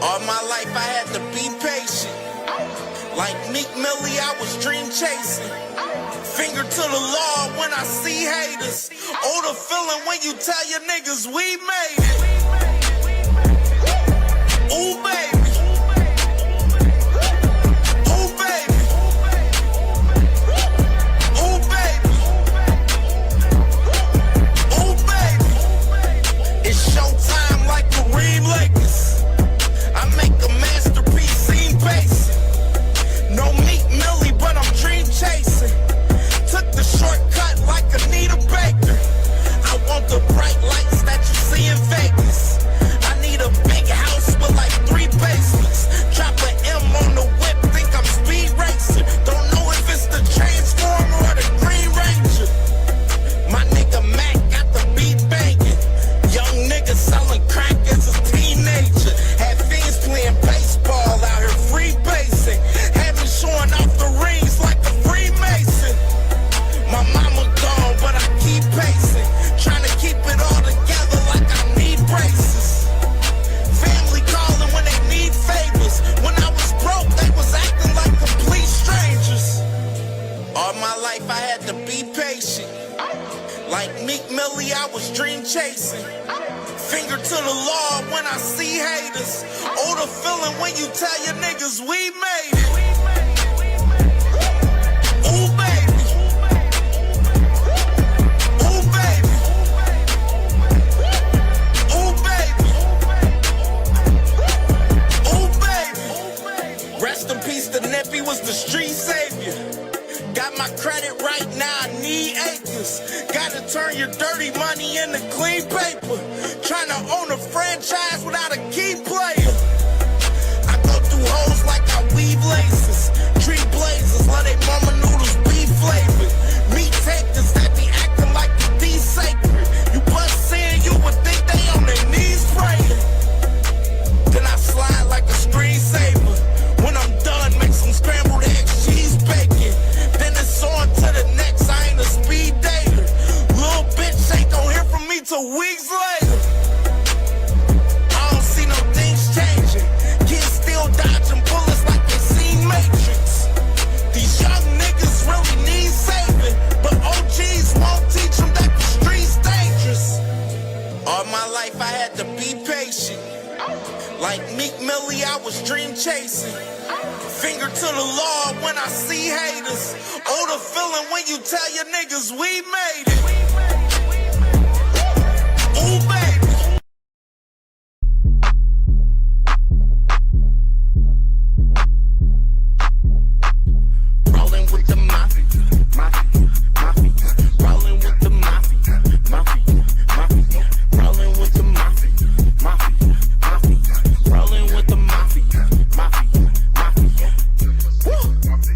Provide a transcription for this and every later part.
All my life I had to be patient. Like Meek Millie, I was dream chasing. Finger to the law when I see haters. Oh, the feeling when you tell your niggas we made it. Ooh, baby. Ooh, baby. Ooh, baby. Ooh, baby. It's showtime like Kareem Lakers. I make a masterpiece, scene pacing. No Meek Millie, but I'm dream chasing. Took the shortcut like Anita Baker. I want the bright lights that you see in Vegas. I need a big house with like 3 basements. Drop an M on the whip, think I'm speed racing. Don't know if it's the Transformer or the Green Ranger. My nigga Mac got the beat banging. Young nigga selling crack as a teenager. Had fiends playing baseball out here free basing. Had me showing off the rings like a Freemason. My mama gone, but I keep pacing. Trying to keep it all together like I need braces. Family calling when they need favors. When I was broke, they was acting like complete strangers. All my life I had to be patient. Like Meek Millie, I was dream chasing. Finger to the law when I see haters. Oh, the feeling when you tell your niggas we made it. Ooh, baby. Ooh, baby. Ooh, baby. Ooh, baby. Rest in peace, the Nippy was the street savior. Got my credit right now, I need acres. Gotta turn your dirty money into clean paper. Trying to own a franchise without a key player. I go through hoes like I weave laces. Tree blazers, let they mama noodles be flavored. Meat takers that be acting like the D sacred. You bust in, you would think they on their knees praying. Then I slide like a screensaver. When I'm done, make some scrambled eggs, cheese bacon. Then it's on to the next, I ain't a speed dater. Little bitch ain't gon' hear from me till weeks later. I don't see no things changing. Kids still dodging bullets like they seen Matrix. These young niggas really need saving, but OGs won't teach them that the street's dangerous. All my life I had to be patient. Like Meek Millie, I was dream chasing. Finger to the law when I see haters. Oh, the feeling when you tell your niggas we made it. Ooh, baby. Rolling with the mafia, mafia, mafia. Rolling with the mafia, mafia, mafia. Rolling with the mafia, mafia, mafia. Rolling with the mafia, mafia, mafia. Woo! Woo!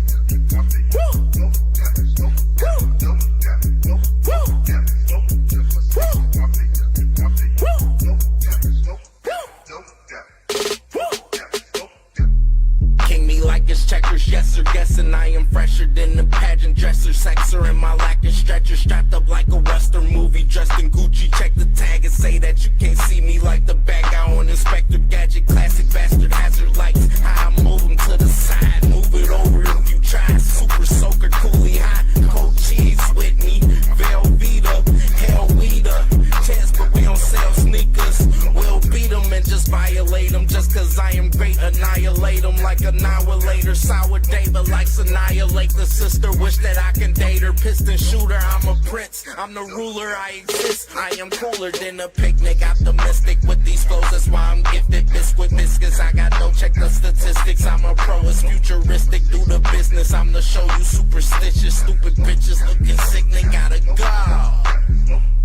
King me like it's checkers, yes sir, guessing I am fresher than the pageant dresser, sexer in my lacking stretcher, strapped up like a western movie, dressed in Gucci. Check the tag and say that you can't see me like the bad guy on Inspector Gadget, classic bastard hazard lights. How I move them to the side, move it over if you try. Super soaker, coolie high, cold cheese with me, Velveeta, hell weeder, chance but we don't sell sneakers. We'll beat them and just violate them, just cause I am great, annihilate them like annihilator. Sour David likes annihilate the sister, wish that I can date her. Piston shooter, I'm a prince, I'm the ruler, I exist. I am cooler than a picnic, optimistic with these flows, that's why I'm gifted. Biscuit biscuits, I got no check the statistics. I'm a pro, it's futuristic, do the business. I'm the show you superstitious, stupid bitches looking sickening, gotta go.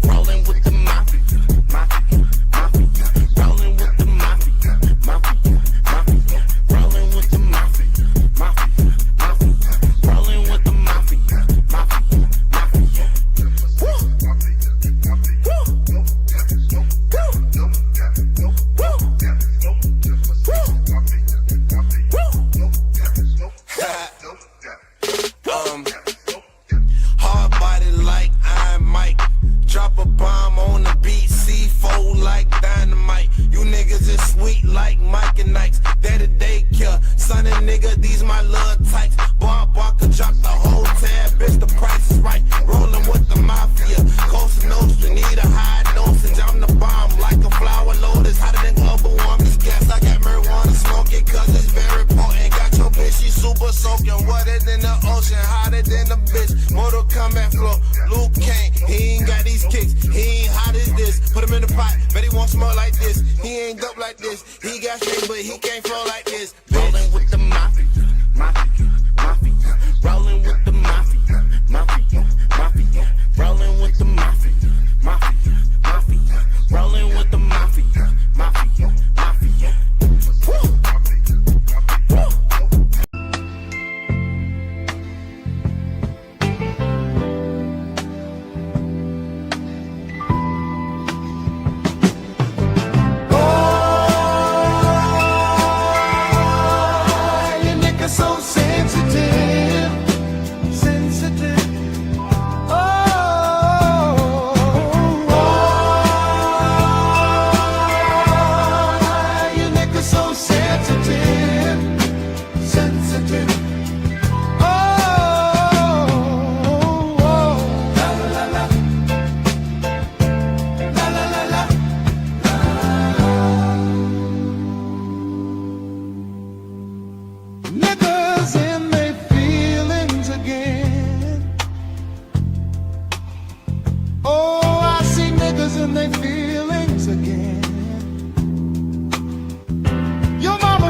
Rolling with the mafia, mafia, mafia. Rolling with the mafia, mafia, mafia. Rolling with the mafia, mafia, mafia. Rolling with the mafia, mafia, mafia. Woo! Woo! Hard body like Iron Mike. Drop a bomb on the beat, C4 like dynamite. You niggas is sweet like Mike fucking nights. Day to day care. Son and nigga, these my little types. Boy, could drop the whole tab. Bitch, the price is right. Rolling with the mafia. Coast to Nostra, need a high dosage. I'm the bomb like a flower lotus. Hotter than global warming gas. I got marijuana smoking cause it's very potent. Got your bitch, she super soaking. Wetter than the ocean, hotter than the bitch. Mortal Kombat flow. Luke Kane, he ain't got these kicks. He ain't hot as this. Put him in the pot, bet he won't smell like this. He ain't dope like this. He got straight, but he can't flow like this. Rolling with the mafia, mafia, mafia. Rolling with the mafia, mafia, mafia. Rolling with the mafia, mafia, mafia. Rolling with the mafia, mafia, mafia. Woo!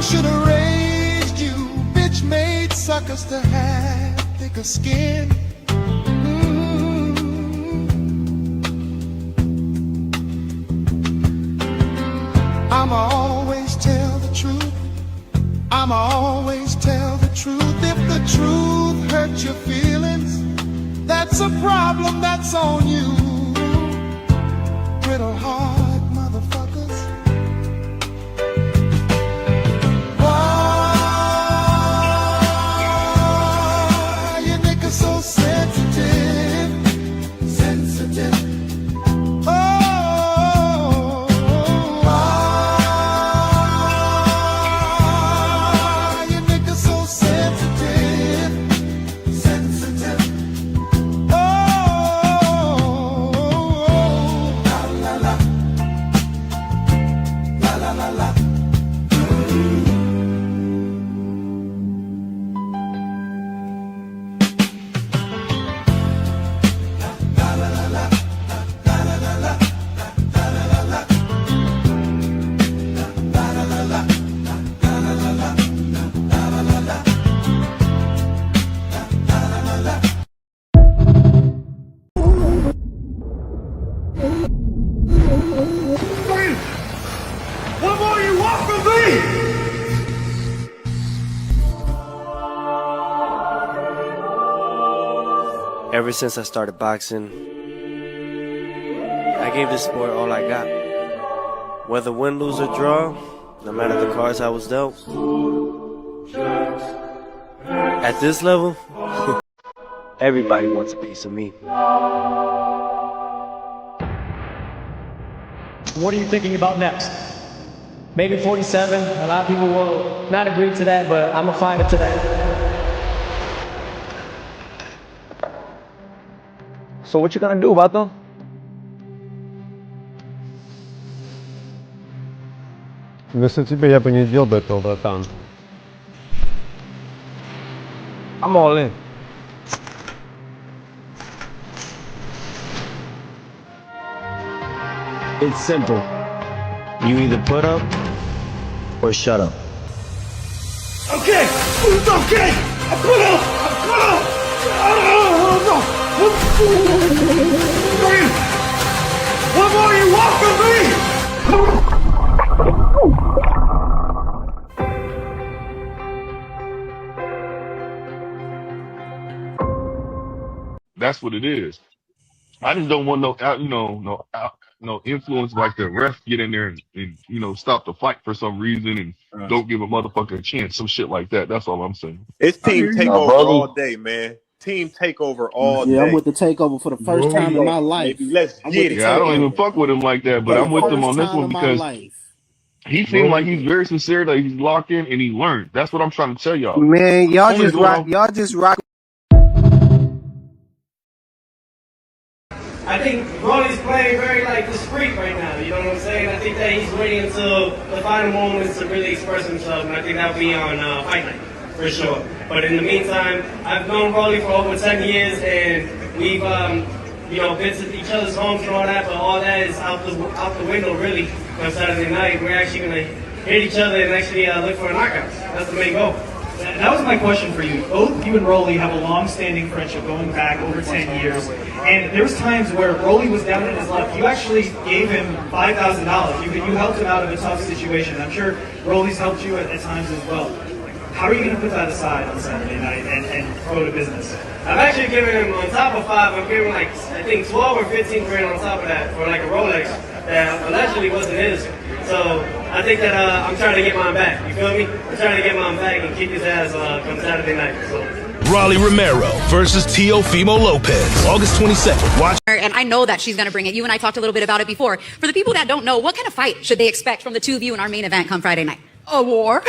Should've raised you, bitch made suckers to have thicker skin. I'ma always tell the truth. I'ma always tell the truth. If the truth hurts your feelings, that's a problem, that's on you. Brittle heart motherfuckers. Ever since I started boxing, I gave this sport all I got. Whether win, lose, or draw, no matter the cards I was dealt. At this level, everybody wants a piece of me. What are you thinking about next? Maybe 47. A lot of people will not agree to that, but I'm a fighter to that. So what you gonna do, vato? Вместо тебя я бы не делал бы этого, братан. I'm all in. It's simple. You either put up or shut up. Okay! Okay! I put up! What more you want from me? That's what it is. I just don't want no influence like the ref get in there and stop the fight for some reason and don't give a motherfucker a chance, some shit like that. That's all I'm saying. It's team takeover all day, man. Team takeover all day. Yeah, I'm with the takeover for the first time in my life. Let's get it. Yeah, I don't even fuck with him like that, but I'm with him on this one because He seemed like he's very sincere, like he's locked in and he learned. That's what I'm trying to tell y'all. Man, y'all Only just doing rock. all- Y'all just rock. I think Rolly's playing very discreet right now, you know what I'm saying? I think that he's waiting until the final moments to really express himself, and I think that'll be on Fight Night, for sure. But in the meantime, I've known Rolly for over 10 years, and we've, visited each other's homes and all that, but all that is out the window, really, on Saturday night. We're actually going to hit each other and actually look for a knockout. That's the main goal. That was my question for you. Both you and Rolly have a long-standing friendship going back over 10 years. And there was times where Rolly was down in his luck. You actually gave him $5,000. You helped him out of a tough situation. I'm sure Rolly's helped you at times as well. How are you going to put that aside on Saturday night and go to business? I've actually given him, on top of 5, I'm giving I think 12 or 15 grand on top of that for a Rolex that allegedly wasn't his. So I think that I'm trying to get mine back. You feel me? I'm trying to get mine back and kick his ass come Saturday night. So. Rolly Romero versus Teofimo Lopez, August 22nd. Watch. And I know that she's going to bring it. You and I talked a little bit about it before. For the people that don't know, what kind of fight should they expect from the two of you in our main event come Friday night? A war.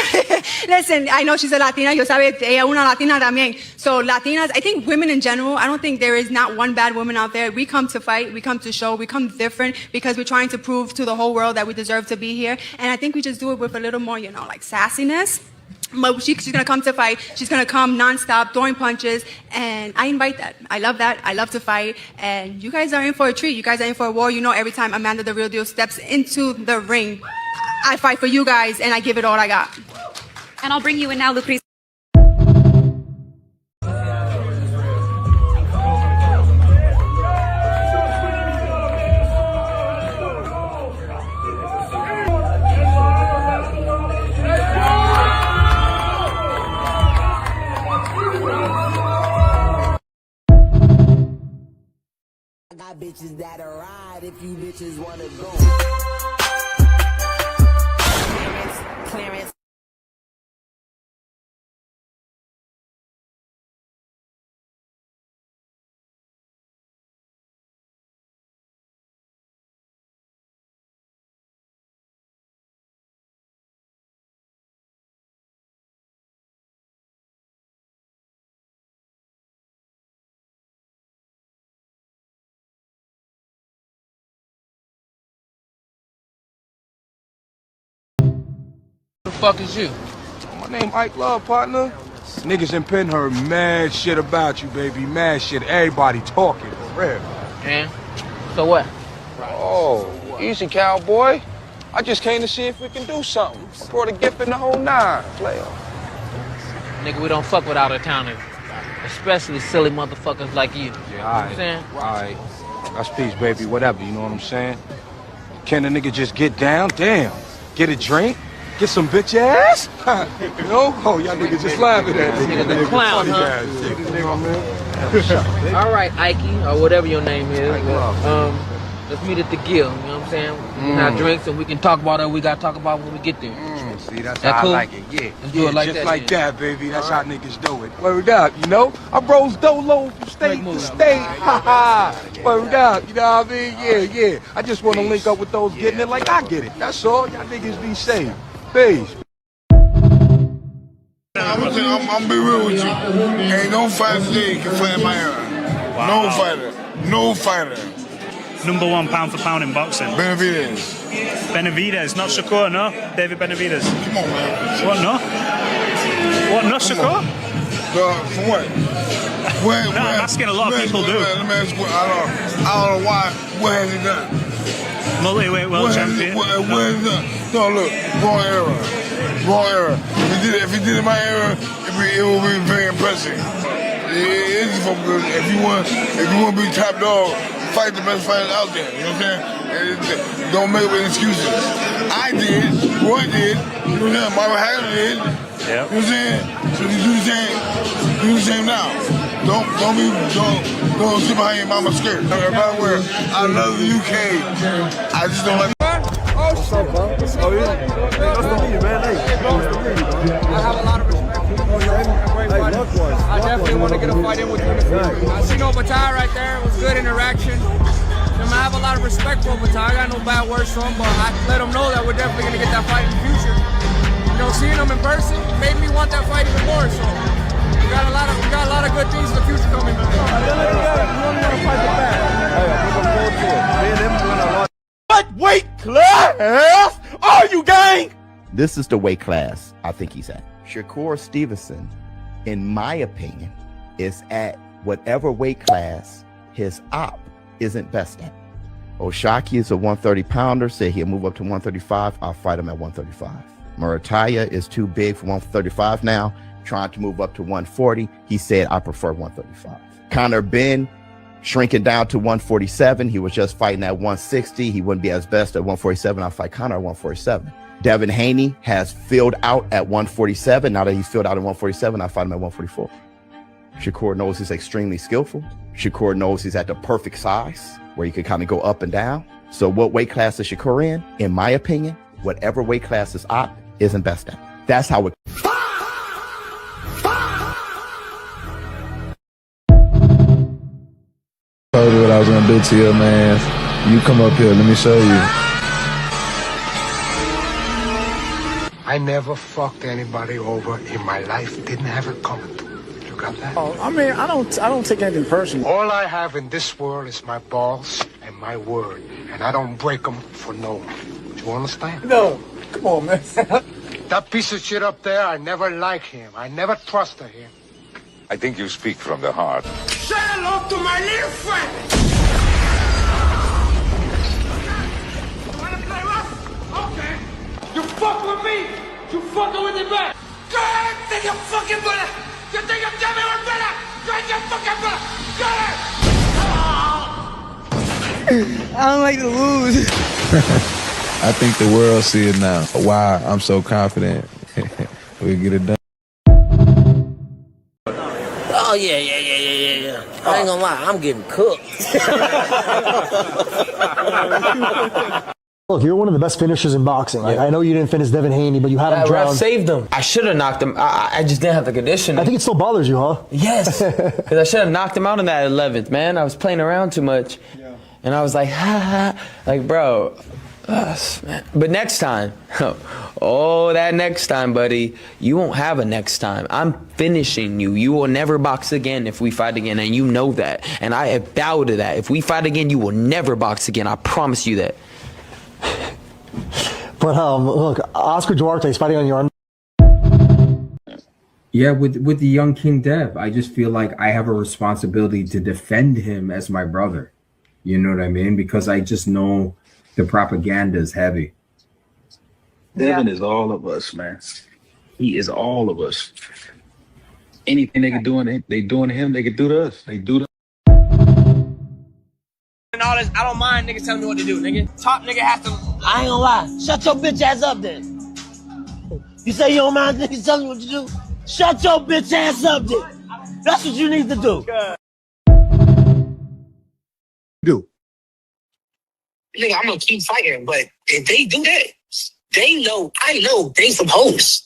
Listen, I know she's a Latina. Yo sabe, ella una Latina también. So Latinas, I think women in general, I don't think there is not one bad woman out there. We come to fight, we come to show, we come different because we're trying to prove to the whole world that we deserve to be here. And I think we just do it with a little more, sassiness. But she's going to come to fight. She's going to come nonstop, throwing punches. And I invite that. I love that. I love to fight. And you guys are in for a treat. You guys are in for a war. You know, every time Amanda the Real Deal steps into the ring, I fight for you guys, and I give it all I got. And I'll bring you in now, Lucrecia. I got bitches that'll ride if you bitches wanna go. Clarence. Who the fuck is you? My name Ike Love, partner. Niggas in Penn heard mad shit about you, baby. Mad shit. Everybody talking, for real. And? So what? Oh, easy, cowboy. I just came to see if we can do something. I brought a gift in the whole 9, player. Nigga, we don't fuck with out-of-towners. Especially silly motherfuckers like you. Yeah, all right. You know what I'm saying? All right. That's peace, baby. Whatever, you know what I'm saying? Can a nigga just get down? Damn. Get a drink? Get some bitch ass? You know? Oh, y'all niggas just laughing at me. Nigga, the clown, huh? All right, Ikey, or whatever your name is. Let's meet at the Gill, you know what I'm saying? We can have drinks and we can talk about what we got to talk about when we get there. See, that's that how cool? I like it, yeah. Let's do it like just that, like then. that, baby. That's how niggas do it. Word up, you know? I rose dolo from state to state. Ha ha. Word up, you know what I mean? Yeah. I just want to link up with those getting it like I get it. That's all. Y'all niggas be safe. Peace. I'm gonna be real with you. Ain't no fighter today can fight in my era. Wow. No fighter. Number 1 pound for pound in boxing. Benavidez, not Shakur, no? David Benavidez. Come on, man. What, no? What, not Shakur? For what? I'm asking a lot of people do. Let me ask you, I don't know why. What has he done? Multi-weight world champion. What has he done? No, look, wrong era. If he did it in my era, it would be very impressive. It's because if you want to be top dog, fight the best fighters out there. You know what I'm saying? Don't make up excuses. I did. Roy did. You know what I'm saying? Marvin Hagler did. Yep. You know what I'm saying? So you do the same now. Don't sit behind your mama's skirt. I love the UK. I just don't like. What's up, bro? Oh, yeah. Nice to meet you, man. Hey, nice to meet you, bro. I have a lot of respect for you. I definitely want to get a fight in with you in the future. I see no battalion right there. It was good interaction. I have a lot of respect for him, but I got no bad words for him, but I let him know that we're definitely going to get that fight in the future. You know, seeing him in person made me want that fight even more, so we got a lot of good things in the future coming, man. What weight class are you, gang? This is the weight class I think he's at. Shakur Stevenson, in my opinion, is at whatever weight class his op isn't best at. Oshaki is a 130 pounder, said he'll move up to 135. I'll fight him at 135. Murataya is too big for 135 now, trying to move up to 140. He said, I prefer 135. Conor Ben, shrinking down to 147. He was just fighting at 160. He wouldn't be as best at 147. I'll fight Conor at 147. Devin Haney has filled out at 147. Now that he's filled out at 147, I fight him at 144. Shakur knows he's extremely skillful. Shakur knows he's at the perfect size where he can kind of go up and down. So what weight class is Shakur in? In my opinion, whatever weight class is op isn't best at. That's how it. Told you what I was gonna do to you, man. You come up here, let me show you. I never fucked anybody over in my life. Didn't have it coming. You got that? Oh, I mean, I don't take anything personal. All I have in this world is my balls and my word, and I don't break them for no one. Do you understand? No, come on, man. That piece of shit up there, I never liked him. I never trusted him. I think you speak from the heart. Say hello to my little friend. Wanna play rough? Okay. You fuck with me. You fucking with me back. Go ahead, take your fucking bullet. You think you're Jimmy or better? Drink your fucking bullet. Go ahead. I don't like to lose. I think the world see it now. Why I'm so confident we get it done. Oh, yeah. I ain't gonna lie, I'm getting cooked. Look, you're one of the best finishers in boxing. Like, I know you didn't finish Devin Haney, but you had him drowned. Ref saved him. I should have knocked him. I just didn't have the conditioning. I think it still bothers you, huh? Yes, because I should have knocked him out in that 11th, man. I was playing around too much. Yeah. And I was like, ha. Like, bro. Man. But next time, that next time, buddy, you won't have a next time. I'm finishing you. You will never box again if we fight again, and you know that. And I vow to that. If we fight again, you will never box again. I promise you that. But look, Oscar Duarte is fighting on your arm. Yeah, with the young King Dev, I just feel like I have a responsibility to defend him as my brother. You know what I mean? Because I just know the propaganda is heavy. Devin is all of us, man. He is all of us. Anything they can do, they doing to him, they can do to us. They do to. And all this, I don't mind niggas telling me what to do, nigga. Top nigga has to. I ain't gonna lie. Shut your bitch ass up then. You say you don't mind niggas telling you what to do? Shut your bitch ass up then. That's what you need to do. Nigga, I'm gonna keep fighting, but if they do that, they know, I know they some hoes.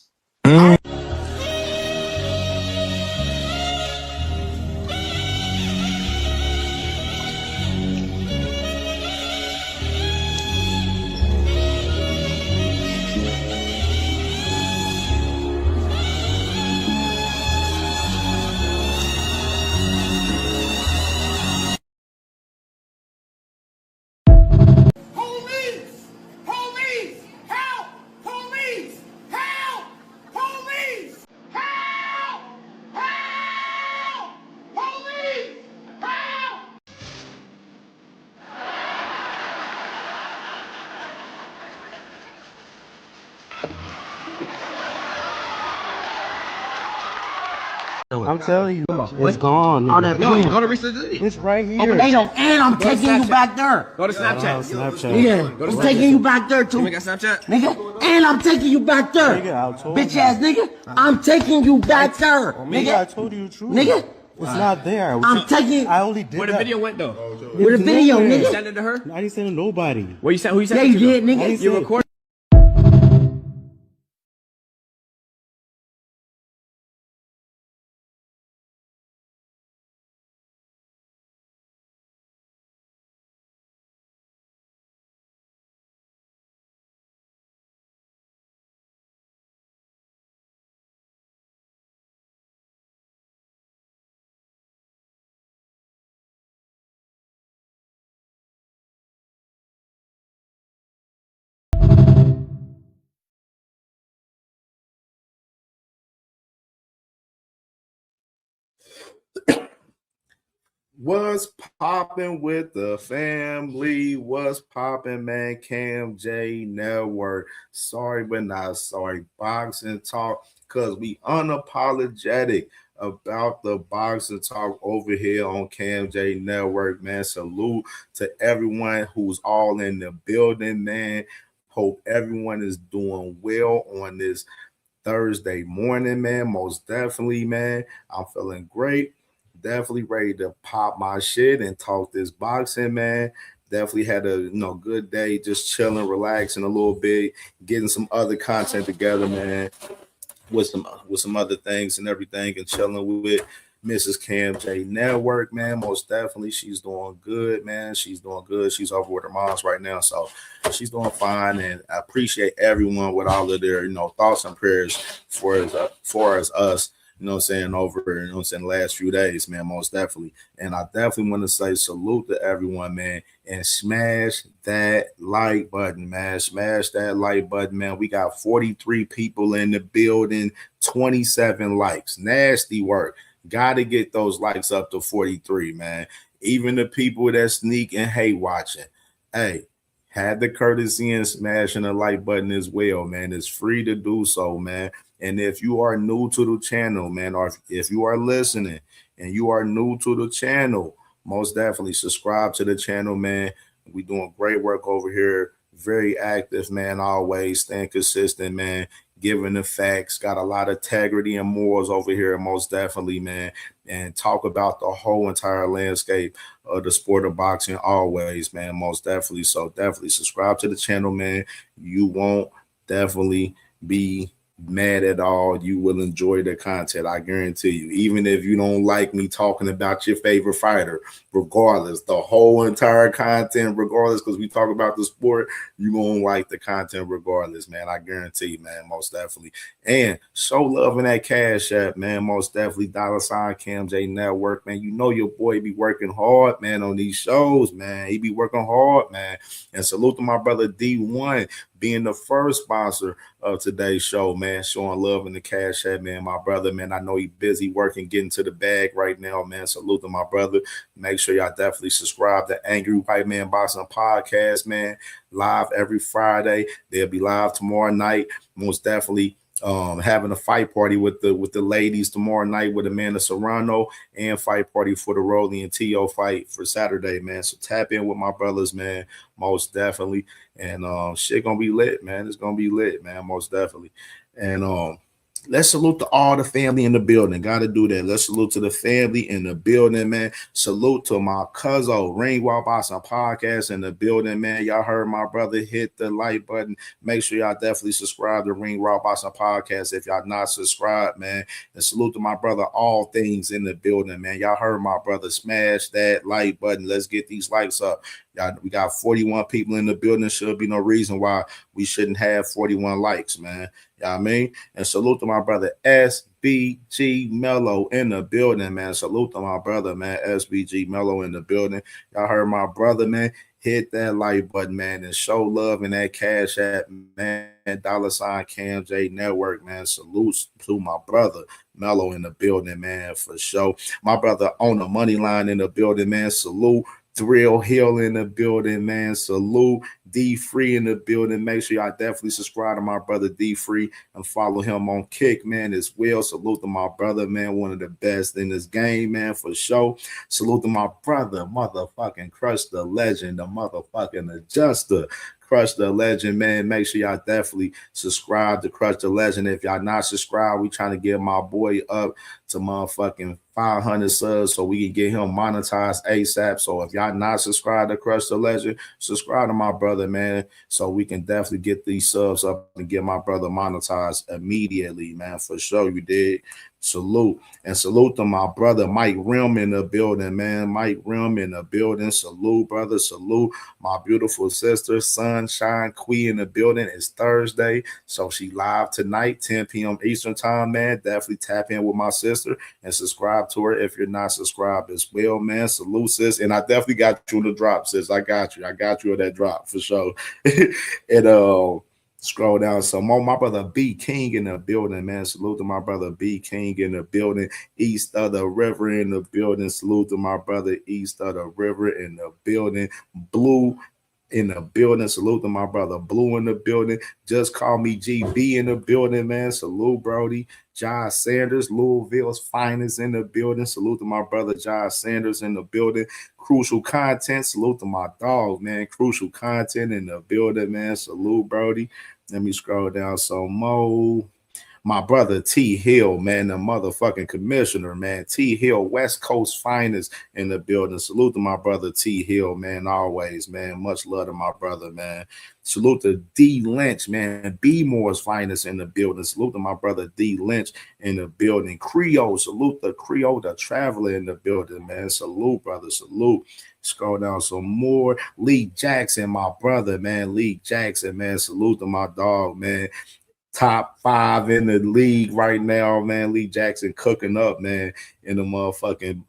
I'm telling you, it's gone. On that plane. Go to research. It's right here. Hey, no, and I'm taking you back there. Go to Snapchat. Nigga, I'm taking you back there too. You got Snapchat? Nigga, and I'm taking you back there. Bitch ass nigga, I'm taking you back there. Nigga, I told you the truth. Nigga, it's not there. I'm taking. I only did Where the video went though? Where the video, nigga? You sent it to her? I didn't send it to nobody. Where you sent? Who you sent Yeah, it you to? did, nigga. You recorded. What's popping with the family? What's popping, man? CamJNetwork. Sorry, but not sorry. Boxing talk, because we unapologetic about the boxing talk over here on CamJNetwork, man. Salute to everyone who's all in the building, man. Hope everyone is doing well on this Thursday morning, man. Most definitely, man. I'm feeling great. Definitely ready to pop my shit and talk this boxing, man. Definitely had a good day, just chilling, relaxing a little bit, getting some other content together, man, with some other things and everything, and chilling with Mrs. CamJNetwork, man. Most definitely, she's doing good, man. She's doing good. She's over with her mom's right now, so she's doing fine. And I appreciate everyone with all of their, thoughts and prayers for us. Over, the last few days, man, most definitely. And I definitely want to say salute to everyone, man, and smash that like button, man. Smash that like button, man. We got 43 people in the building, 27 likes. Nasty work. Got to get those likes up to 43, man. Even the people that sneak and hate watching. Hey, had the courtesy and smashing the like button as well, man. It's free to do so, man. And if you are new to the channel, man, or if you are listening and you are new to the channel, most definitely subscribe to the channel, man. We doing great work over here. Very active, man. Always staying consistent, man. Giving the facts. Got a lot of integrity and morals over here, most definitely, man. And talk about the whole entire landscape of the sport of boxing always, man. Most definitely. So definitely subscribe to the channel, man. You won't definitely be mad at all. You will enjoy the content, I guarantee you. Even if you don't like me talking about your favorite fighter, regardless, the whole entire content, regardless, because we talk about the sport, you gonna like the content regardless, man. I guarantee you, man, most definitely. And show love in that Cash App, man. Most definitely $ CamJNetwork, man. You know your boy be working hard, man, on these shows, man. He be working hard, man. And salute to my brother D1 being the first sponsor of today's show, man, showing love in the Cash App, man. My brother, man, I know he's busy working, getting to the bag right now, man. Salute to my brother. Make sure y'all definitely subscribe to Angry White Man Boxing Podcast, man. Live every Friday. They'll be live tomorrow night. Most definitely having a fight party with the ladies tomorrow night with Amanda Serrano, and fight party for the Rolly and T.O. fight for Saturday, man. So tap in with my brothers, man, most definitely. And shit gonna be lit, man. It's gonna be lit, man, most definitely. And let's salute to all the family in the building. Got to do that. Let's salute to the family in the building, man. Salute to my cousin, Ring Walk Boxing Podcast in the building, man. Y'all heard my brother hit the like button. Make sure y'all definitely subscribe to Ring Walk Boxing Podcast if y'all not subscribed, man. And salute to my brother, All Things in the building, man. Y'all heard my brother. Smash that like button. Let's get these likes up. We got 41 people in the building. Should be no reason why we shouldn't have 41 likes, man. You know what I mean? And salute to my brother SBG Mello in the building, man. Salute to my brother, man. SBG Mello in the building. Y'all heard my brother, man. Hit that like button, man, and show love in that Cash App, man. $ CamJNetwork, man. Salutes to my brother Mello in the building, man, for sure. My brother on the money line in the building, man. Salute. Thrill Hill in the building, man. Salute. D Free in the building. Make sure y'all definitely subscribe to my brother D Free and follow him on Kick, man, as well. Salute to my brother, man, one of the best in this game, man, for sure. Salute to my brother, motherfucking Crush the Legend, the motherfucking adjuster. Crush the Legend, man. Make sure y'all definitely subscribe to Crush the Legend. If y'all not subscribed, we trying to get my boy up to motherfucking 500 subs so we can get him monetized ASAP. So if y'all not subscribed to Crush the Legend, subscribe to my brother, man, so we can definitely get these subs up and get my brother monetized immediately, man, for sure. You did. Salute. And salute to my brother Mike Rim in the building, man. Mike Rim in the building. Salute, brother. Salute. My beautiful sister, Sunshine Queen in the building. It's Thursday, so she live tonight, 10 p.m. Eastern time, man. Definitely tap in with my sister and subscribe to her if you're not subscribed as well, man. Salute, sis. And I definitely got you in the drop, sis. I got you. I got you in that drop for sure. And Scroll down some more. My brother B King in the building, man. Salute to my brother B King in the building. East of the river in the building. Salute to my brother East of the river in the building. Blue in the building. Salute to my brother Blue in the building. Just call me GB in the building, man. Salute, Brody. Josh Sanders, Louisville's finest in the building. Salute to my brother Josh Sanders in the building. Crucial content. Salute to my dog, man. Crucial content in the building, man. Salute, Brody. Let me scroll down some more. My brother T Hill, man, the motherfucking commissioner, man. T Hill, West Coast finest in the building. Salute to my brother T Hill, man, always, man. Much love to my brother, man. Salute to D Lynch, man. B Moore's finest in the building. Salute to my brother D Lynch in the building. Creole, salute the Creole, the traveler in the building, man. Salute, brother, salute. Scroll down some more. Lee Jackson, my brother, man. Lee Jackson, man. Salute to my dog, man. Top 5 in the league right now, man. Lee Jackson cooking up, man, in the motherfucking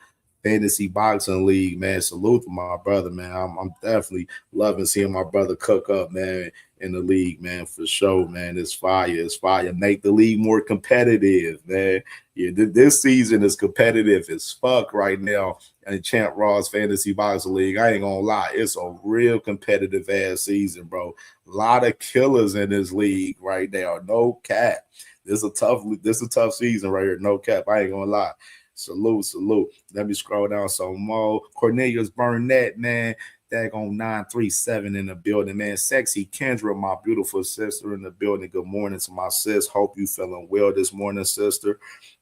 fantasy boxing league, man. Salute to my brother, man. I'm definitely loving seeing my brother cook up, man, in the league, man, for sure, man. It's fire. It's fire. Make the league more competitive, man. Yeah, this season is competitive as fuck right now in Champ Raw's Fantasy Boxing League. I ain't gonna lie. It's a real competitive ass season, bro. A lot of killers in this league right now. No cap. This is a tough season right here. No cap. I ain't gonna lie. Salute. Let me scroll down some more. Cornelius Burnett, man. Daggone 937 in the building, man. Sexy Kendra, my beautiful sister in the building. Good morning to my sis. Hope you feeling well this morning, sister.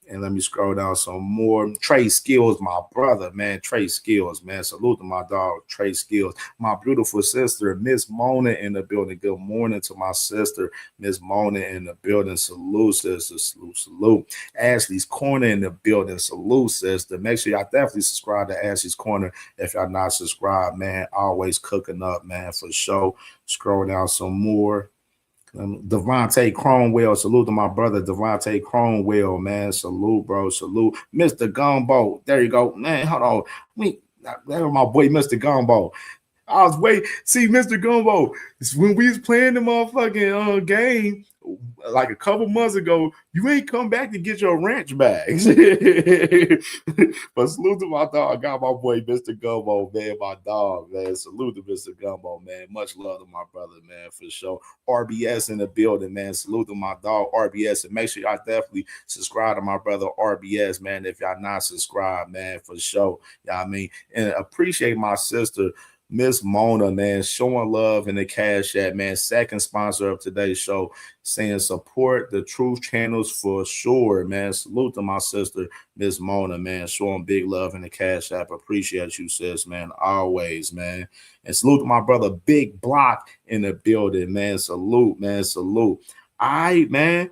And let me scroll down some more. Trey Skills, my brother, man. Trey Skills, man. Salute to my dog, Trey Skills. My beautiful sister, Miss Mona in the building. Good morning to my sister, Miss Mona in the building. Salute, sister. Salute. Ashley's Corner in the building. Salute, sister. Make sure y'all definitely subscribe to Ashley's Corner if y'all not subscribed, man. Always cooking up, man, for sure. Scroll down some more. Devontae Cronwell, salute to my brother Devontae Cronwell, man. Salute, bro. Salute. Mr. Gumbo. There you go. Man, hold on. That was my boy, Mr. Gumbo. I was waiting. See, Mr. Gumbo, when we was playing the motherfucking game like a couple months ago, you ain't come back to get your ranch bags. But salute to my dog. I got my boy, Mr. Gumbo, man, my dog, man. Salute to Mr. Gumbo, man. Much love to my brother, man, for sure. RBS in the building, man. Salute to my dog, RBS. And make sure y'all definitely subscribe to my brother, RBS, man, if y'all not subscribed, man, for sure. Yeah, I mean, and appreciate my sister, Miss Mona, man, showing love in the Cash App, man. Second sponsor of today's show, saying support the truth channels for sure, man. Salute to my sister, Miss Mona, man, showing big love in the Cash App. Appreciate you, sis, man, always, man. And salute to my brother, Big Block in the building, man. Salute, man, salute. All right, man.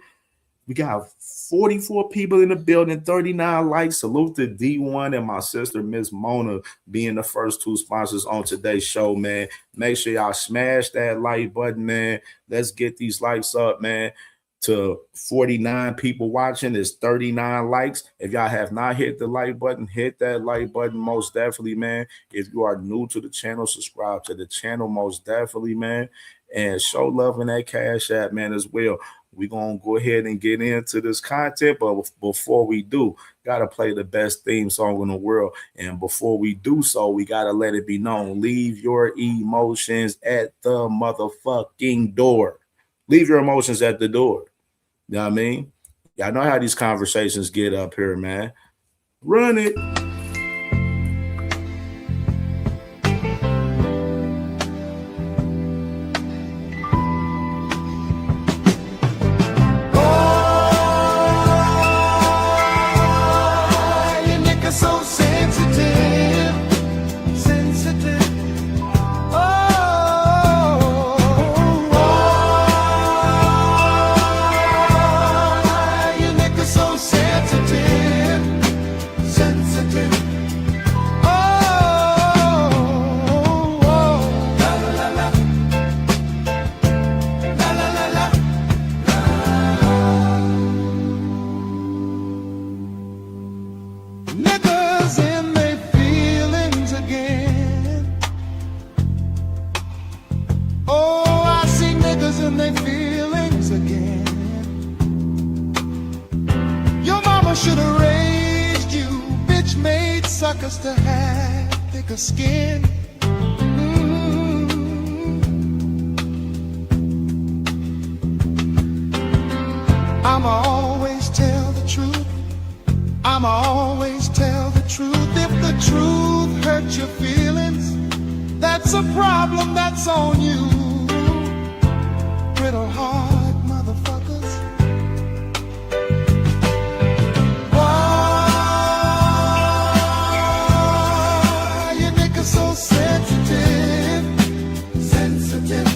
We got 44 people in the building, 39 likes. Salute to D1 and my sister, Miss Mona, being the first 2 sponsors on today's show, man. Make sure y'all smash that like button, man. Let's get these likes up, man. To 49 people watching, is 39 likes. If y'all have not hit the like button, hit that like button most definitely, man. If you are new to the channel, subscribe to the channel most definitely, man. And show love in that Cash App, man, as well. We're going to go ahead and get into this content, but before we do, got to play the best theme song in the world. And before we do so, we got to let it be known. Leave your emotions at the motherfucking door. Leave your emotions at the door. You know what I mean? Y'all know how these conversations get up here, man. Run it. So sensitive. Your neck is so sensitive. suckers to have thicker skin. I'ma always tell the truth. I'ma always tell the truth. If the truth hurts your feelings, that's a problem that's on you. Brittle heart motherfuckers. Why you niggas so sensitive? Sensitive.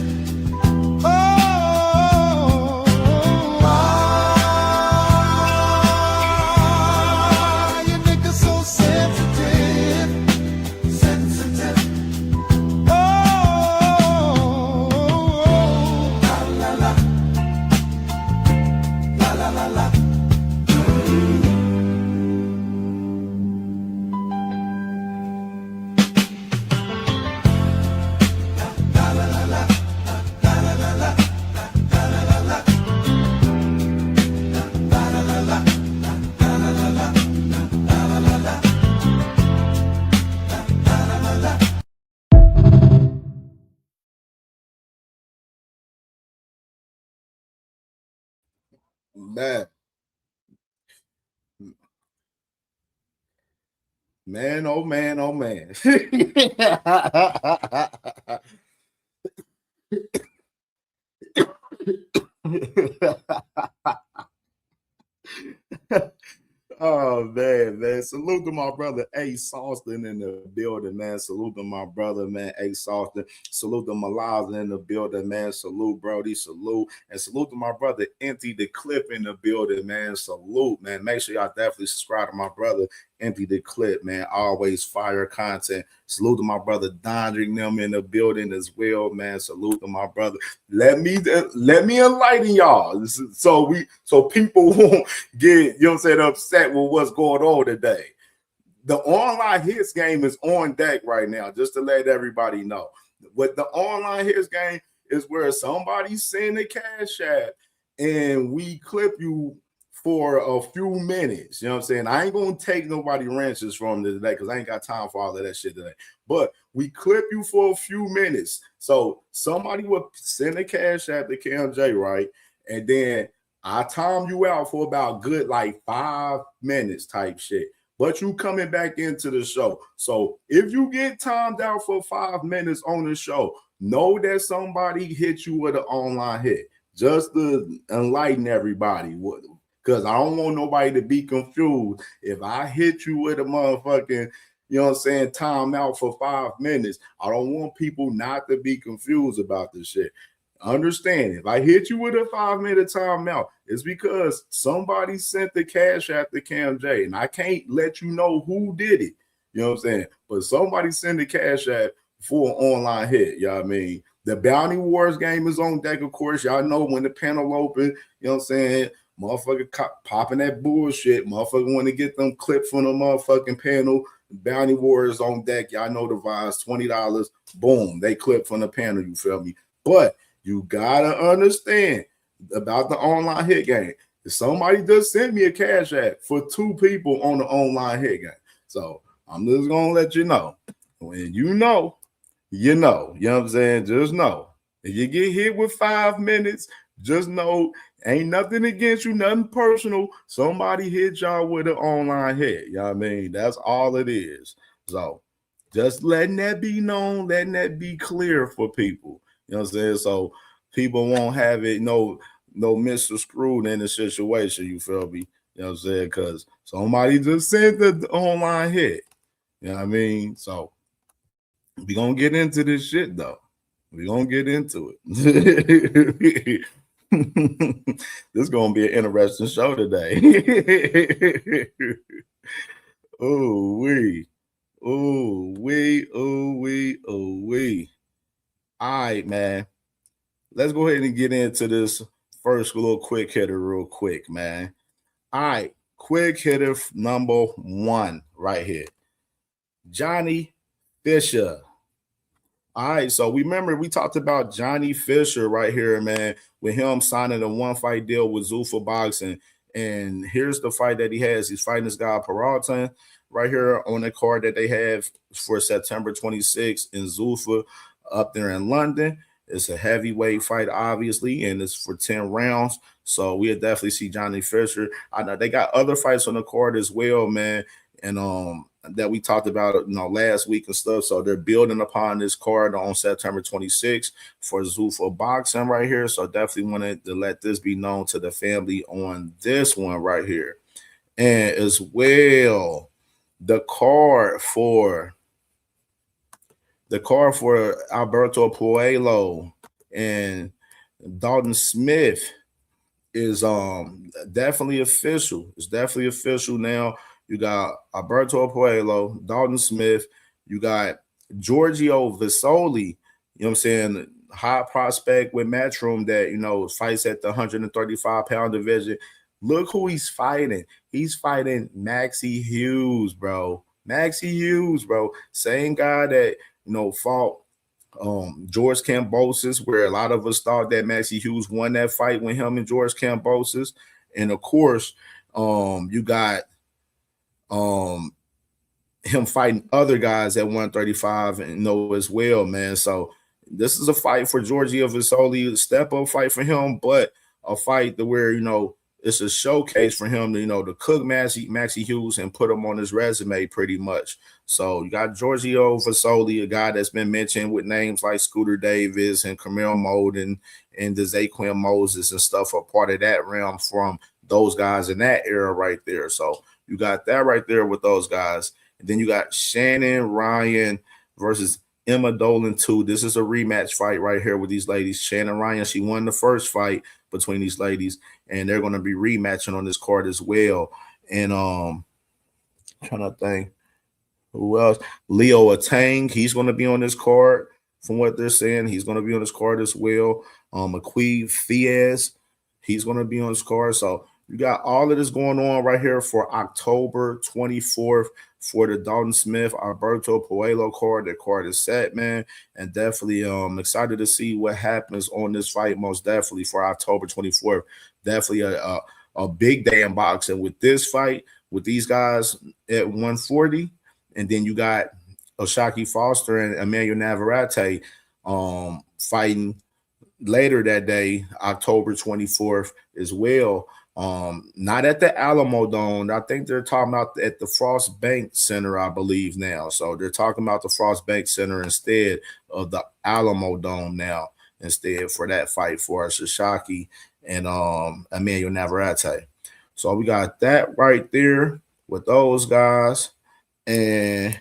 Man, oh man, oh man. Oh man. Salute to my brother A. Sawston in the building, man. Salute to my brother, man, A. Sawston. Salute to Malaza in the building, man. Salute, Brody. Salute. And salute to my brother Empty the Clip in the building, man. Salute, man. Make sure y'all definitely subscribe to my brother Empty the Clip, man. Always fire content. Salute to my brother Dondrick them in the building as well, man. Salute to my brother. Let me enlighten y'all, so people won't get, you know what I'm saying, upset with what's going on today. The online hits game is on deck right now, just to let everybody know. What the online hits game is where somebody send a cash app and we clip you for a few minutes. You know what I'm saying? I ain't gonna take nobody ranches from today because I ain't got time for all of that shit today. But we clip you for a few minutes. So somebody will send a cash app to CamJ, right? And then I time you out for about good like 5 minutes type shit. But you coming back into the show. So if you get timed out for 5 minutes on the show, know that somebody hit you with an online hit. Just to enlighten everybody. Because I don't want nobody to be confused. If I hit you with a motherfucking, you know what I'm saying, time out for 5 minutes, I don't want people not to be confused about this shit. Understand, if I hit you with a 5-minute timeout, it's because somebody sent the cash app to CamJ, and I can't let you know who did it. You know what I'm saying? But somebody sent the cash app for an online hit. You know what I mean? The Bounty Wars game is on deck, of course. Y'all know when the panel open, you know what I'm saying? Motherfucker popping that bullshit. Motherfucker want to get them clips from the motherfucking panel. Bounty Wars on deck. Y'all know the vibes. $20. Boom. They clip from the panel. You feel me? But you gotta understand about the online hit game. If somebody just sent me a cash app for 2 people on the online hit game. So I'm just gonna let you know. When you know, you know. You know what I'm saying? Just know. If you get hit with 5 minutes, just know ain't nothing against you, nothing personal. Somebody hit y'all with an online hit. You know what I mean? That's all it is. So just letting that be known, letting that be clear for people. You know what I'm saying? So people won't have it, no Mr. Screwed in the situation, you feel me? You know what I'm saying? Because somebody just sent the online hit. You know what I mean? So we're going to get into this shit, though. We're going to get into it. This is going to be an interesting show today. Oh, wee. Oh, wee. Oh, wee. Oh, wee. All right, man. Let's go ahead and get into this first little quick hitter real quick, man. All right. Quick hitter number 1 right here. Johnny Fisher. All right, so remember we talked about Johnny Fisher right here, man, with him signing a 1-fight deal with Zuffa Boxing. And here's the fight that he has. He's fighting this guy Peralta right here on the card that they have for September 26th in Zuffa up there in London. It's a heavyweight fight, obviously, and it's for 10 rounds. So we'll definitely see Johnny Fisher. I know they got other fights on the card as well, man, and that we talked about, last week and stuff. So they're building upon this card on September 26th for Zuffa Boxing right here. So definitely wanted to let this be known to the family on this one right here. And as well, the card for Alberto Puello and Dalton Smith is definitely official. It's definitely official now. You got Alberto Puello, Dalton Smith, you got Giorgio Vasoli, you know what I'm saying, high prospect with Matchroom that, fights at the 135-pound division. Look who he's fighting. He's fighting Maxie Hughes, bro. Maxie Hughes, bro. Same guy that, fought George Kambosos, where a lot of us thought that Maxie Hughes won that fight with him and George Kambosos. And of course, you got him fighting other guys at 135 as well, man. So this is a fight for Giorgio Vasoli, a step-up fight for him, but a fight that where, it's a showcase for him to, to cook Maxie Hughes and put him on his resume pretty much. So you got Giorgio Vasoli, a guy that's been mentioned with names like Scooter Davis and Camille Molden and the Zaquin Moses and stuff, are part of that realm from those guys in that era right there. So you got that right there with those guys. And then you got Shannon Ryan versus Emma Dolan 2. This is a rematch fight right here with these ladies. Shannon Ryan, she won the first fight between these ladies, and they're going to be rematching on this card as well. And trying to think who else. Leo Atang, he's going to be on this card from what they're saying. He's going to be on this card as well. Aqib Fiaz, he's going to be on this card. So you got all of this going on right here for October 24th for the Dalton Smith Alberto Puello card. That card is set, man, and definitely excited to see what happens on this fight. Most definitely for October 24th. Definitely a big day in boxing with this fight with these guys at 140, and then you got Oshaki Foster and Emmanuel Navarrete fighting later that day, October 24th as well. Not at the Alamo Dome. I think they're talking about at the Frost Bank Center, I believe now. So they're talking about the Frost Bank Center instead of the Alamo Dome now, instead for that fight for Shishaki and Emmanuel Navarrete. So we got that right there with those guys. And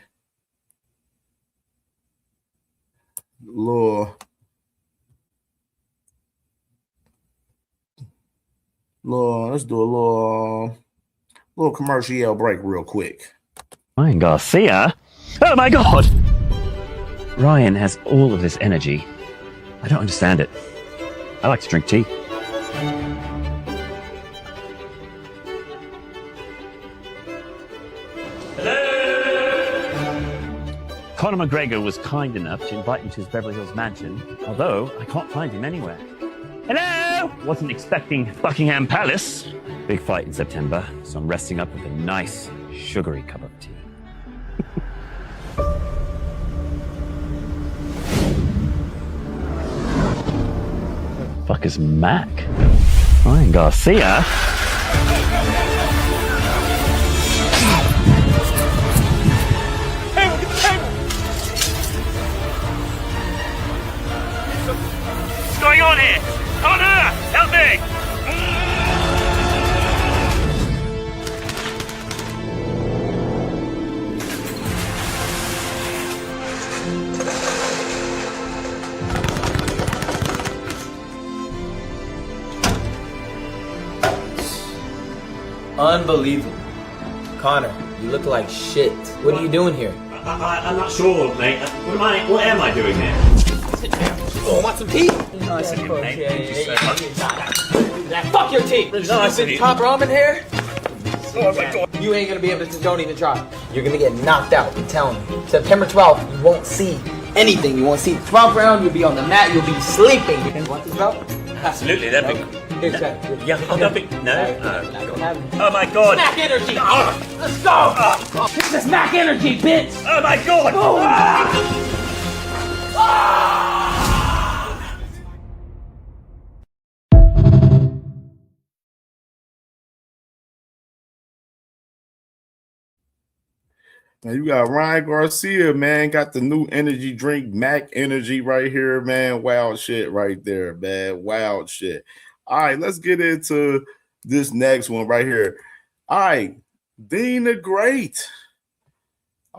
let's do a little commercial break real quick. Ryan Garcia? Oh my God! Ryan has all of this energy. I don't understand it. I like to drink tea. Conor McGregor was kind enough to invite me to his Beverly Hills mansion, although I can't find him anywhere. Hello! Wasn't expecting Buckingham Palace. Big fight in September, so I'm resting up with a nice, sugary cup of tea. Fuck is Mac? Ryan Garcia? What's going on here? Hanna, help me! Unbelievable. Connor, you look like shit. What are you doing here? I'm not sure, mate. What am I doing here? Oh, want some tea? Nice of you, mate. Thank you so much. Fuck your tea! Nice of you. Top ramen here? Oh my God. You ain't gonna be able to, don't even try. You're gonna get knocked out, I'm telling you. September 12th, you won't see anything. You won't see the 12th round, you'll be on the mat, you'll be sleeping. You want this belt? Absolutely, that'd be Yeah, I'm gonna no. Oh my god. Smack energy. Let's go. This is smack energy, bitch. Oh my god. Now you got Ryan Garcia, man. Got the new energy drink, Mac Energy, right here, man. Wild shit right there, man. Wild shit. All right, let's get into this next one right here. All right, Dean the Great.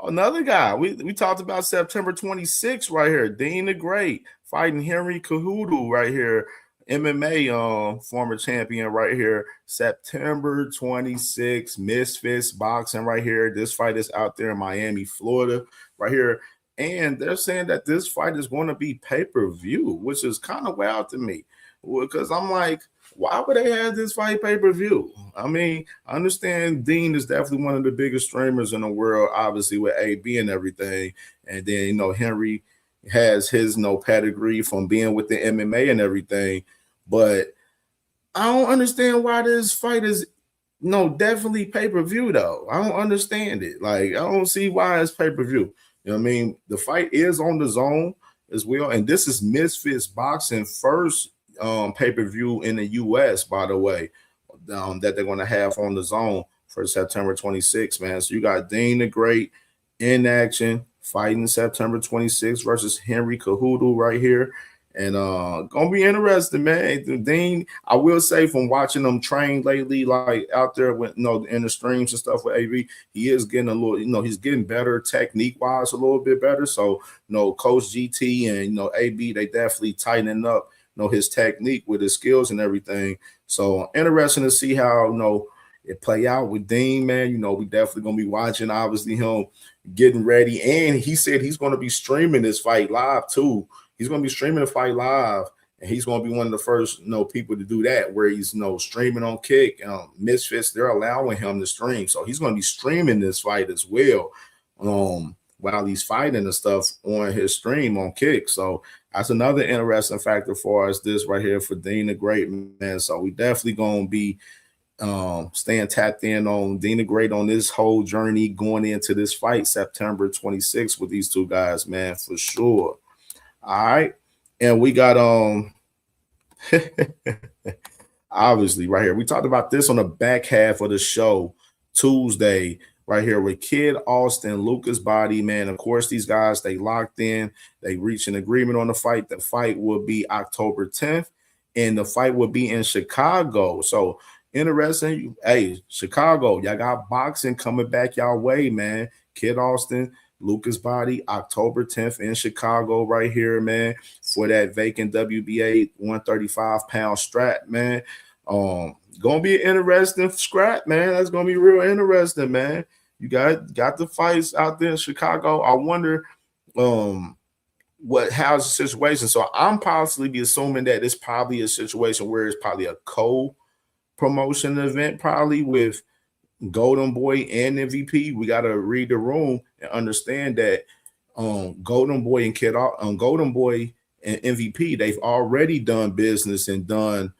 Another guy. We talked about September 26th right here. Dean the Great fighting Henry Cejudo right here. MMA former champion right here. September 26th, Misfits Boxing right here. This fight is out there in Miami, Florida right here. And they're saying that this fight is going to be pay-per-view, which is kind of wild to me. Because I'm like, why would they have this fight pay-per-view? I mean, I understand Dean is definitely one of the biggest streamers in the world, obviously with AB and everything. And then, Henry has his pedigree from being with the MMA and everything. But I don't understand why this fight is definitely pay-per-view though. I don't understand it. Like, I don't see why it's pay-per-view. You know what I mean? The fight is on the zone as well. And this is Misfits Boxing first pay-per-view in the US, by the way, that they're going to have on the zone for September 26th, man. So you got Dean the Great in action, fighting September 26th versus Henry Cejudo right here. And gonna be interesting, man. Dean, I will say, from watching them train lately, like out there with in the streams and stuff with AV, he is getting a little, he's getting better technique wise, a little bit better. So, Coach GT and AB, they definitely tightening up his technique with his skills and everything. So interesting to see how it play out with Dean, man. We definitely gonna be watching, obviously, him getting ready. And he said he's gonna be streaming this fight live too. He's gonna be streaming the fight live, and he's gonna be one of the first people to do that, where he's streaming on Kick. Misfits, they're allowing him to stream, so he's gonna be streaming this fight as well. While he's fighting and stuff on his stream on Kick. So that's another interesting factor for us, this right here for Dean the Great, man. So we definitely gonna be staying tapped in on Dean the Great on this whole journey going into this fight September 26th with these two guys, man, for sure. All right. And we got obviously right here. We talked about this on the back half of the show Tuesday. Right here with Kid Austin, Lucas Body, man. Of course, these guys, they locked in. They reached an agreement on the fight. The fight will be October 10th, and the fight will be in Chicago. So interesting. Hey, Chicago, y'all got boxing coming back y'all way, man. Kid Austin, Lucas Body, October 10th in Chicago right here, man, for that vacant WBA 135-pound strap, man. Gonna be an interesting scrap, man. That's gonna be real interesting, man. You got the fights out there in Chicago. I wonder how's the situation. So I'm possibly be assuming that it's probably a situation where it's probably a co-promotion event, probably with Golden Boy and MVP. We gotta read the room and understand that Golden Boy and Golden Boy and MVP, they've already done business and done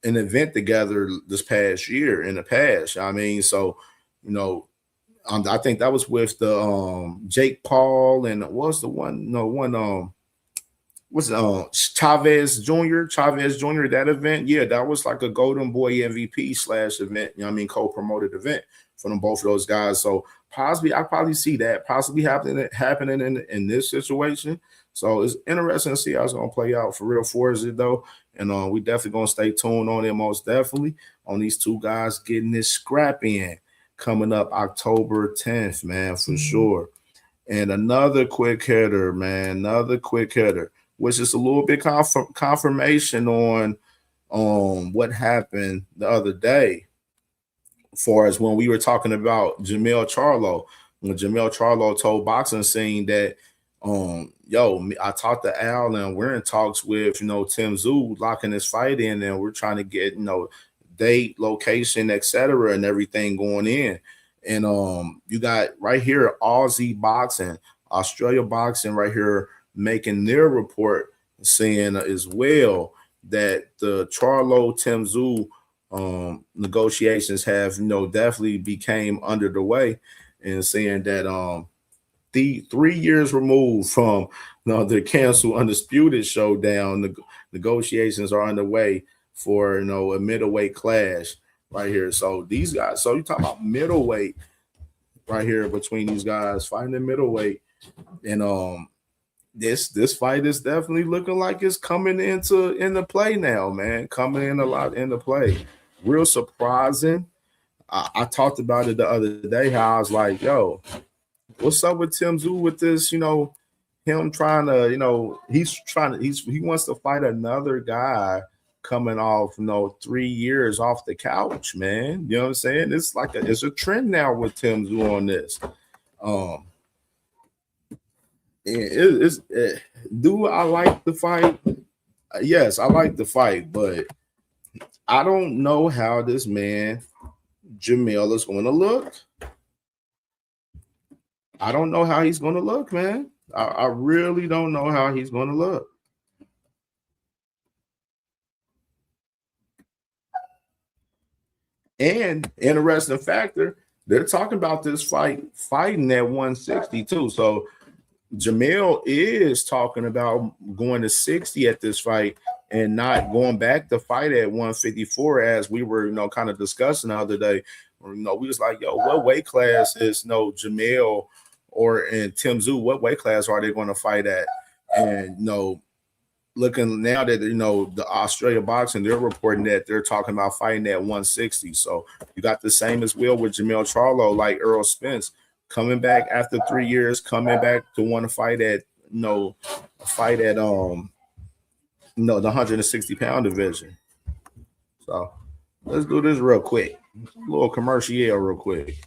an event together this past year in the past. I mean, so I think that was with the Jake Paul and what's the one? Chavez Jr. That event, yeah, that was like a Golden Boy MVP / event. Co-promoted event for them, both of those guys. So possibly, I probably see that possibly happening in this situation. So it's interesting to see how it's gonna play out for real for us though. And we definitely gonna stay tuned on it, most definitely, on these two guys getting this scrap in coming up October 10th, man, for sure. And another quick hitter, man, which is a little bit confirmation on what happened the other day, as far as when we were talking about Jamel Charlo, when Jamel Charlo told Boxing Scene that I talked to Al and we're in talks with Tim Tszyu locking this fight in, and we're trying to get date, location, etc., and everything going in. And you got right here Aussie Boxing, Australia Boxing right here making their report, saying as well that the Charlo Tim Tszyu negotiations have, definitely became under the way, and saying that the 3 years removed from the cancel Undisputed Showdown, negotiations are underway for a middleweight clash right here. So these guys, so you talk about middleweight right here between these guys fighting in middleweight, and this fight is definitely looking like it's coming into play now, man. Coming in a lot into play. Real surprising. I talked about it the other day, how I was like, yo, what's up with Tim Tszyu with this, him trying to, he wants to fight another guy coming off, 3 years off the couch, man. You know what I'm saying? It's like it's a trend now with Tim Tszyu on this. Do I like the fight? Yes, I like the fight, but I don't know how this man Jamel is going to look. I don't know how he's going to look, man. I really don't know how he's going to look. And interesting factor, they're talking about this fighting at 162. So Jamel is talking about going to 60 at this fight and not going back to fight at 154, as we were, kind of discussing the other day. We was like, yo, what weight class is Jamel and Tim Tszyu? What weight class are they going to fight at? And looking now that the Australia Boxing, they're reporting that they're talking about fighting at 160. So you got the same as well with Jamel Charlo, like Errol Spence, coming back after 3 years, coming back to want to fight at the 160-pound division. So let's do this real quick. A little commercial real quick.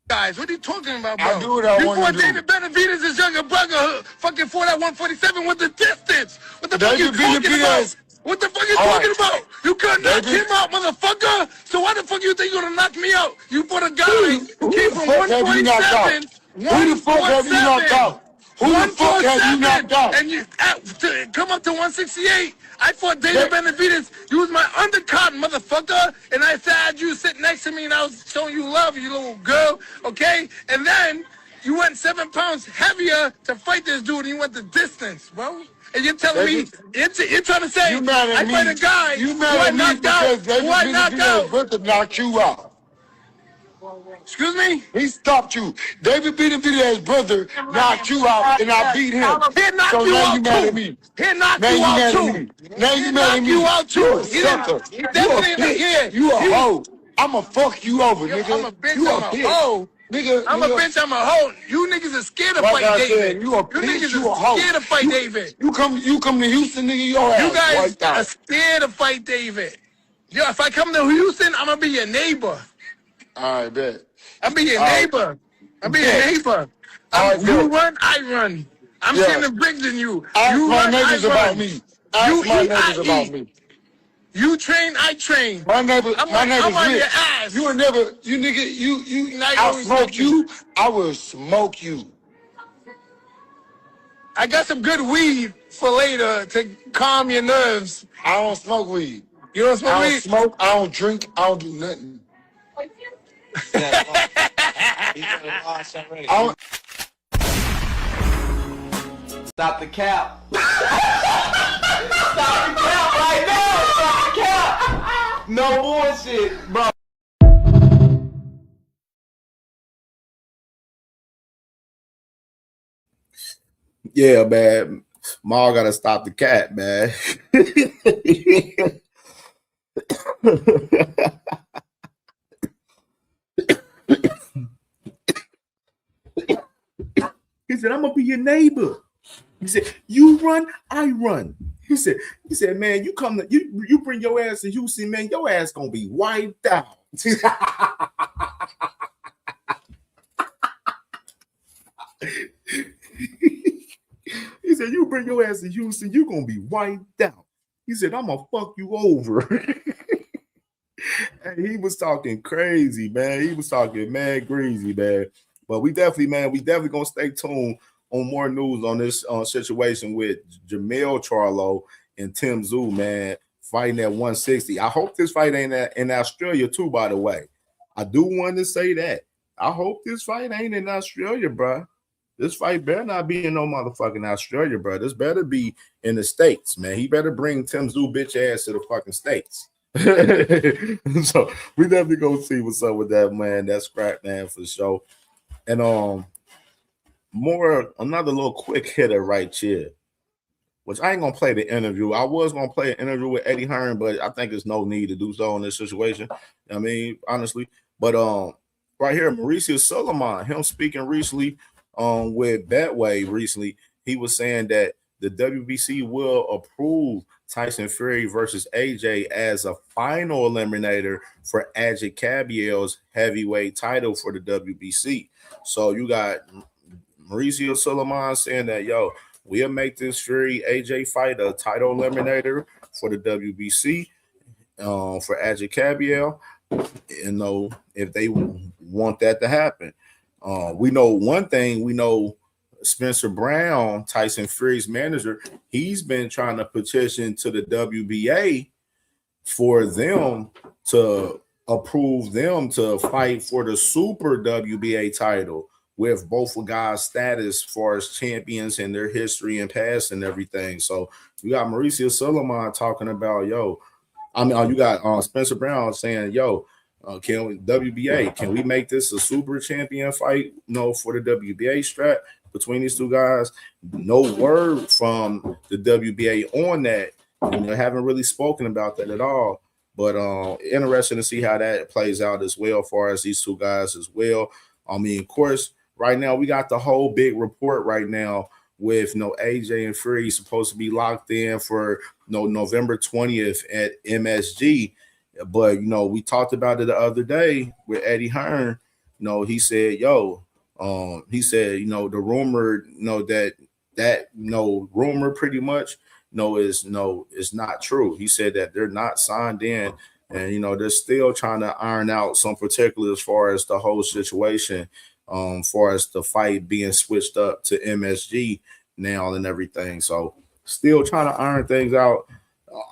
Guys, what are you talking about, bro? I do what I want to do. David Benavidez, his younger brother, fucking fought at 147 with the distance. What the fuck you talking about? What the fuck you talking about? You couldn't knock him out, motherfucker. So why the fuck you think you're gonna knock me out? You fought a guy who came from 147. Who the fuck have you knocked out? Who the fuck have you knocked out? And you come up to 168. I fought David Benavidez. You was my undercard, motherfucker. And I said you sit next to me and I was showing you love, you little girl, okay? And then you went 7 pounds heavier to fight this dude and you went the distance, bro. And you're telling me, you're trying to say, I fight a guy who I knocked out, who I knocked out. Brother knocked you out. Excuse me? He stopped you. David Benavidez's brother knocked you out, and I beat him. He knocked so you now out you mad too. at me. He knocked Now you out mad too. at me. Now you He mad at knocked me. you out too. You a sucker. He You a definitely bitch. You a hoe. I'ma fuck you over, nigga. I'm a bitch. You I'm a hoe. Nigga, I'm a bitch. I'm a hoe. You niggas are scared to like fight I David. said, you a bitch. niggas You a are hoe. scared to fight David. You come to Houston, nigga. Your ass You guys wiped out. are scared to fight David. Yo, if I come to Houston, I'm gonna be your neighbor. All right, bet. I'll be your neighbor. I'll be your neighbor. You run, I run. I'm sending bricks than you. Ask You my run, I neighbors about run. me. You Ask my eat, I neighbors about eat. me. You train, I train. My neighbor's I'm on rich. your ass. You will never, you nigga, you. Now you I'll always smoke smoking. you. I will smoke you. I got some good weed for later to calm your nerves. I don't smoke weed. You don't smoke I don't weed? smoke. I don't drink. I don't do nothing. Stop the cap. Stop the cap right now. Stop the cap. No bullshit, bro. Yeah, man. Ma gotta stop the cat, man. He said, I'm gonna be your neighbor. He said, you run, I run. He said, man, you come to you bring your ass to Houston, man, your ass gonna be wiped out. He said, you bring your ass to Houston, you're gonna be wiped out. He said, I'm gonna fuck you over. And he was talking crazy, man. He was talking mad greasy, man. But we definitely gonna stay tuned on more news on this situation with Jamel Charlo and Tim Tszyu, man, fighting at 160. I hope this fight ain't in Australia too, by the way. I do want to say that. I hope this fight ain't in Australia, bro. This fight better not be in no motherfucking Australia, bro. This better be in the States, man. He better bring Tim Zoo bitch ass to the fucking States. So we definitely gonna see what's up with that, man. That's scrap, man, for sure. And another little quick hitter right here, which I ain't gonna play the interview. I was gonna play an interview with Eddie Hearn, but I think there's no need to do so in this situation. I mean, honestly. But right here, Mauricio Sulaiman, him speaking recently with Betway recently, he was saying that the WBC will approve Tyson Fury versus AJ as a final eliminator for Ajit Gabriels' heavyweight title for the WBC. So you got Mauricio Sulaiman saying that, yo, we'll make this Fury AJ fight a title eliminator for the WBC for Ajit Gabriel. You know, if they want that to happen. We know one thing. We know Spencer Brown, Tyson Fury's manager, he's been trying to petition to the WBA for them to approve them to fight for the Super WBA title with both guys' status as far as champions and their history and past and everything. So you got Mauricio Sulaiman talking about, yo, I mean, you got Spencer Brown saying, yo, can we make this a super champion fight? No, for the WBA strap between these two guys. No word from the WBA on that. They haven't really spoken about that at all. But interesting to see how that plays out as well, as far as these two guys as well. I mean, of course, right now we got the whole big report right now with AJ and Fury supposed to be locked in for November 20th at MSG. But we talked about it the other day with Eddie Hearn. He said, the rumor, that rumor pretty much is not true. He said that they're not signed in, and they're still trying to iron out some particulars as far as the whole situation, far as the fight being switched up to MSG now and everything. So still trying to iron things out.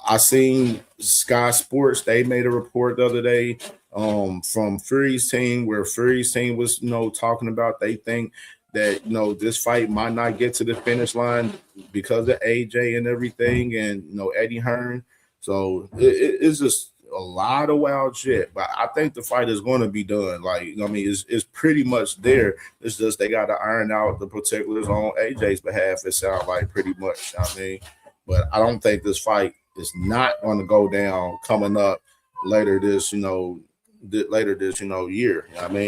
I seen Sky Sports, they made a report the other day from Fury's team, where Fury's team was talking about they think that this fight might not get to the finish line because of AJ and everything, and Eddie Hearn. So it's just a lot of wild shit. But I think the fight is going to be done. It's pretty much there. It's just they got to iron out the particulars on AJ's behalf. It sounds like pretty much. But I don't think this fight is not going to go down coming up later this year.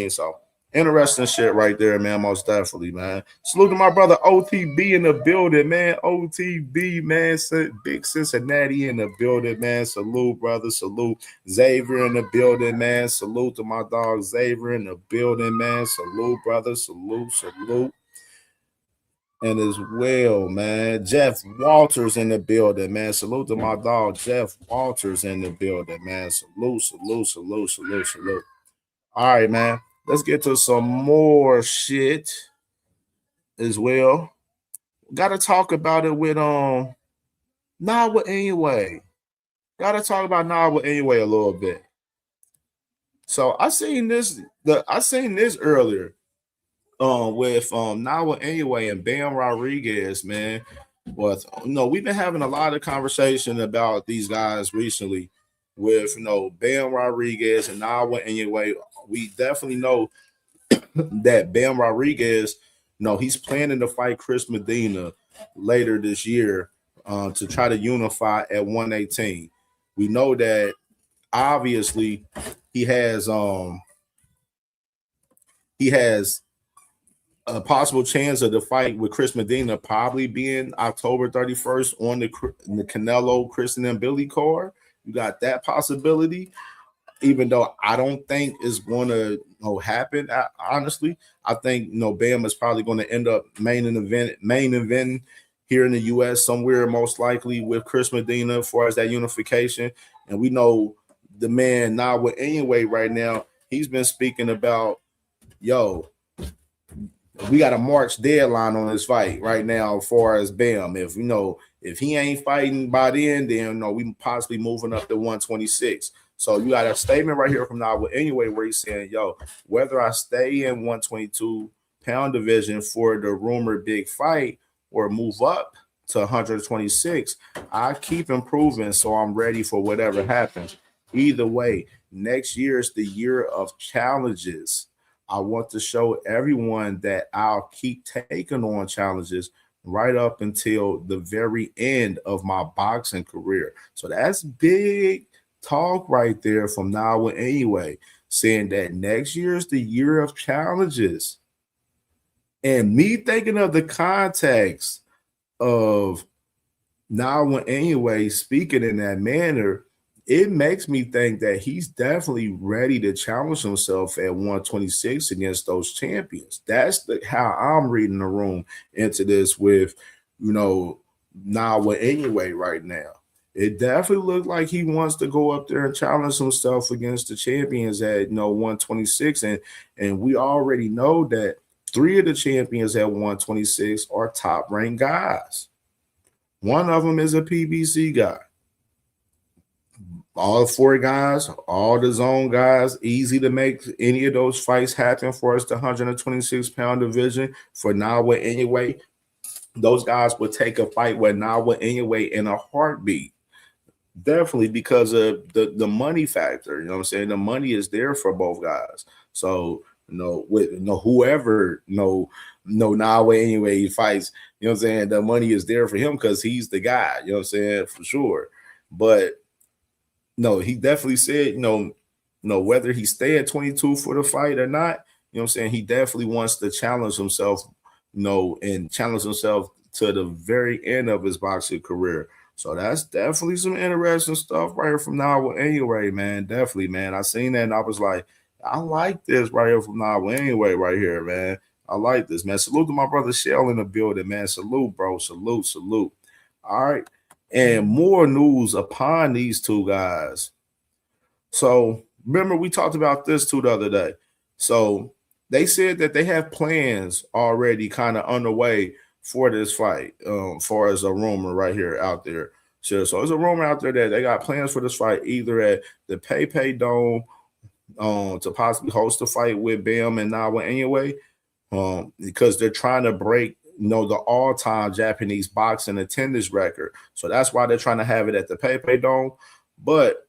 So interesting shit right there, man. Most definitely, man. Salute to my brother OTB in the building, man. OTB, man. Big Cincinnati in the building, man. Salute, brother. Salute. Xavier in the building, man. Salute to my dog Xavier in the building, man. Salute, brother. Salute. And as well, man, Jeff Walters in the building, man. Salute to my dog, Jeff Walters in the building, man. Salute. All right, man. Let's get to some more shit as well. Got to talk about it with Nawa anyway. Got to talk about Nawa anyway a little bit. So I seen this earlier. With Nawa anyway and Bam Rodriguez, man. But we've been having a lot of conversation about these guys recently with Bam Rodriguez and Nawa anyway. We definitely know that Bam Rodriguez, he's planning to fight Chris Medina later this year to try to unify at 118. We know that obviously he has a possible chance of the fight with Chris Medina probably being October 31st on the Canelo, Kristen, and Billy card. You got that possibility, even though I don't think it's going to happen. Honestly, I think Bam is probably going to end up main event here in the U.S. somewhere, most likely with Chris Medina as far as that unification. And we know the man Nawa anyway right now. He's been speaking about, we got a March deadline on this fight right now as far as Bam. If he ain't fighting by then we possibly moving up to 126. So you got a statement right here from now anyway where he's saying, yo, whether I stay in 122-pound division for the rumored big fight or move up to 126, I keep improving, so I'm ready for whatever happens. Either way, next year is the year of challenges. I want to show everyone that I'll keep taking on challenges right up until the very end of my boxing career. So that's big talk right there from now anyway, saying that next year is the year of challenges. And me thinking of the context of now anyway speaking in that manner, it makes me think that he's definitely ready to challenge himself at 126 against those champions. That's how I'm reading the room into this with, now anyway right now. It definitely looked like he wants to go up there and challenge himself against the champions at 126. And we already know that 3 of the champions at 126 are top-ranked guys. One of them is a PBC guy. All 4 guys, all the zone guys, easy to make any of those fights happen for us, the 126-pound division. For now, anyway, those guys would take a fight with now anyway in a heartbeat. Definitely because of the money factor. You know what I'm saying? The money is there for both guys. So, whoever, now anyway he fights, you know what I'm saying? The money is there for him because he's the guy, you know what I'm saying? For sure. But no, he definitely said, whether he stay at 22 for the fight or not, you know what I'm saying? He definitely wants to challenge himself, and challenge himself to the very end of his boxing career. So that's definitely some interesting stuff right here from now anyway, man. Definitely, man. I seen that and I was like, I like this right here from now anyway, right here, man. I like this, man. Salute to my brother Shell in the building, man. Salute, bro. Salute, salute. All right. And more news upon these 2 guys. So remember, we talked about this too the other day. So they said that they have plans already kind of underway for this fight, far as a rumor right here out there. Sure. So there's a rumor out there that they got plans for this fight either at the PayPay Dome to possibly host a fight with Bam and Nawa anyway, because they're trying to break the all-time Japanese boxing attendance record. So that's why they're trying to have it at the PayPay Dome. But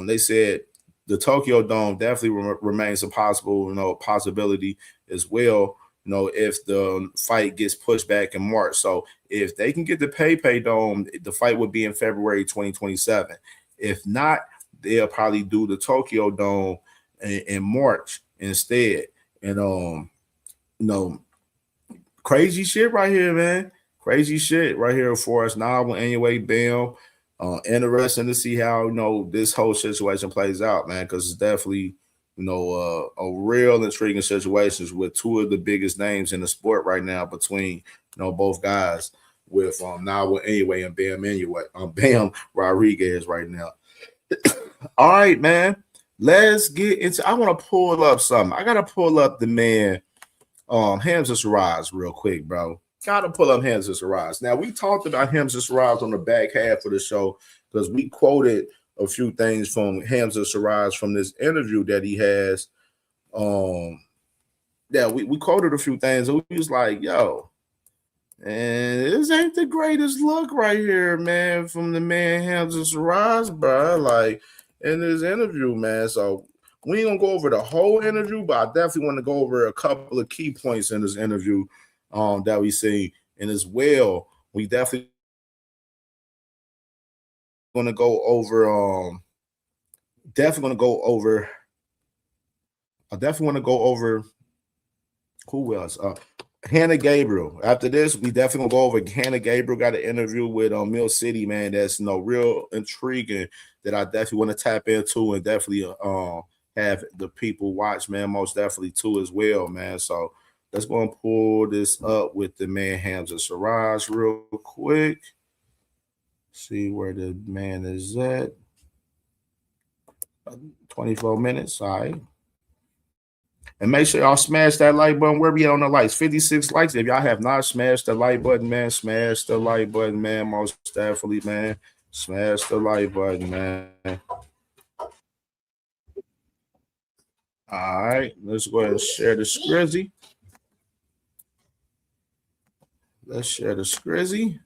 they said the Tokyo Dome definitely remains a possibility as well, if the fight gets pushed back in March. So if they can get the PayPay Dome, the fight would be in February 2027. If not, they'll probably do the Tokyo Dome in March instead. And crazy shit right here, man. Crazy shit right here for us now. Anyway, Bam. Interesting to see how this whole situation plays out, man, because it's definitely a real intriguing situation with 2 of the biggest names in the sport right now between both guys with now anyway and Bam Rodriguez right now. All right, man. Let's get into. I want to pull up something. I gotta pull up the man. Hamza Shiraz real quick, bro. Gotta pull up Hamza Shiraz. Now, we talked about Hamza Shiraz on the back half of the show because we quoted a few things from Hamza Shiraz from this interview that he has. We quoted a few things. And we was like, yo, and this ain't the greatest look right here, man, from the man Hamza Shiraz, bro. Like, in this interview, man. So we ain't gonna go over the whole interview, but I definitely want to go over a couple of key points in this interview that we see. And as well, we definitely gonna go over I definitely want to go over who else? Hanna Gabriel. After this, we definitely gonna go over Hanna Gabriel. Got an interview with Mill City, man. That's real intriguing that I definitely want to tap into and definitely have the people watch, man, most definitely too as well, man. So let's go and pull this up with the man Hamza Shiraz real quick. See where the man is at. 24 minutes, all right. And make sure y'all smash that like button. Where we at on the likes? 56 likes. If y'all have not smashed the like button, man, smash the like button, man. Most definitely, man. Smash the like button, man. All right, let's go ahead and share the Scrizzy. Let's share the Scrizzy.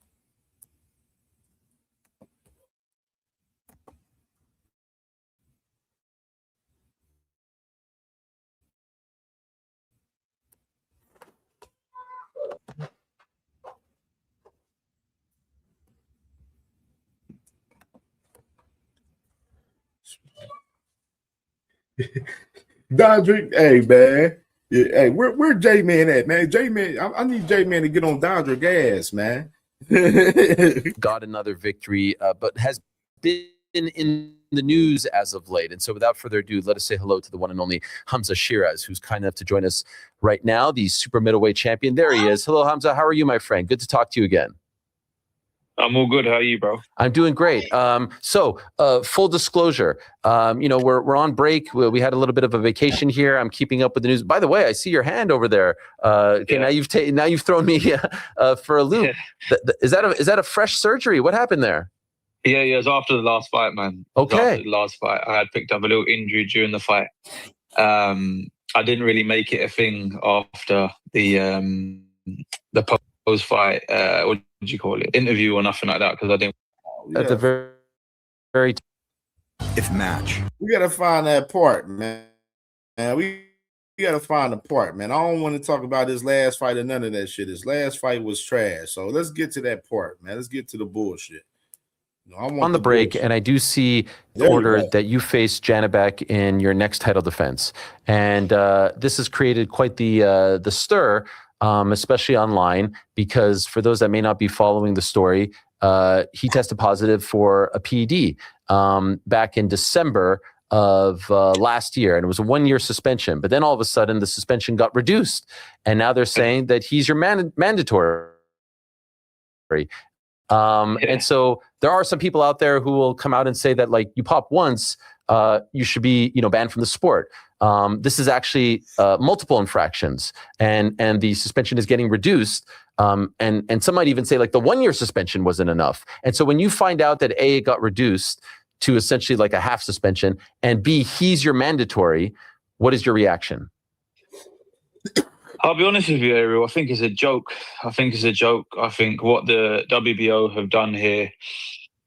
Dondrick, hey man, yeah, hey, where J Man at, man? J Man, I need J Man to get on Dondrick gas, man. Got another victory, but has been in the news as of late. And so without further ado, let us say hello to the one and only Hamza Shiraz, who's kind enough to join us right now, the super middleweight champion. There he is. Hello, Hamza. How are you, my friend? Good to talk to you again. I'm all good. How are you, bro? I'm doing great. So full disclosure, we're on break. We had a little bit of a vacation here. I'm keeping up with the news. By the way, I see your hand over there. Okay, yeah. Now you've thrown me for a loop. Is that a fresh surgery? What happened there? Yeah, it was after the last fight, man. Okay. After the last fight, I had picked up a little injury during the fight. I didn't really make it a thing after the post fight. What did you call it? Interview or nothing like that, because I didn't. At the very if match. We gotta find that part, man. We gotta find the part, man. I don't want to talk about this last fight or none of that shit. His last fight was trash. So let's get to that part, man. Let's get to the bullshit. On the break, and I do see the order that you face Janibek in your next title defense, and this has created quite the stir, especially online, because for those that may not be following the story, he tested positive for a PED back in December of last year, and it was a 1-year suspension. But then all of a sudden, the suspension got reduced, and now they're saying that he's your mandatory. And so there are some people out there who will come out and say that, like, you pop once, you should be, banned from the sport. This is actually multiple infractions, and the suspension is getting reduced. And some might even say, like, the 1-year suspension wasn't enough. And so when you find out that A, it got reduced to essentially like a half suspension, and B, he's your mandatory, what is your reaction? I'll be honest with you, Ariel. I think it's a joke. I think what the WBO have done here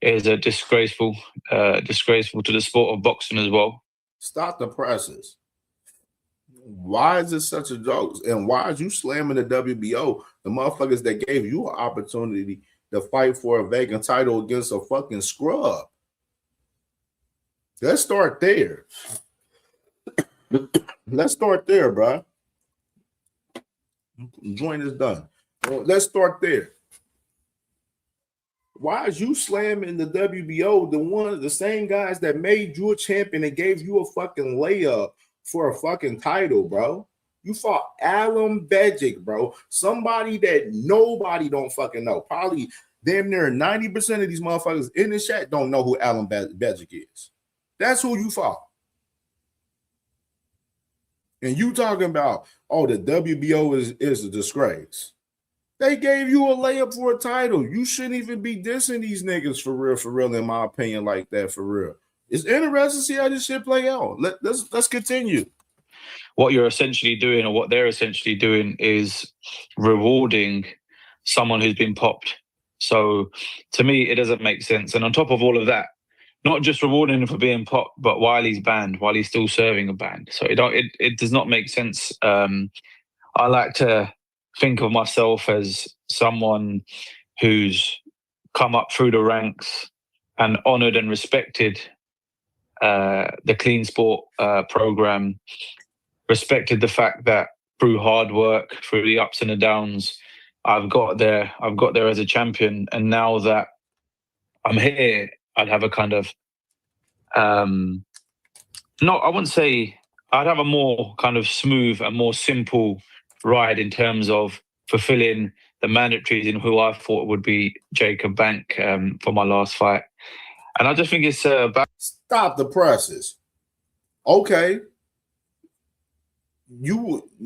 is disgraceful to the sport of boxing as well. Stop the presses. Why is it such a joke? And why is you slamming the WBO? The motherfuckers that gave you an opportunity to fight for a vacant title against a fucking scrub. Let's start there. Let's start there, bro. Joint is done. Well, let's start there. Why is you slamming the WBO, the same guys that made you a champion and gave you a fucking layup for a fucking title, bro? You fought Alan Bejic, bro. Somebody that nobody don't fucking know. Probably damn near 90% of these motherfuckers in the chat don't know who Alan Bejic is. That's who you fought. And you talking about, oh, the WBO is a disgrace. They gave you a layup for a title. You shouldn't even be dissing these niggas for real, in my opinion, like that, for real. It's interesting to see how this shit play out. Let's continue. What you're essentially doing, or what they're essentially doing, is rewarding someone who's been popped. So to me, it doesn't make sense. And on top of all of that, not just rewarding him for being popped, but while he's banned, while he's still serving a ban. So it does not make sense. I like to think of myself as someone who's come up through the ranks and honoured and respected the clean sport program, respected the fact that through hard work, through the ups and the downs, I've got there as a champion. And now that I'm here, I'd have a kind of, I wouldn't say, I'd have a more kind of smooth and more simple ride in terms of fulfilling the mandatories in who I thought would be Jacob Bank for my last fight. And I just think it's about... Stop the presses. Okay.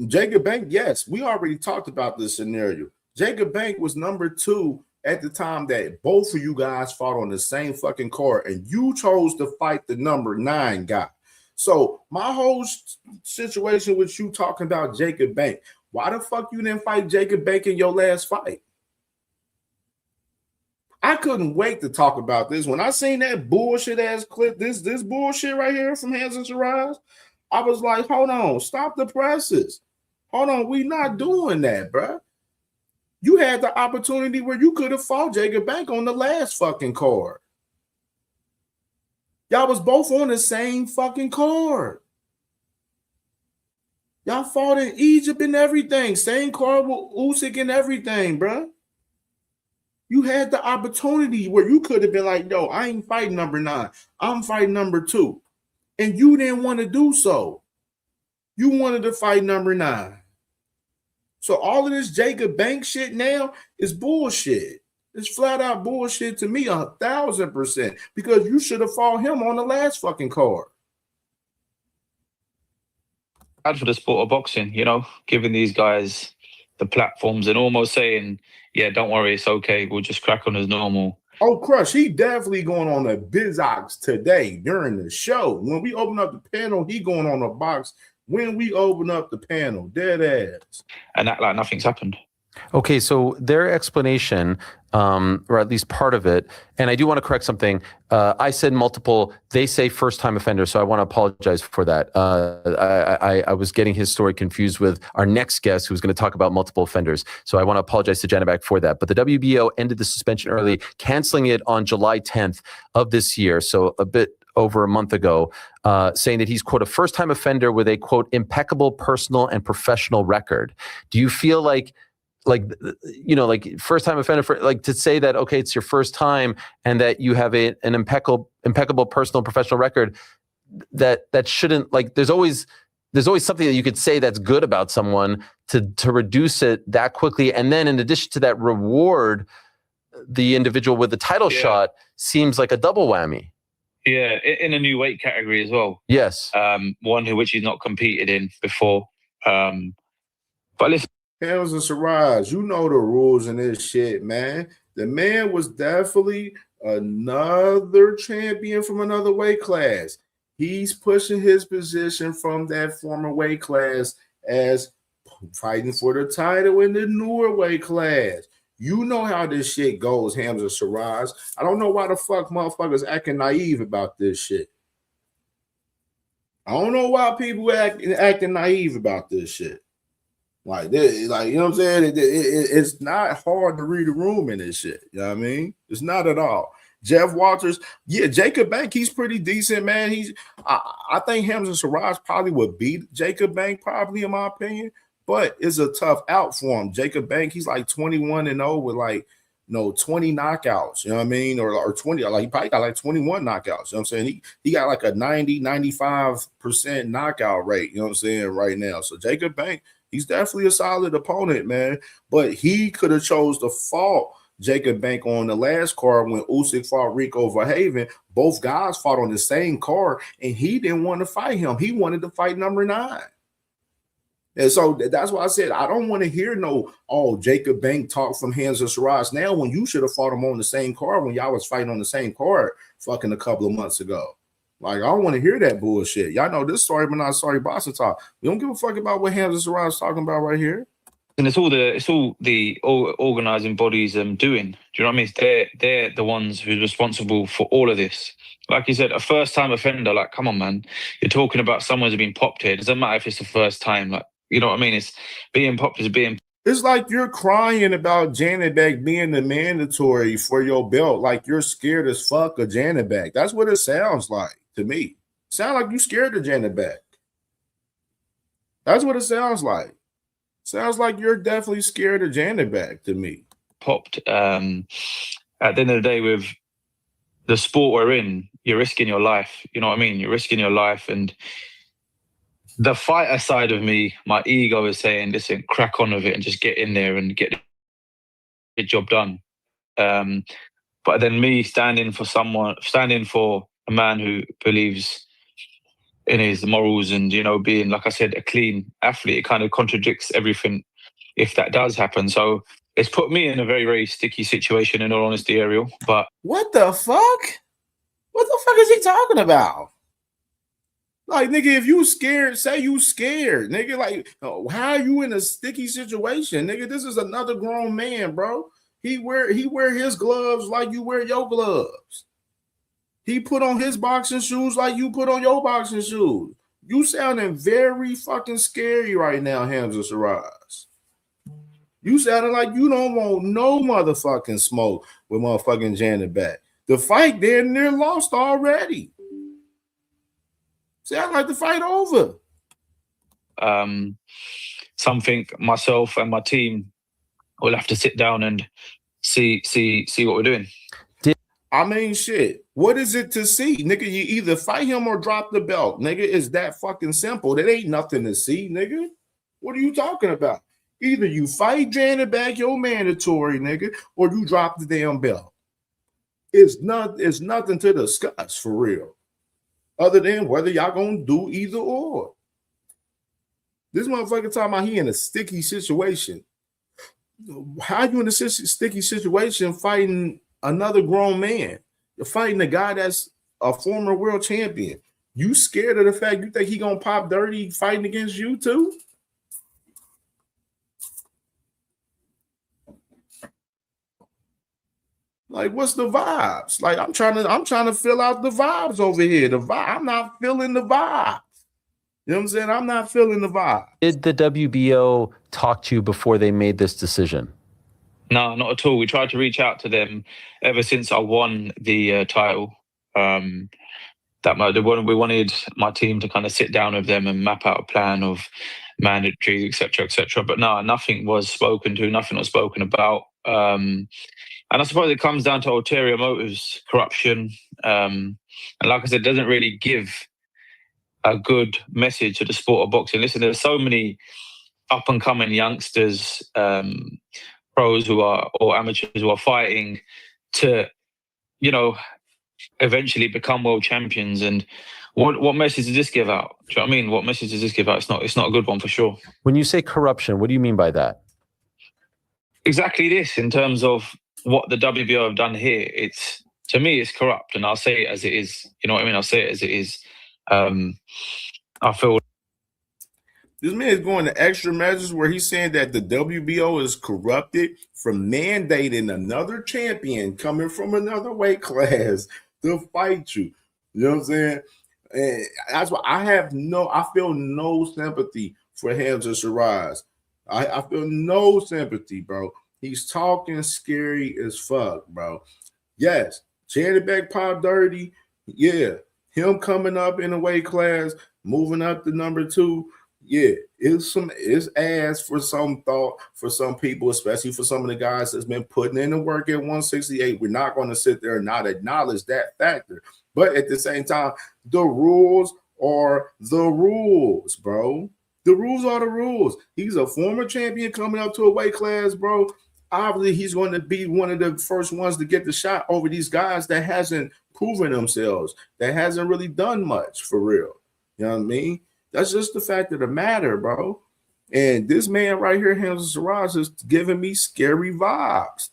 Jacob Bank, yes, we already talked about this scenario. Jacob Bank was number 2 at the time that both of you guys fought on the same fucking card, and you chose to fight the number 9 guy. So my whole situation with you talking about Jacob Bank, why the fuck you didn't fight Jacob Bank in your last fight? I couldn't wait to talk about this. When I seen that bullshit ass clip, this bullshit right here from Hands and Shiraz, I was like, hold on, stop the presses. Hold on, we not doing that, bro. You had the opportunity where you could have fought Jacob Bank on the last fucking card. Y'all was both on the same fucking card. Y'all fought in Egypt and everything. Same card with Usyk and everything, bro. You had the opportunity where you could have been like, yo, I ain't fighting number 9. I'm fighting number 2. And you didn't want to do so. You wanted to fight number 9. So all of this Jacob Bank shit now is bullshit. It's flat out bullshit to me 1,000%, because you should have fought him on the last fucking card. Bad for the sport of boxing, you know, giving these guys the platforms and almost saying, yeah, don't worry, it's okay, we'll just crack on as normal. Oh, Crush, he definitely going on a Bizox today during the show. When we open up the panel, he going on a box when we open up the panel, dead ass. And act like nothing's happened. Okay, so their explanation, or at least part of it, and I do want to correct something. I said multiple, they say first-time offender, so I want to apologize for that. I was getting his story confused with our next guest who's going to talk about multiple offenders. So I want to apologize to Janabek for that. But the WBO ended the suspension early, canceling it on July 10th of this year, so a bit over a month ago, saying that he's, quote, a first-time offender with a, quote, impeccable personal and professional record. Do you feel like first time offender, for like to say that, okay, it's your first time and that you have an impeccable personal professional record, that shouldn't, like, there's always something that you could say that's good about someone to reduce it that quickly. And then in addition to that, reward the individual with the title shot seems like a double whammy. Yeah, in a new weight category as well. Yes. One which he's not competed in before. But listen. Hands and Shiraz, you know the rules in this shit, man. The man was definitely another champion from another weight class. He's pushing his position from that former weight class as fighting for the title in the newer weight class. You know how this shit goes, Hands and Shiraz. I don't know why the fuck motherfuckers acting naive about this shit. I don't know why people acting naive about this shit. Like this, like, you know what I'm saying? It's not hard to read the room in this shit. You know what I mean? It's not at all. Jeff Walters, yeah, Jacob Bank, he's pretty decent, man. I think Hamza Shiraz probably would beat Jacob Bank, probably, in my opinion, but it's a tough out for him. Jacob Bank, he's like 21-0 with like 20 knockouts, you know what I mean? Or 20, like he probably got like 21 knockouts. You know what I'm saying? He got like a 90-95% knockout rate, you know what I'm saying, right now. So Jacob Bank, he's definitely a solid opponent, man. But he could have chose to fault Jacob Bank on the last card when Usyk fought Rico Verhaven. Both guys fought on the same card, and he didn't want to fight him. He wanted to fight number 9. And so that's why I said I don't want to hear Jacob Bank talk from Hands of Shiraz now, when you should have fought him on the same card when y'all was fighting on the same card fucking a couple of months ago. Like, I don't want to hear that bullshit. Y'all know this story, but not sorry boxing talk. We don't give a fuck about what Hands of Shiraz is talking about right here. And it's all the organizing bodies doing. Do you know what I mean? They're the ones who's responsible for all of this. Like you said, a first-time offender. Like, come on, man. You're talking about someone who's been popped here. It doesn't matter if it's the first time. Like, you know what I mean? It's being popped is being. It's like you're crying about Janabek being the mandatory for your belt. Like you're scared as fuck of Janabek. That's what it sounds like to me. Sound like you scared of Janabek. That's what it sounds like. Sounds like you're definitely scared of Janabek to me. Popped. At the end of the day, with the sport we're in, you're risking your life. You know what I mean? You're risking your life. And the fighter side of me, my ego is saying, listen, crack on with it and just get in there and get the job done. But then me standing for a man who believes in his morals and, you know, being, like I said, a clean athlete. It kind of contradicts everything if that does happen. So it's put me in a very, very sticky situation, in all honesty, Ariel. But what the fuck? What the fuck is he talking about? Like, nigga, if you scared, say you scared, nigga. Like, how are you in a sticky situation, nigga? This is another grown man, bro. He wear his gloves like you wear your gloves. He put on his boxing shoes like you put on your boxing shoes. You sounding very fucking scary right now, Hamza Shiraz. You sounding like you don't want no motherfucking smoke with motherfucking Janet back. The fight damn near lost already. Sound like the fight over. Something myself and my team will have to sit down and see what we're doing. I mean, shit. What is it to see? Nigga, you either fight him or drop the belt. Nigga, it's that fucking simple. That ain't nothing to see, nigga. What are you talking about? Either you fight Janet back, your mandatory, nigga, or you drop the damn belt. It's nothing to discuss for real. Other than whether y'all gonna do either or. This motherfucker talking about he in a sticky situation. How you in a sticky situation fighting another grown man? You're fighting a guy that's a former world champion. You scared of the fact you think he gonna pop dirty fighting against you too? Like, what's the vibes? Like, I'm trying to fill out the vibes over here. I'm not feeling the vibe. You know what I'm saying? I'm not feeling the vibe. Did the WBO talk to you before they made this decision? No, not at all. We tried to reach out to them ever since I won the title. We wanted my team to kind of sit down with them and map out a plan of mandatories, etc., etc. But no, nothing was spoken to. Nothing was spoken about. And I suppose it comes down to ulterior motives, corruption. And like I said, it doesn't really give a good message to the sport of boxing. Listen, there's so many up-and-coming youngsters, pros or amateurs who are fighting to, you know, eventually become world champions. And what message does this give out? Do you know what I mean? What message does this give out? It's not a good one for sure. When you say corruption, what do you mean by that? Exactly this, in terms of what the WBO have done here. To me, it's corrupt, and I'll say it as it is. You know what I mean? I'll say it as it is. I feel this man is going to extra measures where he's saying that the WBO is corrupted from mandating another champion coming from another weight class to fight you. You know what I'm saying? And that's why I feel no sympathy for Hamza Shiraz. I feel no sympathy, bro. He's talking scary as fuck, bro. Yes, Janet Beck pop dirty. Yeah, him coming up in a weight class, moving up to number 2. Yeah, it's ass for some thought for some people, especially for some of the guys that's been putting in the work at 168. We're not going to sit there and not acknowledge that factor. But at the same time, the rules are the rules, bro. The rules are the rules. He's a former champion coming up to a weight class, bro. Obviously, he's going to be one of the first ones to get the shot over these guys that hasn't proven themselves, that hasn't really done much for real. You know what I mean? That's just the fact of the matter, bro. And this man right here, Hamza Shiraz, is giving me scary vibes.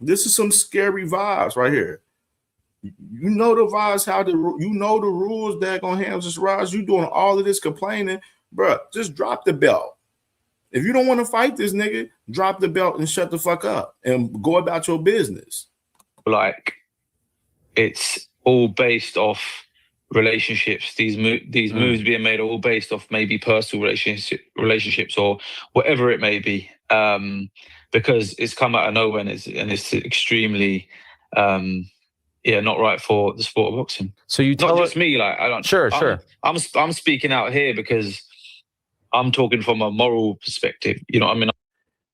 This is some scary vibes right here. You know the vibes, you know the rules that on Hamza Shiraz. You doing all of this complaining, bro. Just drop the belt. If you don't want to fight this nigga, drop the belt and shut the fuck up and go about your business. Like, it's all based off relationships. These moves being made are all based off maybe personal relationships or whatever it may be, because it's come out of nowhere and it's extremely not right for the sport of boxing. So you tell not just me, like I don't. Sure. I'm speaking out here because I'm talking from a moral perspective. You know what I mean?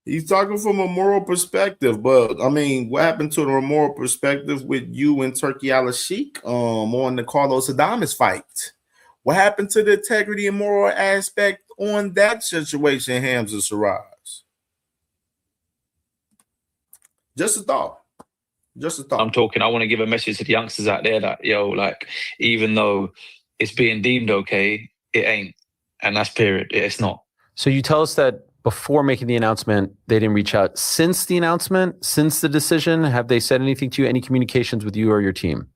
He's talking from a moral perspective, but I mean, what happened to the moral perspective with you and Turkey Al-Sheikh on the Carlos Adames fight? What happened to the integrity and moral aspect on that situation, Hamza Shiraz? Just a thought. I want to give a message to the youngsters out there that, yo, like, even though it's being deemed okay, it ain't. And that's period. It's not. So you tell us that before making the announcement, they didn't reach out. Since the announcement, since the decision, have they said anything to you? Any communications with you or your team?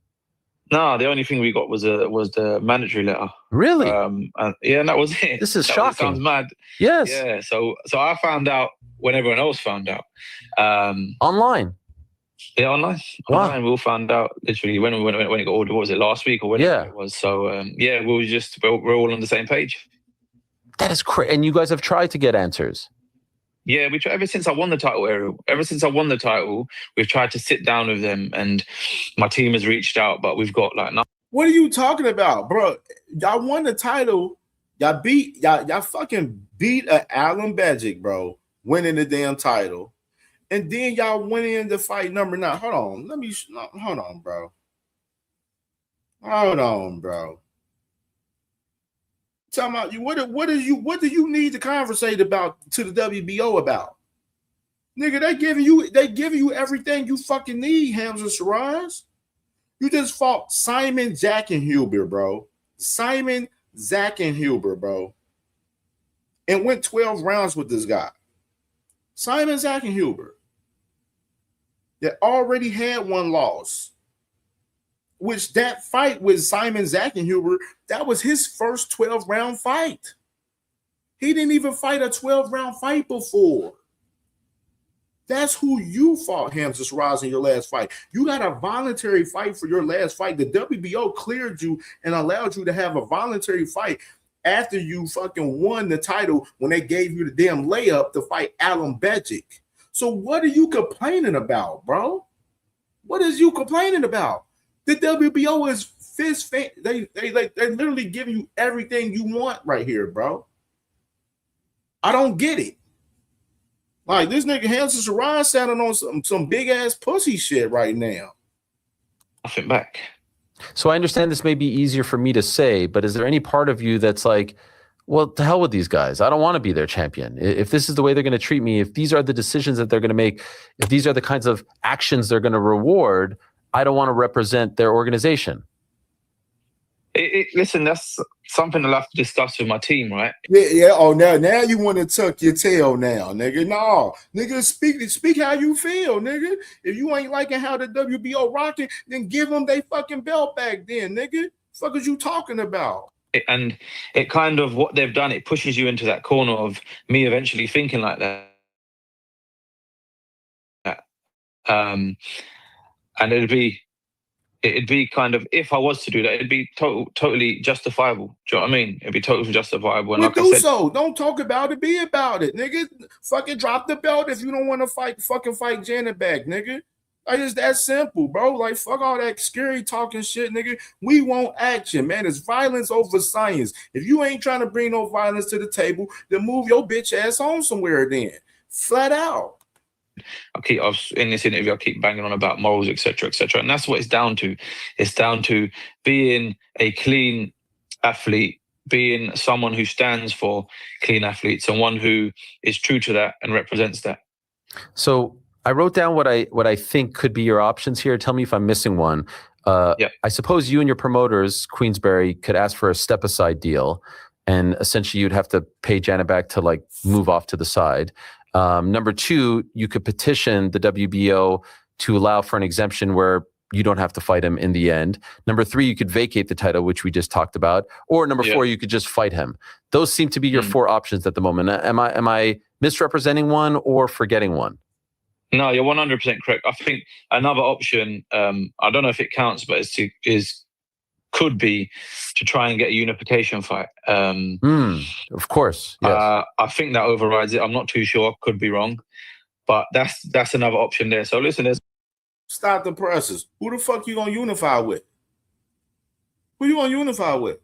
No, the only thing we got was the mandatory letter. Really? And that was it. This is that shocking. Sounds mad. Yes. Yeah. So I found out when everyone else found out. Online. Yeah, online. Wow. Online, we all found out literally when it got ordered. What was it, last week or when it was? So we're all on the same page. That is crazy. And you guys have tried to get answers. Yeah, we try, ever since I won the title, Ariel. Ever since I won the title, we've tried to sit down with them, and my team has reached out, but we've got like nothing. What are you talking about, bro? Y'all won the title. Y'all fucking beat Alan Bajic, bro, winning the damn title. And then y'all went in to fight number 9. Hold on. Hold on, bro. Hold on, bro. Talking about you. What do you need to conversate about to the WBO about? Nigga, they giving you everything you fucking need, Hamza Shiraz. You just fought Simon Zackenhuber, bro. Simon Zackenhuber, bro. And went 12 rounds with this guy. Simon Zackenhuber. That already had one loss. Which that fight with Simon Zackenhuber, that was his first 12-round fight. He didn't even fight a 12-round fight before. That's who you fought, Hamza Shiraz, in your last fight. You got a voluntary fight for your last fight. The WBO cleared you and allowed you to have a voluntary fight after you fucking won the title when they gave you the damn layup to fight Alan Bajic. So what are you complaining about, bro? What is you complaining about? The WBO is fist fan. They literally giving you everything you want right here, bro. I don't get it. Like this nigga Hamza Shiraz sounding on some big ass pussy shit right now. Nothing back. So I understand this may be easier for me to say, but is there any part of you that's like, well, to hell with these guys. I don't want to be their champion. If this is the way they're going to treat me, if these are the decisions that they're going to make, if these are the kinds of actions they're going to reward, I don't want to represent their organization. Listen, that's something I'll have to discuss with my team, right? Yeah. Oh, now you want to tuck your tail now, nigga. No, nigga, speak how you feel, nigga. If you ain't liking how the WBO rocking, then give them they fucking belt back then, nigga. Fuck is you talking about? And it kind of, what they've done, it pushes you into that corner of me eventually thinking like that. And it'd be kind of, if I was to do that, it'd be totally justifiable. Do you know what I mean? It'd be totally justifiable. And like I said, so. Don't talk about it, be about it, nigga. Fucking drop the belt if you don't want to fight Janet back, nigga. Like, it's that simple, bro. Like, fuck all that scary talking shit, nigga. We want action, man. It's violence over science. If you ain't trying to bring no violence to the table, then move your bitch ass on somewhere then. Flat out. In this interview, I keep banging on about morals, etc., etc., and that's what it's down to. It's down to being a clean athlete, being someone who stands for clean athletes, and one who is true to that and represents that. So I wrote down what I think could be your options here. Tell me if I'm missing one. I suppose you and your promoters, Queensberry, could ask for a step-aside deal, and essentially you'd have to pay Janet back to like move off to the side. Number 2, you could petition the WBO to allow for an exemption where you don't have to fight him in the end. Number 3, you could vacate the title, which we just talked about. Or number 4, you could just fight him. Those seem to be your 4 options at the moment. Am I misrepresenting one or forgetting one? No, you're 100% correct. I think another option, I don't know if it counts, but could be to try and get a unification fight. Of course. Yes. I think that overrides it. I'm not too sure. Could be wrong. But that's another option there. So listen, stop the presses. Who the fuck you gonna unify with? Who you gonna unify with?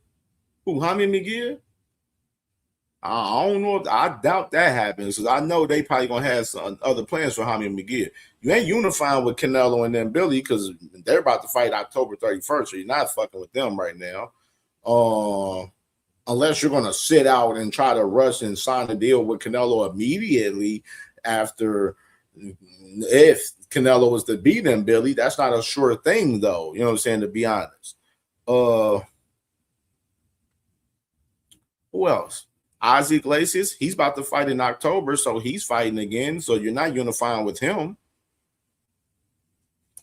Who, Jaime McGear? I don't know. I doubt that happens because I know they probably gonna have some other plans for Jaime McGear. You ain't unifying with Canelo and then Billy because they're about to fight October 31st, so you're not fucking with them right now. Unless you're gonna sit out and try to rush and sign a deal with Canelo immediately after, if Canelo was to beat him, Billy. That's not a sure thing, though. You know what I'm saying? To be honest. Who else? Ozzy Iglesias, he's about to fight in October, so he's fighting again. So you're not unifying with him.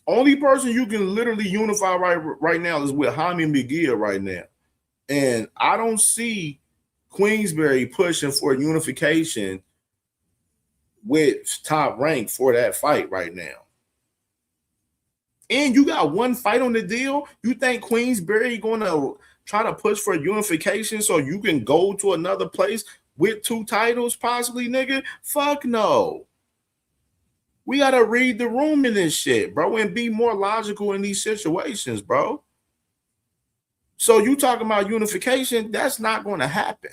Only person you can literally unify right now is with Jaime Mejia right now. And I don't see Queensberry pushing for unification with Top Rank for that fight right now. And you got one fight on the deal. You think Queensberry going to try to push for unification so you can go to another place with 2 titles possibly, nigga? Fuck no. We got to read the room in this shit, bro, and be more logical in these situations, bro. So you talking about unification, that's not going to happen.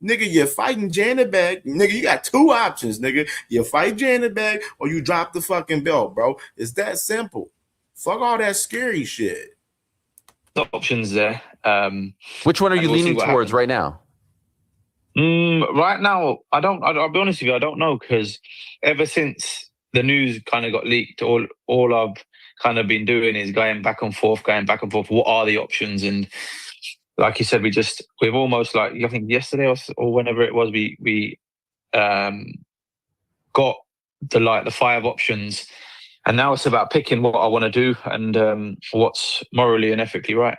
Nigga, you're fighting Janibek. Nigga, you got 2 options, nigga. You fight Janibek or you drop the fucking belt, bro. It's that simple. Fuck all that scary shit. The options there. Which one are you leaning towards right now? Right now, I'll be honest with you, I don't know, because ever since the news kind of got leaked, all I've kind of been doing is going back and forth. What are the options? And like you said, we've almost, like, I think yesterday or whenever it was, we got the 5 options, and now it's about picking what I want to do and what's morally and ethically right.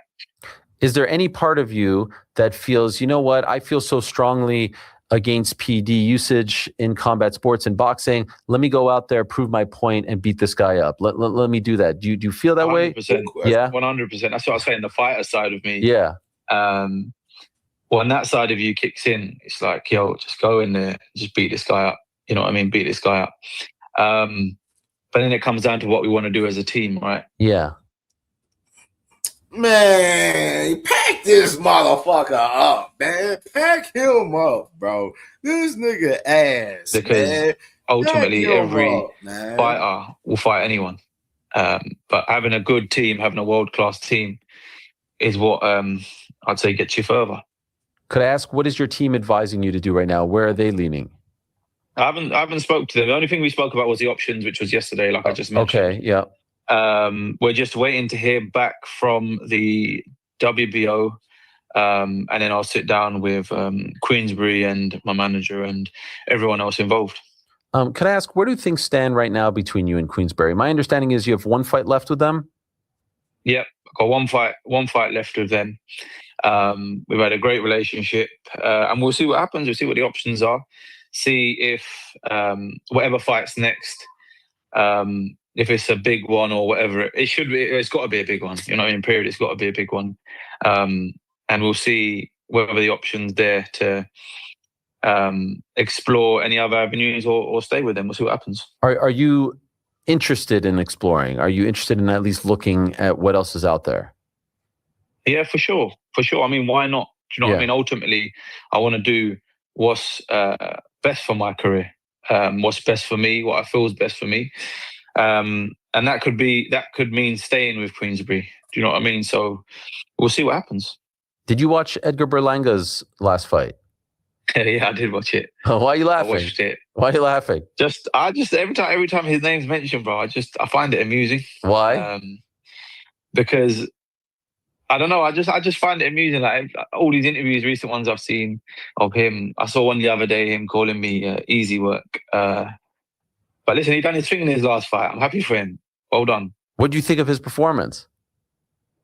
Is there any part of you that feels, you know what, I feel so strongly against PD usage in combat sports and boxing. Let me go out there, prove my point, and beat this guy up. Let me do that. Do you feel that 100%, way? Yeah, 100%. That's what I was saying. The fighter side of me. Yeah. When that side of you kicks in, it's like, yo, just go in there, just beat this guy up. You know what I mean? Beat this guy up. But then it comes down to what we want to do as a team, right? Yeah. Man, pack this motherfucker up, man. Pack him up, bro. This nigga ass, because man. Ultimately every fighter will fight anyone. But having a good team, having a world-class team is what I'd say gets you further. Could I ask, what is your team advising you to do right now? Where are they leaning? I haven't spoke to them. The only thing we spoke about was the options, which was yesterday, like I just mentioned. Okay, yeah. We're just waiting to hear back from the WBO, and then I'll sit down with Queensberry and my manager and everyone else involved. Can I ask, where do things stand right now between you and Queensberry? My understanding is you have 1 fight left with them? Yep, got one fight left with them. We've had a great relationship, and we'll see what happens. We'll see what the options are. See if whatever fights next, if it's a big one or whatever, it should be. It's got to be a big one. You know, in period, it's got to be a big one. And we'll see whether the options there to explore any other avenues or stay with them. We'll see what happens. Are you interested in exploring? Are you interested in at least looking at what else is out there? Yeah, for sure. For sure. I mean, why not? Do you know what I mean? Ultimately, I want to do what's best for my career, what's best for me, what I feel is best for me. And that could mean staying with Queensberry. Do you know what I mean? So we'll see what happens. Did you watch Edgar Berlanga's last fight? Yeah, I did watch it. Why are you laughing? I watched it. Why are you laughing? I just every time his name's mentioned, bro, I find it amusing. Why? Because I don't know. I just find it amusing. Like all these interviews, recent ones I've seen of him. I saw one the other day, him calling me easy work. But listen, he done his thing in his last fight. I'm happy for him. Well done. What do you think of his performance?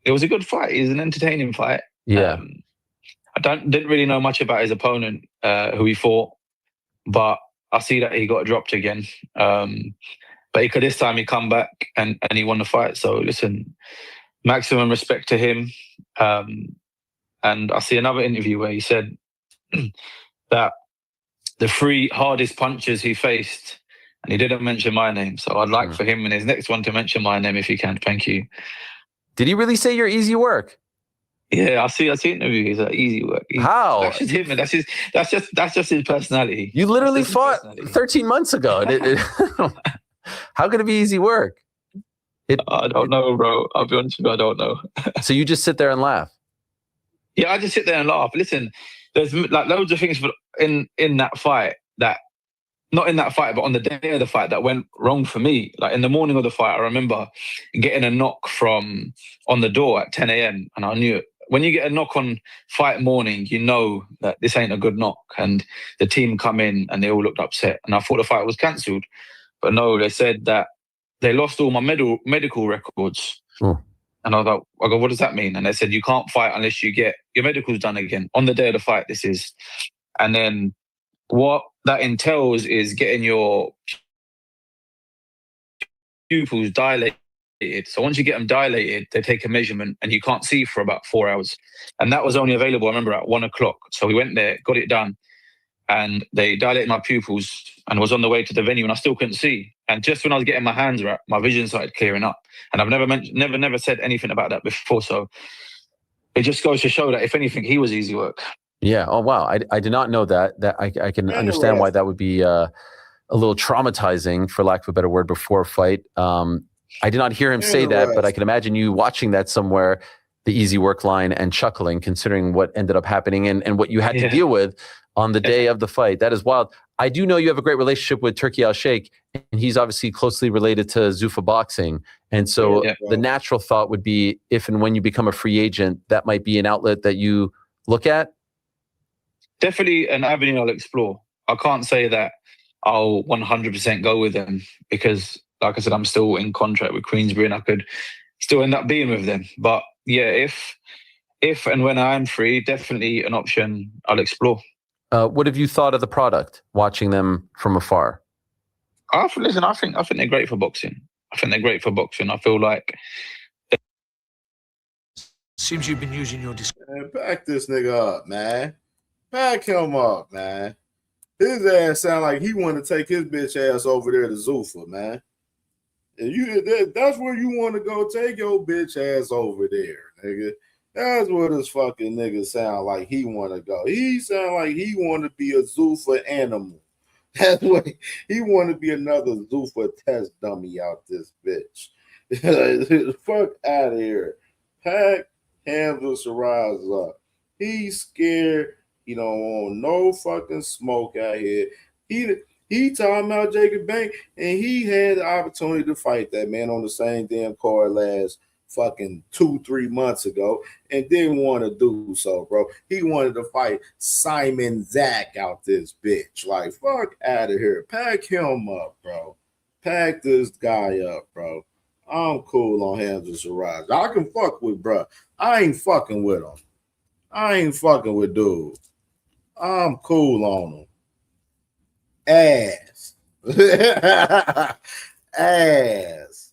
It was a good fight. It was an entertaining fight. Yeah. I didn't really know much about his opponent, who he fought, but I see that he got dropped again. But this time he come back and he won the fight. So listen, maximum respect to him. And I see another interview where he said that the 3 hardest punches he faced, and he didn't mention my name. So I'd like for him in his next one to mention my name if he can. Thank you. Did he really say you're easy work? Yeah, I see interviews. He's like easy work. How? That's just him, and that's just his personality. You literally fought 13 months ago. How could it be easy work? I don't know, bro. I'll be honest with you, I don't know. So you just sit there and laugh? Yeah, I just sit there and laugh. Listen, there's like loads of things in that fight that, not in that fight, but on the day of the fight that went wrong for me. Like in the morning of the fight, I remember getting a knock on the door at 10 a.m. and I knew when you get a knock on fight morning, you know that this ain't a good knock. And the team come in and they all looked upset. And I thought the fight was cancelled. But no, they said that they lost all my medical records. And I was like, what does that mean? And they said, you can't fight unless you get your medicals done again on the day of the fight. This is. And then what that entails is getting your pupils dilated. So once you get them dilated, they take a measurement and you can't see for about 4 hours. And that was only available, I remember, at 1 o'clock. So we went there, got it done, and they dilated my pupils and was on the way to the venue and I still couldn't see. And just when I was getting my hands wrapped, my vision started clearing up. And I've never said anything about that before. So it just goes to show that if anything, he was easy work. Yeah. Oh, wow. I did not know that. That I can understand why that would be a little traumatizing, for lack of a better word, before a fight. I did not hear him say that, but I can imagine you watching that somewhere, the easy work line, and chuckling, considering what ended up happening and what you had to deal with on the day of the fight. That is wild. I do know you have a great relationship with Turki Al-Sheikh, and he's obviously closely related to Zuffa Boxing. And so the natural thought would be, if and when you become a free agent, that might be an outlet that you look at. Definitely an avenue I'll explore. I can't say that I'll 100% go with them because, like I said, I'm still in contract with Queensbury and I could still end up being with them. But yeah, if and when I'm free, definitely an option I'll explore. What have you thought of the product, watching them from afar? I think they're great for boxing. I feel like seems you've been using your Man, back this nigga up, man. Back him up, man. His ass sound like he want to take his bitch ass over there to Zuffa, man. And that's where you want to go. Take your bitch ass over there, nigga. That's what this fucking nigga sound like he want to go. He sound like he want to be a Zuffa animal. That's what he want to be, another Zuffa test dummy out this bitch. Fuck out of here. Pack Hamza Shiraz up. He's scared. He don't want no fucking smoke out here. He talking about Jacob Bank, and he had the opportunity to fight that man on the same damn card last fucking 2-3 months ago and didn't want to do so, bro. He wanted to fight Simon Zach out this bitch. Like, fuck out of here. Pack him up, bro. Pack this guy up, bro. I'm cool on Hamza Shiraz. I can fuck with, bro. I ain't fucking with him. I ain't fucking with dude. I'm cool on him. Ass. Ass.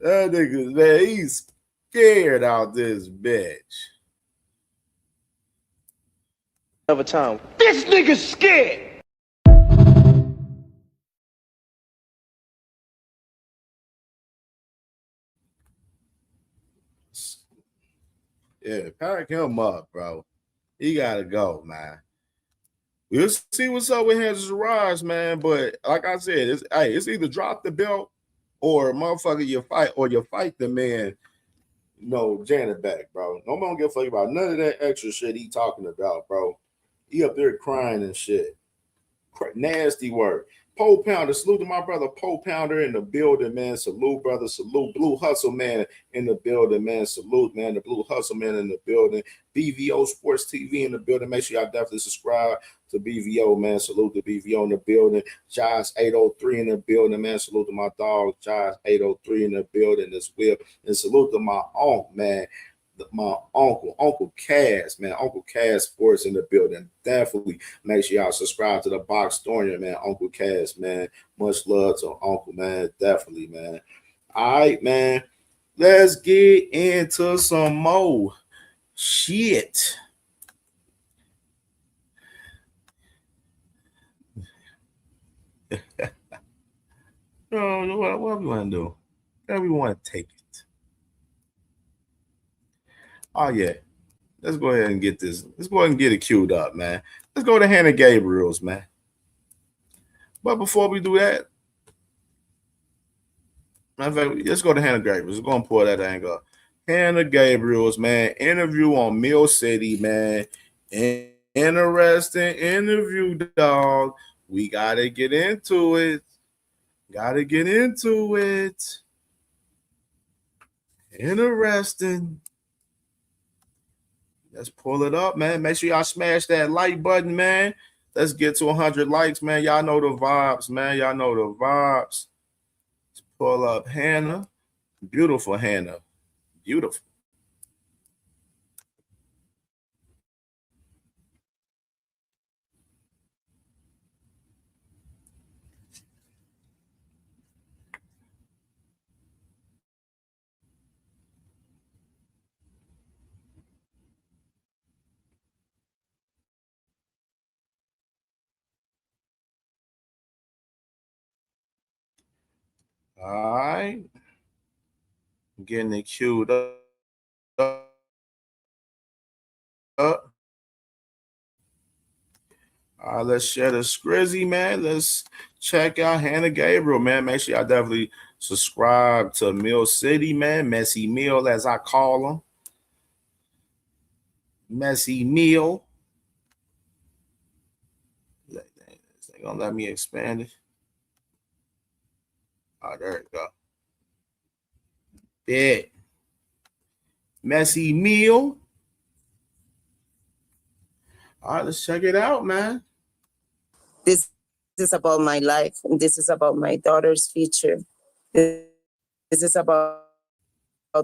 That nigga, man, he's scared out this bitch. Another time. This nigga's scared. Yeah, pack him up, bro. He gotta go, man. We'll see what's up with Hamza Shiraz, man. But like I said, it's either drop the belt or motherfucker you fight the man, Janet back, bro. No one don't give a fuck about none of that extra shit he talking about, bro. He up there crying and shit. Nasty work. Pole Pounder, salute to my brother Pole Pounder in the building, man. Salute, brother. Salute. Blue Hustle Man in the building, man. Salute, man. The Blue Hustle Man in the building. BVO Sports TV in the building. Make sure y'all definitely subscribe to BVO, man. Salute to BVO in the building. Josh 803 in the building, man. Salute to my dog, Josh 803 in the building as well. And salute to my uncle, man. My Uncle Cass, man. Uncle Cass Sports in the building. Definitely make sure y'all subscribe to the Box Story, man. Uncle Cass, man. Much love to Uncle, man. Definitely, man. All right, man. Let's get into some more shit. What we want to do? What we want to take it? Oh, yeah. Let's go ahead and get this. Let's go ahead and get it queued up, man. Let's go to Hanna Gabriels, man. But before we do that, let's go to Hanna Gabriels. Let's go and pull that angle up. Hanna Gabriels, man. Interview on Mill City, man. Interesting interview, dog. We got to get into it. Interesting. Let's pull it up, man. Make sure y'all smash that like button, man. Let's get to 100 likes, man. Y'all know the vibes, man. Y'all know the vibes. Let's pull up Hanna. Beautiful Hanna. Beautiful. All right. Getting it queued up. All right, let's share the Scrizzy, man. Let's check out Hanna Gabriel, man. Make sure y'all definitely subscribe to Mill City, man. Messy Mill, as I call him. Messy Mill. They gonna let me expand it. Oh, there it go. Yeah. Messy Mill. All right, let's check it out, man. This is about my life, and this is about my daughter's future. This is about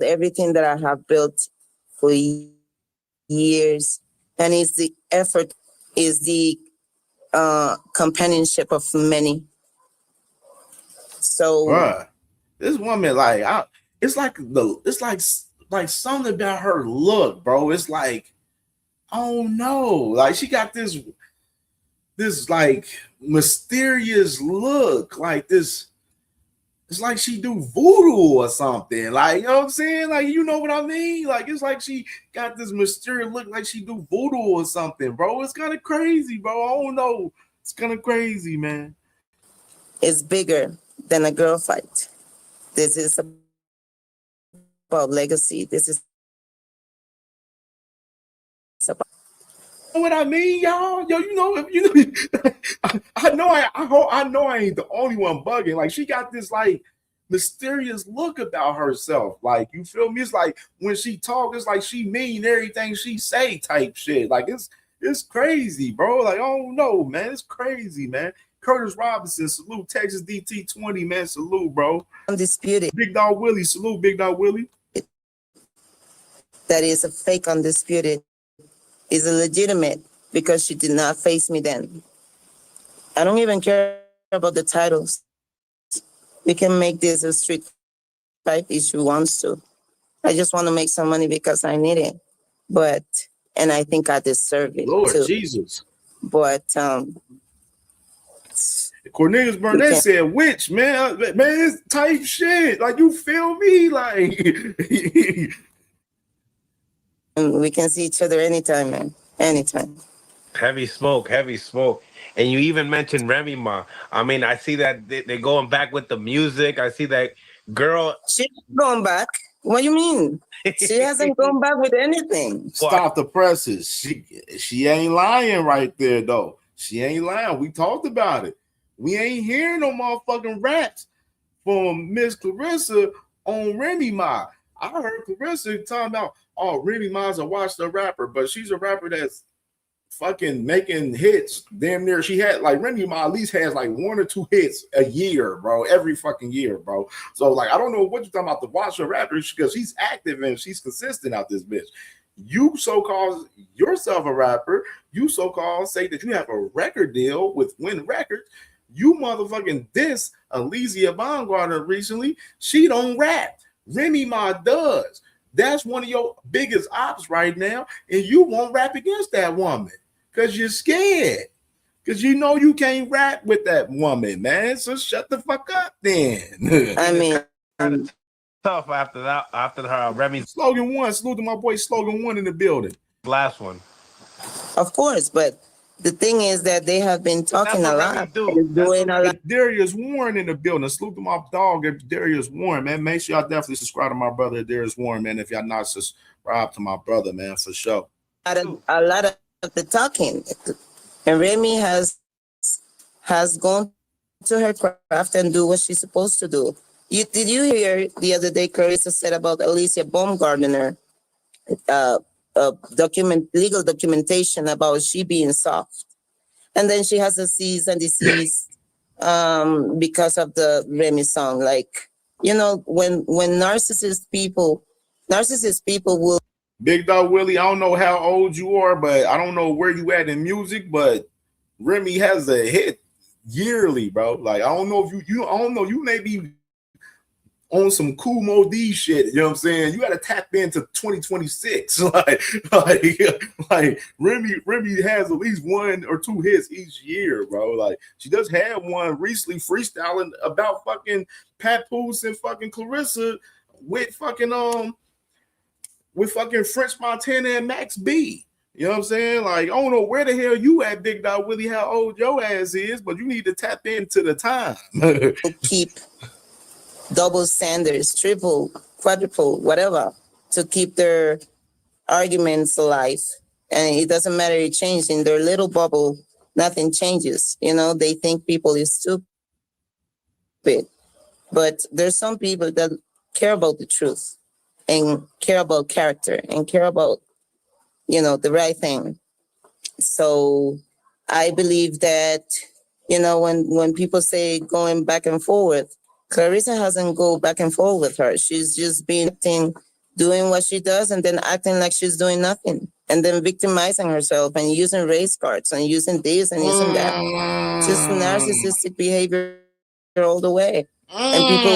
everything that I have built for years, and it's the effort, is the companionship of many. So, bruh, this woman, like, it's like something about her look, bro. It's like, I don't know, like she got this like mysterious look, like this. It's like she do voodoo or something, like, you know what I'm saying? Like, you know what I mean? Like, it's like she got this mysterious look, like she do voodoo or something, bro. It's kind of crazy, bro. I don't know. It's kind of crazy, man. It's bigger than a girl fight. This is about legacy. This is about. You know what I mean, y'all? Yo, you know, I know I ain't the only one bugging. Like, she got this like mysterious look about herself. Like, you feel me? It's like when she talk, it's like she mean everything she say type shit. Like, it's crazy, bro. Like, I don't know, man. It's crazy, man. Curtis Robinson, salute. Texas DT20, man, salute, bro. Undisputed. Big Dog Willie, salute. Big Dog Willie. That is a fake undisputed. Is a legitimate, because she did not face me then. I don't even care about the titles. We can make this a street fight if she wants to. I just want to make some money because I need it. And I think I deserve it Lord too. Jesus. But Cornelius Burnett said, "Which man, it's type shit. Like, you feel me? Like, and we can see each other anytime, man. Anytime." Heavy smoke. And you even mentioned Remy Ma. I mean, I see that they're going back with the music. I see that girl. She's going back. What do you mean? She hasn't gone back with anything. Stop the presses. She ain't lying right there, though. She ain't lying. We talked about it. We ain't hearing no motherfucking raps from Miss Claressa on Remy Ma. I heard Claressa talking about, oh, Remy Ma's a watch the rapper, but she's a rapper that's fucking making hits damn near. She had, like, Remy Ma at least has like 1 or 2 hits a year, bro, every fucking year, bro. So, like, I don't know what you're talking about, the watch the rapper, because she's active and she's consistent out this bitch. You so-called yourself a rapper, you so-called say that you have a record deal with Win Records. You motherfucking diss Alizia Baumgartner recently. She don't rap. Remy Ma does. That's one of your biggest ops right now, and you won't rap against that woman because you're scared. Because you know you can't rap with that woman, man. So shut the fuck up then. I mean, kind of tough after her Remy. Slogan 1, salute to my boy Slogan 1 in the building. Last one. Of course, but the thing is that they have been talking a lot. Doing a lot. Darius Warren in the building. Salute to my dog, Darius Warren, man. Make sure y'all definitely subscribe to my brother, Darius Warren, man. If y'all not subscribed to my brother, man, for sure. A lot of the talking. And Remy has gone to her craft and do what she's supposed to do. Did you hear the other day Claressa said about Alizia Baumgartner legal documentation about she being soft. And then she has a cease and desist because of the Remy song. Like, you know, when narcissist people will. Big Dog Willie, I don't know how old you are, but I don't know where you at in music, but Remy has a hit yearly, bro. Like, I don't know if you I don't know, you may be on some cool Mo D shit, you know what I'm saying? You got to tap into 2026. like Remy has at least 1 or 2 hits each year, bro. Like, she does have one recently freestyling about fucking Papoose and fucking Claressa with fucking French Montana and Max B. You know what I'm saying? Like, I don't know where the hell you at, Big Dog Willie, how old your ass is, but you need to tap into the time. Keep double standards, triple, quadruple, whatever, to keep their arguments alive. And it doesn't matter, it changed in their little bubble, nothing changes. You know, they think people is stupid. But there's some people that care about the truth and care about character and care about, you know, the right thing. So I believe that, you know, when people say going back and forth, Claressa hasn't go back and forth with her. She's just been doing what she does and then acting like she's doing nothing and then victimizing herself and using race cards and using this and using that. Just narcissistic behavior all the way. And people...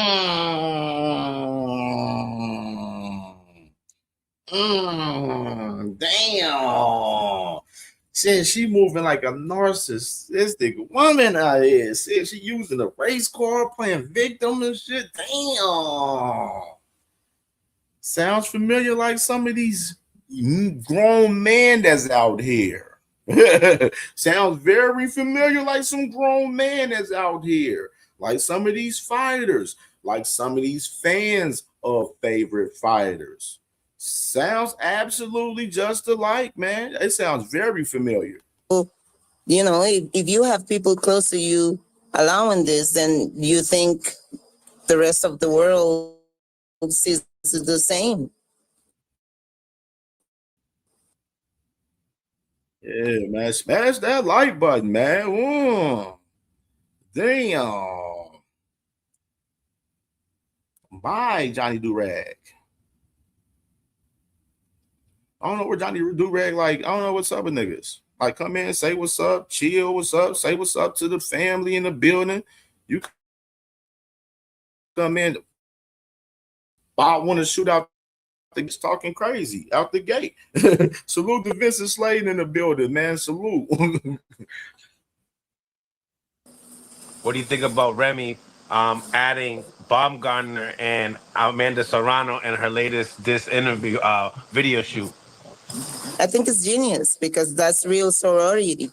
Damn. Since she moving like a narcissistic woman out here. Since she using a race car, playing victim and shit. Damn. Sounds familiar like some of these grown men that's out here. Sounds very familiar like some grown man that's out here. Like some of these fighters. Like some of these fans of favorite fighters. Sounds absolutely just alike, man. It sounds very familiar. You know, if you have people close to you allowing this, then you think the rest of the world sees it the same. Yeah, man. Smash that like button, man. Ooh. Damn. Bye, Johnny Durag. I don't know where Johnny Durag, like, I don't know what's up with niggas. Like, come in, say what's up, chill, what's up, say what's up to the family in the building. You come in, I want to shoot out, things talking crazy out the gate. Salute to Vincent Slade in the building, man. Salute. What do you think about Remy adding Baumgartner and Amanda Serrano in her latest interview video shoot? I think it's genius because that's real sorority,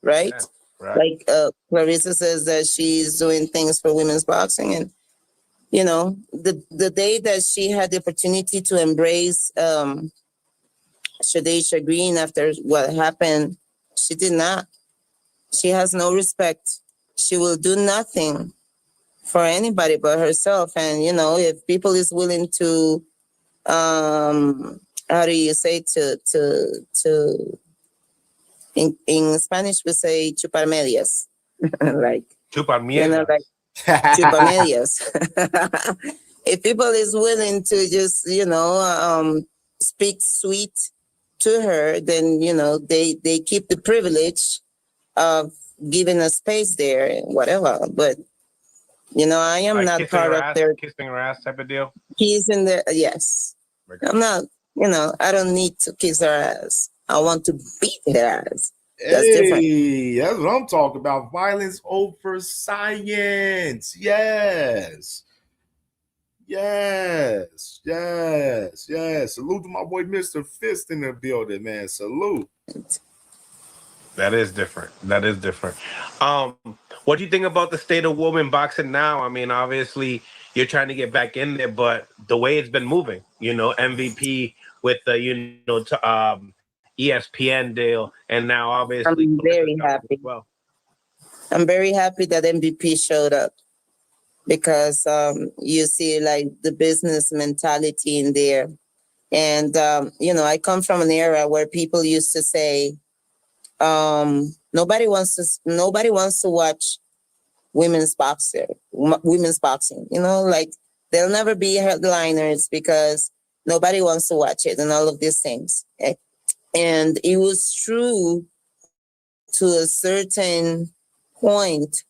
right? Yeah, right. Like Claressa says that she's doing things for women's boxing, and you know, the day that she had the opportunity to embrace Shadesha Green after what happened, she did not. She has no respect. She will do nothing for anybody but herself. And you know, if people is willing to how do you say to in Spanish we say chupar medias. Like chupar medias. You know, like chupar medias. If people is willing to just, you know, speak sweet to her, then you know they keep the privilege of giving a space there and whatever. But you know, I am like not part of their kissing her ass type of deal. He's in there, yes. I'm not, you know, I don't need to kiss her ass. I want to beat her ass. That's different. That's what I'm talking about. Violence over science. Yes. Yes. Yes. Yes. Salute to my boy Mr. Fist in the building, man. Salute. That is different. That is different. What do you think about the state of women boxing now? I mean, obviously you're trying to get back in there, but the way it's been moving, you know, MVP with the, you know, ESPN deal, and now obviously I'm very happy. Well, I'm very happy that MVP showed up because you see like the business mentality in there. And, I come from an era where people used to say, nobody wants to watch women's boxing, like there'll never be headliners because nobody wants to watch it and all of these things. And it was true to a certain point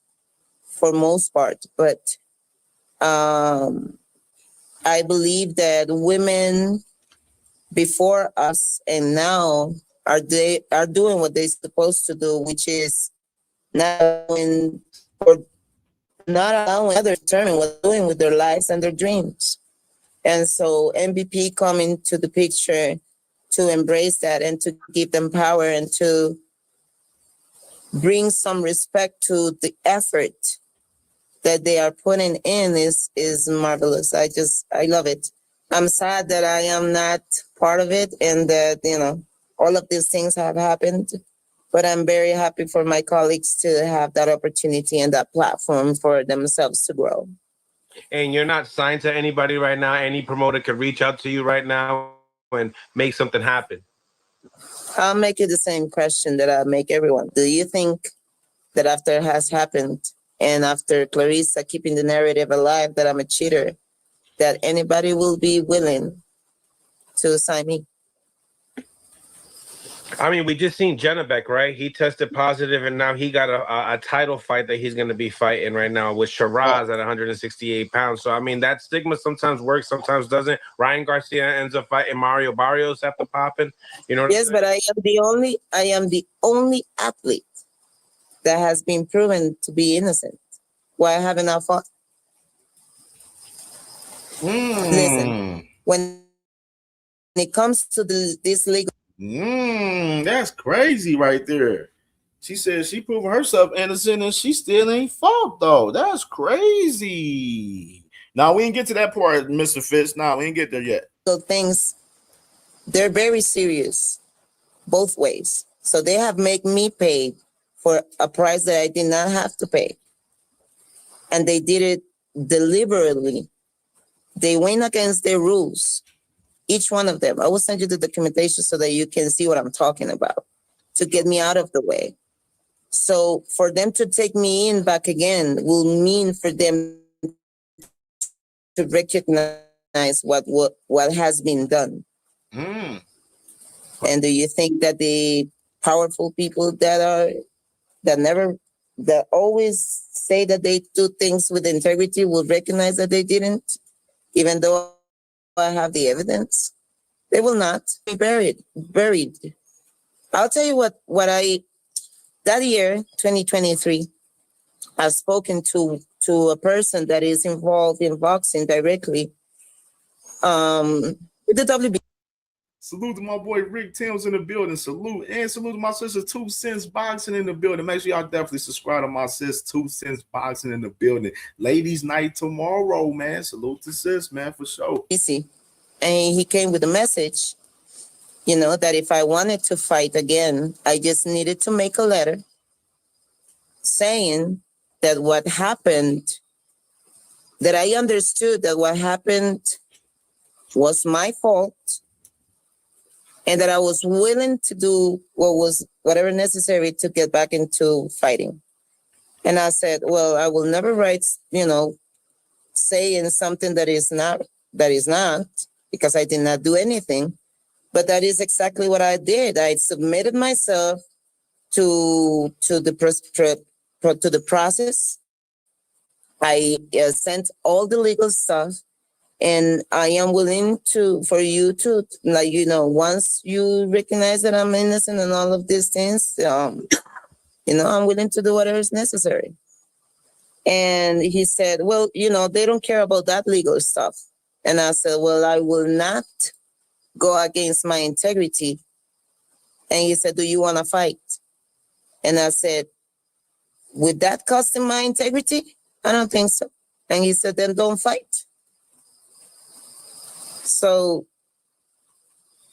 for most part, but I believe that women before us and now are doing what they're supposed to do, which is not allowing others to determine what they're doing with their lives and their dreams. And so MVP coming to the picture to embrace that and to give them power and to bring some respect to the effort that they are putting in is marvelous. I love it. I'm sad that I am not part of it and that, all of these things have happened, but I'm very happy for my colleagues to have that opportunity and that platform for themselves to grow. And you're not signed to anybody right now. Any promoter could reach out to you right now and make something happen. I'll make you the same question that I make everyone. Do you think that after it has happened and after Claressa keeping the narrative alive that I'm a cheater, that anybody will be willing to sign me? I mean, we just seen Janabek, right? He tested positive, and now he got a title fight that he's going to be fighting right now with Shiraz at 168 pounds. So, I mean, that stigma sometimes works, sometimes doesn't. Ryan Garcia ends up fighting Mario Barrios after popping. You know? Yes, but I am the only athlete that has been proven to be innocent. Why haven't I fought? Listen, when it comes to this legal, that's crazy right there. She said she proved herself innocent and she still ain't fought though. That's crazy. Now we didn't get to that part, Mr. Fitz. Now we didn't get there yet. So things, they're very serious, both ways. So they have made me pay for a price that I did not have to pay. And they did it deliberately. They went against their rules. Each one of them. I will send you the documentation so that you can see what I'm talking about to get me out of the way. So for them to take me in back again will mean for them to recognize what has been done. And do you think that the powerful people that always say that they do things with integrity will recognize that they didn't, even though I have the evidence? They will not be buried. I'll tell you what that year, 2023, I've spoken to a person that is involved in boxing directly with the WB. Salute to my boy Rick Timms in the building. Salute to my sister 2 Cents Boxing in the building. Make sure y'all definitely subscribe to my sis 2 Cents Boxing in the building. Ladies' night tomorrow, man. Salute to sis, man, for sure. Easy. And he came with a message, that if I wanted to fight again, I just needed to make a letter saying that what happened, that I understood that what happened was my fault and that I was willing to do whatever necessary to get back into fighting. And I said, well, I will never write, saying something that is not, because I did not do anything. But that is exactly what I did. I submitted myself to the process. I sent all the legal stuff, and I am willing for you to, once you recognize that I'm innocent and all of these things, I'm willing to do whatever is necessary. And he said, well, they don't care about that legal stuff. And I said, well, I will not go against my integrity. And he said, do you want to fight? And I said, would that cost my integrity? I don't think so. And he said, then don't fight. So,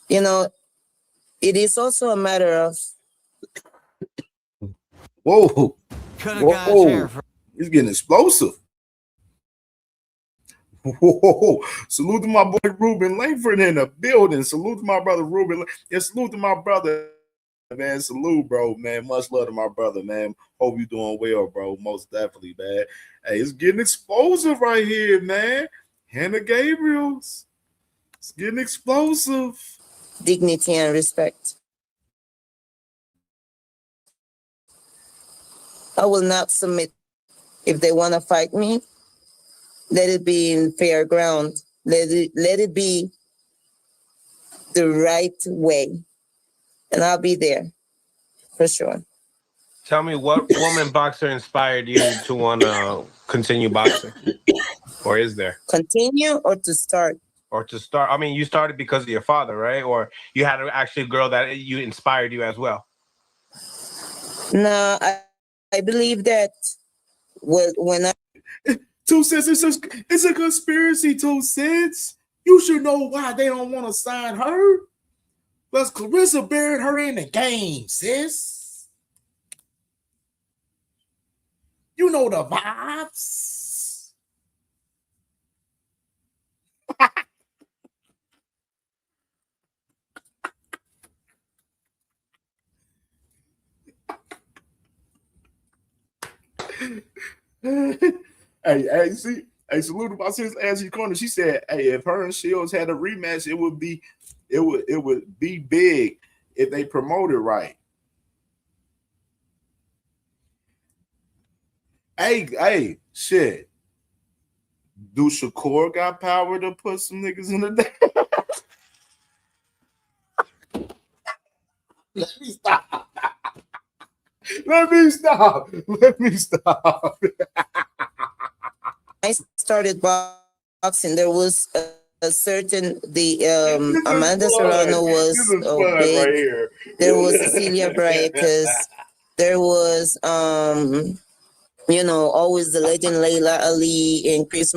it is also a matter of. Whoa. He's getting explosive. Whoa, salute to my boy Ruben Langford in the building. Salute to my brother Ruben. Yeah, salute to my brother, man. Salute, bro, man. Much love to my brother, man. Hope you doing well, bro. Most definitely, man. Hey, it's getting explosive right here, man. Hanna Gabriels. It's getting explosive. Dignity and respect. I will not submit. If they want to fight me, let it be in fair ground. Let it be the right way. And I'll be there for sure. Tell me, what woman boxer inspired you to want to continue boxing? Or is there? Continue or to start? Or to start? I mean, you started because of your father, right? Or you had actually a girl that you inspired you as well? No, I believe that when I... 2 cents, it's a conspiracy, 2 cents. You should know why they don't want to sign her. Because Claressa buried her in the game, sis. You know the vibes. Hey, see, hey, salute to my sister Angie Corner. She said, hey, if her and Shields had a rematch, it would be big if they promote it right. Hey, shit. Do Shakur got power to put some niggas in the day? Let me stop. Let me stop. Let me stop. I started boxing, there was a certain Amanda Serrano was big. Right here. There was Cecilia Braicas. There was always the legend Layla Ali and Chris.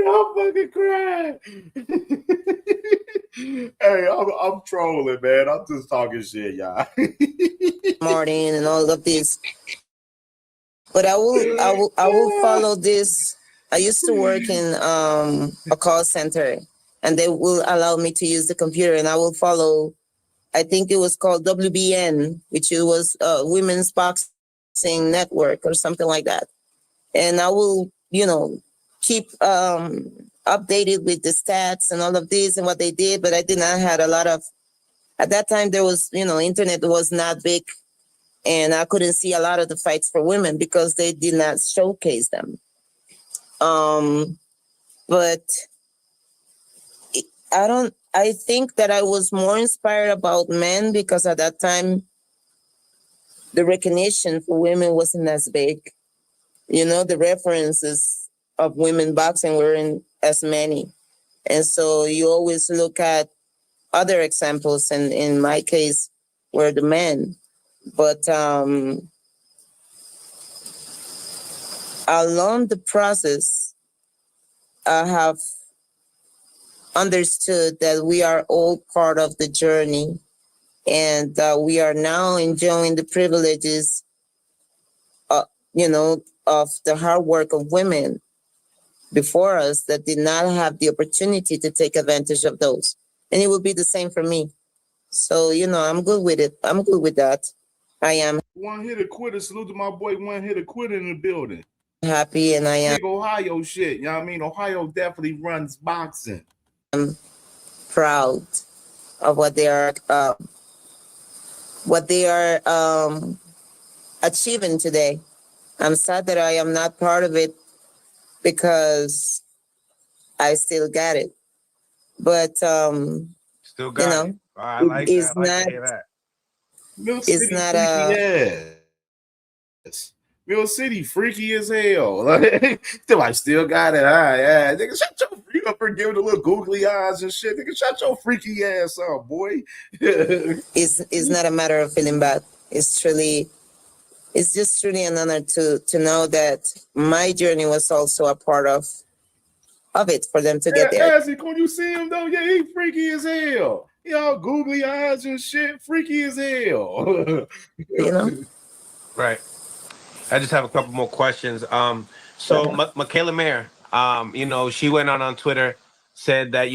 I'm fucking crying. Hey, I'm trolling, man. I'm just talking shit, y'all. Martin and all of this. But I will follow this. I used to work in a call center, and they will allow me to use the computer, and I will follow. I think it was called WBN, which it was Women's Boxing Network or something like that. And I will, keep updated with the stats and all of this and what they did. But I did not have a lot of. At that time, there was, internet was not big. And I couldn't see a lot of the fights for women because they did not showcase them. But I think that I was more inspired about men because at that time, the recognition for women wasn't as big. The references of women boxing weren't as many. And so you always look at other examples, and in my case, were the men. But along the process, I have understood that we are all part of the journey, and we are now enjoying the privileges, of the hard work of women before us that did not have the opportunity to take advantage of those. And it will be the same for me. So, I'm good with it. I'm good with that. I am. One hit a quitter. Salute to my boy, one hit a quitter in the building. Happy, and I am. Big Ohio shit. You know what I mean? Ohio definitely runs boxing. I'm proud of what they are achieving today. I'm sad that I am not part of it because I still got it. But still got it. I like that. I like to hear that. It's not Mill City freaky as hell. Like, I still got it. Yeah, nigga, shut your freak up and give it a little googly eyes and shit. Nigga, shut your freaky ass up, boy. It's not a matter of feeling bad. It's it's just truly an honor to know that my journey was also a part of it for them to get there. Isaac, when you see him though, yeah, he freaky as hell. He all googly eyes and shit, freaky as hell. You know, Right. I just have a couple more questions. So Michaela Mayer, you know, she went on Twitter, said that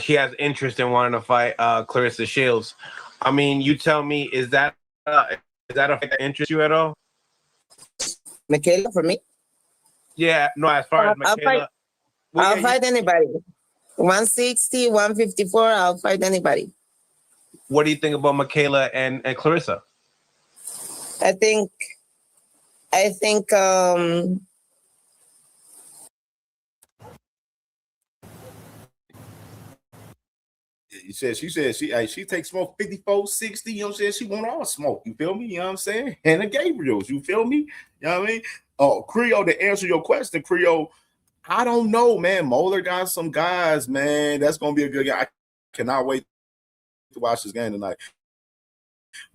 she has interest in wanting to fight Claressa Shields. I mean, you tell me, is that a fight that interests you at all? Michaela, for me? Yeah, no. As far as Michaela, I'll fight anybody. 160, 154. I'll fight anybody. What do you think about Michaela and Claressa? I think she said she takes smoke 54, 60, you know what I'm saying? She want all smoke, you feel me? You know what I'm saying? Hanna Gabriels, you feel me? You know what I mean? Oh, Creole, to answer your question, Creole, I don't know, man. Moeller got some guys, man. That's gonna be a good guy. I cannot wait to watch this game tonight.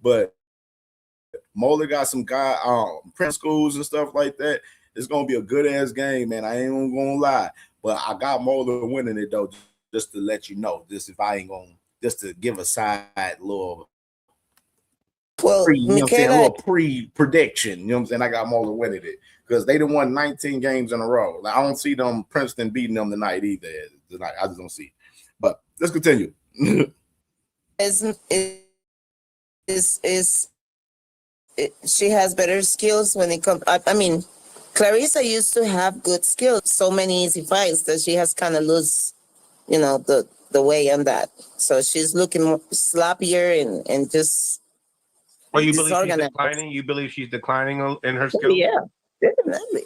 But Moeller got some guy prep schools and stuff like that. It's gonna be a good ass game, man. I ain't gonna lie. But I got Moeller winning it though, just to let you know. Just to give a side little little pre-prediction. You know what I'm saying? I got Moeller winning it because they done won 19 games in a row. Like, I don't see them Princeton beating them tonight either. Tonight, I just don't see it. But let's continue. She has better skills when it comes. I mean, Claressa used to have good skills. So many easy fights that she has kind of lose, the way on that. So she's looking more sloppier and just. Well, you believe she's declining? You believe she's declining in her skills? Yeah, definitely.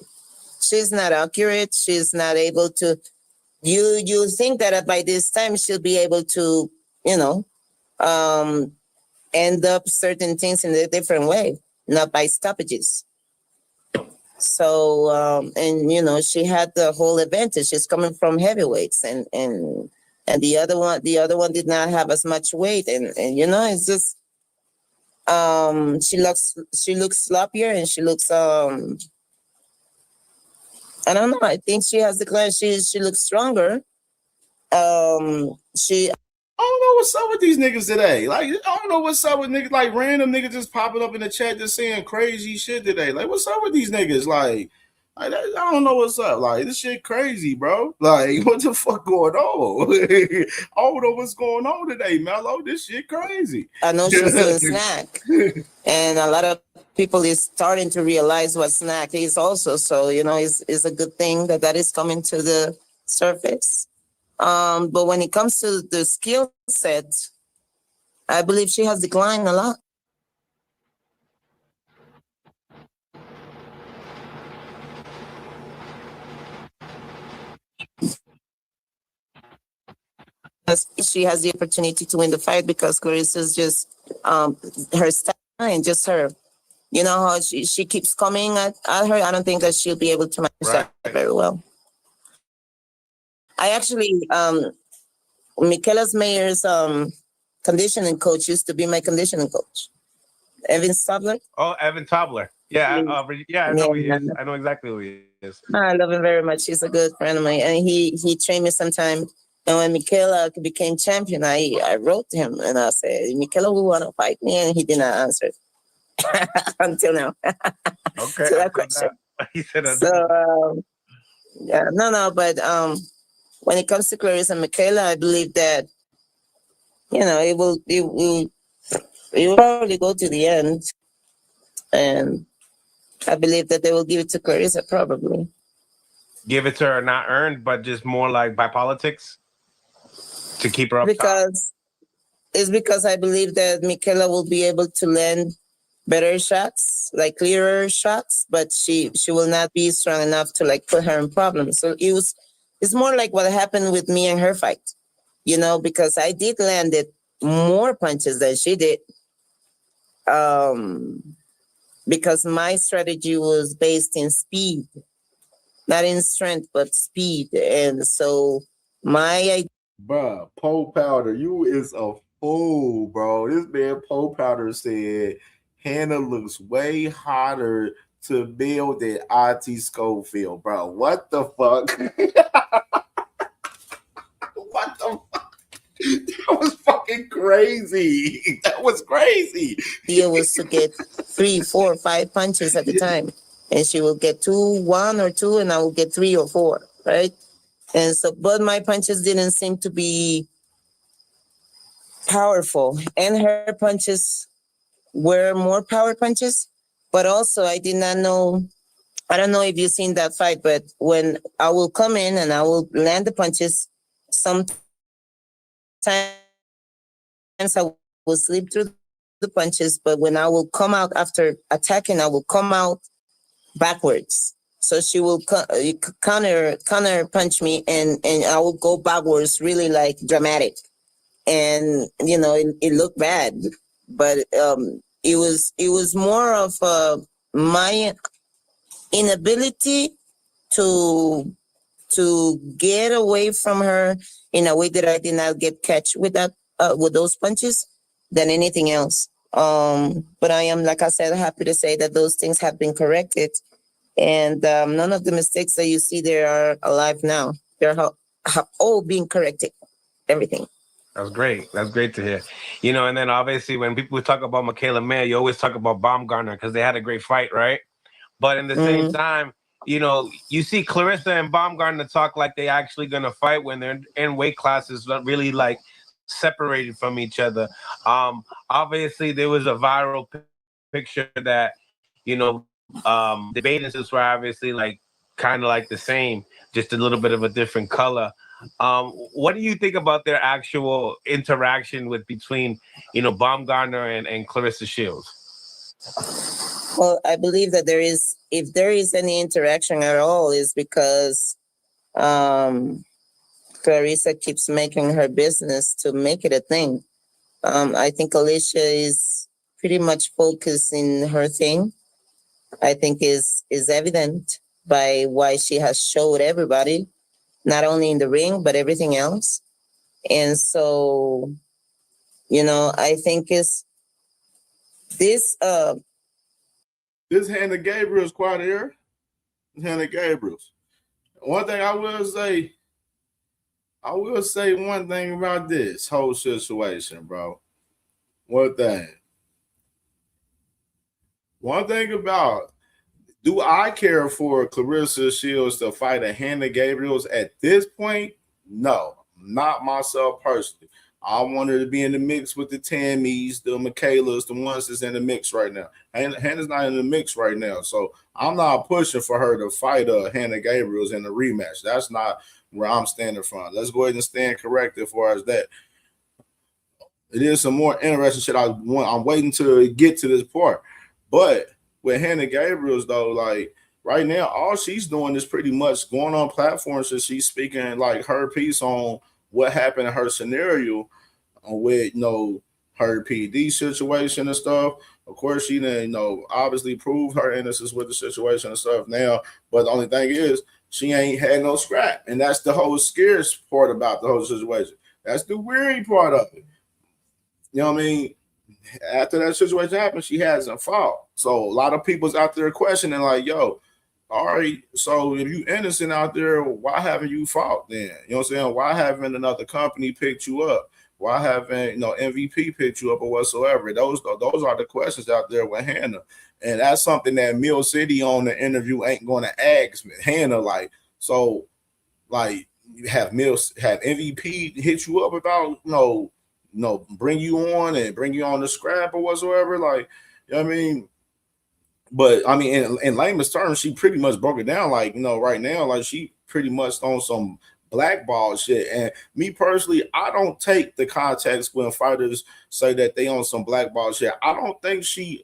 She's not accurate. She's not able to. You think that by this time she'll be able to, end up certain things in a different way, not by stoppages. So, she had the whole advantage. She's coming from heavyweights, and the other one did not have as much weight, and it's just. She looks sloppier, and she looks I don't know. I think she has declined. She looks stronger. I don't know what's up with these niggas today. Like, I don't know what's up with niggas, like random niggas just popping up in the chat just saying crazy shit today. Like, what's up with these niggas? Like I don't know what's up. Like, this shit crazy, bro. Like, what the fuck going on? I don't know what's going on today, Mello. This shit crazy. I know she's doing snack, and a lot of people is starting to realize what snack is also. So it's a good thing that is coming to the surface. But when it comes to the skill set, I believe she has declined a lot. She has the opportunity to win the fight because Claressa's just her style and just her, how she keeps coming at her. I don't think that she'll be able to manage that very well. I actually, Michaela Mayer's conditioning coach used to be my conditioning coach. Evan Stabler. Oh, Evan Tobler. Yeah, I know who he is. I know exactly who he is. I love him very much. He's a good friend of mine, and he trained me sometime. And when Michaela became champion, I wrote to him and I said, "Michaela will want to fight me," and he did not answer until now. Okay. To that question. He said so yeah, no, but when it comes to Claressa and Michaela, I believe that it will probably go to the end, and I believe that they will give it to Claressa probably. Give it to her, not earned, but just more like by politics to keep her up top. It's because I believe that Michaela will be able to land better shots, like clearer shots, but she will not be strong enough to like put her in problems. So it's more like what happened with me and her fight, because I did land it more punches than she did. Because my strategy was based in speed, not in strength, but speed. And so Bruh, Poe Powder, you is a fool, bro. This man Poe Powder said Hanna looks way hotter to build than Auntie Schofield, bro. What the fuck? What the fuck? That was fucking crazy. That was crazy. Idea was to get 3, 4, 5 punches at the time. And she will get 2, 1 or 2, and I will get 3 or 4, right? And so, but my punches didn't seem to be powerful. And her punches were more power punches. But also, I did not know, I don't know if you've seen that fight, but when I will come in and I will land the punches, sometimes I will slip through the punches, but when I will come out after attacking, I will come out backwards. So she will counter punch me, and I will go backwards, really like dramatic. And you know, it looked bad, but it was more of my inability to get away from her in a way that I did not get catch with that with those punches than anything else. But I am, like I said, happy to say that those things have been corrected, and none of the mistakes that you see there are alive now. They're all being corrected. Everything. That's great. That's great to hear. You know, and then obviously when people talk about Michaela Mayer, you always talk about Baumgartner because they had a great fight, right? But in the same time, you know, you see Claressa and Baumgartner talk like they actually gonna fight when they're in weight classes not really like separated from each other. Obviously there was a viral picture that, you know, the bathing suits were obviously like kind of like the same, just a little bit of a different color. What do you think about their actual interaction with between, you know, Baumgartner and Claressa Shields? Well, I believe that if there is any interaction at all, is because Claressa keeps making her business to make it a thing. I think Alicia is pretty much focused in her thing. I think is evident by why she has showed everybody, not only in the ring, but everything else. And so, you know, I think this Hanna Gabriels quite here. Hanna Gabriels. One thing I will say one thing about this whole situation, bro. One thing about, do I care for Claressa Shields to fight a Hanna Gabriels at this point? No, not myself personally. I want her to be in the mix with the Tammys, the Michaelas, the ones that's in the mix right now. Hannah's not in the mix right now, so I'm not pushing for her to fight Hanna Gabriels in a rematch. That's not where I'm standing from. Let's go ahead and stand corrected as far as that. It is some more interesting shit I'm waiting to get to this part. But with Hanna Gabriels, though, like right now, all she's doing is pretty much going on platforms and she's speaking like her piece on what happened in her scenario with, you know, her PD situation and stuff. Of course, she didn't, you know, obviously prove her innocence with the situation and stuff now. But the only thing is, she ain't had no scrap. And that's the whole scariest part about the whole situation. That's the weary part of it. You know what I mean? After that situation happened, she hasn't fought. So a lot of people's out there questioning, like, yo, all right, so if you innocent out there, why haven't you fought then? You know what I'm saying? Why haven't another company picked you up? Why haven't, you know, MVP picked you up or whatsoever? Those are the questions out there with Hanna. And that's something that Mill City on the interview ain't going to ask me. Hanna, like, so, like, have MVP hit you up about, you know, bring you on the scrap or whatsoever? Like, you know what I mean? But I mean, in layman's terms, she pretty much broke it down. Like, you know, right now, like she pretty much on some blackball shit. And me personally, I don't take the context when fighters say that they on some blackball shit. I don't think she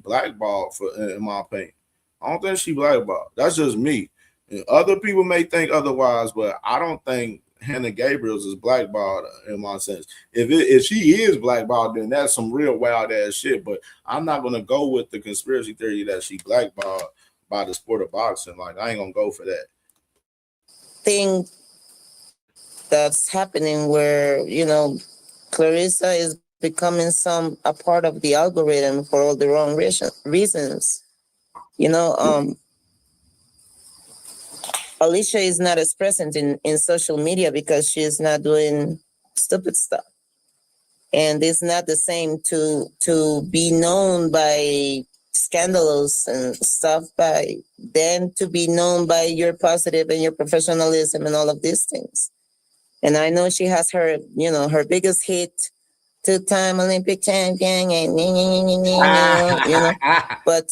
blackballed, in my opinion. I don't think she blackballed. That's just me. And other people may think otherwise, but I don't think Hanna Gabriels is blackballed in my sense. If she is blackballed, then that's some real wild ass shit. But I'm not gonna go with the conspiracy theory that she blackballed by the sport of boxing. Like, I ain't gonna go for that thing that's happening where, you know, Claressa is becoming a part of the algorithm for all the wrong reasons. You know, Alicia is not as present in social media because she is not doing stupid stuff. And it's not the same to be known by scandalous and stuff than to be known by your positive and your professionalism and all of these things. And I know she has her biggest hit, 2-time Olympic champion, and but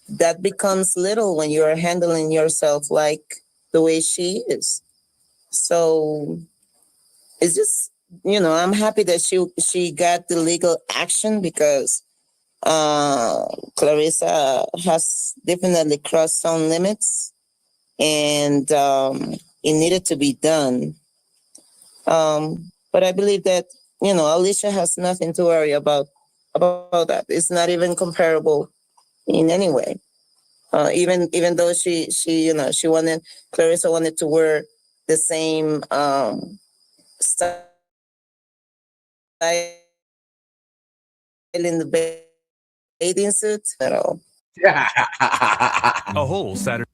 that becomes little when you're handling yourself like the way she is. So it's just, I'm happy that she got the legal action because Claressa has definitely crossed some limits, and it needed to be done. But I believe that, Alicia has nothing to worry about that. It's not even comparable in any way. Even though she Claressa wanted to wear the same style in the bathing suit at all. A whole Saturday.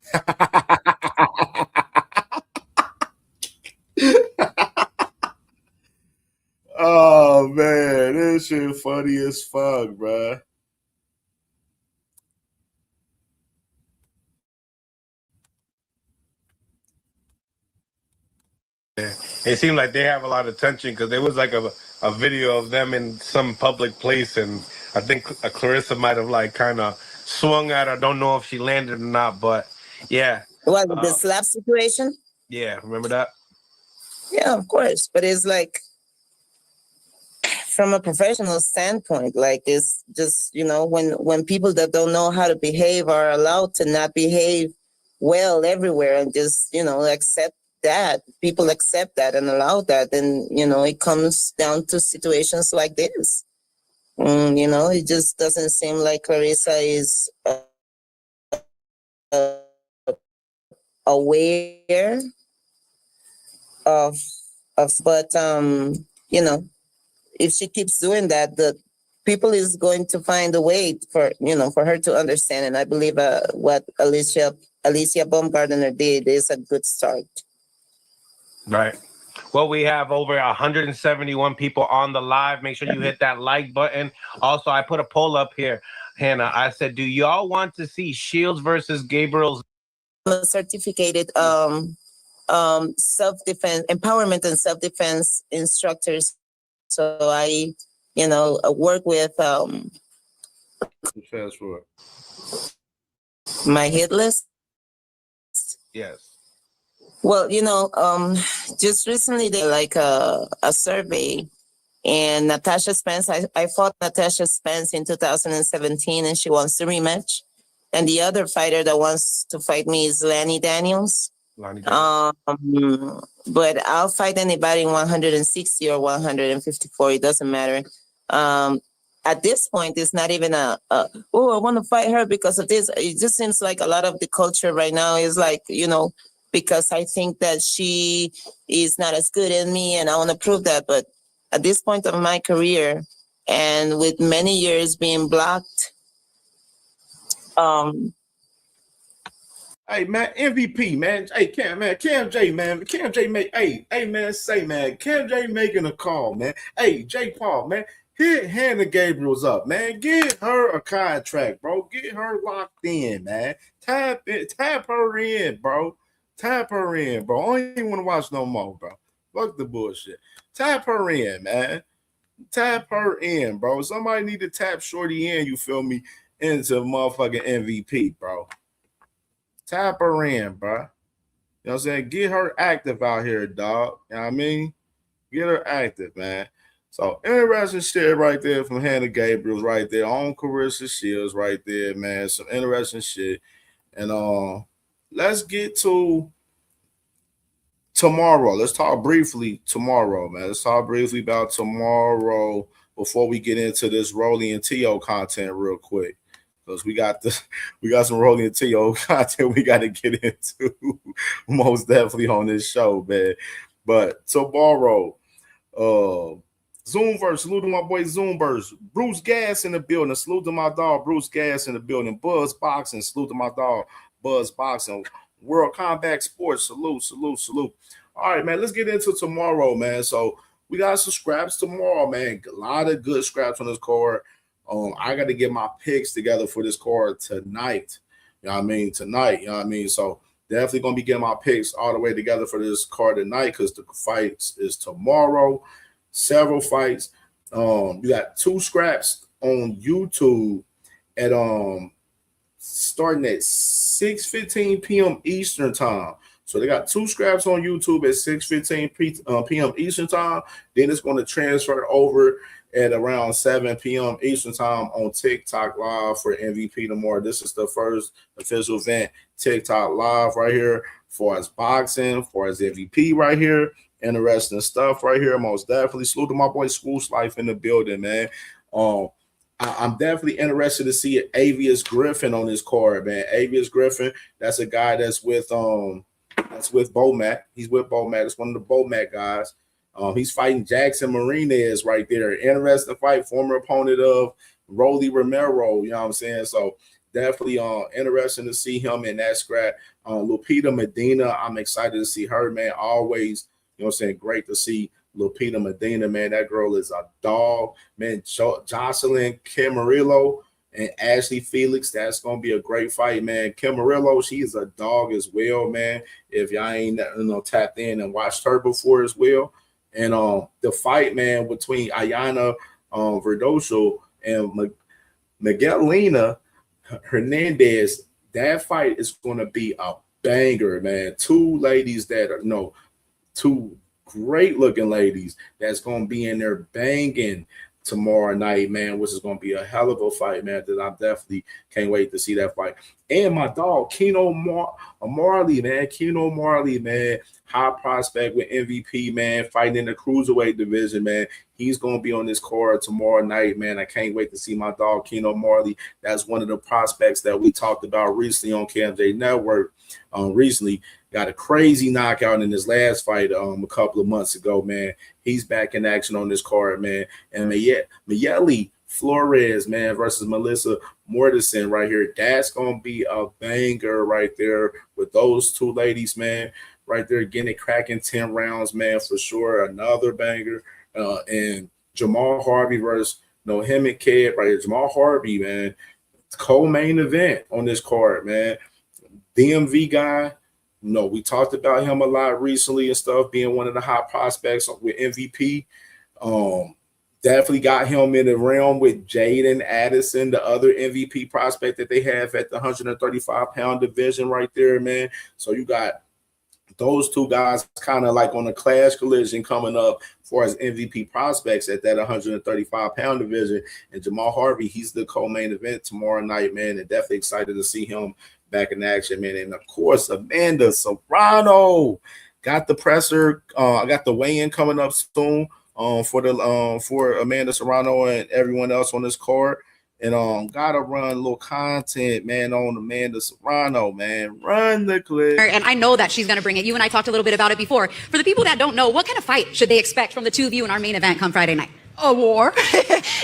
Oh man, this shit funny as fuck, bruh. Yeah. It seemed like they have a lot of tension because there was like a video of them in some public place, and I think Claressa might have like kind of swung at her. Don't know if she landed or not, but yeah. What, the slap situation? Yeah, remember that? Yeah, of course. But it's like, from a professional standpoint, like it's just, when people that don't know how to behave are allowed to not behave well everywhere and just, accept that, people accept that and allow that, then, it comes down to situations like this. It just doesn't seem like Claressa is aware of, but, if she keeps doing that, the people is going to find a way for her to understand. And I believe what Alicia Baumgartner did is a good start. Right. Well, we have over 171 people on the live. Make sure you hit that like button. Also, I put a poll up here, Hannah. I said, do y'all want to see Shields versus Gabriels? I'm a certificated self-defense, empowerment and self-defense instructors. So I, work with my hit list. Yes. Well, just recently they like a survey, and Natasha Spence, I fought Natasha Spence in 2017 and she wants the rematch. And the other fighter that wants to fight me is Lanny Daniels. But I'll fight anybody in 160 or 154. It doesn't matter. At this point, it's not even I want to fight her because of this. It just seems like a lot of the culture right now is like, because I think that she is not as good as me and I want to prove that. But at this point of my career and with many years being blocked, hey man, MVP man, hey CamJ man, CamJ make, hey man, say man, CamJ making a call man, hey J Paul man, hit Hanna Gabriels up man, get her a contract bro, get her locked in man, tap her in bro, I don't even want to watch no more bro, fuck the bullshit, tap her in man, tap her in bro, somebody need to tap Shorty in, you feel me, into motherfucking MVP bro. Tap her in, bro. You know what I'm saying? Get her active out here, dog. You know what I mean? Get her active, man. So interesting shit right there from Hanna Gabriels right there on Claressa Shields right there, man. Some interesting shit. And let's get to tomorrow. Let's talk briefly tomorrow, man. Let's talk briefly about tomorrow before we get into this Rolly and T.O. content real quick. Because we got some Rolling and T.O. content we got to get into most definitely on this show, man. But tomorrow, Zoomverse, salute to my boy Zoomverse. Bruce Gas in the building. Salute to my dog, Bruce Gas in the building. Buzz Boxing, salute to my dog, Buzz Boxing. World Combat Sports, salute. All right, man, let's get into tomorrow, man. So we got some scraps tomorrow, man. A lot of good scraps on this card. I got to get my picks together for this card tonight. You know what I mean? Tonight, you know what I mean? So definitely going to be getting my picks all the way together for this card tonight because the fight is tomorrow. Several fights. You got 2 scraps on YouTube at starting at 6:15 p.m. Eastern time. So they got 2 scraps on YouTube at 6:15 p.m. Eastern time. Then it's going to transfer over at around 7 p.m. Eastern time on TikTok Live for MVP tomorrow. This is the first official event, TikTok Live right here for us boxing, for us MVP right here. Interesting stuff right here. Most definitely. Salute to my boy Swoosh Life in the building, man. I'm definitely interested to see Avius Griffin on this card, man. Avius Griffin, that's a guy that's with Bomac. He's with Bomac. It's one of the Bomac guys. He's fighting Jackson Marinez right there. Interesting fight. Former opponent of Rolly Romero. You know what I'm saying? So definitely interesting to see him in that scrap. Lupita Medina, I'm excited to see her, man. Always, you know what I'm saying, great to see Lupita Medina, man. That girl is a dog, man. Jocelyn Camarillo and Ashley Felix, that's going to be a great fight, man. Camarillo, she is a dog as well, man. If y'all ain't tapped in and watched her before as well. And the fight, man, between Ayana Verdoso and Miguelina Hernandez, that fight is going to be a banger, man. 2 ladies that are, 2 great looking ladies that's going to be in there banging tomorrow night, man, which is going to be a hell of a fight, man, that I definitely can't wait to see that fight. And my dog, Keno Marley, man. Keno Marley, man. High prospect with MVP, man, fighting in the cruiserweight division, man. He's going to be on this card tomorrow night, man. I can't wait to see my dog, Keno Marley. That's one of the prospects that we talked about recently on CamJNetwork. Recently got a crazy knockout in his last fight a couple of months ago, man. He's back in action on this card, man. And Mayeli Flores, man, versus Melissa Mortensen right here. That's going to be a banger right there with those 2 ladies, man. Right there, getting it cracking 10 rounds, man, for sure. Another banger. And Jamal Harvey versus him and Ked right here. Jamal Harvey, man. Co-main event on this card, man. DMV guy. We talked about him a lot recently and stuff, being one of the hot prospects with MVP. Definitely got him in the realm with Jaden Addison, the other MVP prospect that they have at the 135-pound division right there, man. So you got those 2 guys kind of like on a clash collision coming up for as MVP prospects at that 135-pound division. And Jamal Harvey, he's the co-main event tomorrow night, man, and definitely excited to see him back in action, man. And of course, Amanda Serrano got the presser. I got the weigh-in coming up soon for Amanda Serrano and everyone else on this card. And gotta run a little content, man, on Amanda Serrano, man. Run the clip. And I know that she's gonna bring it. You and I talked a little bit about it before. For the people that don't know, what kind of fight should they expect from the 2 of you in our main event come Friday night? A war.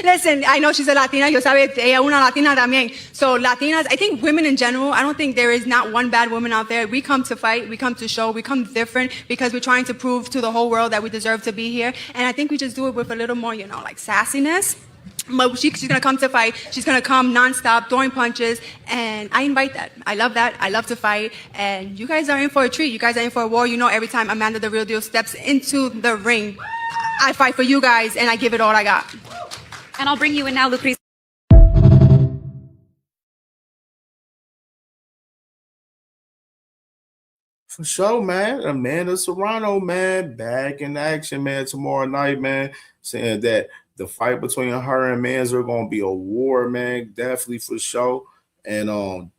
Listen, I know she's a Latina. Yo sabe, ella una Latina también. So Latinas, I think women in general, I don't think there is not one bad woman out there. We come to fight, we come to show, we come different because we're trying to prove to the whole world that we deserve to be here. And I think we just do it with a little more, like sassiness. But she's going to come to fight. She's going to come nonstop, throwing punches. And I invite that. I love that. I love to fight. And you guys are in for a treat. You guys are in for a war. Every time Amanda the Real Deal steps into the ring, I fight for you guys and I give it all I got. And I'll bring you in now, Lucretia. For sure, man. Amanda Serrano, man, back in action, man, tomorrow night, man. Saying that the fight between her and Manzer going to be a war, man. Definitely for sure. And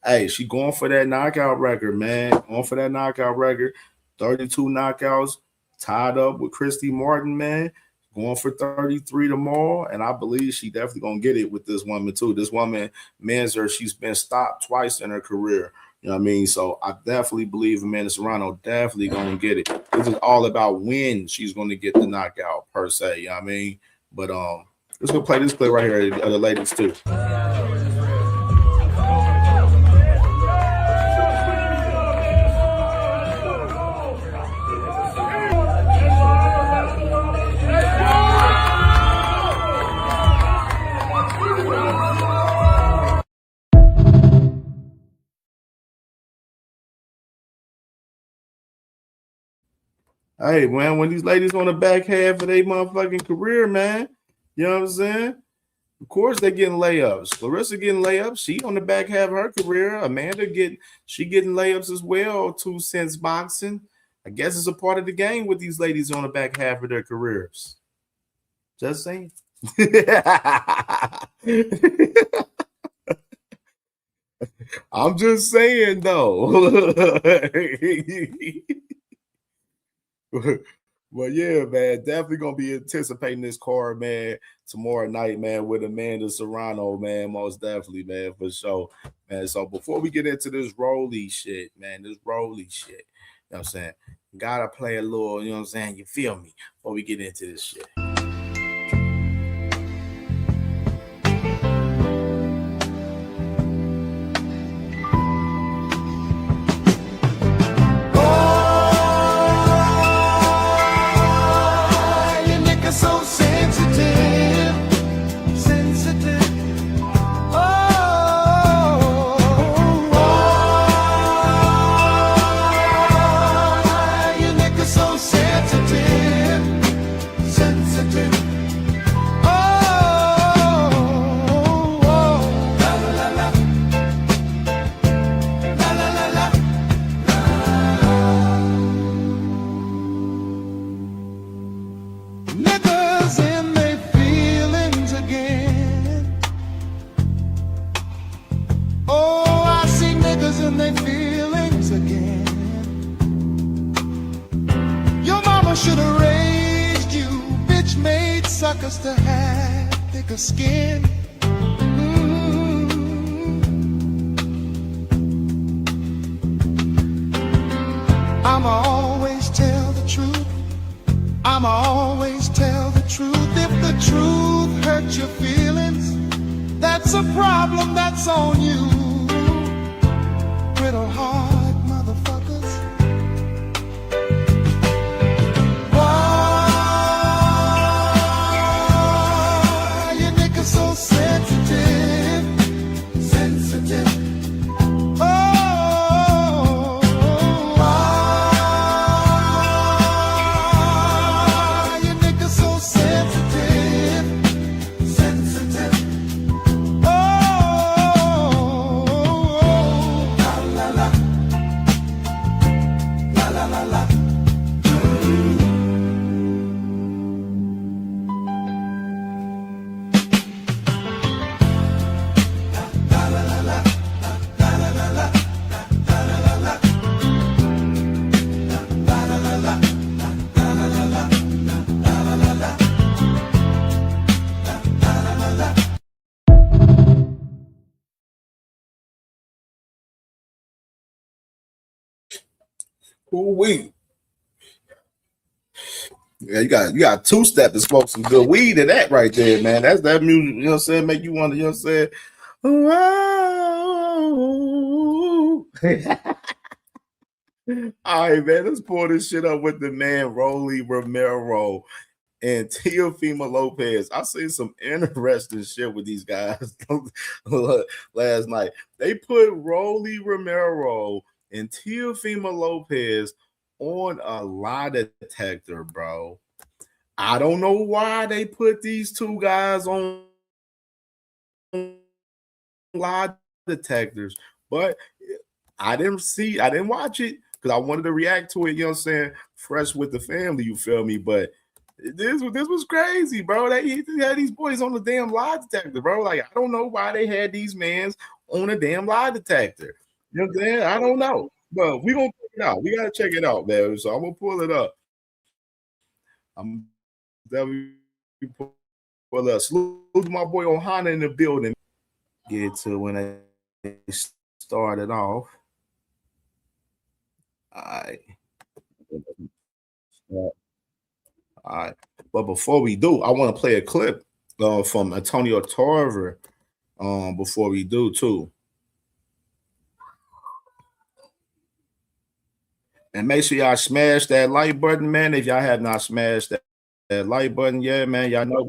hey, she going for that knockout record, man. Going for that knockout record. 32 knockouts, tied up with Christy Martin, man. Going for 33 tomorrow. And I believe she definitely going to get it with this woman, too. This woman, Manzer, she's been stopped twice in her career. You know what I mean? So I definitely believe Amanda Serrano definitely going to get it. This is all about when she's going to get the knockout per se. You know what I mean? But let's go play this clip right here. The ladies too. Hey, man, when these ladies on the back half of their motherfucking career, man, you know what I'm saying? Of course they're getting layups. Claressa getting layups. She on the back half of her career. Amanda getting layups as well. 2 cents boxing. I guess it's a part of the game with these ladies on the back half of their careers. Just saying. I'm just saying though. Well, yeah, man, definitely gonna be anticipating this card, man, tomorrow night, man, with Amanda Serrano, man, most definitely, man, for sure, man. So before we get into this Rolly shit, man, you know what I'm saying, gotta play a little, you know what I'm saying, you feel me, before we get into this shit. So sensitive. Your neck is so sensitive. La la la. La la la la. Niggas in their feelings again. Oh, I see niggas in their feelings again. Your mama should have raised you, bitch made suckers to have thicker skin. I'ma always tell the truth. I'ma always tell the truth. If the truth hurts your feelings, that's a problem, that's on you. Brittle heart motherfuckers. Why your niggas so sensitive? Sensitive. Ooh-wee. Yeah, you got two-step to smoke some good weed to that right there, man. That's that music, you know what I'm saying, make you want to, you know what I'm saying? All right, man, let's pull this shit up with the man Rolly Romero and Teofimo Lopez. I seen some interesting shit with these guys last night. They put Rolly Romero and Teofimo Lopez on a lie detector, bro. I don't know why they put these two guys on lie detectors, but I didn't watch it because I wanted to react to it, you know what I'm saying, fresh with the family, you feel me? But this was crazy, bro. They had these boys on the damn lie detector, bro. Like, I don't know why they had these mans on a damn lie detector. You know what I'm saying? I don't know. But we're gonna check it out. We gotta check it out, man. So I'm gonna pull it up. I'm definitely pull up. Salute to my boy Hanna in the building. Get to when they started off. right. All right. But before we do, I want to play a clip from Antonio Tarver before we do too. And make sure y'all smash that like button, man. If y'all have not smashed that like button yet, man, y'all know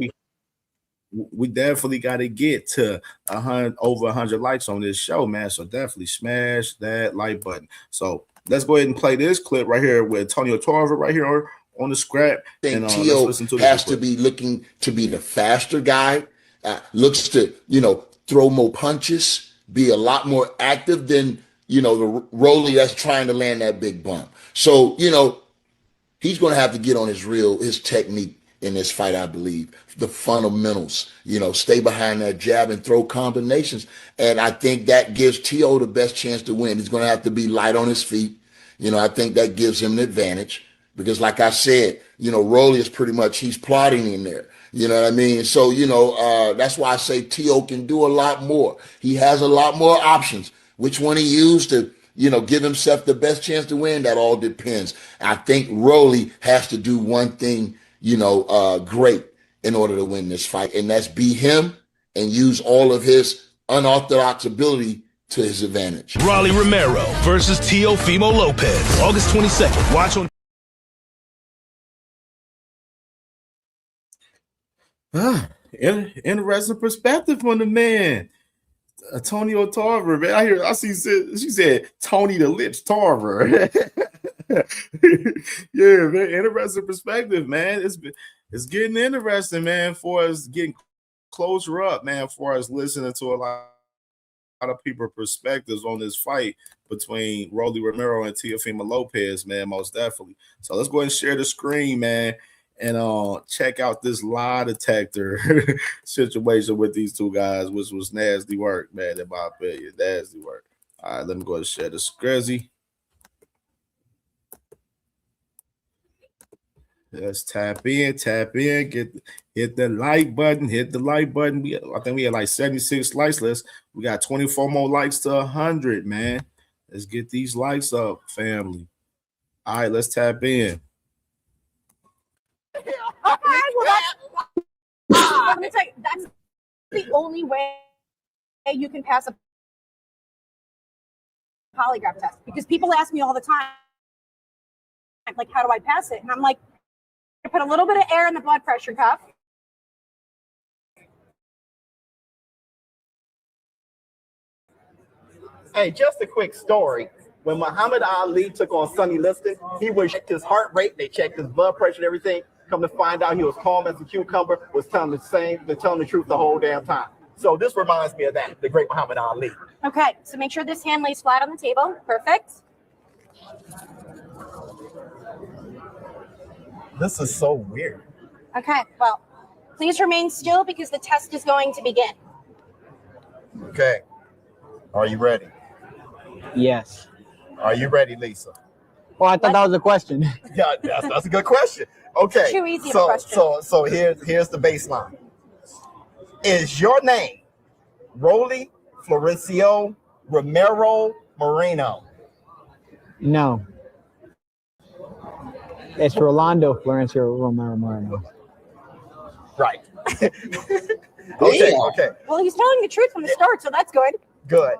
we definitely got to get to over 100 likes on this show, man. So definitely smash that like button. So let's go ahead and play this clip right here with Antonio Tarver right here on the scrap. I think let's T.O. listen to has to be looking to be the faster guy, looks to, throw more punches, be a lot more active than, the Rolly that's trying to land that big bump. So, he's going to have to get on his technique in this fight, I believe. The fundamentals, stay behind that jab and throw combinations. And I think that gives T.O. the best chance to win. He's going to have to be light on his feet. I think that gives him an advantage because like I said, Rolly is pretty much, he's plotting in there. You know what I mean? So, that's why I say T.O. can do a lot more. He has a lot more options. Which one he used to, give himself the best chance to win, that all depends. I think Rolly has to do one thing, great in order to win this fight, and that's be him and use all of his unorthodox ability to his advantage. Rolly Romero versus Teofimo Lopez, August 22nd. Watch on. Interesting perspective from the man. Antonio Tarver, man. I see she said Tony the Lips Tarver. Yeah, man. Interesting perspective, man. It's getting interesting, man, for us getting closer up, man, for us listening to a lot of people's perspectives on this fight between Rolly Romero and Teofimo Lopez, man, most definitely. So let's go ahead and share the screen, man, and check out this lie detector situation with these two guys, which was nasty work, man, in my opinion. Nasty work. All right, let me go ahead and share the screen. Let's tap in, hit the like button, I think we had like 76 likes. We got 24 more likes to 100, man. Let's get these likes up, family. All right, let's tap in. Okay, well, let me tell you, that's the only way you can pass a polygraph test, because people ask me all the time, like, how do I pass it? And I'm like, I put a little bit of air in the blood pressure cuff. Hey, just a quick story. When Muhammad Ali took on Sonny Liston, he was checked his heart rate, they checked his blood pressure and everything. Come to find out, he was calm as a cucumber, was telling the truth the whole damn time. So this reminds me of that, the great Muhammad Ali. Okay, so make sure this hand lays flat on the table. Perfect. This is so weird. Okay, well, please remain still because the test is going to begin. Okay. Are you ready? Yes. Are you ready, Lisa? Well, I thought that was a question. Yeah, that's a good question. Okay. Too easy of a question. So here's the baseline. Is your name Rolly Florencio Romero Moreno? No. It's Rolando Florencio Romero Moreno. Right. Okay. Well, he's telling the truth from the start, so that's good. Good.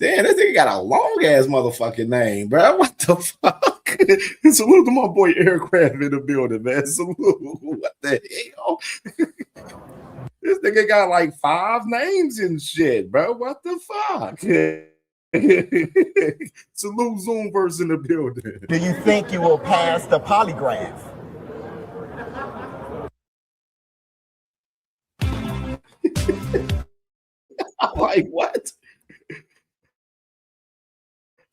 Damn, this nigga got a long ass motherfucking name, bro. What the fuck? Salute to my boy Aircraft in the building, man. Salute. What the hell? This nigga got like 5 names and shit, bro. What the fuck? Salute Zoomverse in the building. Do you think you will pass the polygraph? I'm like, what?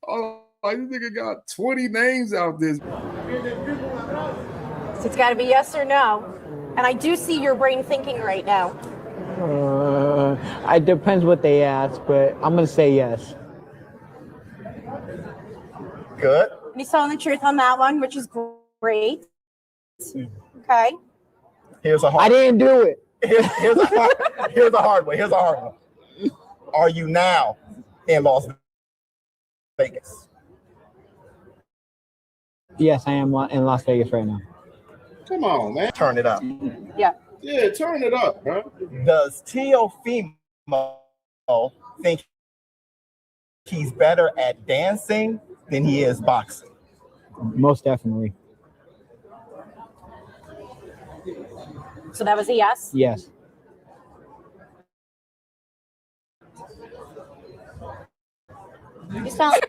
Oh, this nigga got 20 names out this. So it's got to be yes or no. And I do see your brain thinking right now. It depends what they ask, but I'm going to say yes. Good. He's telling the truth on that one, which is great. Okay. Here's a hard. I didn't do it. Here's a hard one. Are you now in Las Vegas? Yes, I am in Las Vegas right now. Come on, man. Turn it up. Yeah. Yeah, turn it up, bro. Does Teofimo think he's better at dancing than he is boxing? Most definitely. So that was a yes? Yes. You sound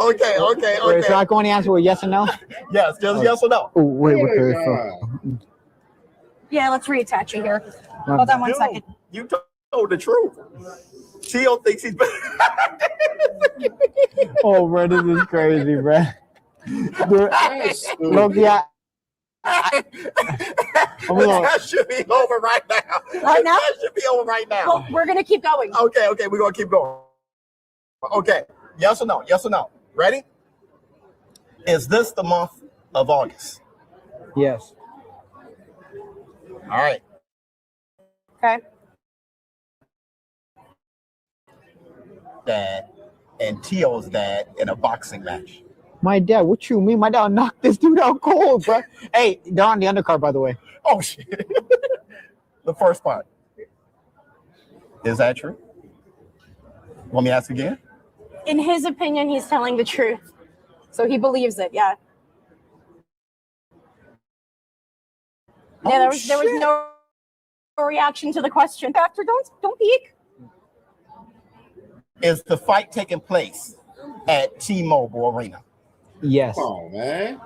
Okay. Wait, so I can only answer with yes or no? Yes, just yes or no. Oh, wait, okay. Yeah, let's reattach you here. Hold on one second. You told the truth. Teo thinks he's better. Oh, bro, this is crazy, bro. Dude, look, yeah. That should be over right now. Right now? That should be over right now. Well, we're going to keep going. Okay, we're going to keep going. Okay, yes or no? Yes or no? Ready? Is this the month of August? Yes. All right. Okay. Dad and Teo's dad in a boxing match. My dad, what you mean? My dad knocked this dude out cold, bro. Hey, they're on the undercard, by the way. Oh, shit. The first part. Is that true? Want me to ask again? In his opinion, he's telling the truth. So he believes it, yeah. Yeah, there was no reaction to the question. Doctor, don't peek. Is the fight taking place at T-Mobile Arena? Yes. Come on, man.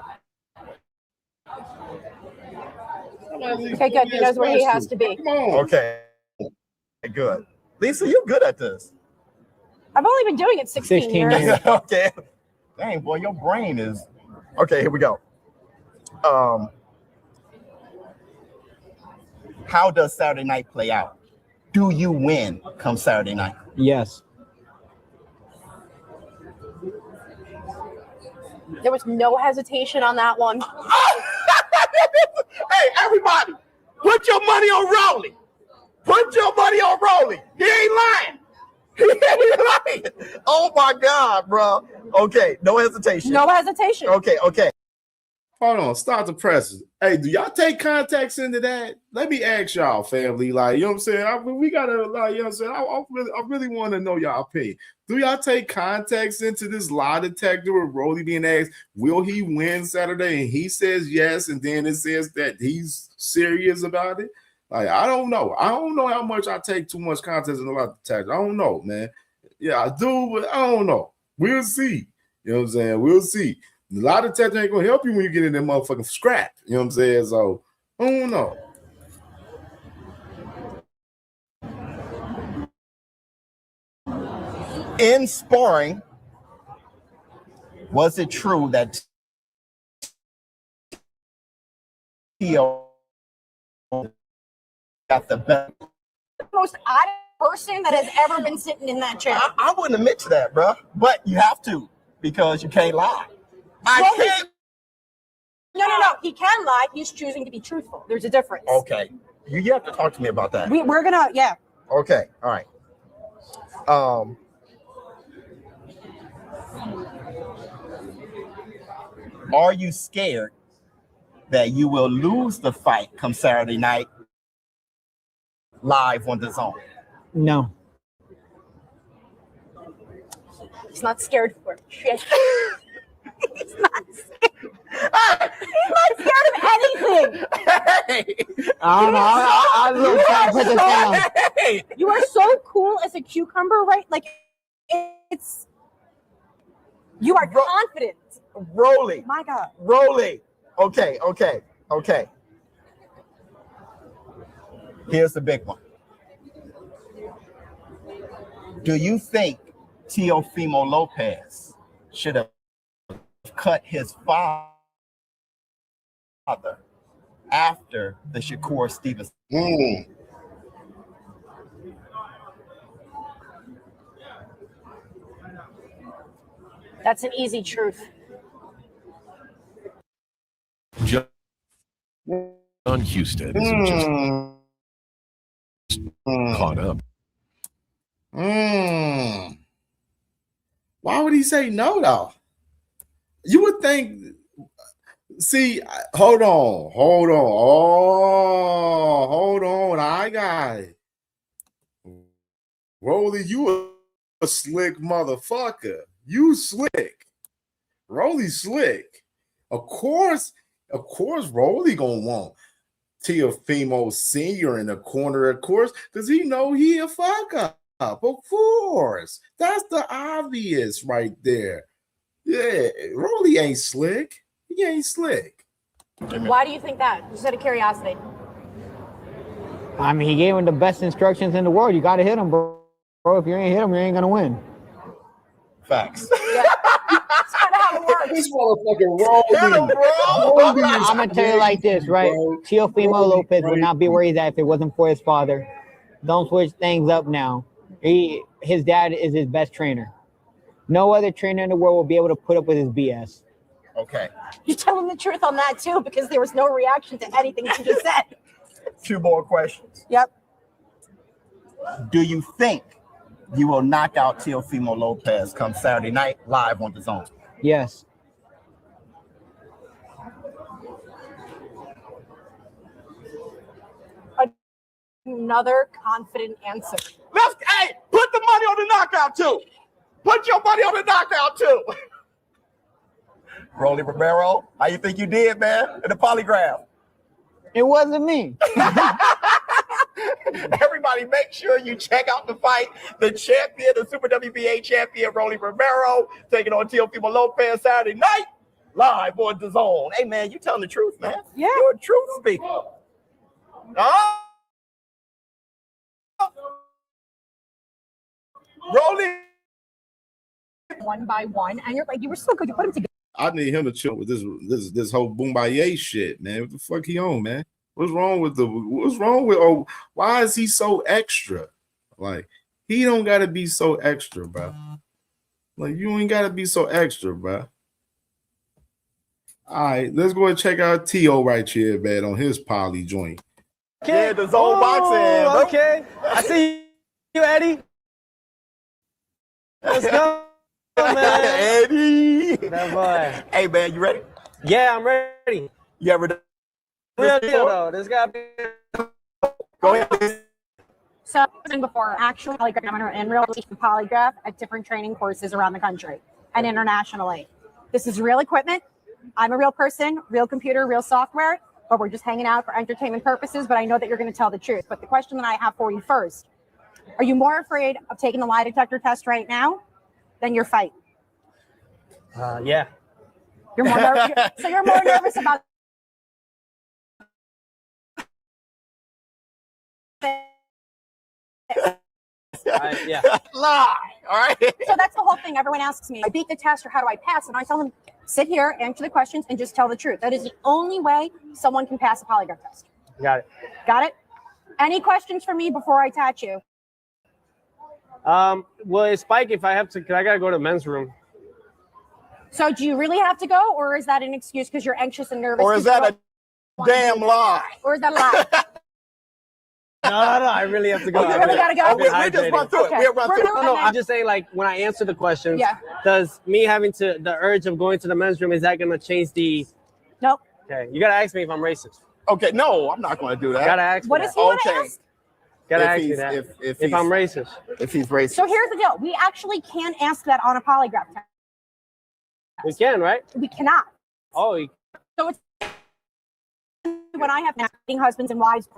Okay, good. He knows where he has to be. Come on. Okay. Good. Lisa, you're good at this. I've only been doing it 16 years. Okay. Dang, boy, your brain is... Okay, here we go. How does Saturday night play out? Do you win come Saturday night? Yes. There was no hesitation on that one. Hey, everybody, put your money on Rolly. Put your money on Rolly. He ain't lying. He ain't lying. Oh, my God, bro. Okay, no hesitation. No hesitation. Okay. Hold on, start the presses. Hey, do y'all take context into that? Let me ask y'all, family. Like, you know what I'm saying? We gotta, like, you know what I'm saying? I really want to know y'all opinion. Do y'all take context into this lie detector with Rolly being asked, will he win Saturday? And he says yes, and then it says that he's serious about it. Like, I don't know. I don't know how much I take too much context in the lie detector. I don't know, man. Yeah, I do, but I don't know. We'll see. You know what I'm saying? We'll see. A lot of detector ain't gonna help you when you get in that motherfucking scrap. You know what I'm saying? So I don't know. In sparring, was it true that Teo got the best? Most odd person that has ever been sitting in that chair. I wouldn't admit to that, bro. But you have to, because you can't lie. I can't. No. He can lie. He's choosing to be truthful. There's a difference. Okay. You have to talk to me about that. We're gonna, yeah. Okay. All right. Are you scared that you will lose the fight come Saturday night live on the zone? No. He's not scared for shit. He's not scared. He's not scared of anything. I don't know. I put this down. You are so cool as a cucumber, right? Like, it's... You are confident. Rolly. My God. Rolly. Okay. Here's the big one. Do you think Teofimo Lopez should have cut his father after the Shakur Stevenson? That's an easy truth. John Houston is just caught up. Why would he say no, though? You would think. See, hold on. Oh, hold on. I got it. Rolly, you a slick motherfucker. You slick. Rolly slick. Of course, Rolly gonna want Teofimo Sr. in the corner, of course, because he know he a fuck up. Of course. That's the obvious right there. Yeah, Rolly ain't slick. He ain't slick. Why do you think that? Just out of curiosity. I mean, he gave him the best instructions in the world. You got to hit him, bro. If you ain't hit him, you ain't going to win. Facts. Yeah. That's kind of how it works. This motherfucker Rolly. I'm going to tell you like this, right? Teofimo Lopez would not be where he's at if it wasn't for his father. Don't switch things up now. His dad is his best trainer. No other trainer in the world will be able to put up with his BS. Okay. You're telling the truth on that too, because there was no reaction to anything you just said. 2 more questions. Yep. Do you think you will knock out Teofimo Lopez come Saturday night live on the Zone? Yes. Another confident answer. Hey, put the money on the knockout too. Put your money on the knockout too. Rolly Romero, how you think you did, man, in the polygraph? It wasn't me. Everybody, make sure you check out the fight. The champion, the Super WBA champion, Rolly Romero, taking on Teofimo Lopez Saturday night, live on the Zone. Hey, man, you telling the truth, man. Yeah. You're a truth speaker. Rolly. One by one, and you're like, you were so good. You put them together. I need him to chill with this whole Boombaye shit, man. What the fuck he on, man? What's wrong with why is he so extra? Like, he don't gotta be so extra, bro. Like, you ain't gotta be so extra, bro. All right, let's go and check out T.O. right here, man, on his poly joint. Yeah, the Zone boxing. Bro. Okay. I see you, Eddie. Let's go, man. Eddie. That boy. Hey, man, you ready? Yeah, I'm ready. You ever done Real deal, though. There's got to be. Go ahead. So before, actually, polygraph and real teach the polygraph at different training courses around the country and internationally. This is real equipment. I'm a real person, real computer, real software, but we're just hanging out for entertainment purposes. But I know that you're going to tell the truth. But the question that I have for you first, are you more afraid of taking the lie detector test right now than your fight? Yeah. You're more so you're more nervous about Yeah. Lie. All right. So that's the whole thing. Everyone asks me, I beat the test or how do I pass? And I tell them, sit here, answer the questions, and just tell the truth. That is the only way someone can pass a polygraph test. Got it. Got it? Any questions for me before I touch you? Well, Spike, if I have to, I gotta go to the men's room. So do you really have to go, or is that an excuse because you're anxious and nervous? Or is that a damn lie? Or is that a lie? No, I really have to go. Oh, you really gotta go? We just run through it. Okay. We'll run through it. No, I'm just saying, like, when I answer the questions, does me having the urge of going to the men's room, is that gonna change the? Nope. Okay, you gotta ask me if I'm racist. Okay, no, I'm not gonna do that. Gotta ask me. What does he want to Okay. ask? Gotta If ask me he's- that. if I'm he's- racist. If he's racist. So here's the deal. We actually can't ask that on a polygraph test. We can, right? We cannot. Oh. So it's when I have dating husbands and wives,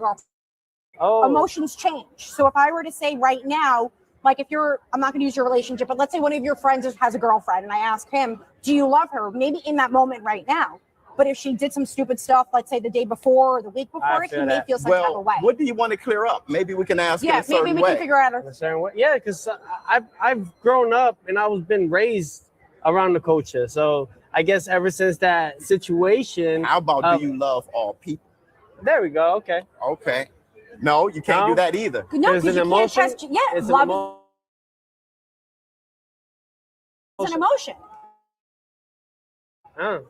Oh. emotions change. So if I were to say right now, like if I'm not going to use your relationship, but let's say one of your friends has a girlfriend and I ask him, do you love her? Maybe in that moment right now. But if she did some stupid stuff, let's say the day before or the week before, he may feel some type of way. What do you want to clear up? Maybe we can ask in a certain maybe we way. can figure out a certain way. Yeah, because I've grown up and I was been raised around the culture. So I guess ever since that situation. How about do you love all people? There we go. Okay. Okay. No, you can't do that either. No, There's because an you can't emotion. test. Yeah, It's an love is an emotion. Oh.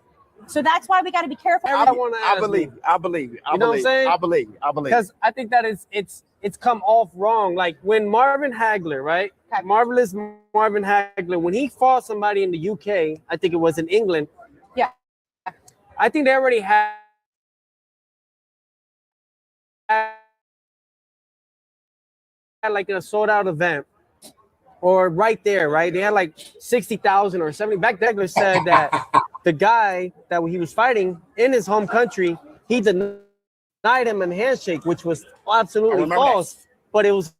So that's why we got to be careful. I believe you. I believe you. You know what I'm saying? I believe you. I believe you. Because I think that it's come off wrong. Like when Marvin Hagler, right? Okay. Marvelous Marvin Hagler, when he fought somebody in the UK, I think it was in England. Yeah. I think they already had like a sold out event. Or right there, right? They had like 60,000 or 70. Back then, they said that the guy that he was fighting in his home country, he denied him a handshake, which was absolutely false. But it was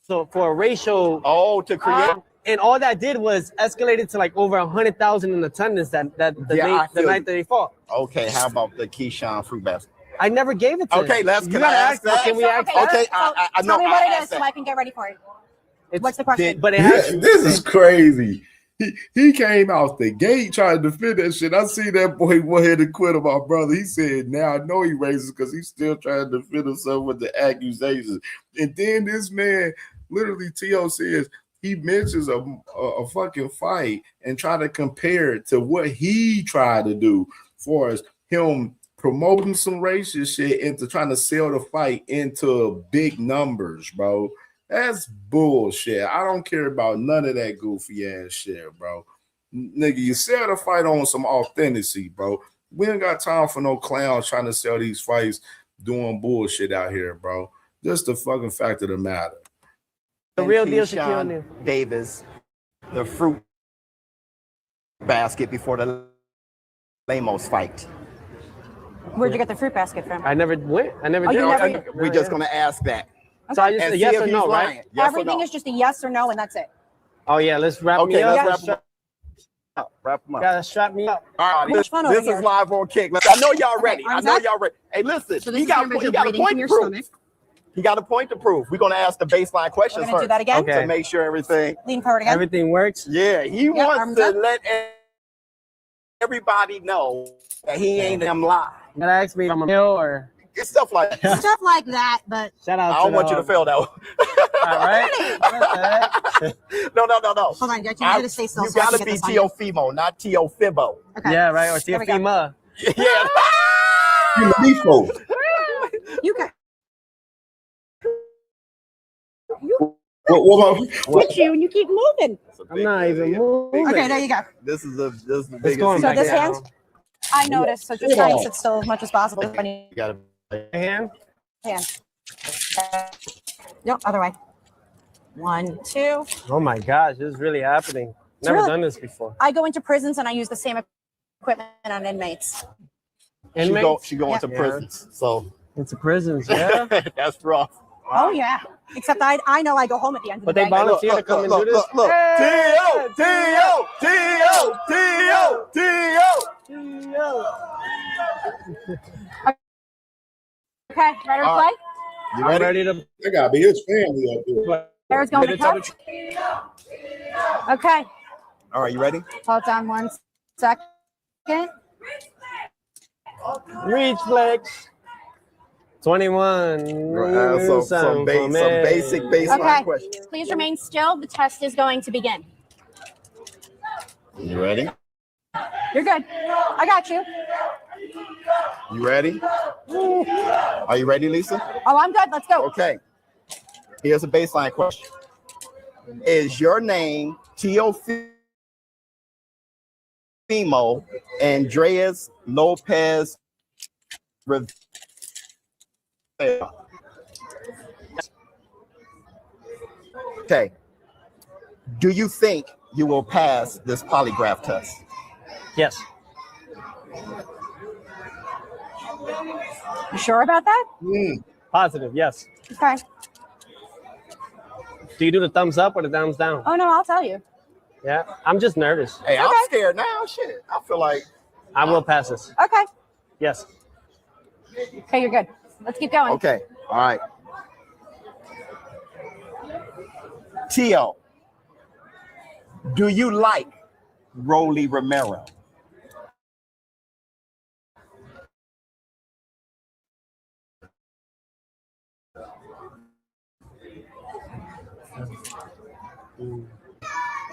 so for a racial. To create. And all that did was escalate it to like over 100,000 in attendance the night that they fought. Okay, how about the Keyshawn fruit basket? I never gave it to him. Okay, you gotta ask that. Can we ask that? Okay, I know. Tell me what it is so I can get ready for it. What's the question? But it has this is crazy. He came out the gate trying to defend that shit. I see that boy wanted to quit on my brother. He said, now I know he racist because he's still trying to defend himself with the accusations. And then this man, literally T.O. says, he mentions a fucking fight and try to compare it to what he tried to do for us, him promoting some racist shit into trying to sell the fight into big numbers, bro. That's bullshit. I don't care about none of that goofy ass shit, bro. Nigga, you sell the fight on some authenticity, bro. We ain't got time for no clowns trying to sell these fights doing bullshit out here, bro. Just the fucking fact of the matter. The real deal, Shaquille Davis, the fruit basket before the Lamos fight. Where'd you get the fruit basket from? I never went. I never did. We're just gonna ask that. So I just a yes or no, right? Yes Everything or no. is just a yes or no, and that's it. Oh yeah, let's wrap me up. Wrap them up. Gotta strap me up. All right, this is live on Kick. I know y'all ready. I know y'all ready. Hey, listen, So he got a point to prove. He got a point to prove. We're gonna ask the baseline questions We're gonna first do that again? to make sure everything. Lean forward again. Everything works. Yeah, he wants arms to up. let everybody know that he ain't them lie. You gotta ask me if I'm a male or It's stuff like that. Stuff like that, but shout out. I don't want you to fail that one. All right. No. hold on, I need you to stay still. You so I can gotta get be this on T.O. you. Fimo, not T.O. Fibo. Okay. Yeah, right. Or There we go. Tiafima. Yeah. You can. What? You and you keep moving. I'm not even moving. Okay, there you go. This is the It's biggest. going So back this down. hand, I noticed. So just try and sit still as much as possible. You gotta. Hand. Hand. Nope, other way. 1, 2. Oh my gosh, this is really happening. Never really- done this before. I go into prisons and I use the same equipment on inmates. Inmates? She going to prisons, so Into prisons, yeah. that's rough. Oh yeah. Except I know I go home at the end of But the they day. volunteer to come and do this. Look. Hey! Okay, ready to play? You I'm ready? ready to. That gotta be his family up there. There's going to couch. Okay, All right, you ready? hold on 1 second. Reach flex. 21. Some basic baseline Okay, questions. please remain still. The test is going to begin. You ready? You're good. I got you. You ready? Are you ready, Lisa? Oh, I'm good. Let's go. Okay. Here's a baseline question. Is your name Teofimo Andreas Lopez Rivera? Okay. Do you think you will pass this polygraph test? Yes. You sure about that? Positive, yes. Okay. Do you do the thumbs up or the thumbs down? Oh no, I'll tell you. Yeah. I'm just nervous. Hey, I'm scared now. Shit. I feel like I will pass this. Okay. Yes. Okay, you're good. Let's keep going. okay. All right. Tio, do you like Rolly Romero?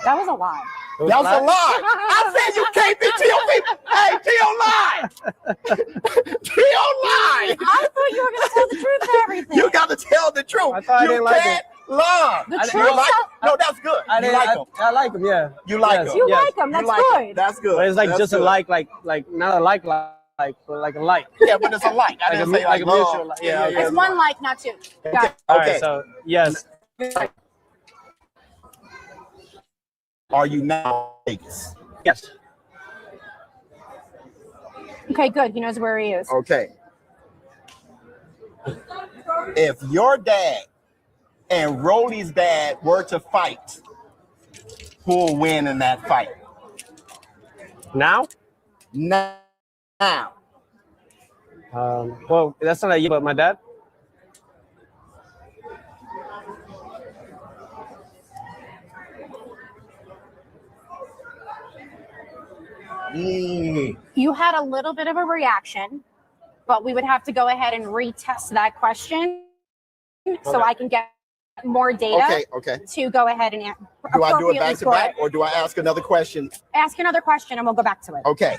That was a lie. That was a lie. I said you can't be Tio I thought I You didn't like can't him. lie. The You truth like shall- him? No, that's good. I You didn't. like him. I like him. Yeah. You like Yes, him. You yes. like him. You That's like good. him. That's good. But it's like That's just good. a like not a like, but like a like. Yeah, but it's a like. I didn't say like a love. mutual like. Yeah. Okay. It's one like, not two. Got it. All Okay. right. So yes. Are you now in Vegas? Yes. Okay, good. He knows where he is. Okay. If your dad and Rolly's dad were to fight, who will win in that fight? Now? Now. Well, that's not you, but my dad. You had a little bit of a reaction, but we would have to go ahead and retest that question so I can get more data Okay. to go ahead and Do I do it back to score back it. or do I ask another question? Ask another question and we'll go back to it. Okay.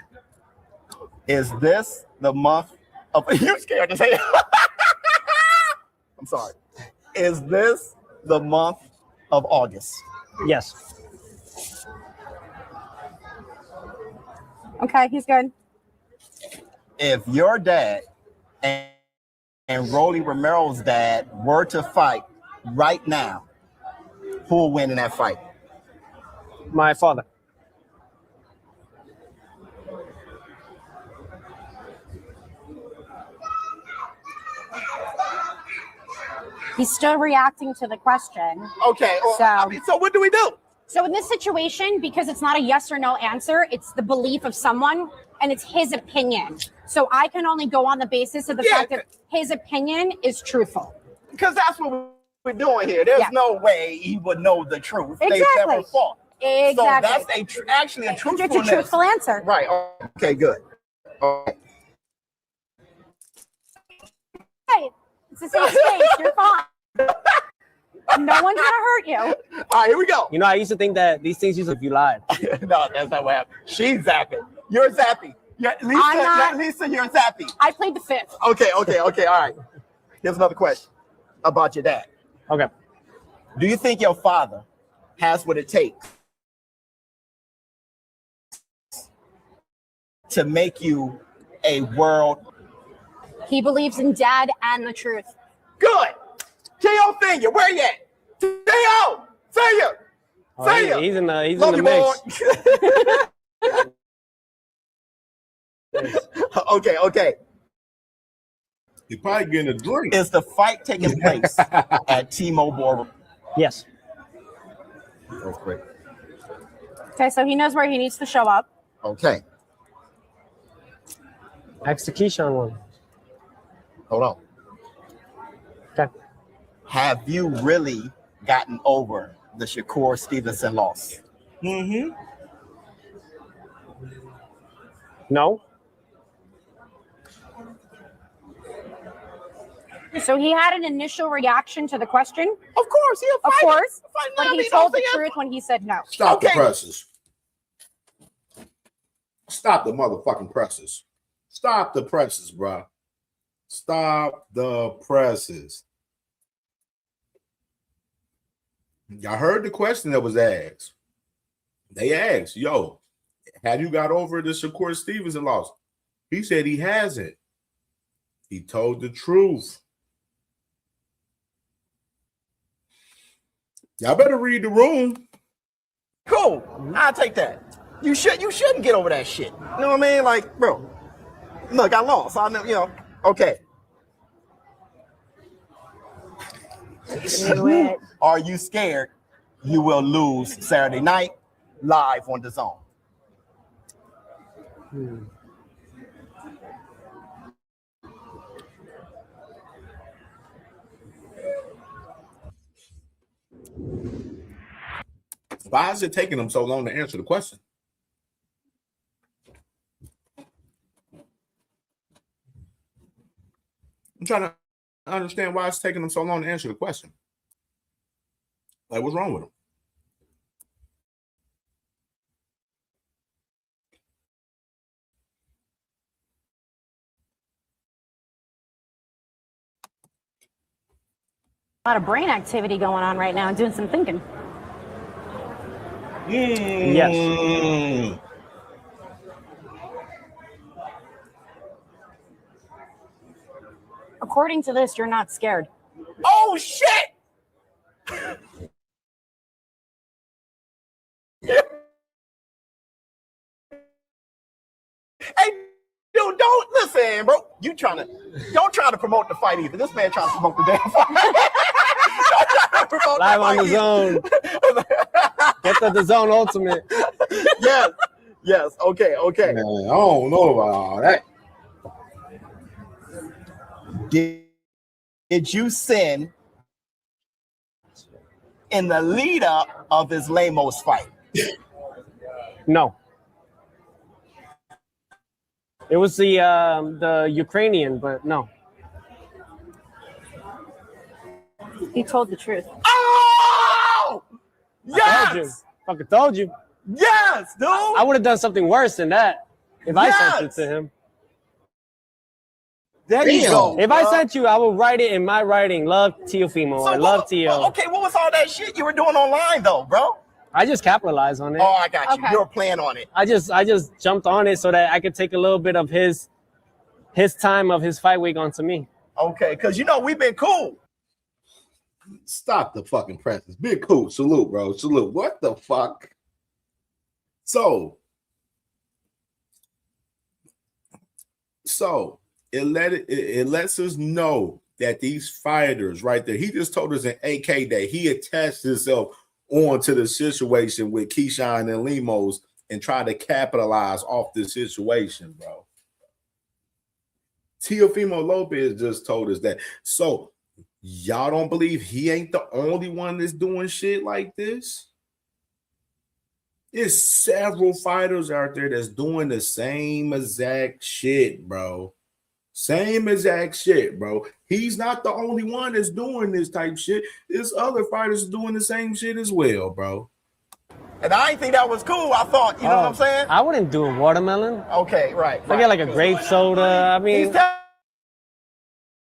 Is this the month of you scared to say it? I'm sorry. Is this the month of August? Yes. Okay, he's good. If your dad and Rolly Romero's dad were to fight right now, who will win in that fight? My father. He's still reacting to the question. Okay. Well, so what do we do? So in this situation, because it's not a yes or no answer, it's the belief of someone and it's his opinion. So I can only go on the basis of the fact that his opinion is truthful. Because that's what we're doing here. There's no way he would know the truth. They've never fought. Exactly. So that's actually a truthfulness. It's a truthful answer. Right. Okay, good. Okay. Hey, it's a safe space. You're fine. No one's gonna hurt you. All right, here we go. You know, I used to think that these things used to if you lied. No, that's not what happened. She's zapping. You're zappy. Lisa, you're zappy. I played the fifth. Okay, all right. Here's another question about your dad. Okay. Do you think your father has what it takes to make you a world? He believes in dad and the truth. Good. T.O. Senior, where you at? T.O. Senior. Senior. He's in the Love you, mix. Okay. You're probably getting a drink. Is the fight taking place at T-Mobile? Yes. That's great. Okay, so he knows where he needs to show up. Okay. Execution one. Hold on. Okay. Have you really gotten over the Shakur Stevenson loss? Mm-hmm. No. So he had an initial reaction to the question. Of course, of course. But he told the truth when he said no. Stop the presses. Stop the motherfucking presses. Stop the presses, bro. Stop the presses. Y'all heard the question that was asked. They asked, yo, have you got over the Shakur Stevenson loss? He said he hasn't. He told the truth. Y'all better read the room. Cool. I'll take that. You shouldn't get over that shit. You know what I mean? Like, bro, look, I lost. I know, okay. Are you scared you will lose Saturday night live on the Zone? Why is it taking them so long to answer the question? I'm trying to understand why it's taking them so long to answer the question. Like, what's wrong with them? A lot of brain activity going on right now and doing some thinking. Yes. According to this, you're not scared. Oh shit! Hey, dude, don't listen, bro. Don't try to promote the fight either. This man trying to promote the damn fight. Don't try to promote Live the on fight the zone. Get the zone ultimate. Yes. Okay. Man, I don't know about all that. Did you sin in the lead up of his Lamos fight? No. It was the Ukrainian, but no. He told the truth. Oh! Yes! Fucking told you. Yes, dude! I would have done something worse than that if I sent it to him. There you go. If I sent you, I would write it in my writing. Love Teofimo. I love Teo. Okay, what was all that shit you were doing online though, bro? I just capitalized on it. Oh, I got you. You were playing on it. I just jumped on it so that I could take a little bit of his time of his fight week onto me. Okay, because we've been cool. Stop the fucking presses. Big cool. Salute, bro. Salute. What the fuck? So it lets us know that these fighters right there, he just told us in AK that he attached himself onto the situation with Keyshawn and Lemos and tried to capitalize off this situation, bro. Teofimo Lopez just told us that. So y'all don't believe he ain't the only one that's doing shit like this? There's several fighters out there that's doing the same exact shit, bro. Same exact shit, bro. He's not the only one that's doing this type shit. There's other fighters doing the same shit as well, bro. And I didn't think that was cool. I thought, you know what I'm saying? I wouldn't do a watermelon. Okay, right. I get like a grape soda. I mean,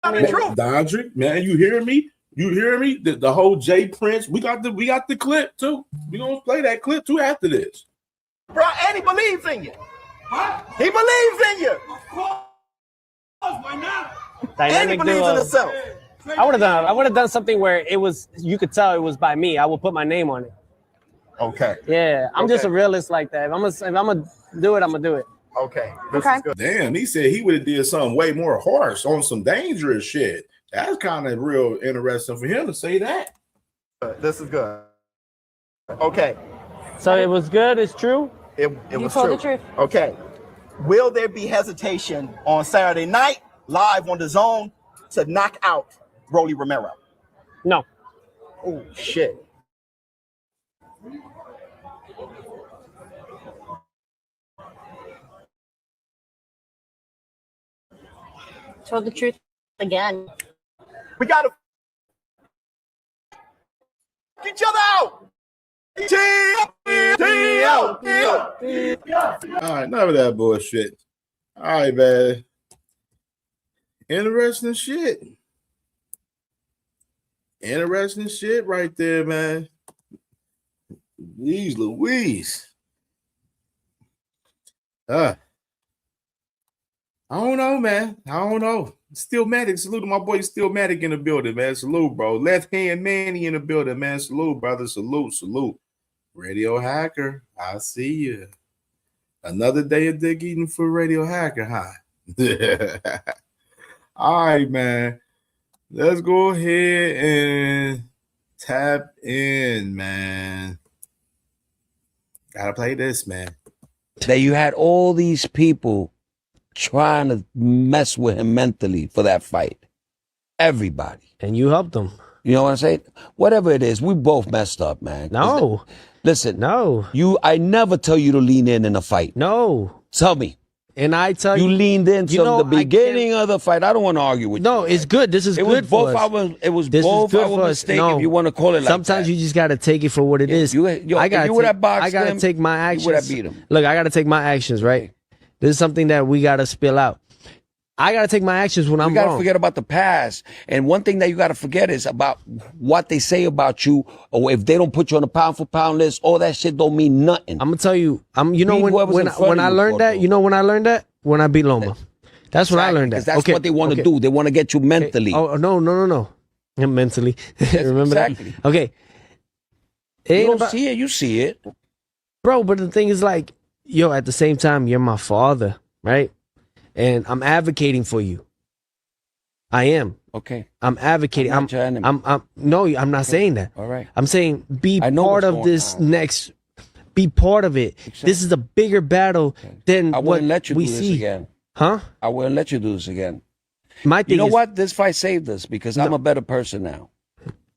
Dondrick, man, you hear me? You hear me? The whole Jay Prince. We got the clip too. We gonna play that clip too after this. Bro, and he believes in you. He believes in you. And he believes in himself. I would have done something where it was, you could tell it was by me. I would put my name on it. Okay. Yeah, I'm just a realist like that. If I'm gonna do it, I'm gonna do it. Okay. Damn, he said he would have did something way more harsh on some dangerous shit. That's kind of real interesting for him to say that. This is good. Okay. So it was good. It's true. It was true. The truth. Okay. Will there be hesitation on Saturday night, live on the zone, to knock out Rolly Romero? No. Oh shit. Told the truth again. We gotta each other out. All right, none of that bullshit. All right, man. Interesting shit. Interesting shit right there, man. Jeez Louise. I don't know, man. I don't know. Stillmatic, salute to my boy Stillmatic in the building, man. Salute, bro. Left hand Manny in the building, man. Salute, brother. Salute. Radio Hacker, I see you. Another day of dig eating for Radio Hacker, huh? All right, man. Let's go ahead and tap in, man. Gotta play this, man. That you had all these people trying to mess with him mentally for that fight. Everybody. And you helped them. You know what I'm saying? Whatever it is, we both messed up, man. No. Listen. No. I never tell you to lean in a fight. No. Tell me. And I tell you. You leaned in from the beginning of the fight. I don't want to argue with you. No, it's good. This is good for us. It was This is both good our for us. mistake, No. if you want to call it like that. Sometimes you just got to take it for what it is. I gotta take my actions. You would have beat him. Look, I got to take my actions, right? This is something that we got to spill out. I got to take my actions when I'm You got to wrong. forget about the past. And one thing that you got to forget is about what they say about you, or if they don't put you on a pound for pound list, all that shit don't mean nothing. I'm gonna tell you. You know Beat whoever's when in front of I you, learned that. Gordo. You know when I learned that when I beat Loma. That's when I learned that. Because that's what they want to do. They want to get you mentally. Oh no. Mentally. Remember exactly. that? Okay. It You ain't don't about- see it. You see it. Bro, but the thing is like, yo, at the same time, you're my father, right? And I'm advocating for you. I am. Okay. I'm advocating. I'm not your enemy. I'm not saying that. All right. I'm saying be I know part what's of going this on. next. Be part of it. This is a bigger battle than I what wouldn't let you we do this see. again. Huh? I wouldn't let you do this again. My You thing know is, what? This fight saved us because I'm a better person now.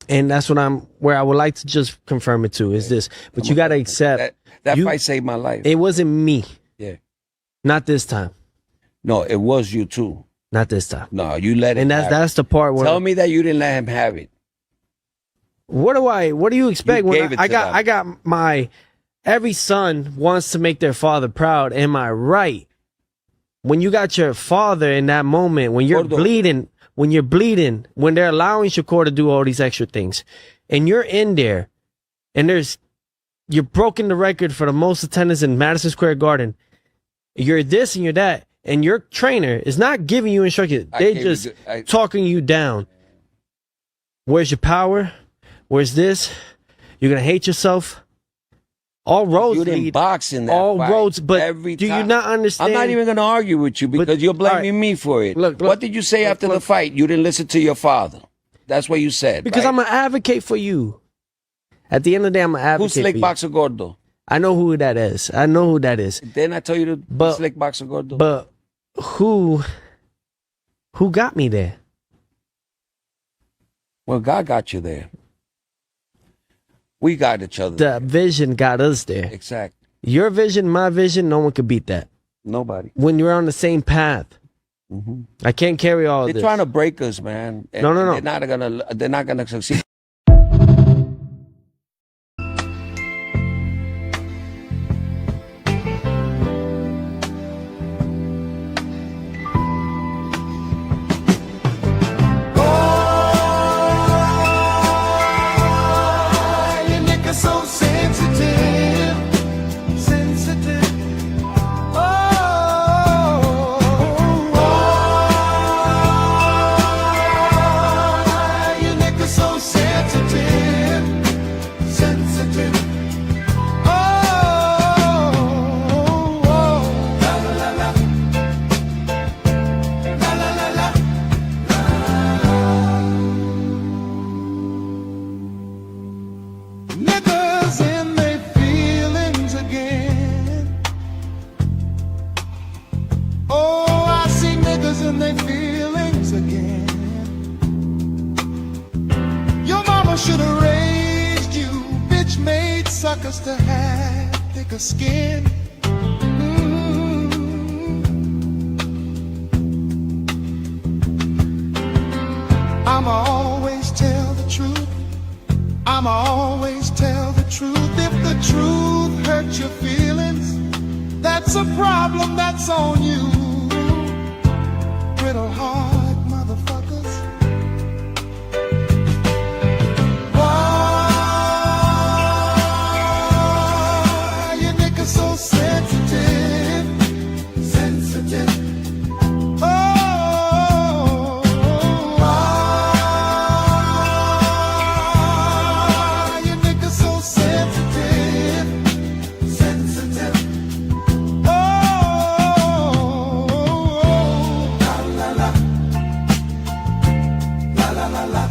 and that's what where I would like to just confirm it to is this. But you got to accept That fight saved my life. It wasn't me. Yeah. Not this time. No, it was you too. Not this time. No, you let him. And have that's the part where Tell me that you didn't let him have it. What do you expect You when gave it I to got them. I got my every son wants to make their father proud. Am I right? When you got your father in that moment, when you're bleeding, when they're allowing Shakur to do all these extra things, and you're in there, and you're broken the record for the most attendance in Madison Square Garden. You're this and you're that, and your trainer is not giving you instructions. They're just talking you down. Where's your power? Where's this? You're gonna hate yourself. All roads You didn't lead. box in that all fight. roads, but Every do you time. not understand? I'm not even going to argue with you because you're blaming me for it. Look, what did you say after the fight? You didn't listen to your father. That's what you said. Because right? I'm an advocate for you. At the end of the day, I'm an advocate. Who's Slick for you. Boxer Gordo? I know who that is. I know who that is. Didn't I tell you to Slick Boxer Gordo? But who got me there? Well, God got you there. We got each other. The vision got us there. Exactly. Your vision, my vision, no one could beat that. Nobody. When you're on the same path. Mhm. I can't carry all They're this. trying to break us, man. And No. They're not gonna succeed. Your neck is so sensitive, sensitive. Your neck is so sensitive, sensitive. La la la la, la la la la. Niggas in their feelings again. Oh, I see niggas in their feelings again. Your mama should have raised you, bitch made suckers to have thicker skin. I'ma always tell the truth. I'ma always tell the truth. If the truth hurts your feelings, that's a problem, that's on you. Brittle heart motherfuckers. Why your niggas so sensitive, sensitive? Your niggas so sensitive, sensitive. La la la, la la la la.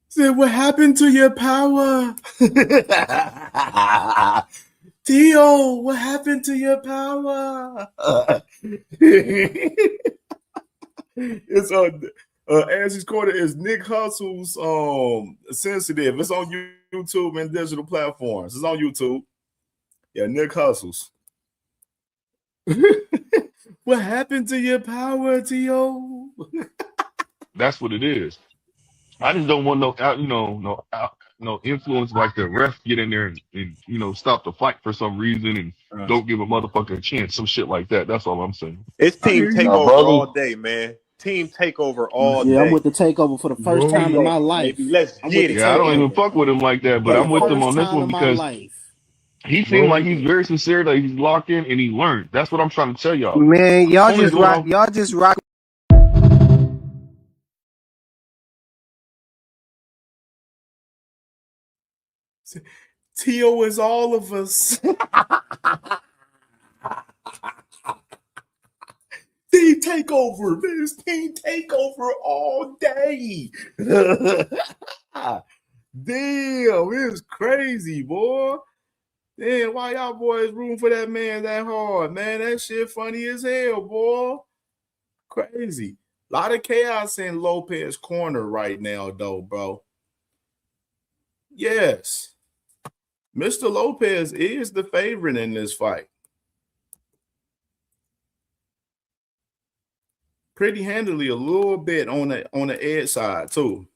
Said, what happened to your power? Tio, what happened to your power? It's Angie's Corner is Nick Hustle's Sensitive. It's on YouTube and digital platforms. It's on YouTube. Yeah, Nick Hustles. What happened to your power, T.O.? That's what it is. I just don't want no influence like the ref get in there and stop the fight for some reason and don't give a motherfucker a chance, some shit like that. That's all I'm saying. It's team takeover all day, man. Team takeover all day. Yeah, I'm with the takeover for the first time in my life. Baby, let's get it. Yeah, I don't even fuck with him like that, but I'm with him on this one because he seemed like he's very sincere, that he's locked in and he learned. That's what I'm trying to tell y'all. Man, y'all just rock. T.O. is all of us. Team takeover, man. It's team takeover all day. Damn, it's crazy, boy. Damn, why y'all boys rooting for that man that hard, man? That shit funny as hell, boy. Crazy. A lot of chaos in Lopez corner right now, though, bro. Yes. Mr. Lopez is the favorite in this fight. Pretty handily, a little bit on the edge side, too.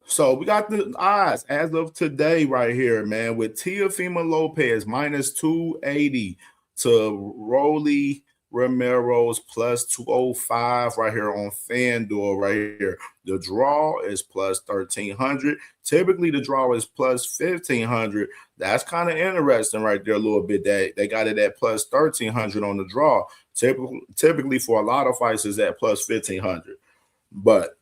So we got the odds as of today right here, man, with Teofimo Lopez minus 280 to Rolly Romero's plus 205 right here on FanDuel right here. The draw is plus 1,300. Typically, the draw is plus 1,500. That's kind of interesting right there a little bit that they got it at plus 1,300 on the draw. Typically, for a lot of fights, is at plus 1,500. But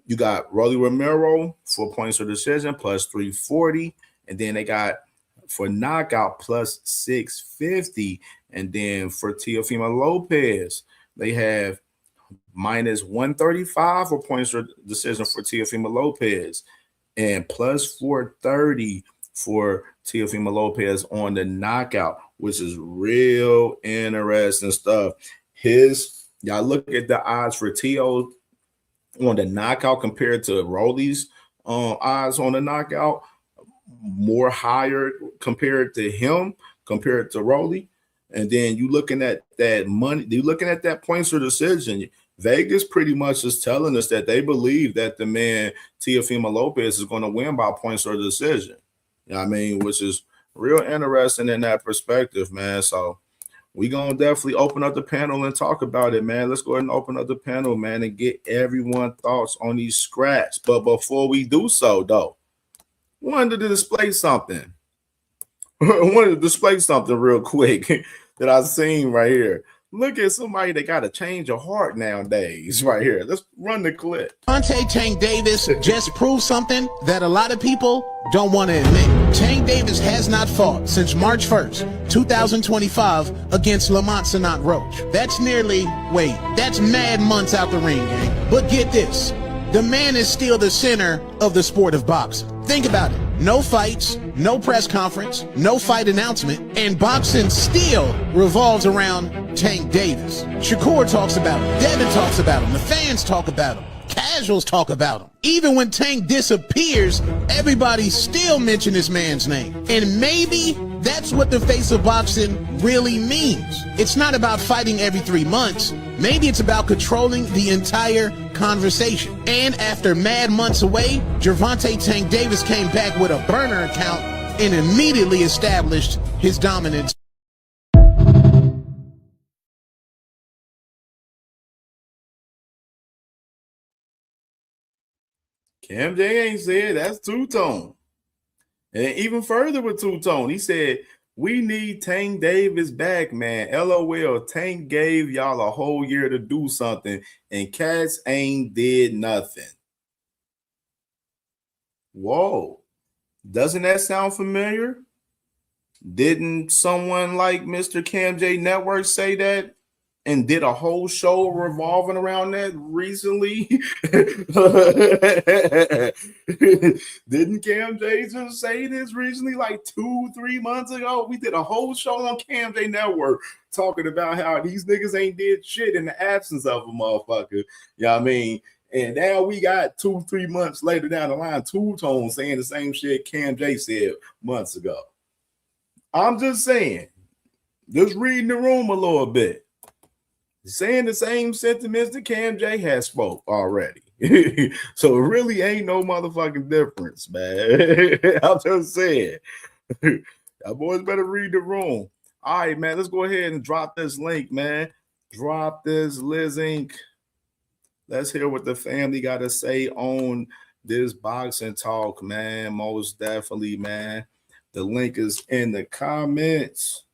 you got Rolly Romero for points or decision plus 340. And then they got for knockout plus 650. And then for Teofimo Lopez, they have minus 135 for points or decision for Teofimo Lopez and plus 430 for Teofimo Lopez on the knockout, which is real interesting stuff. Y'all look at the odds for Teo on the knockout compared to Rolly's odds on the knockout, more higher compared to him, compared to Rolly. And then you looking at that money, you looking at that points or decision. Vegas pretty much is telling us that they believe that the man Teofimo Lopez is going to win by points or decision. You know what I mean? Which is real interesting in that perspective, man. So we're going to definitely open up the panel and talk about it, man. Let's go ahead and open up the panel, man, and get everyone's thoughts on these scraps. But before we do so, though, I wanted to display something. I wanted to display something real quick that I've seen right here. Look at somebody that got a change of heart nowadays right here. Let's run the clip. Tank Davis just proved something that a lot of people don't want to admit. Tank Davis has not fought since March 1st, 2025 against Lamont Sanat Roach. That's that's mad months out the ring, gang. But get this, the man is still the center of the sport of boxing. Think about it. No fights, no press conference, no fight announcement, and boxing still revolves around Tank Davis. Shakur talks about him. Devin talks about him. The fans talk about him. Casuals talk about him. Even when Tank disappears, everybody still mention this man's name. And maybe that's what the face of boxing really means. It's not about fighting every 3 months. Maybe it's about controlling the entire conversation. And after mad months away, Gervonta Tank Davis came back with a burner account and immediately established his dominance. Cam J ain't said that's two-tone. And even further with two-tone, he said, we need Tank Davis back, man. LOL, Tank gave y'all a whole year to do something, and cats ain't did nothing. Whoa. Doesn't that sound familiar? Didn't someone like Mr. CamJNetwork say that and did a whole show revolving around that recently. Didn't CamJ just say this recently, like 2-3 months ago? We did a whole show on CamJNetwork talking about how these niggas ain't did shit in the absence of a motherfucker. You know what I mean? And now we got 2-3 months later down the line, Two Tone saying the same shit CamJ said months ago. I'm just saying, just reading the room a little bit. Saying the same sentiments that CamJ has spoke already. So it really ain't no motherfucking difference, man. I'm just saying. Y'all boys better read the room. All right, man, let's go ahead and drop this link, man. Drop this link. Let's hear what the family got to say on this boxing talk, man. Most definitely, man. The link is in the comments.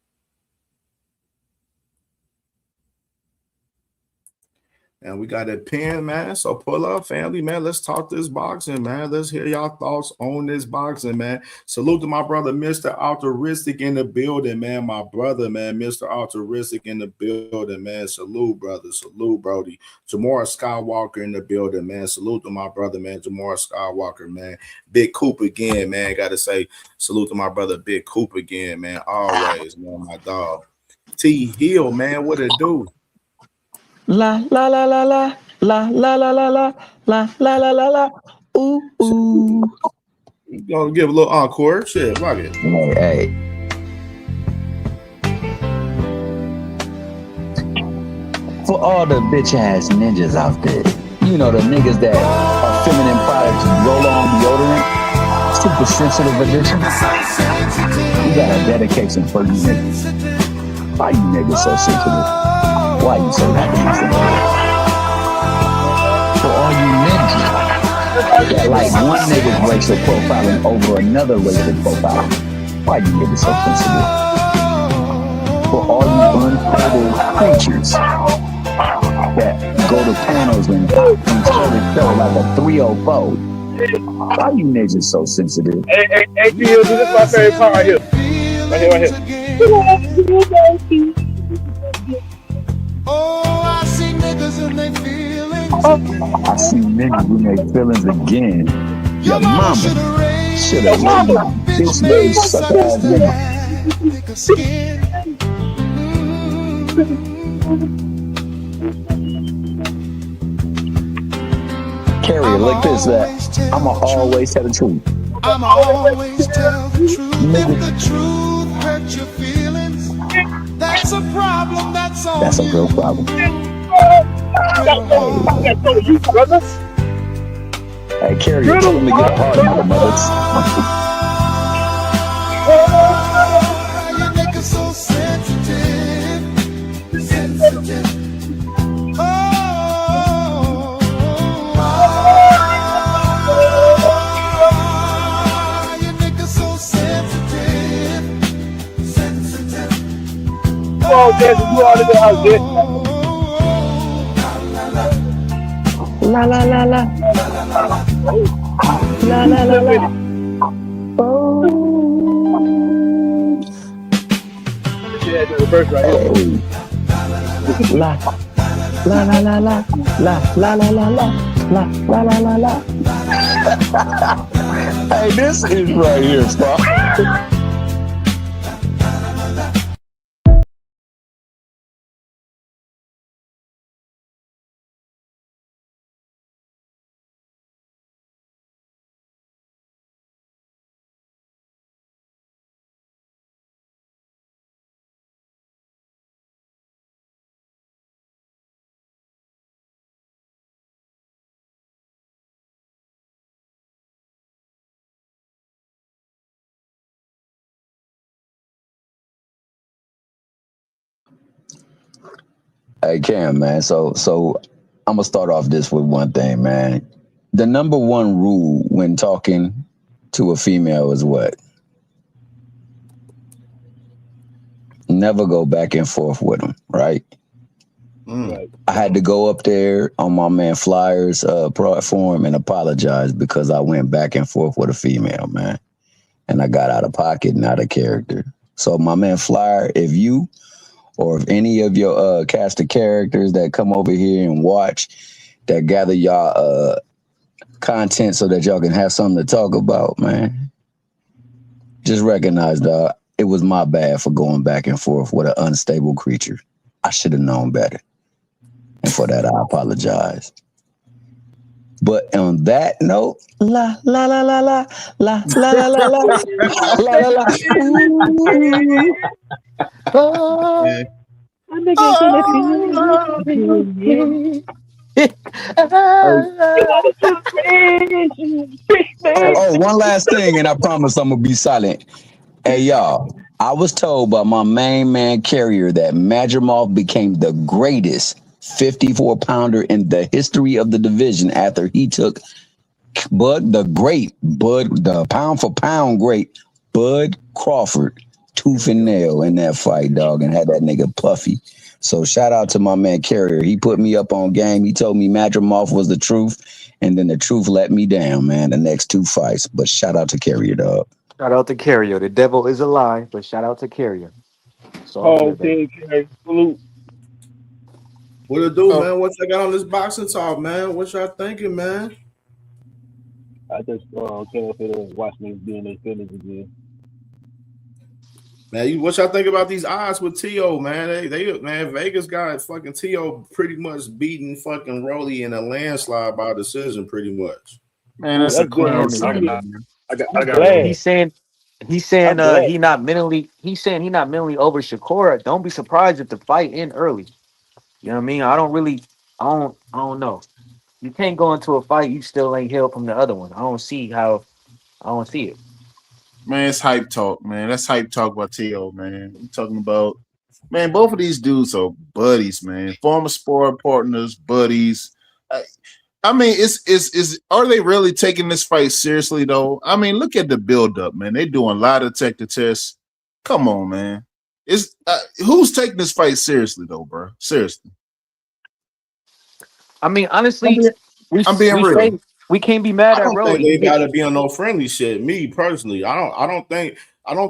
And we got a pin, man. So pull up, family, man. Let's talk this boxing, man. Let's hear y'all thoughts on this boxing, man. Salute to my brother, Mr. Altruistic in the building, man. My brother, man, Mr. Altruistic in the building, man. Salute, brother. Salute, Brody. Jamora Skywalker in the building, man. Salute to my brother, man. Jamora Skywalker, man. Big Coop again, man. Got to say salute to my brother, Big Coop again, man. Always, man, my dog. T Hill, man. What it do? La la la la la la la la la la la la la la la. Ooh ooh. You gonna give a little encore? Shit, fuck it. Hey. For all the bitch ass ninjas out there, you know the niggas that are feminine products, roll on deodorant, super sensitive edition. We got a dedication for you niggas. Why you niggas so sensitive? Why you so sensitive? For all you ninjas that like one nigga's racial profiling over another racial profiling, why you niggas so sensitive? For all you unstable creatures that go to panels and show the show like a 304, why you niggas so sensitive? Hey, this is my favorite part right here. Right here. Oh, I see niggas and they feelings. I see niggas in their feelings again. Your mama shoulda raised my bitch made suck ass nigga. Carry it like this, that I'ma always tell the truth. I'ma always tell the truth. If the truth hurts your feelings, that's a problem. That's all. That's a real problem. Hey, Carrie, you told me to get a hard mother, mothers. You niggas so sensitive, sensitive. You niggas so sensitive, sensitive. Oh, Jason, you already know how to get. La la la la. La la la la. Oh. Yeah, the reverse right here. La la la la la la la la la la la la la la la. Hey, this is right here, Spock. Hey, Cam, man. So I'm gonna start off this with one thing, man. The number one rule when talking to a female is what? Never go back and forth with them, right? I had to go up there on my man Flyer's platform and apologize because I went back and forth with a female, man. And I got out of pocket and out of character. So my man Flyer, if you or if any of your cast of characters that come over here and watch, that gather y'all content so that y'all can have something to talk about, man, just recognize, dog, it was my bad for going back and forth with an unstable creature. I should have known better. And for that, I apologize. But on that note, la la la la la la la la la la la la la. Oh, one last thing, and I promise I'm gonna be silent. Hey, y'all, I was told by my main man Carrier that Madrimov became the greatest 54-pounder in the history of the division after he took the pound for pound great Bud Crawford tooth and nail in that fight, dog, and had that nigga puffy. So shout out to my man Carrier. He put me up on game. He told me Madrimov was the truth, and then the truth let me down, man, the next 2 fights. But shout out to Carrier, dog. Shout out to Carrier. The devil is a lie, but shout out to Carrier. It's all good, baby. Salute. What it do, man? What y'all got on this boxing talk, man? What y'all thinking, man? I just came up here to watch niggas be in their feelings again. Man, what y'all think about these odds with T.O., man? They man, Vegas got fucking T.O. pretty much beating fucking Rolly in a landslide by decision, pretty much. Man, that's a clown. He's saying he not mentally over Shakur. Don't be surprised if the fight end early. You know what I mean? I don't know. You can't go into a fight you still ain't healed from the other one. I don't see it. Man, it's hype talk, man. That's hype talk by T.O., man. I'm talking about, man, both of these dudes are buddies, man. Former sport partners, buddies. I mean, are they really taking this fight seriously, though? I mean, look at the build-up, man. They doing lie detector tests. Come on, man. Who's taking this fight seriously, though, bro? Seriously. I mean, honestly, I'm being real. We can't be mad at Rolly. I don't think they gotta be on no friendly shit. Me personally, I don't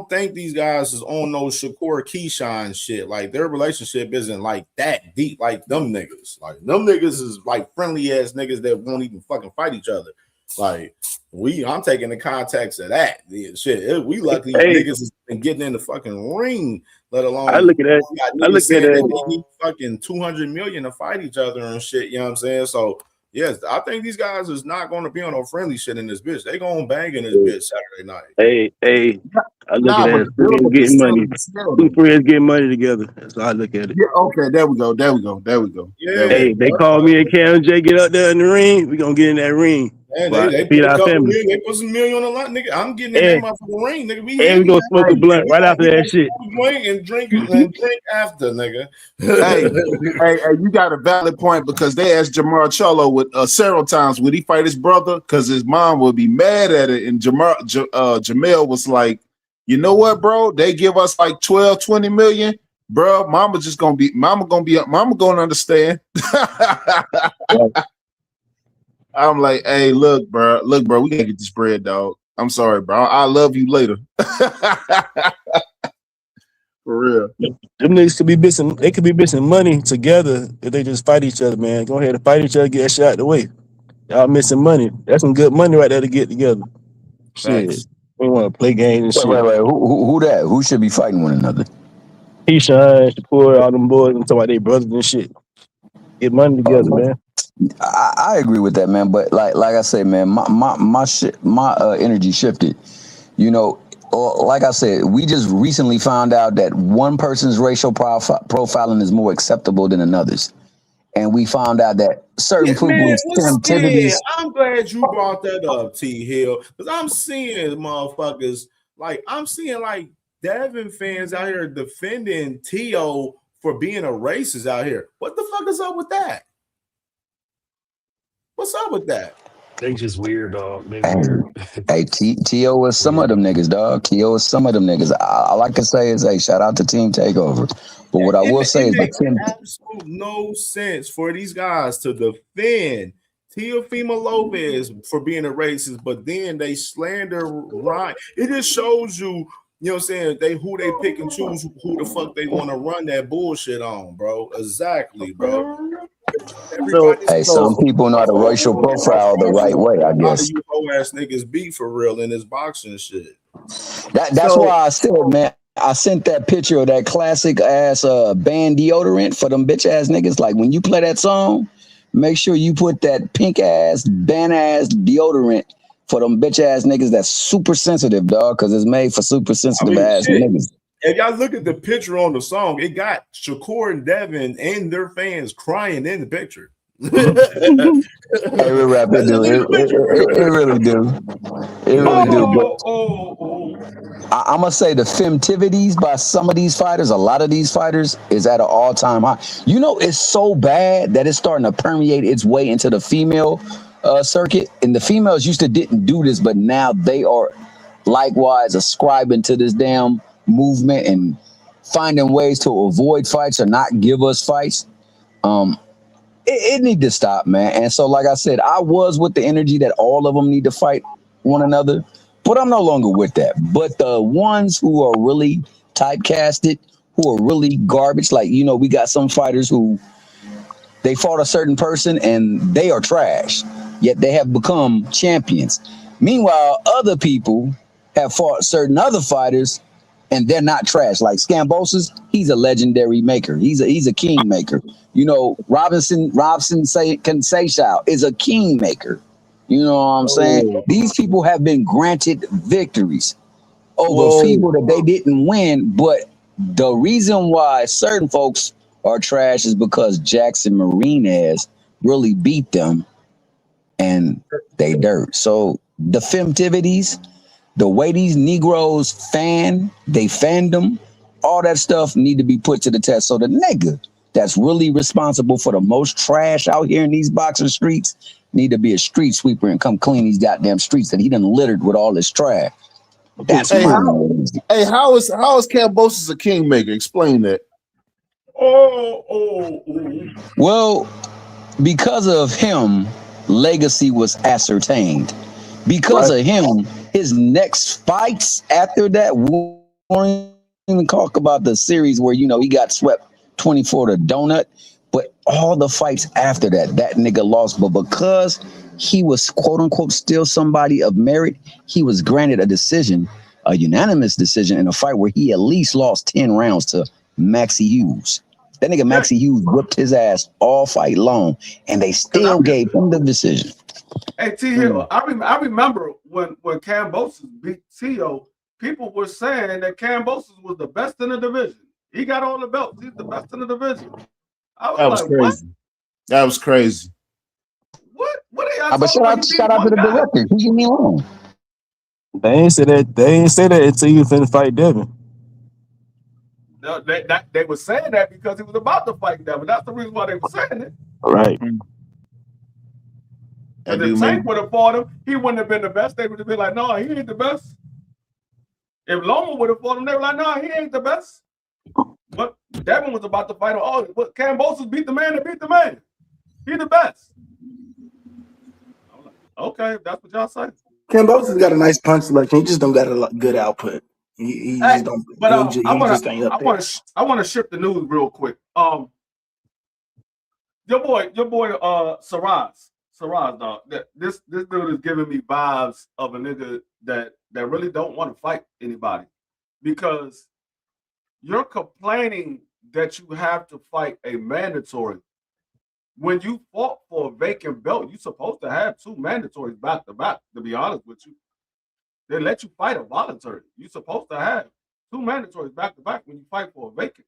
think these guys is on no Shakur Keyshawn shit. Like their relationship isn't like that deep like them niggas. Like them niggas is like friendly ass niggas that won't even fucking fight each other. Like I'm taking the context of that. Shit, we lucky niggas has been getting in the fucking ring, let alone I look at that. They need fucking 200 million to fight each other and shit. You know what I'm saying? So yes, I think these guys is not going to be on no friendly shit in this bitch. They going to bang in this bitch Saturday night. Hey, I look at it as getting money. 2 friends getting money together. That's how I look at it. Yeah, okay, there we go. Yeah, hey, they called me and CamJ get out there in the ring. We gonna get in that ring. Man, they put a couple million, they put some million on the line, nigga. I'm getting in that motherfucking ring, nigga. We gonna smoke a blunt right after that shit. And drink after, nigga. hey, you got a valid point because they asked Jamar Charlo with several times would he fight his brother because his mom would be mad at it, and Jamel was like, you know what, bro? They give us like 12-20 million, bro. Mama gonna understand. I'm like, hey, look, bro, we gotta get this bread, dog. I'm sorry, bro. I love you later. For real. Them niggas could be missing. They could be missing money together if they just fight each other, man. Go ahead and fight each other, get that shit out the way. Y'all missing money. That's some good money right there to get together. Shit. We want to play games and shit. Wait. Who that? Who should be fighting one another? Keyshawn, Shakur, all them boys. I'm talking about they brothers and shit. Get money together, man. I agree with that, man. But like I say, man, my energy shifted. You know, like I said, we just recently found out that one person's racial profiling is more acceptable than another's, and we found out that certain people's sensitivities. I'm glad you brought that up, T Hill, because I'm seeing motherfuckers like Devin fans out here defending T.O. for being a racist out here. What the fuck is up with that? What's up with that? They just weird, dog. They weird. Hey, T.O. is some of them niggas, dog. T.O. is some of them niggas. All I can say is, hey, shout out to Team Takeover. But what I will say is that it makes absolute no sense for these guys to defend Teofimo Lopez for being a racist, but then they slander Ryan. It just shows you You know what I'm saying? Who they pick and choose who the fuck they want to run that bullshit on, bro. Exactly, bro. Hey, some people know how to racial profile the right way, I A lot guess. of you whole ass niggas beat for real in this boxing shit. That's why I said, man, I sent that picture of that classic ass band deodorant for them bitch ass niggas. Like when you play that song, make sure you put that pink ass band ass deodorant for them bitch ass niggas that's super sensitive, dog, because it's made for super sensitive ass niggas. If y'all look at the picture on the song, it got Shakur and Devin and their fans crying in the picture. Every rapper do it. It really do. It really do. But I'm gonna say the femtivities by some of these fighters, a lot of these fighters, is at an all-time high. You know, it's so bad that it's starting to permeate its way into the female circuit. And the females used to didn't do this, but now they are likewise ascribing to this damn movement and finding ways to avoid fights or not give us fights. It need to stop, man. And so, like I said, I was with the energy that all of them need to fight one another, but I'm no longer with that. But the ones who are really typecasted, who are really garbage, like, you know, we got some fighters who they fought a certain person and they are trash, yet they have become champions. Meanwhile, other people have fought certain other fighters and they're not trash. Like Scambosis, he's a legendary maker. He's a king maker. You know, Robson Seychelles is a king maker. You know what I'm saying? These people have been granted victories over people that they didn't win. But the reason why certain folks are trash is because Jackson Marinez really beat them and they dirt. So the femtivities, the way these Negroes they fandom, all that stuff need to be put to the test. So the nigga that's really responsible for the most trash out here in these boxing streets need to be a street sweeper and come clean these goddamn streets that he done littered with all this trash. That's how is Cambosis a kingmaker? Explain that. Well, because of him, legacy was ascertained. Because of him, his next fights after that, we won't even talk about the series where, you know, he got swept 24 to donut, but all the fights after that, that nigga lost. But because he was quote unquote still somebody of merit, he was granted a decision, a unanimous decision in a fight where he at least lost 10 rounds to Maxie Hughes. That nigga Maxie Hughes whipped his ass all fight long, and they still gave him the decision. Hey, T Hill, I remember when Cambosis beat T.O., people were saying that Cambosis was the best in the division. He got all the belts. He's the best in the division. That was crazy. What? That was crazy. What are y'all but shout out to the director. Who you mean wrong? They ain't say that. They ain't say that until you finna fight Devin. No, they were saying that because he was about to fight Devin. That's the reason why they were saying it. Right. And if Tank would have fought him, he wouldn't have been the best. They would have been like, no, he ain't the best. If Loma would have fought him, they were like, no, he ain't the best. But Devin was about to fight him. Oh, but Cambosis beat the man that beat the man. He the best. Okay, that's what y'all say. Cambosis got a nice punch selection. He just don't got a good output. He just don't. But he just ain't up there. I want to shift the news real quick. Your boy, Serrano, dog. This dude is giving me vibes of a nigga that really don't want to fight anybody, because you're complaining that you have to fight a mandatory. When you fought for a vacant belt, you're supposed to have 2 mandatories back to back, to be honest with you. They let you fight a voluntary. You're supposed to have 2 mandatories back to back when you fight for a vacant.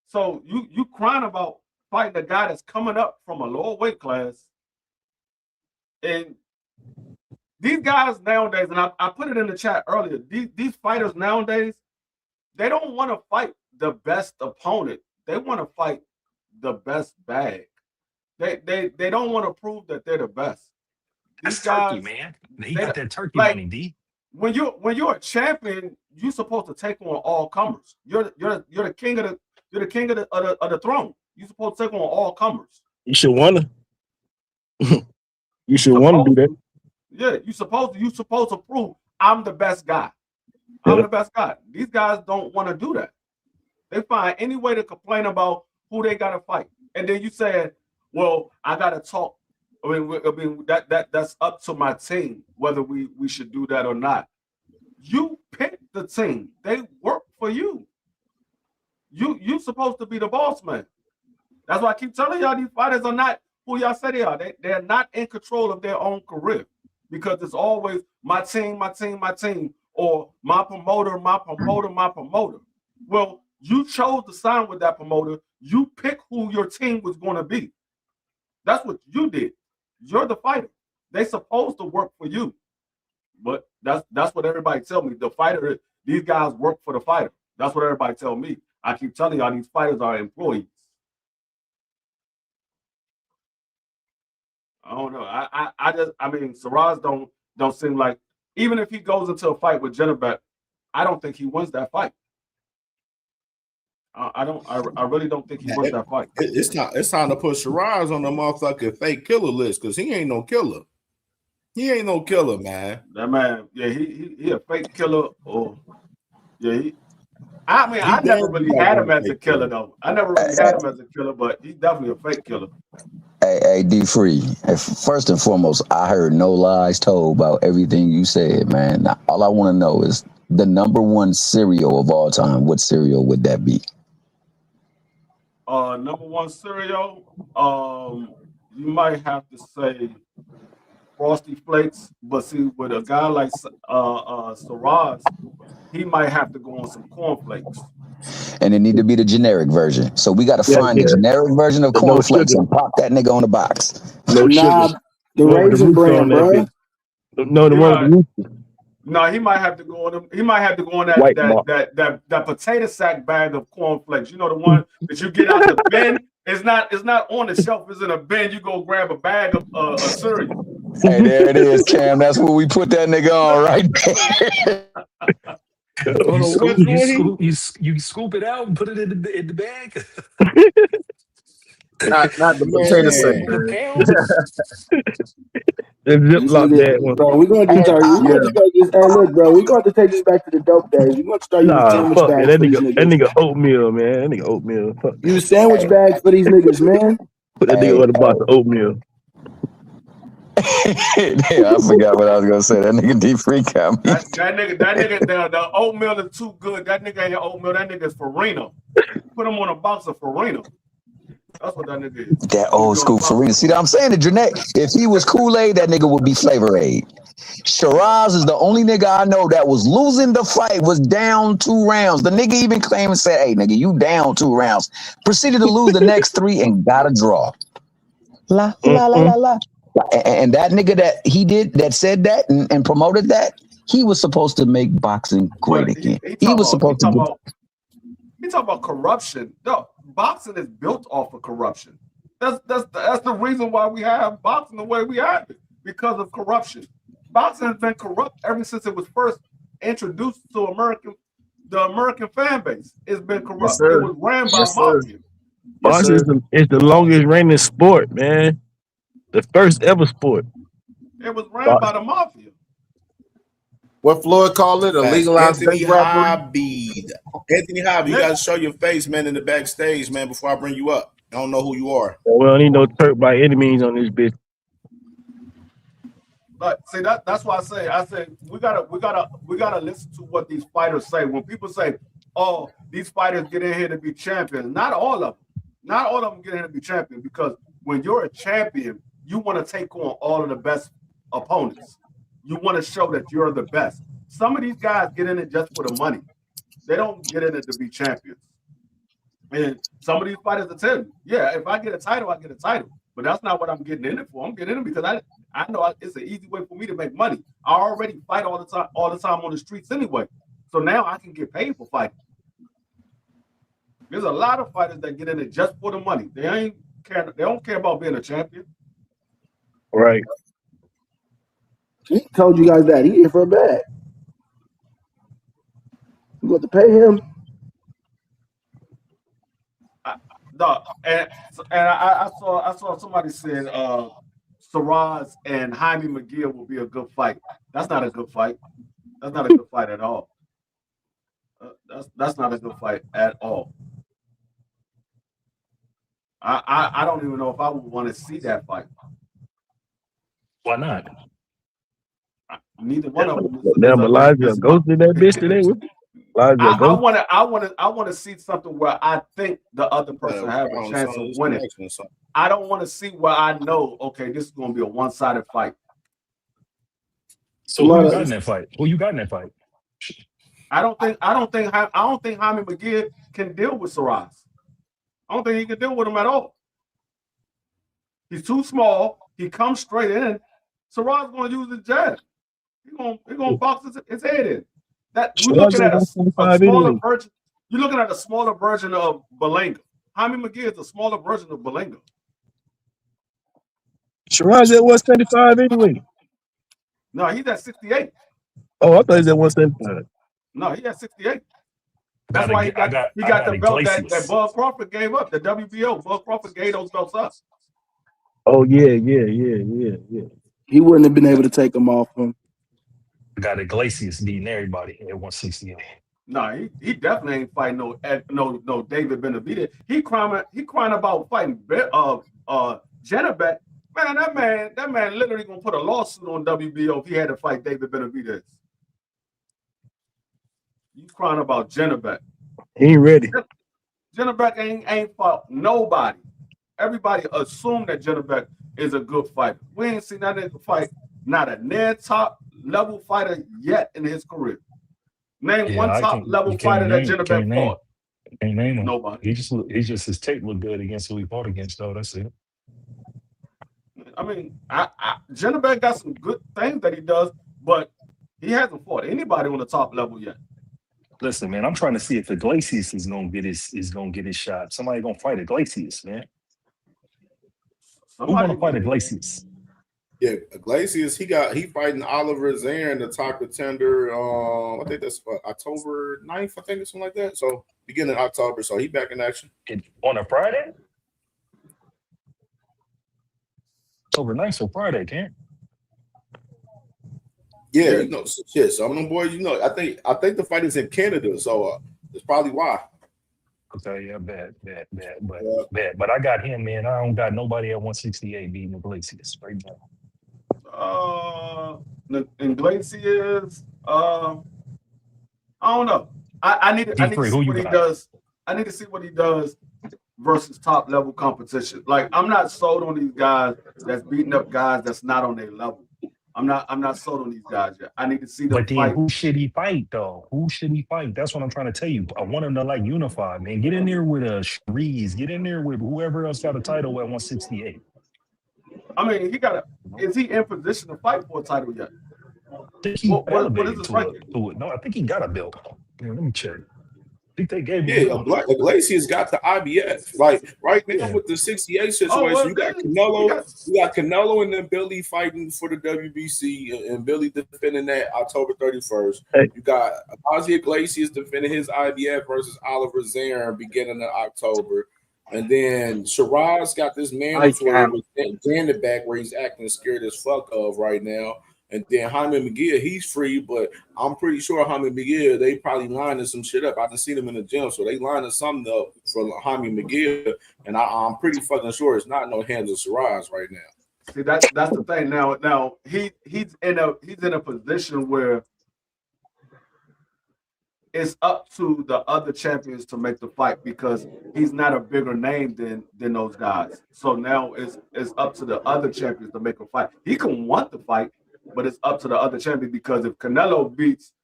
So you crying about fighting a guy that's coming up from a lower weight class. And these guys nowadays, and I put it in the chat earlier, these fighters nowadays, they don't want to fight the best opponent. They want to fight the best bag. They don't want to prove that they're the best. That's turkey, man. They got that turkey like, money, D. When you're a champion, you're supposed to take on all comers. You're the king of the throne. You're supposed to take on all comers. You should wanna. You should want to do that. Yeah, you're supposed to prove I'm the best guy. I'm the best guy. These guys don't want to do that. They find any way to complain about who they got to fight. And then you said, well, I got to talk. I mean that's up to my team whether we should do that or not. You pick the team. They work for you. You supposed to be the boss man. That's why I keep telling y'all these fighters are not who y'all say they are. They're not in control of their own career because it's always my team, my team, my team, or my promoter, my promoter, my promoter. Well, you chose to sign with that promoter. You pick who your team was going to be. That's what you did. You're the fighter. They supposed to work for you. But that's what everybody tell me. The fighter, these guys work for the fighter. That's what everybody tell me. I keep telling y'all these fighters are employees. I don't know. I mean, Saraz don't seem like, even if he goes into a fight with Jennerbek, I don't think he wins that fight. I really don't think he wins that fight. It's time to put Shiraz on the motherfucking fake killer list because he ain't no killer. He ain't no killer, man. That man, yeah, he a fake killer. Or yeah, I never really had him as a killer though. I never really had him as a killer, but he's definitely a fake killer. Hey, D Free. First and foremost, I heard no lies told about everything you said, man. Now, all I want to know is the #1 cereal of all time. What cereal would that be? #1 cereal. You might have to say Frosty Flakes, but see, with a guy like Saraz, he might have to go on some cornflakes. And it need to be the generic version. So we got to find the generic version of cornflakes and pop that nigga on the box. No sugar. The Raisin Bran, bro. No, the one with the No, he might have to go on. He might have to go on that potato sack bag of cornflakes. You know, the one that you get out the bin. It's not on the shelf. It's in a bin. You go grab a bag of cereal. Hey, there it is, Cam. That's what we put that nigga on right there. You scoop it out and put it in the bag. Not the potato sack. Ziploc that one. Bro, we're gonna start. Hey, look, bro, we're going to take this back to the dope days. We're going to start using sandwich fuck bags. that nigga oatmeal, man. That nigga oatmeal. Fuck. Use sandwich bags for these niggas, man. Put that nigga on the box of oatmeal. Yeah, I forgot what I was gonna say. That nigga D Free got me. That nigga, the oatmeal is too good. That nigga ain't oatmeal. That nigga's Farina. Put him on a box of Farina. That's what that nigga is. That old school Farina. See, I'm saying to Jeanette, if he was Kool-Aid, that nigga would be Flavor Aid. Shiraz is the only nigga I know that was losing the fight, was down 2 rounds. The nigga even claimed and said, hey, nigga, you down 2 rounds. Proceeded to lose the next 3 and got a draw. La, la, la, la, la. And that nigga that said that and promoted that, he was supposed to make boxing great again. He was supposed to He talking about corruption. No, boxing is built off of corruption. That's the reason why we have boxing the way we have it, because of corruption. Boxing has been corrupt ever since it was first introduced to the American fan base. It's been corrupt. Yes, it was ran by mafia. Boxing is the longest reigning sport, man. The first ever sport. It was ran by the mafia. What Floyd called it? A legalized Anthony bank robbery? Hobby. Anthony Hobby, you got to show your face, man, in the backstage, man, before I bring you up. I don't know who you are. We don't need no Turk by any means on this bitch. But see, that's why I say we gotta listen to what these fighters say. When people say, "Oh, these fighters get in here to be champions," not all of them get in here to be champions, because when you're a champion, you want to take on all of the best opponents. You want to show that you're the best. Some of these guys get in it just for the money. They don't get in it to be champions. And some of these fighters will tell you, yeah, if I get a title, I get a title. But that's not what I'm getting in it for. I'm getting in it because I know it's an easy way for me to make money. I already fight all the time on the streets anyway. So now I can get paid for fighting. There's a lot of fighters that get in it just for the money. They don't care about being a champion. Right. He told you guys that. He here for a bag. You got to pay him. I saw somebody said Saraz and Jaime McGill will be a good fight. That's not a good fight. That's not a good fight at all. That's not a good fight at all. I don't even know if I would want to see that fight. Why not? Neither one of them Damn, Elijah ghosted that bitch today. Elijah I ghost. want to see something where I think the other person have a chance of winning. I don't want to see where I know, okay, this is going to be a one-sided fight. So who you got in that fight? Who you got in that fight? I don't think Jaime McGee can deal with Serrano. I don't think he can deal with him at all. He's too small. He comes straight in. Serrano's going to use his jab. He's going to box his head in. That you're looking at a smaller version. You're looking at a smaller version of Berlanga. Jaime McGee is a smaller version of Berlanga. Shiraz at 175 anyway. No, he's at 68. Oh, I thought he was at 175. No, he at 68. That's why he got the belt that Bud Crawford gave up, the WBO. Bud Crawford gave those belts up. Oh, yeah. He wouldn't have been able to take them off him. Got Iglesias beating everybody at 168. No, he definitely ain't fighting no David Benavidez. He crying about fighting Janabek. Man, that man literally gonna put a lawsuit on WBO if he had to fight David Benavidez. He's crying about Janabek. He ain't ready. Janabek ain't fought nobody. Everybody assumed that Janabek is a good fighter. We ain't seen that nigga fight not a near top level fighter yet in his career. Name one top level fighter that Janabek fought. Can't name him. Nobody. He just his tape looked good against who he fought against, though. That's it. I mean, Janabek got some good things that he does, but he hasn't fought anybody on the top level yet. Listen, man, I'm trying to see if Iglesias is gonna get his shot. Somebody gonna fight Iglesias, man. Who gonna fight Iglesias? Yeah, Iglesias, he fighting Oliver Zarin, the top contender. I think that's October 9th, I think, or something like that. So beginning of October. So he back in action. On a Friday? October 9th, so Friday, can't? Yeah, you know, shit. Some of them boys, you know, I think the fight is in Canada, so that's probably why. Okay, yeah, bad. But I got him, man. I don't got nobody at 168 beating Iglesias right now. Iglesias, I don't know. I need to see what he does. I need to see what he does versus top level competition. Like, I'm not sold on these guys that's beating up guys that's not on their level. I'm not sold on these guys yet. I need to see them But then fight. who should he fight, though? Who should he fight? That's what I'm trying to tell you. I want him to like unify, man. Get in there with Shreeze. Get in there with whoever else got a title at 168. I mean, is he in position to fight for a title yet? I think he what is his ranking? No, I think he got a belt. Yeah, let me check. I think they gave him a belt. Iglesias got the IBF. Like right now with the 68 situation, you got Canelo and then Billy fighting for the WBC and Billy defending that October 31st. Hey. You got Ozzy Iglesias defending his IBF versus Oliver Zarin beginning of October. And then Shiraz got this mandatory with Janabek where he's acting scared as fuck of right now. And then Jaime McGee, he's free, but I'm pretty sure Jaime McGee, they probably lining some shit up. I can see them in the gym, so they lining something up for Jaime McGee, and I'm pretty fucking sure it's not no hands of Shiraz right now. See, that's the thing. Now he's in a position where it's up to the other champions to make the fight because he's not a bigger name than those guys. So now it's up to the other champions to make a fight. He can want the fight, but it's up to the other champion because if Canelo beats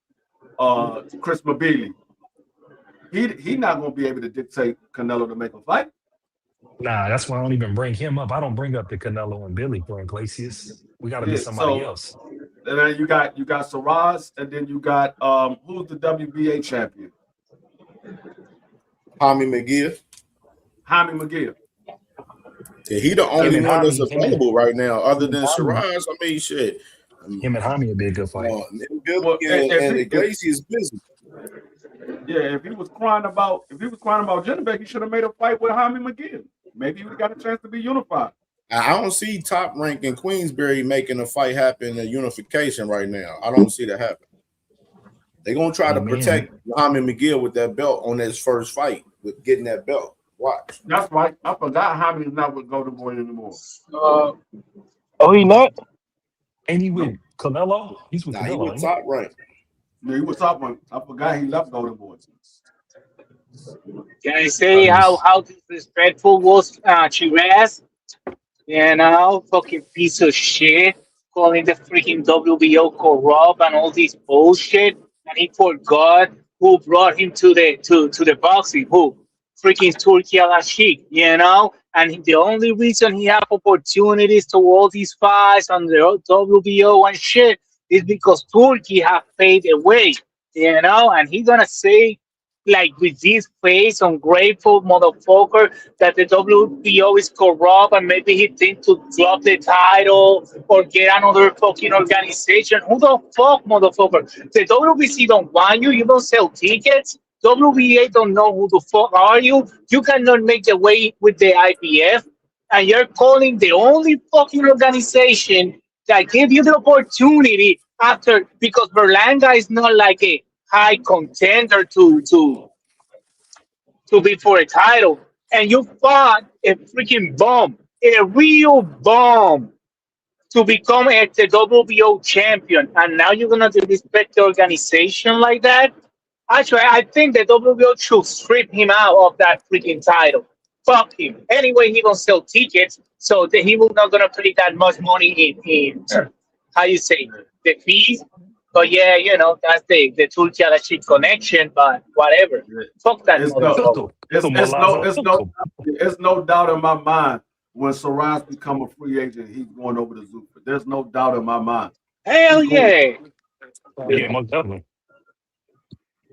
Chris Mabili, he not going to be able to dictate Canelo to make a fight. Nah, that's why I don't even bring him up. I don't bring up the Canelo and Billy for Iglesias. We got to be somebody else. And then you got Shiraz, and then you got who's the WBA champion? Jaime McGee. Yeah, he the only one that's available right now, other than Shiraz. I mean, shit. Him and Jaime would be a good fight. And Iglesias busy. Yeah, if he was crying about Janabek, he should have made a fight with Jaime McGee. Maybe he would have got a chance to be unified. I don't see Top Rank in Queensberry making a fight happen in unification right now. I don't see that happen. They're gonna try to Man. protect Muhammad McGill with that belt on his first fight, with getting that belt. Watch. That's right. I forgot Hamid's not with Golden Boy anymore. Oh, he not? Ain't he with Canelo? He's with Nah, he Canelo. with Top Rank. Yeah, he was top one. I forgot he left Golden Boy. Can I say how disrespectful was Chivas? You know, fucking piece of shit, calling the freaking WBO corrupt and all this bullshit, and he forgot who brought him to the boxing. Who? Freaking Turkey Al-Ashik, you know? And the only reason he have opportunities to all these fights on the WBO and shit is because Turkey have paid away, you know? And he gonna say, like, with this face, ungrateful motherfucker, that the WBO is corrupt and maybe he think to drop the title or get another fucking organization. Who the fuck, motherfucker? The WBC don't want you. You don't sell tickets. WBA don't know who the fuck are you. You cannot make the way with the IPF, and you're calling the only fucking organization that give you the opportunity after, because Berlanga is not like a high contender to be for a title, and you fought a freaking bomb, a real bomb, to become the WBO champion, and now you're gonna disrespect the organization like that? Actually, I think the WBO should strip him out of that freaking title. Fuck him. Anyway, he don't sell tickets, so he will not gonna pay that much money in how you say, the fees. But yeah, you know, that's the Turkey Al-Ashik connection, but whatever. Fuck that motherfucker. It's no doubt in my mind when Serrano become a free agent, he's going over to Zupa. There's no doubt in my mind. Hell yeah. Yeah, most definitely.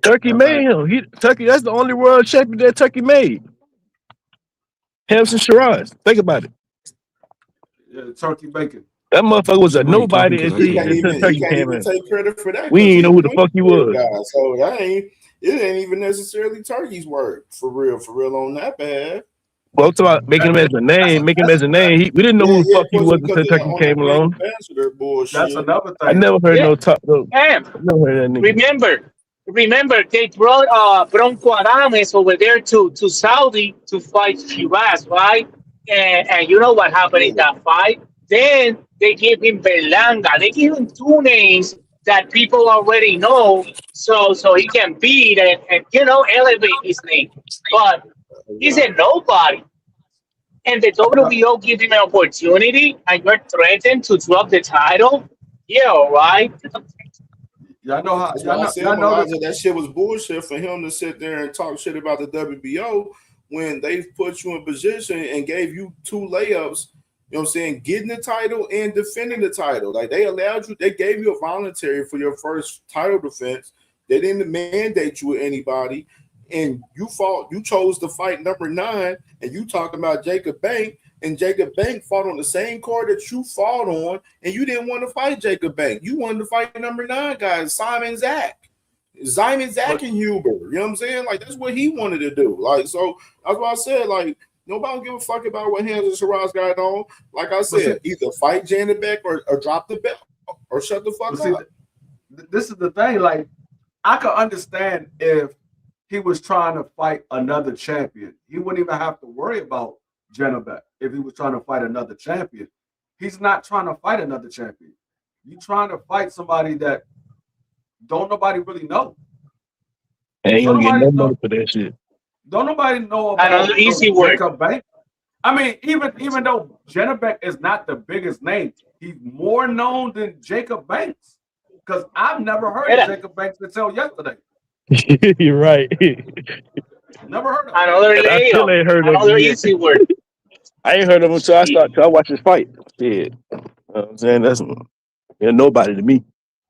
Turkey made him. Turkey, that's the only world champion that Turkey made. Hamson Shiraz. Think about it. Yeah, Turkey Bacon. That motherfucker was a nobody until Turkey came in. Take credit for that. We didn't know who the fuck he was. So it ain't even necessarily Turkey's word for real on that bad. Well, I'm talking about making him as a name, we didn't know who the fuck he was until Turkey came along. That's another thing. I never heard no talk though. Remember, they brought Bronco Adames over there to Saudi to fight Chivas, right? And you know what happened in that fight? Then they gave him Berlanga. They gave him two names that people already know, so he can beat and you know, elevate his name. But he's a nobody. And the WBO give him an opportunity, and you're threatened to drop the title? Yeah, all right. Y'all know how that shit was bullshit for him to sit there and talk shit about the WBO when they put you in position and gave you two layups. You know what I'm saying? Getting the title and defending the title. Like, they allowed you, they gave you a voluntary for your first title defense. They didn't mandate you with anybody. And you chose to fight number 9, and you talking about Jacob Bank, and Jacob Bank fought on the same card that you fought on, and you didn't want to fight Jacob Bank. You wanted to fight number 9 guys, Simon Zach and Huber. You know what I'm saying? Like, that's what he wanted to do. Like, so that's why I said, like, nobody don't give a fuck about what Hands and Shiraz got on. Like I said, either fight Janet Beck or drop the belt or shut the fuck up. This is the thing. Like, I could understand if he was trying to fight another champion. He wouldn't even have to worry about Janabek if he was trying to fight another champion. He's not trying to fight another champion. You're trying to fight somebody that don't nobody really know. Ain't gonna get no money for that shit. Don't nobody know about Jacob Bank. I mean, even though Janabek is not the biggest name, he's more known than Jacob Banks. Because I've never heard of Jacob Banks until yesterday. You're right. Never heard of him. Another layup. Another easy word. I ain't heard of him until I watched his fight. Yeah. You know what I'm saying? That's nobody to me.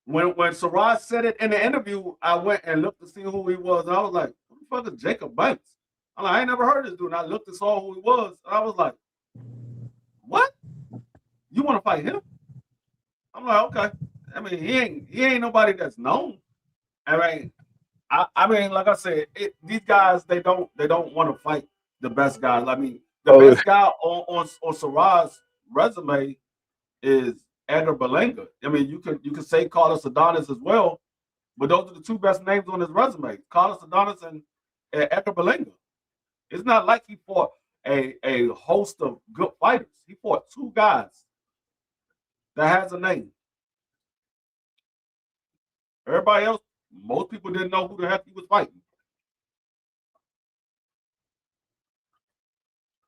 When Serrano said it in the interview, I went and looked to see who he was. And I was like, who the fuck is Jacob Banks? I'm like, I ain't never heard of this dude. And I looked and saw who he was. And I was like, what? You want to fight him? I'm like, okay. I mean, he ain't nobody that's known. I mean, like I said, these guys they don't want to fight the best guys. I mean, the best guy on Serrano's resume is Edgar Berlanga. I mean, you could say Carlos Adonis as well. But those are the two best names on his resume: Carlos Adonis and Edgar Berlanga. It's not like he fought a host of good fighters. He fought two guys that has a name. Everybody else, most people didn't know who the heck he was fighting.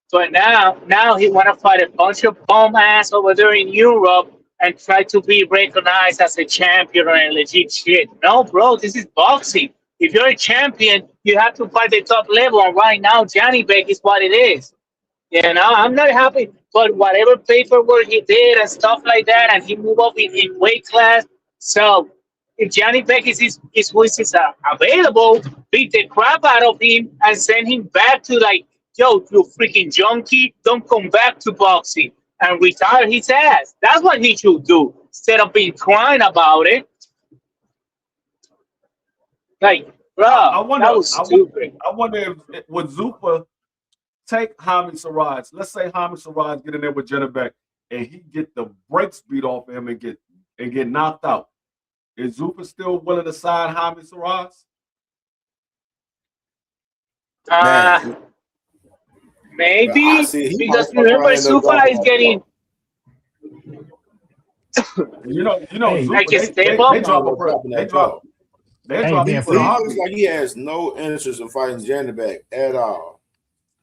So now he want to fight a bunch of bum ass over there in Europe and try to be recognized as a champion or a legit shit. No, bro, this is boxing. If you're a champion, you have to fight the top level. And right now, Johnny Beck is what it is. You know, I'm not happy, but whatever paperwork he did and stuff like that, and he moved up in weight class. So if Johnny Beck is available, beat the crap out of him and send him back to like, yo, you freaking junkie, don't come back to boxing and retire his ass. That's what he should do instead of being crying about it. Like, bro, that was stupid. I wonder if would Zuffa take Jaime Saraj. Let's say Jaime Saraj get in there with Johnny Beck and he get the brakes beat off him and get knocked out. Is Zuffa still willing to sign Jaime Saraj? Maybe because remember Zuffa is getting you know, like Zuffa, a stable. They drop a break. They drop. He looks like he has no interest in fighting Johnny Beck at all.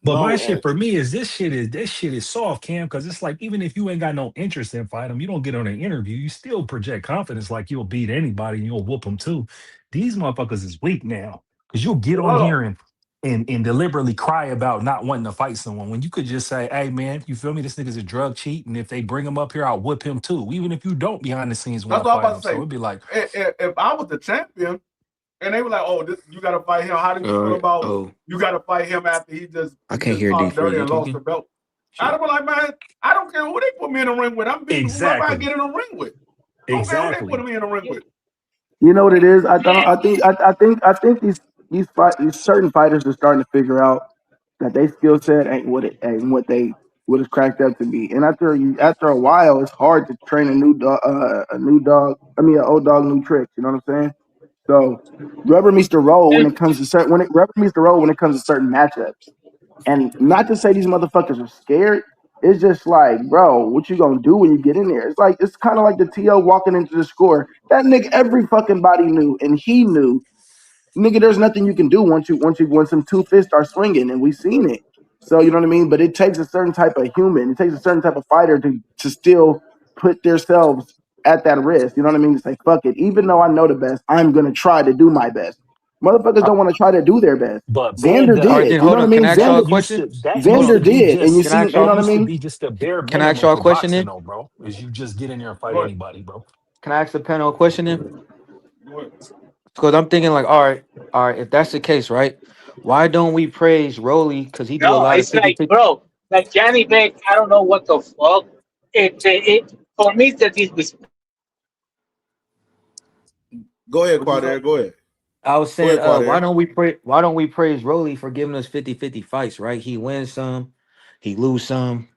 But my shit for me is this shit is soft, Cam, because it's like even if you ain't got no interest in fight them, you don't get on an interview, you still project confidence like you'll beat anybody and you'll whoop them too. These motherfuckers is weak now because you'll get on here and deliberately cry about not wanting to fight someone when you could just say, "Hey man, you feel me? This nigga's a drug cheat, and if they bring him up here, I'll whip him too." Even if you don't behind the scenes want to fight him, so it'd be like, if I was the champion. And they were like, "Oh, this you got to fight him. How do you feel about you got to fight him after he just I can't hear D dirty and lost the belt?" I'd be like, "Man, I don't care who they put me in the ring with. I'm beating whoever I get in the ring with. I don't care who they put me in the ring with." You know what it is? I think these certain fighters are starting to figure out that they skill set ain't what it's cracked up to be. And after a while, it's hard to train an old dog, new tricks. You know what I'm saying? So rubber meets the road when it comes to certain matchups. And not to say these motherfuckers are scared. It's just like, bro, what you gonna do when you get in there? It's kind of like the TO walking into the score. That nigga, every fucking body knew, and he knew, nigga, there's nothing you can do once some two fists start swinging, and we've seen it. So you know what I mean. But it takes a certain type of human. It takes a certain type of fighter to still put themselves at that risk. You know what I mean? To say, fuck it. Even though I know the best, I'm gonna try to do my best. Motherfuckers don't want to try to do their best. But Xander did. You know what I mean? Xander did, and you see, you know what I mean? Be just a bare Can I ask y'all a question then? Bro, is you just get in there and fight anybody, bro? Can I ask the panel a question then? Because I'm thinking like, all right, if that's the case, right? Why don't we praise Rolly? Because he do a lot it's of 50, like, bro, like Johnny Beck, I don't know what the fuck. It for me that is. Go ahead, Quader. Go ahead. I was saying, why don't we praise Rolly for giving us 50-50 fights, right? He wins some, he lose some,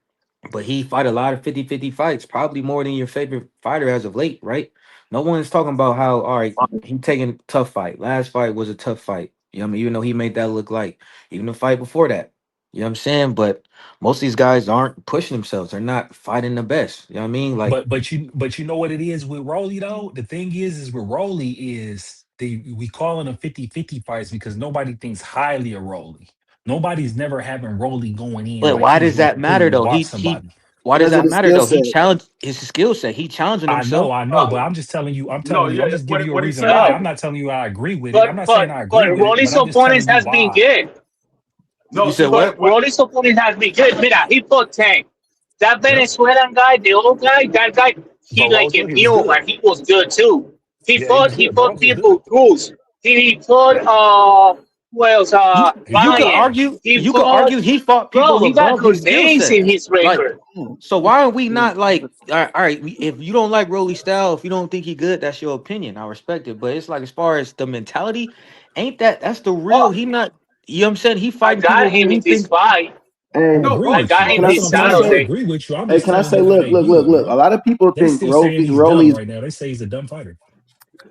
but he fight a lot of 50-50 fights, probably more than your favorite fighter as of late, right? No one's talking about how, all right, he taking tough fight. Last fight was a tough fight. You know what I mean? Even though he made that look like, even the fight before that. You know what I'm saying? But most of these guys aren't pushing themselves. They're not fighting the best. You know what I mean? Like, but you know what it is with Rolly though? The thing is with Rolly is we calling them 50-50 fights because nobody thinks highly of Rolly. Nobody's never having Rolly going in. But like why does that matter though? Why does that matter though? He challenged his skill set. He challenging himself. I know, but I'm just telling you. I'm just giving you a reason why. I'm not telling you I agree with it. I'm not saying I agree with it. Rolly's opponents has been good. No, you said what? Rolly's opponent has been good. Mira, he fought Tank. That Venezuelan guy, the old guy, that guy, he like a mule, and he was good too. He fought people Cruz. He fought who else? Ryan. You could argue he fought people he got above good his names in his record. So why are we not like, all right, if you don't like Rolly style, if you don't think he good, that's your opinion. I respect it. But it's like as far as the mentality, that's the real. He not. You know what I'm saying? He fighting people him in this fight. Hey, I got him this Saturday. Agree with you. Hey, can I say, look. A lot of people think Rolly's Rolly's right now. They say he's a dumb fighter.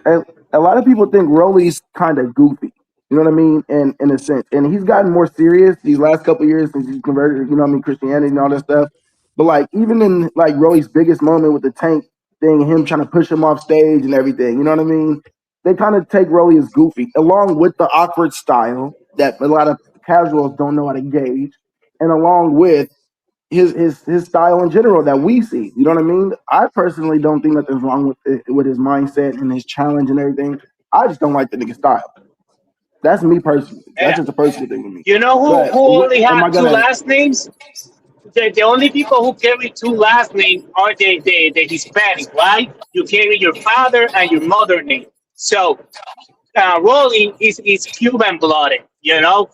a lot of people think Rolly's kind of goofy. You know what I mean? In a sense, and he's gotten more serious these last couple of years since he's converted. You know what I mean? Christianity and all that stuff. But like even in like Rolly's biggest moment with the tank thing, him trying to push him off stage and everything. You know what I mean? They kind of take Rolly as goofy, along with the awkward style that a lot of casuals don't know how to gauge, and along with his style in general that we see. You know what I mean? I personally don't think nothing's wrong with his mindset and his challenge and everything. I just don't like the nigga style. That's me personally. That's just a personal thing with me. You know But who only am I had two gonna? last names? The only people who carry two last names are the Hispanic, right? You carry your father and your mother name. So Rolly is Cuban blooded,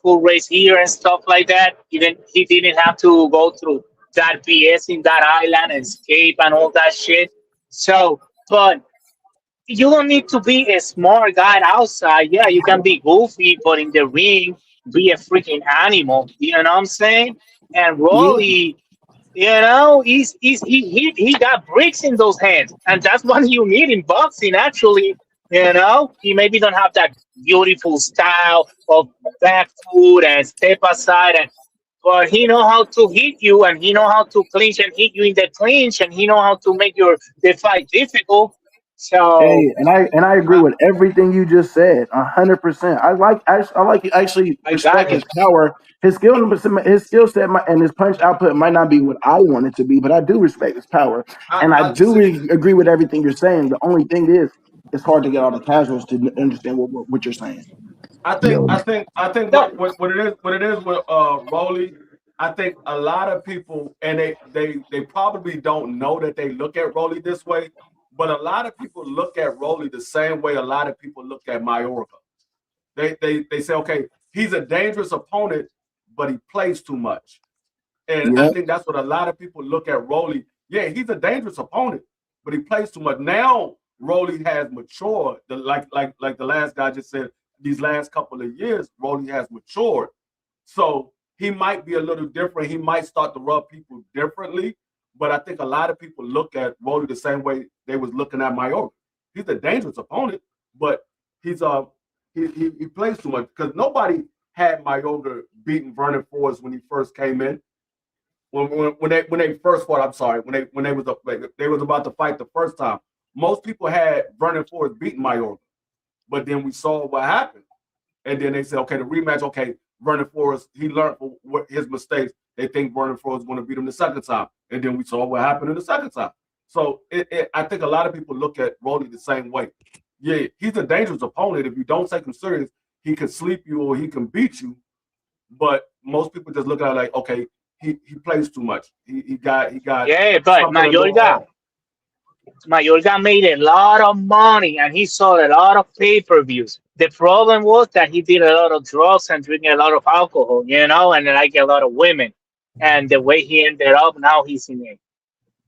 full race here and stuff like that. Even he didn't have to go through that BS in that island and escape and all that shit. So, but you don't need to be a smart guy outside. Yeah, you can be goofy, but in the ring, be a freaking animal. You know what I'm saying? And Yeah. Rolly, he got bricks in those hands, and that's what you need in boxing. Actually, he maybe don't have that beautiful style of back foot and step aside, but he know how to hit you, and he know how to clinch and hit you in the clinch, and he know how to make the fight difficult. So Hey, and I agree with everything you just said, 100%. I like actually I got respect his him. power, his skill set, and his punch output might not be what I want it to be, but I do respect his power, and I I do see. agree with everything you're saying. The only thing is, it's hard to get all the casuals to understand what you're saying. Yo, I think No, what it is with Rolly. I think a lot of people, and they probably don't know that they look at Rolly this way, but a lot of people look at Rolly the same way a lot of people look at Mayorga. They say, okay, he's a dangerous opponent, but he plays too much. And I Yep. think that's what a lot of people look at Rolly. Yeah, he's a dangerous opponent, but he plays too much. Now Rolly has matured. Like the last guy just said, these last couple of years, Rolly has matured. So he might be a little different. He might start to rub people differently. But I think a lot of people look at Rolly the same way they was looking at Mayorga. He's a dangerous opponent, but he's he plays too much because nobody had Mayorga beating Vernon Forrest when he first came in. When they first fought, I'm sorry, when they was they was about to fight the first time. Most people had Vernon Forrest beating Mayorga, but then we saw what happened, and then they said, okay, the rematch. Okay, Vernon Forrest, he learned from his mistakes. They think Vernon Forrest is going to beat him the second time, and then we saw what happened in the second time. So I think a lot of people look at Rolly the same way. Yeah, he's a dangerous opponent. If you don't take him serious, he can sleep you or he can beat you. But most people just look at it like, okay, he plays too much. He got yeah, but something a little off. Mayorga made a lot of money and he sold a lot of pay-per-views. The problem was that he did a lot of drugs and drinking a lot of alcohol, and like a lot of women. And the way he ended up, now he's in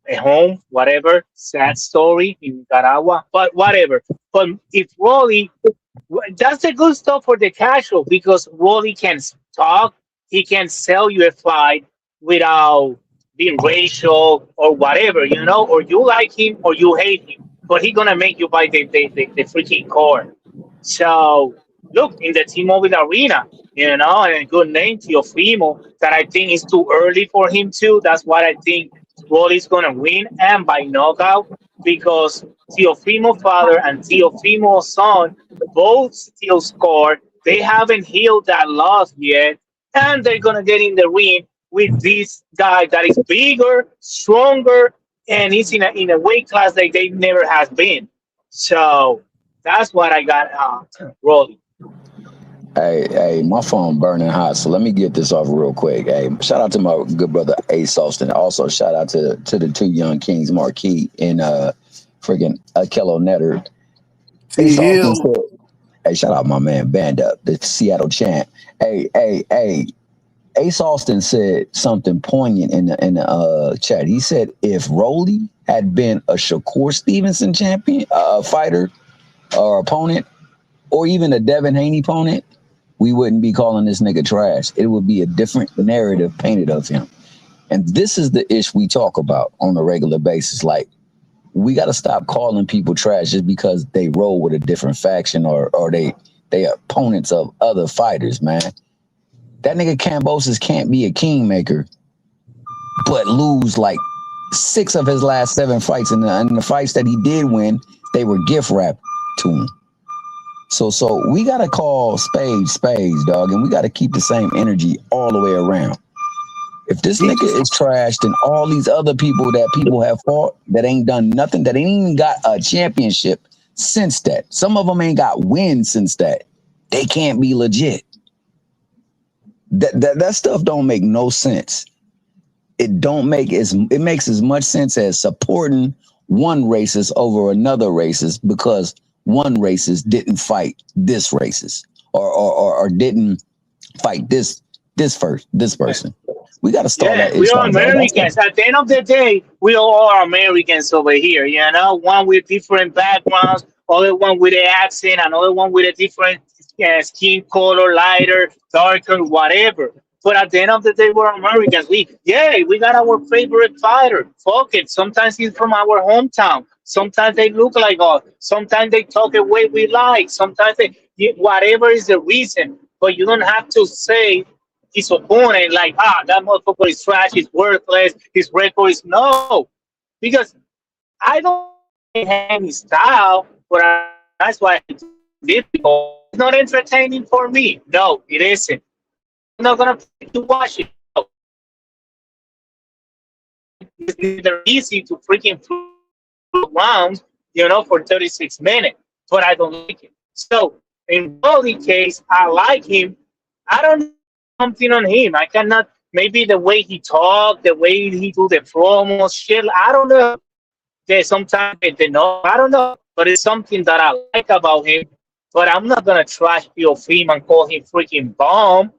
a home, whatever, sad story in Nicaragua, but whatever. But if Rolly, that's the good stuff for the casual because Rolly can talk, he can sell you a fight without being racial or whatever, or you like him or you hate him, but he's gonna make you buy the freaking core. So look in the T-Mobile Arena, and a good name, Teofimo, that I think is too early for him too. That's what I think Rolly's gonna win and by knockout because Teofimo father and Teofimo son both still score. They haven't healed that loss yet, and they're gonna get in the ring with this guy that is bigger, stronger, and he's in a weight class that they never has been. So that's what I got Rolly. Hey, my phone burning hot, so let me get this off real quick. Hey, shout out to my good brother Ace Austin. Also, shout out to the two young kings, Marquis and friggin' Akello Netter. Ace Austin said, hey, shout out my man Band Up, the Seattle champ. Hey. Ace Austin said something poignant in the chat. He said if Rolly had been a Shakur Stevenson champion, fighter or opponent, or even a Devin Haney opponent, we wouldn't be calling this nigga trash. It would be a different narrative painted of him. And this is the ish we talk about on a regular basis. Like, we got to stop calling people trash just because they roll with a different faction or they opponents of other fighters, man. That nigga Kambosos can't be a kingmaker, but lose like 6 of his last 7 fights. And the fights that he did win, they were gift wrapped to him. So we got to call spades, dog, and we got to keep the same energy all the way around. If this nigga is trash, then all these other people that people have fought that ain't done nothing, that ain't even got a championship since that. Some of them ain't got wins since that. They can't be legit. That stuff don't make no sense. It makes as much sense as supporting one racist over another racist because one racist didn't fight this racist or didn't fight this person. We got to start that. We are Americans. At the end of the day, we all are Americans over here. You know, one with different backgrounds, other one with an accent, another one with a different skin color, lighter, darker, whatever. But at the end of the day, we're Americans. We got our favorite fighter. Fuck it. Sometimes he's from our hometown. Sometimes they look like us. Sometimes they talk the way we like. Sometimes whatever is the reason. But you don't have to say his opponent like, that motherfucker is trash, he's worthless, his record is no. Because I don't have any style, but that's why it's difficult. It's not entertaining for me. No, it isn't. I'm not gonna pay to watch it. No. It's neither easy to freaking rounds, for 36 minutes, but I don't like it. So in Rolly's case, I like him. I don't something on him. I cannot, maybe the way he talk, the way he do the promos, shit, I don't know. There's sometimes they know, I don't know, but it's something that I like about him. But I'm not gonna trash him and call him freaking bomb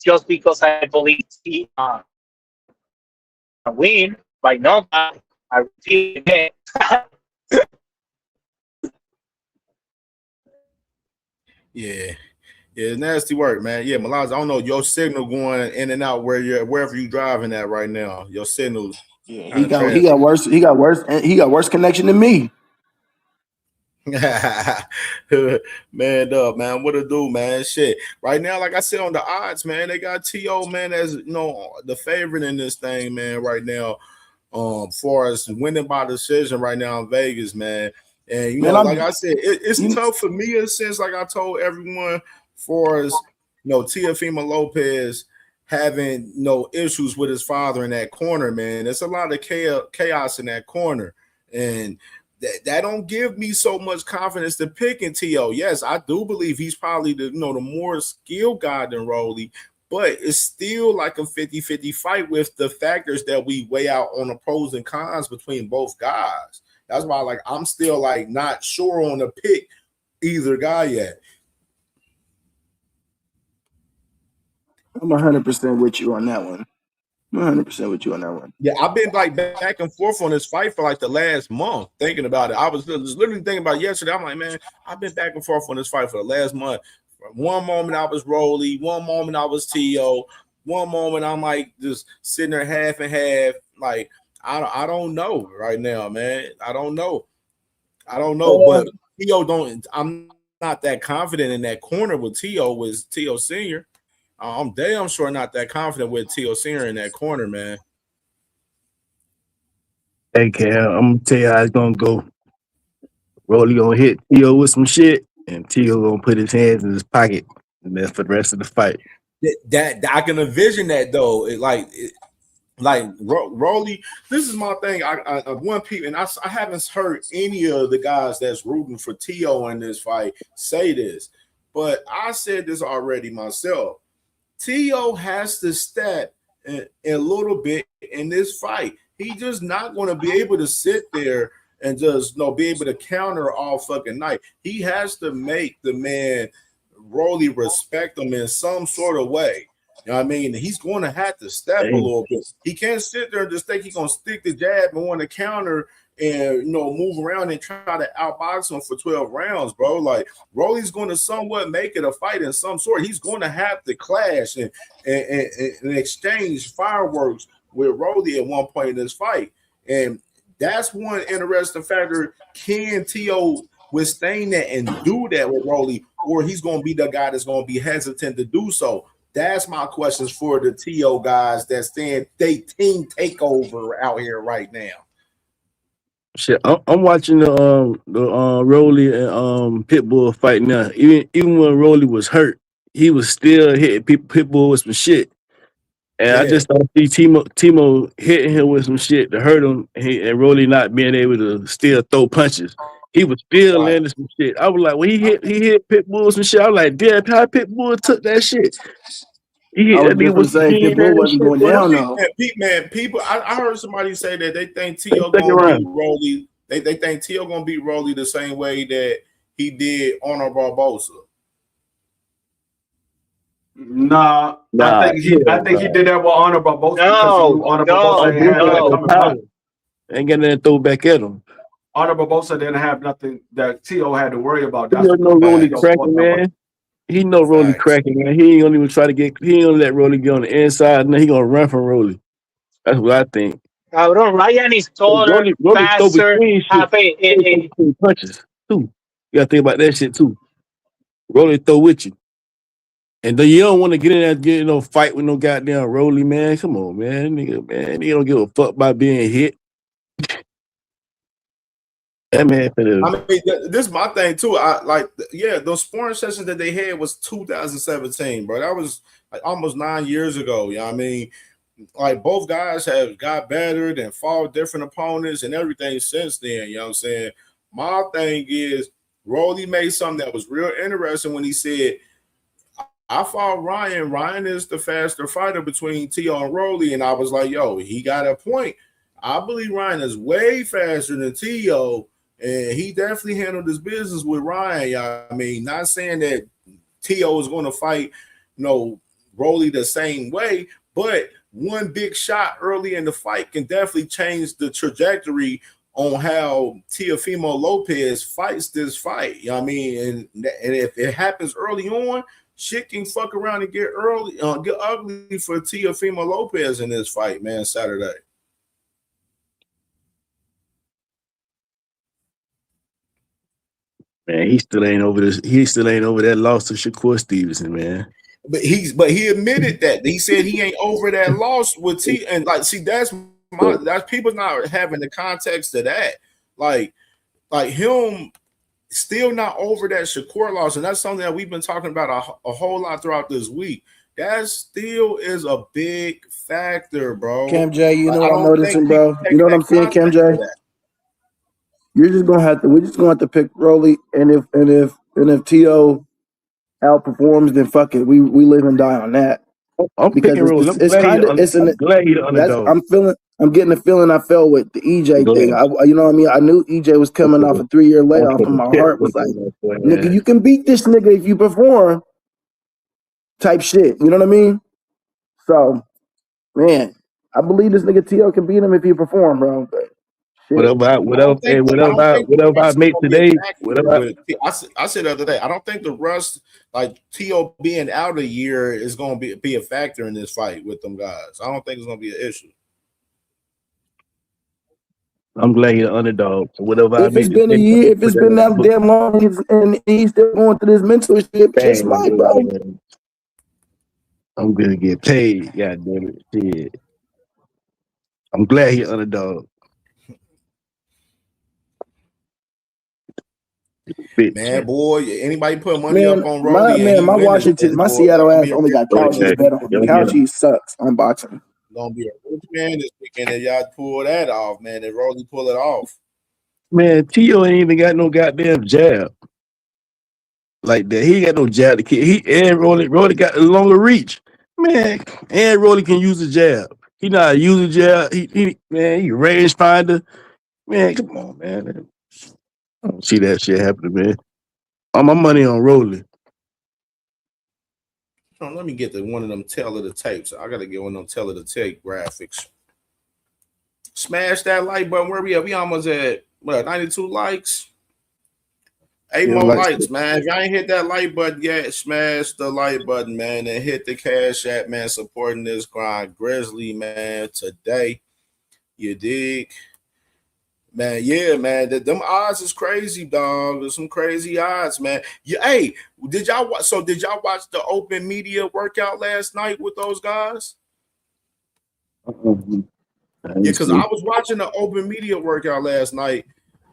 just because I believe he win by knockout. I repeat it. Yeah, nasty work, man. Yeah, Malaz, I don't know your signal going in and out wherever you driving at right now. Your signal. Yeah, he got worse connection than me. Man up, man. What to do, man? Shit. Right now, like I said on the odds, man, they got T.O., man, as the favorite in this thing, man, right now. For us winning by decision right now in Vegas, man. And like I said, it's tough for me in a sense, like I told everyone, for us, Teofimo Lopez having no issues with his father in that corner, man. There's a lot of chaos in that corner. And that don't give me so much confidence to picking T.O. Yes, I do believe he's probably the more skilled guy than Rolly, but it's still like a 50-50 fight with the factors that we weigh out on the pros and cons between both guys. That's why, I'm still not sure on the pick either guy yet. I'm 100% with you on that one. I'm 100% with you on that one. Yeah, I've been back and forth on this fight for the last month thinking about it. I was literally thinking about it yesterday. I'm like, man, I've been back and forth on this fight for the last month. One moment I was Rolly, one moment I was T.O., one moment I'm just sitting there half and half. I don't know right now, man. I don't know. But T.O. I'm not that confident in that corner with T.O. with T.O. Senior. I'm damn sure not that confident with T.O. Senior in that corner, man. Hey, Cam, I'm gonna tell you how it's gonna go. Rolly gonna hit T.O. with some shit, and T.O. gonna put his hands in his pocket, and that's for the rest of the fight. That I can envision that though. Rolly, this is my thing. I one people, and I haven't heard any of the guys that's rooting for T.O. in this fight say this, but I said this already myself. T.O. has to step in a little bit in this fight. He's just not going to be able to sit there and just be able to counter all fucking night. He has to make the man Rolly respect him in some sort of way. You know what I mean? He's going to have to step a little bit. He can't sit there and just think he's going to stick the jab and want to counter and move around and try to outbox him for 12 rounds, bro. Rolly's going to somewhat make it a fight in some sort. He's going to have to clash and exchange fireworks with Rolly at one point in this fight. And That's one interesting factor. Can T.O. withstand that and do that with Rolly, or he's going to be the guy that's going to be hesitant to do so? That's my questions for the T.O. guys that's saying they team takeover out here right now. Shit, I'm watching the Rolly and Pitbull fight now. Even when Rolly was hurt, he was still hitting Pitbull with some shit. And I just don't see Timo hitting him with some shit to hurt him, and Rolly not being able to still throw punches. He was still landing some shit. I was like, when he hit Pitbull with some shit, I was like, damn, how Pitbull took that shit. He hit I was that nigga just gonna with some say Pitbull wasn't going down though. Man, people, I heard somebody say that they think T.O. Second gonna round. beat Rolly. They think T.O. gonna beat Rolly the same way that he did Honor Barbosa. Nah, I think he did that with Honor Barbosa because he knew Honor Barbosa ain't have nothing coming back. Ain't got nothing to throw back at him. Honor Barbosa didn't have nothing that T.O. had to worry about. That's You know Rolly cracking, man. He know Rolly cracking, man. He ain't gonna even try to get. He ain't gonna let Rolly get on the inside. Now he gonna run from Rolly. That's what I think. Cabrón, Ryan is taller, Rolly faster, have a punches too. You gotta think about that shit too. Rolly throw with you, and then you don't want to get in there and get no fight with no goddamn Rolly, man. Come on, man, nigga, man. He don't give a fuck about being hit. That man, I mean, this is my thing too. Those sparring sessions that they had was 2017, bro. That was like almost 9 years ago. You know what I mean? Like both guys have got better and fought different opponents and everything since then. You know what I'm saying? My thing is Rolly made something that was real interesting when he said, I fought Ryan. Ryan is the faster fighter between T.O. and Rolly. And I was like, yo, he got a point. I believe Ryan is way faster than T.O. And he definitely handled his business with Ryan. I mean, not saying that T.O. is going to fight, Rolly the same way, but one big shot early in the fight can definitely change the trajectory on how Teofimo Lopez fights this fight. You know what I mean? And if it happens early on, shit can fuck around and get ugly for Teofimo Lopez in this fight, man, Saturday. Man, he still ain't over this. He still ain't over that loss to Shakur Stevenson, man. But he admitted that. He said he ain't over that loss with T. And that's people not having the context of that. Like him still not over that Shakur loss, and that's something that we've been talking about a whole lot throughout this week. That still is a big factor, bro. Cam J, you know what I'm noticing, bro? You know what I'm seeing, Cam J? We're just gonna have to pick Rolly, and if T.O. outperforms, then fuck it. We live and die on that. I'm picking Rolly. I'm glad he's the underdog. I'm getting the feeling I felt with the EJ thing. You know what I mean? I knew EJ was coming off a 3-year layoff, and my heart was like, nigga, you can beat this nigga if you perform. Type shit. You know what I mean? So, man, I believe this nigga T.O. can beat him if he perform, bro. But whatever I make today, I said the other day, I don't think the rust, like T.O. being out a year, is going to be a factor in this fight with them guys. I don't think it's going to be an issue. I'm glad he's an underdog. So whatever if it's been a year, if it's been that damn long, and he's still going through this mental shit, kiss my bro. I'm gonna get paid. God damn it. Shit. I'm glad he's an underdog. Man, boy, anybody put money up on Rolly? My Seattle ass only got couches bet on. The couch sucks on boxing. Gonna be a rich man this weekend if y'all pull that off, man. If Rolly pull it off, man, T.O. ain't even got no goddamn jab like that. He ain't got no jab to kick. Rolly got a longer reach, man. And Rolly can use a jab. He not use a jab. He range finder, man. Come on, man. I don't see that shit happening, man. All my money on Rolly. Let me get one of them tail of the tapes. I gotta get one of them tail of the tape graphics. Smash that like button. Where we at? We almost at 92 likes. 8 more likes, man. If y'all ain't hit that like button yet, smash the like button, man, and hit the Cash App, man, supporting this grind. Grizzly, man, today. You dig? Man, yeah, man. Them odds is crazy, dog. There's some crazy odds, man. Yeah, hey, did y'all watch? So did y'all watch the open media workout last night with those guys? Yeah, because I was watching the open media workout last night,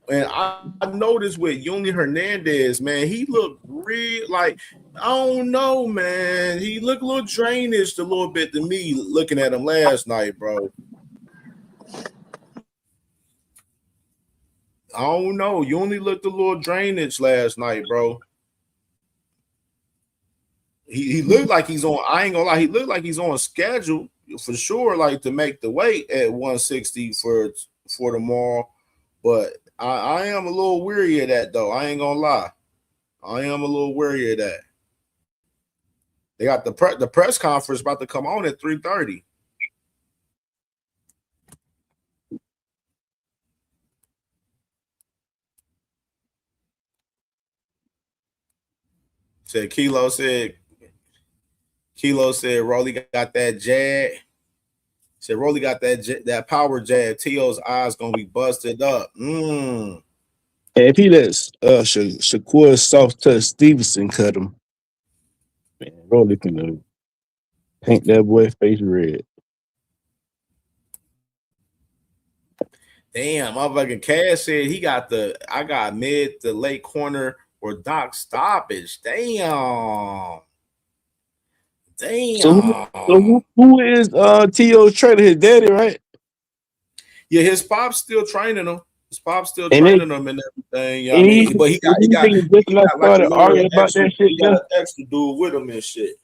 and I noticed with Yuli Hernandez, man, he looked real like I don't know, man. He looked a little drainaged a little bit to me looking at him last night, bro. I don't know. You only looked a little drainage last night, bro. He looked like he's on. I ain't gonna lie. He looked like he's on schedule for sure, like to make the weight at 160 for tomorrow. But I am a little weary of that, though. I ain't gonna lie. I am a little weary of that. They got the press conference about to come on at 3:30. Kilo said Rolly got that jab. Said Rolly got that power jab. T.O.'s eyes gonna be busted up. And if he lets Shakur soft touch Stevenson cut him, man, Rolly can paint that boy face red. Damn, motherfucking Cash said I got mid to late corner or doc stoppage. Damn. So who is T.O.'s trainer? His daddy, right? Yeah, his pop's still training him. His pop's still training him and everything. You know what I mean? But he got like a little extra, he got an extra dude with him and shit.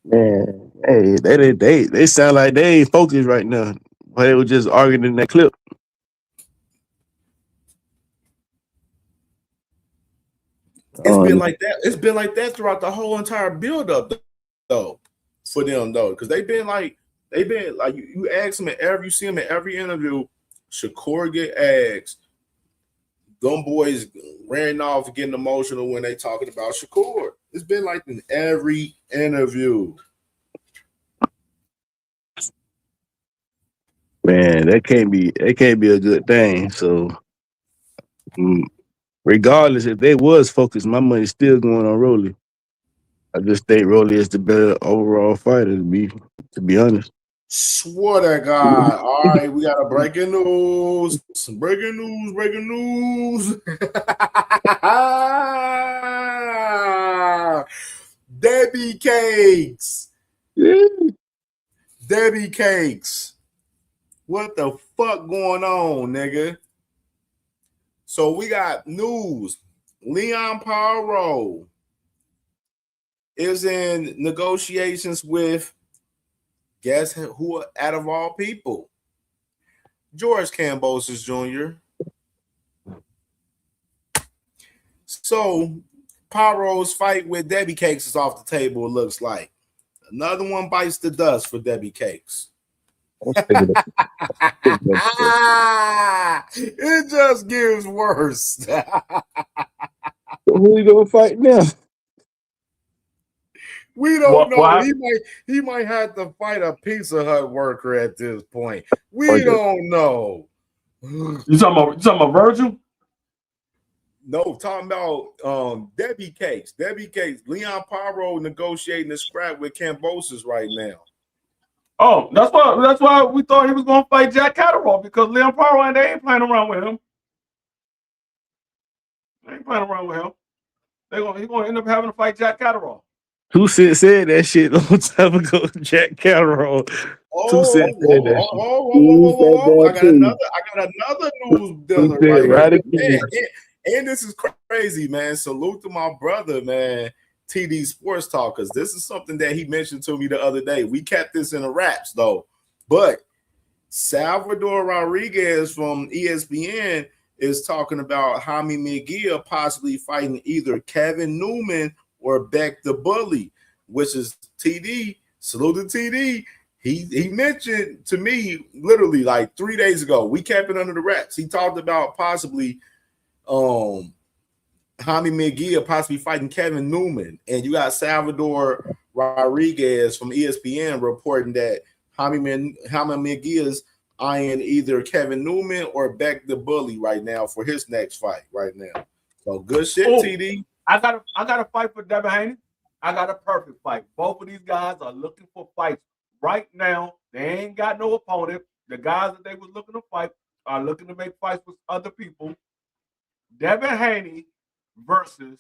Man, hey, they sound like they ain't focused right now. But they were just arguing in that clip. It's been like that. It's been like that throughout the whole entire build-up, though, for them, though, because they've been like you ask them you see them in every interview. Shakur get asked. Them boys ran off getting emotional when they talking about Shakur. It's been like in every interview. Man, that can't be a good thing. So, regardless if they was focused, my money's still going on Rolly. I just think Rolly is the better overall fighter to be honest. Swear to God. All right, we got a breaking news. Some breaking news. Debbie Cakes. Yeah. Debbie Cakes. What the fuck going on, nigga? So we got news. Leon Poirot is in negotiations with guess who out of all people? George Kambosos Jr. So Poirot's fight with Debbie Cakes is off the table, it looks like. Another one bites the dust for Debbie Cakes. It just gets worse. Who you gonna fight now? We don't know. He might have to fight a Pizza Hut worker at this point. We don't know. You talking about Virgil? No, talking about Debbie Cakes. Debbie Cakes. Leon Poirot negotiating the scrap with Kambosos right now. Oh, that's why we thought he was gonna fight Jack Catterall, because Leon Poirot and they ain't playing around with him. He's gonna end up having to fight Jack Catterall. Who said that shit a long time ago? Jack Catterall. I got another news dealer right here. And this is crazy, man. Salute to my brother, man. TD Sports Talk, because this is something that he mentioned to me the other day. We kept this in the wraps, though. But Salvador Rodriguez from ESPN is talking about Jaime Munguia possibly fighting either Kevin Newman or Beck the Bully, which is TD. Salute to TD. He mentioned to me literally like 3 days ago. We kept it under the wraps. He talked about possibly Jaime Munguia possibly fighting Kevin Newman, and you got Salvador Rodriguez from ESPN reporting that Jaime Munguia's eyeing either Kevin Newman or Beck the Bully right now for his next fight right now. So good shit, TD. I got a fight for Devin Haney. I got a perfect fight. Both of these guys are looking for fights right now. They ain't got no opponent. The guys that they was looking to fight are looking to make fights with other people. Devin Haney versus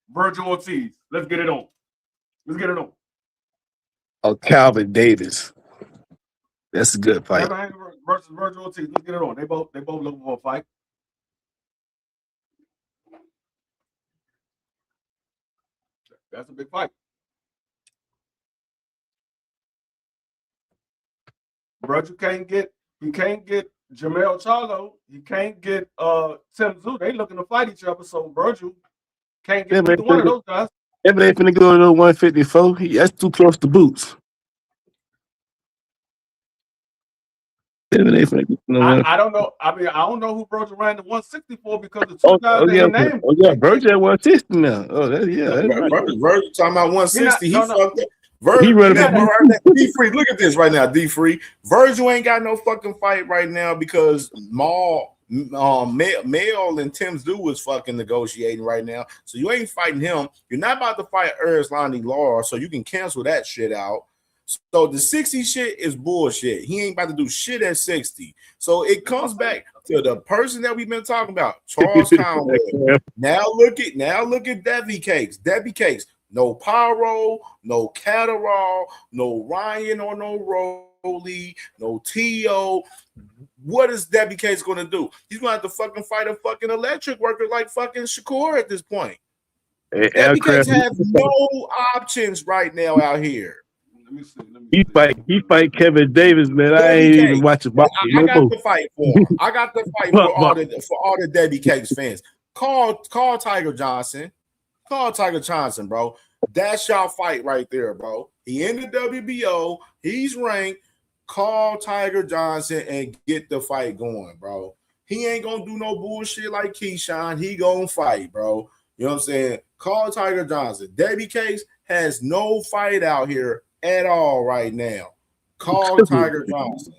Virgil Ortiz. Let's get it on. Oh, Calvin Davis. That's a good fight. Devin Haney versus Virgil Ortiz. Let's get it on. They both looking for a fight. That's a big fight. Virgil can't get Jamel Charlo. He can't get Tim Tszyu. They looking to fight each other. So Virgil can't get either one of those guys. If they finna go to 154, that's too close to Boots. I don't know. I mean, I don't know who Virgil ran to 164 because the two guys that he named. Oh yeah, Virgil at 160 now. Oh, that's right. Virgil talking about 160. He fucked up. He running D-Free, look at this right now, D-Free. Virgil ain't got no fucking fight right now because Mel and Tim Tszyu was fucking negotiating right now. So you ain't fighting him. You're not about to fight Erslandy Lara, so you can cancel that shit out. So the 60 shit is bullshit. He ain't about to do shit at 60. So it comes back to the person that we've been talking about, Charles Conway. Now look at Debbie Cakes. Debbie Cakes. No Pyro, no Catterall, no Ryan or no Rolly, no T.O. What is Debbie Case going to do? He's going to have to fucking fight a fucking electric worker like fucking Shakur at this point. Debbie Case has no options right now out here. Let me see. He fight Kevin Davis, man. I ain't even watching boxing. I got the fight for him. I got the fight for all the Debbie Cakes fans. Call Tiger Johnson. Call Tiger Johnson, bro. That's y'all fight right there, bro. He in the WBO. He's ranked. Call Tiger Johnson and get the fight going, bro. He ain't gonna do no bullshit like Keyshawn. He gonna fight, bro. You know what I'm saying? Call Tiger Johnson. Debbie Case has no fight out here at all right now. Call Tiger Johnson.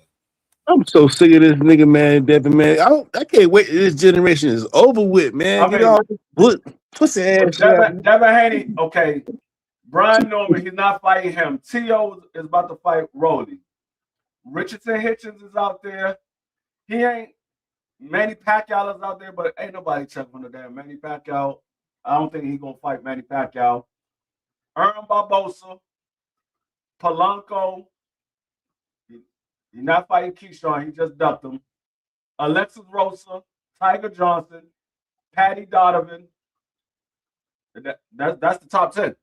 I'm so sick of this nigga, man, Devin, man. I can't wait till this generation is over with, man. Get all this pussy ass shit. Devin Haney, okay. Brian Norman, he's not fighting him. T.O. is about to fight Rolly. Richardson Hitchens is out there. He ain't. Manny Pacquiao is out there, but ain't nobody checking on the damn Manny Pacquiao. I don't think he's gonna fight Manny Pacquiao. Aaron Barbosa, Polanco. He's not fighting Keyshawn. He just ducked him. Alexis Rosa, Tiger Johnson, Patty Donovan. That's the top 10.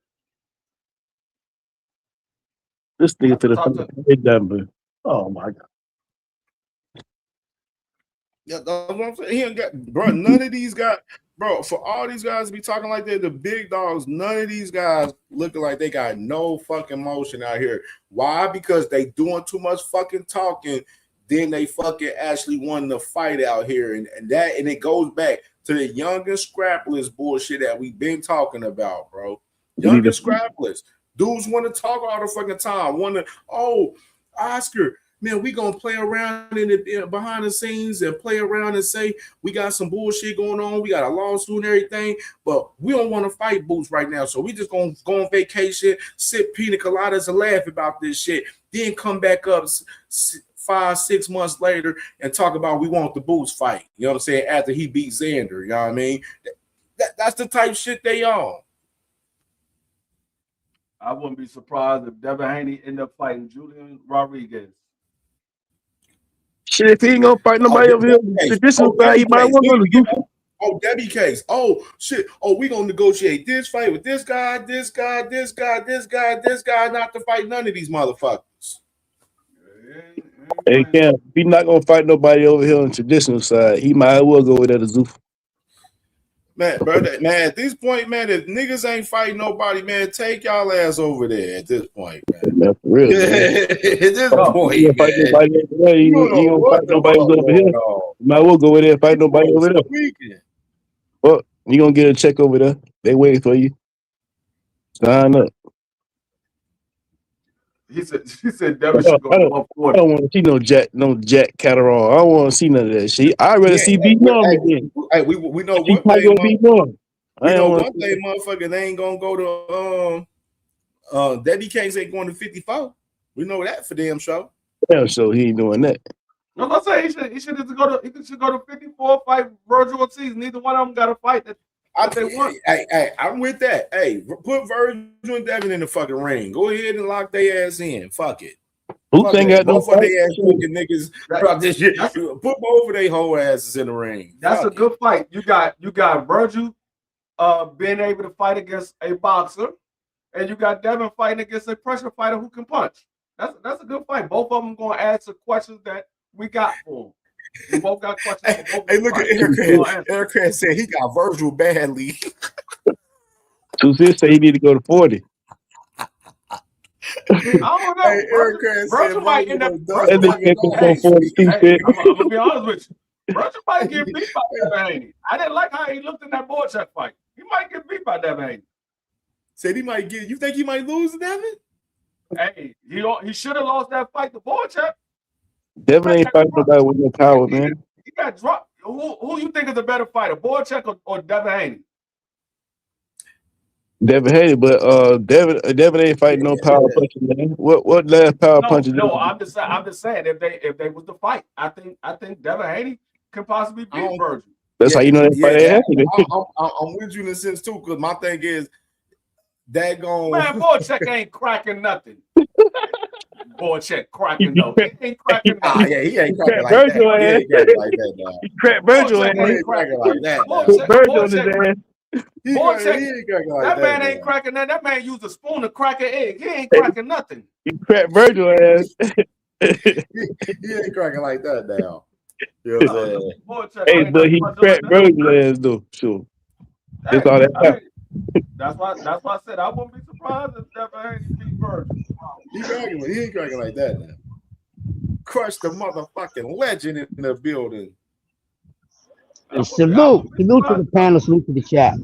This nigga to the number. Oh my god. Yeah, that's what I'm saying. He ain't got, bro. None of these guys, bro. For all these guys to be talking like they're the big dogs, none of these guys looking like they got no fucking motion out here. Why? Because they doing too much fucking talking. Then they fucking actually won the fight out here, and it goes back to the young and scrapless bullshit that we've been talking about, bro. Young and scrapless dudes want to talk all the fucking time. Oscar. Man, we gonna play around in the behind the scenes and play around and say we got some bullshit going on. We got a lawsuit and everything, but we don't want to fight Boots right now. So we just gonna go on vacation, sip pina coladas and laugh about this shit. Then come back up 5-6 months later and talk about we want the Boots fight. You know what I'm saying? After he beat Xander, you know what I mean? That's the type of shit they on. I wouldn't be surprised if Devin Haney end up fighting Julian Rodriguez. Shit, if he ain't gonna fight nobody over here, traditional guy, he might want to do. Oh, Debbie Case. Oh, shit. Oh, we gonna negotiate this fight with this guy, not to fight none of these motherfuckers. Hey, Cam, if he not gonna fight nobody over here on the traditional side, he might as well go with that Zoo. Man, brother, man, at this point, man, if niggas ain't fighting nobody, man, take y'all ass over there at this point, man. That's real. Man. At this point, you gonna fight nobody over here. You might as well go over there and fight nobody over there. Well, you gonna get a check over there. They waiting for you. Sign up. He said Devin should go to I 140. don't want to see no Jack Catterall. I don't want to see none of that shit. I'd rather see B Norm again. Hey, we know See one thing, Tiger B Norm. we know one thing, motherfucker. They ain't gonna go to Debbie Kings ain't going to 54. We know that for damn sure. Yeah, so he ain't doing that. I'm gonna say he should go to 54, fight Virgil Ortiz. Neither one of them got to fight that they want. Hey, I'm with that. Hey, put Virgil and Devin in the fucking ring. Go ahead and lock their ass in. Fuck it. Who think got no both of their ass fucking niggas drop this shit. Put both of their whole asses in the ring. That's a good fight. You got Virgil being able to fight against a boxer, and you got Devin fighting against a pressure fighter who can punch. That's a good fight. Both of them gonna answer questions that we got for them. We both got questions. Hey, look at Eric. Eric said he got Virgil badly. Tuesday say he need to go to 40. I don't know. Hey, Virgil might end up. I'm gonna be honest with you. Virgil might get beat by Devin Haney. I didn't like how he looked in that board check fight. He might get beat by Devin Haney. Said he might get. You think he might lose to Devin? Hey, he should have lost that fight to board check. Devin ain't fighting nobody with no power, man. He got dropped. Who you think is a better fighter, Boychuk or Devin Haney? Devin Haney, but Devin ain't fighting no power punches, man. What last power punches? No, I'm just saying if they was to fight, I think Devin Haney can possibly beat Virgil. That's how you know that fight ain't happening. I'm with you in a sense too, because my thing is that going man, Boychuk ain't cracking nothing. Boychuk cracking though. He ain't cracking nothing. Yeah, he ain't cracking like that. He ain't cracking like that, dog. He cracked Virgil ass. He ain't cracking like that. Virgil on his ass. That man ain't cracking that. That man used a spoon to crack an egg. He ain't cracking nothing. He cracked Virgil ass. He ain't cracking like that now. You know what I'm saying? Hey, but he cracked Virgil ass though. Sure. That's all that happened. That's why I said I wouldn't be surprised if Devin Haney beat Virgil. He ain't cracking like that now. Crush the motherfucking legend in the building. And salute to the panel, salute to the chat.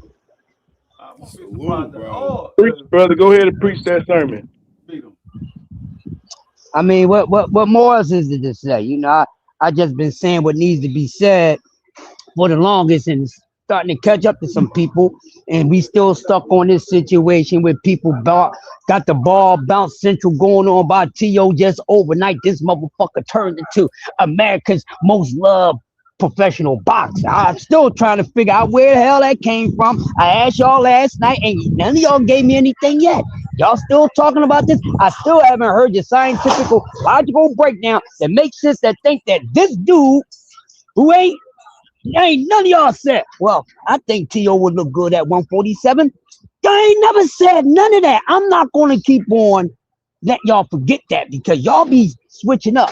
Salute, bro. Preach, brother. Go ahead and preach that sermon. I mean, what more is there to say? You know, I just been saying what needs to be said for the longest, and starting to catch up to some people, and we still stuck on this situation where people got the ball bounce central going on by T.O. just overnight. This motherfucker turned into America's most loved professional boxer. I'm still trying to figure out where the hell that came from. I asked y'all last night, and none of y'all gave me anything yet. Y'all still talking about this? I still haven't heard your scientific, logical breakdown that makes sense, that think that this dude who ain't none of y'all said, well, I think T.O. would look good at 147. Y'all ain't never said none of that. I'm not going to keep on letting y'all forget that, because y'all be switching up.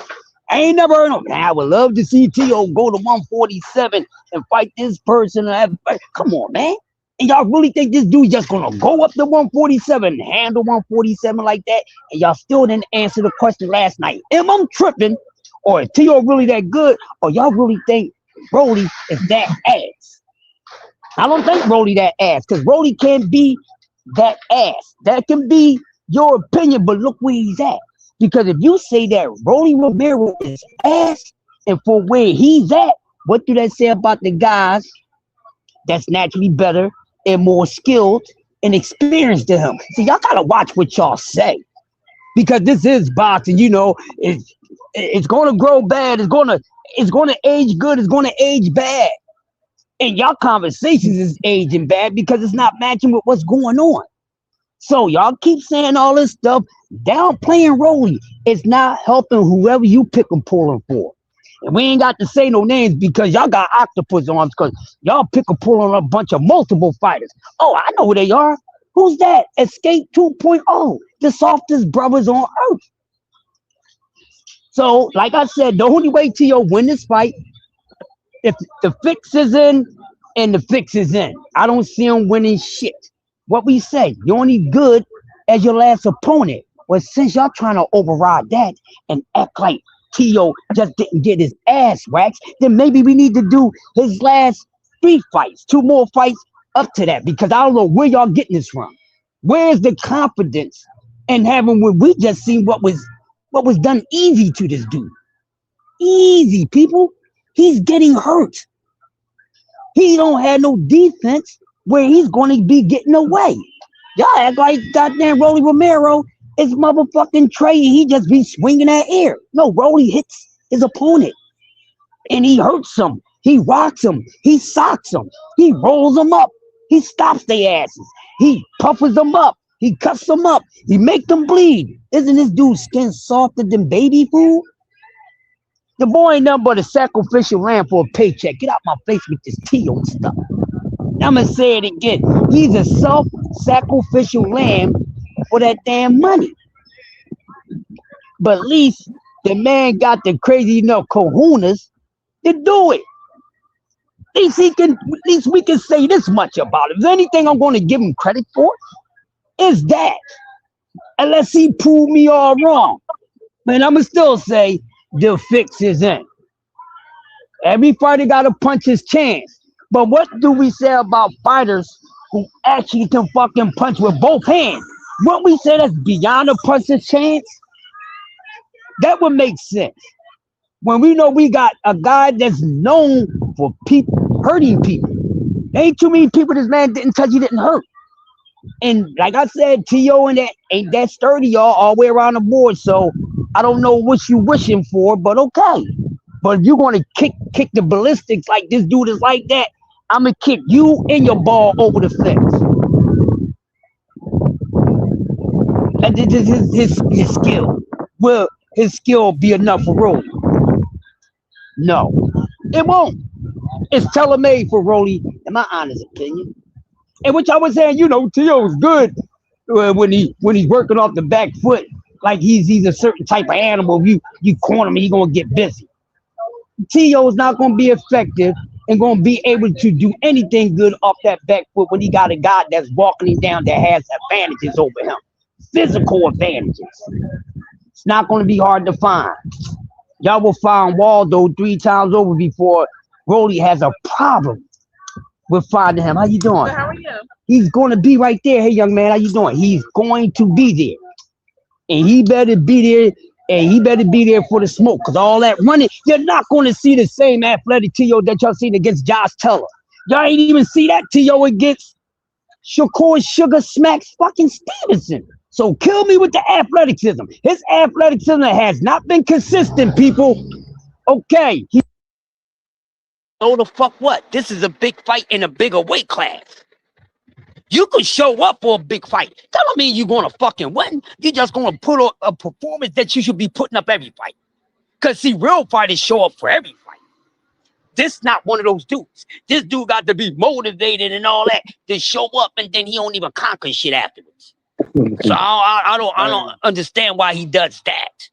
I ain't never heard of him. I would love to see T.O. go to 147 and fight this person. Come on, man. And y'all really think this dude's just going to go up to 147 and handle 147 like that? And y'all still didn't answer the question last night. Am I tripping? Or is T.O. really that good? Or y'all really think Brody is that ass? I don't think Brody that ass, because Brody can't be that ass. That can be your opinion, but look where he's at. Because if you say that Brody Romero is ass, and for where he's at, what do that say about the guys that's naturally better and more skilled and experienced than him? So y'all gotta watch what y'all say, because this is boxing. You know, it's gonna grow bad. It's gonna age good. It's gonna age bad. And y'all conversations is aging bad because it's not matching with what's going on. So y'all keep saying all this stuff, downplaying Rolly. It's not helping whoever you pick and pulling for. And we ain't got to say no names because y'all got octopus arms, because y'all pick and pull on a bunch of multiple fighters. Oh, I know who they are. Who's that? Escape 2.0, the softest brothers on earth. So, like I said, the only way T.O. win this fight, if the fix is in and the fix is in. I don't see him winning shit. What we say, you're only good as your last opponent. Well, since y'all trying to override that and act like T.O. just didn't get his ass waxed, then maybe we need to do his last 3 fights, 2 more fights up to that, because I don't know where y'all getting this from. Where's the confidence and having what we just seen what was done easy to this dude. Easy, people. He's getting hurt. He don't have no defense where he's going to be getting away. Y'all act like goddamn Rolly Romero is motherfucking Trey and he just be swinging that air. No, Rolly hits his opponent and he hurts him. He rocks him. He socks him. He rolls them up. He stops their asses. He puffers them up. He cuts them up. He make them bleed. Isn't this dude's skin softer than baby food? The boy ain't nothing but a sacrificial lamb for a paycheck. Get out my face with this T.O. stuff. I'm going to say it again. He's a self-sacrificial lamb for that damn money. But at least the man got the crazy enough kahunas to do it. At least we can say this much about him. If there's anything I'm going to give him credit for, is that. Unless he proved me all wrong. Man, I'm going to still say the fix is in. Every fighter got to punch his chance. But what do we say about fighters who actually can fucking punch with both hands? What we say that's beyond a puncher's chance? That would make sense. When we know we got a guy that's known for people hurting people. There ain't too many people this man didn't touch, he didn't hurt. And like I said, T.O. and that ain't that sturdy, y'all, all the way around the board. So I don't know what you wishing for, but okay. But if you're going to kick the ballistics like this dude is like that, I'm going to kick you and your ball over the fence. And this is his skill. Will his skill be enough for Rolly? No, it won't. It's tailor-made for Rolly, in my honest opinion. And which I was saying, T.O. is good when he's working off the back foot, like he's a certain type of animal. If you corner him, he's gonna get busy. T.O. is not gonna be effective and gonna be able to do anything good off that back foot when he got a guy that's walking him down that has advantages over him, physical advantages. It's not gonna be hard to find. Y'all will find Waldo 3 times over before Rolly has a problem with finding him. How you doing? How are you? He's going to be right there. Hey, young man, how you doing? He's going to be there. And he better be there. And he better be there for the smoke. Because all that running, you're not going to see the same athletic T.O. that y'all seen against Josh Teller. Y'all ain't even see that T.O. against Shakur Sugar Smacks fucking Stevenson. So kill me with the athleticism. His athleticism has not been consistent, people. Okay. So the fuck what? This is a big fight in a bigger weight class. You can show up for a big fight. That don't mean you're going to fucking win. You're just going to put on a performance that you should be putting up every fight. Because, see, real fighters show up for every fight. This not one of those dudes. This dude got to be motivated and all that to show up, and then he don't even conquer shit afterwards. So I don't understand why he does that.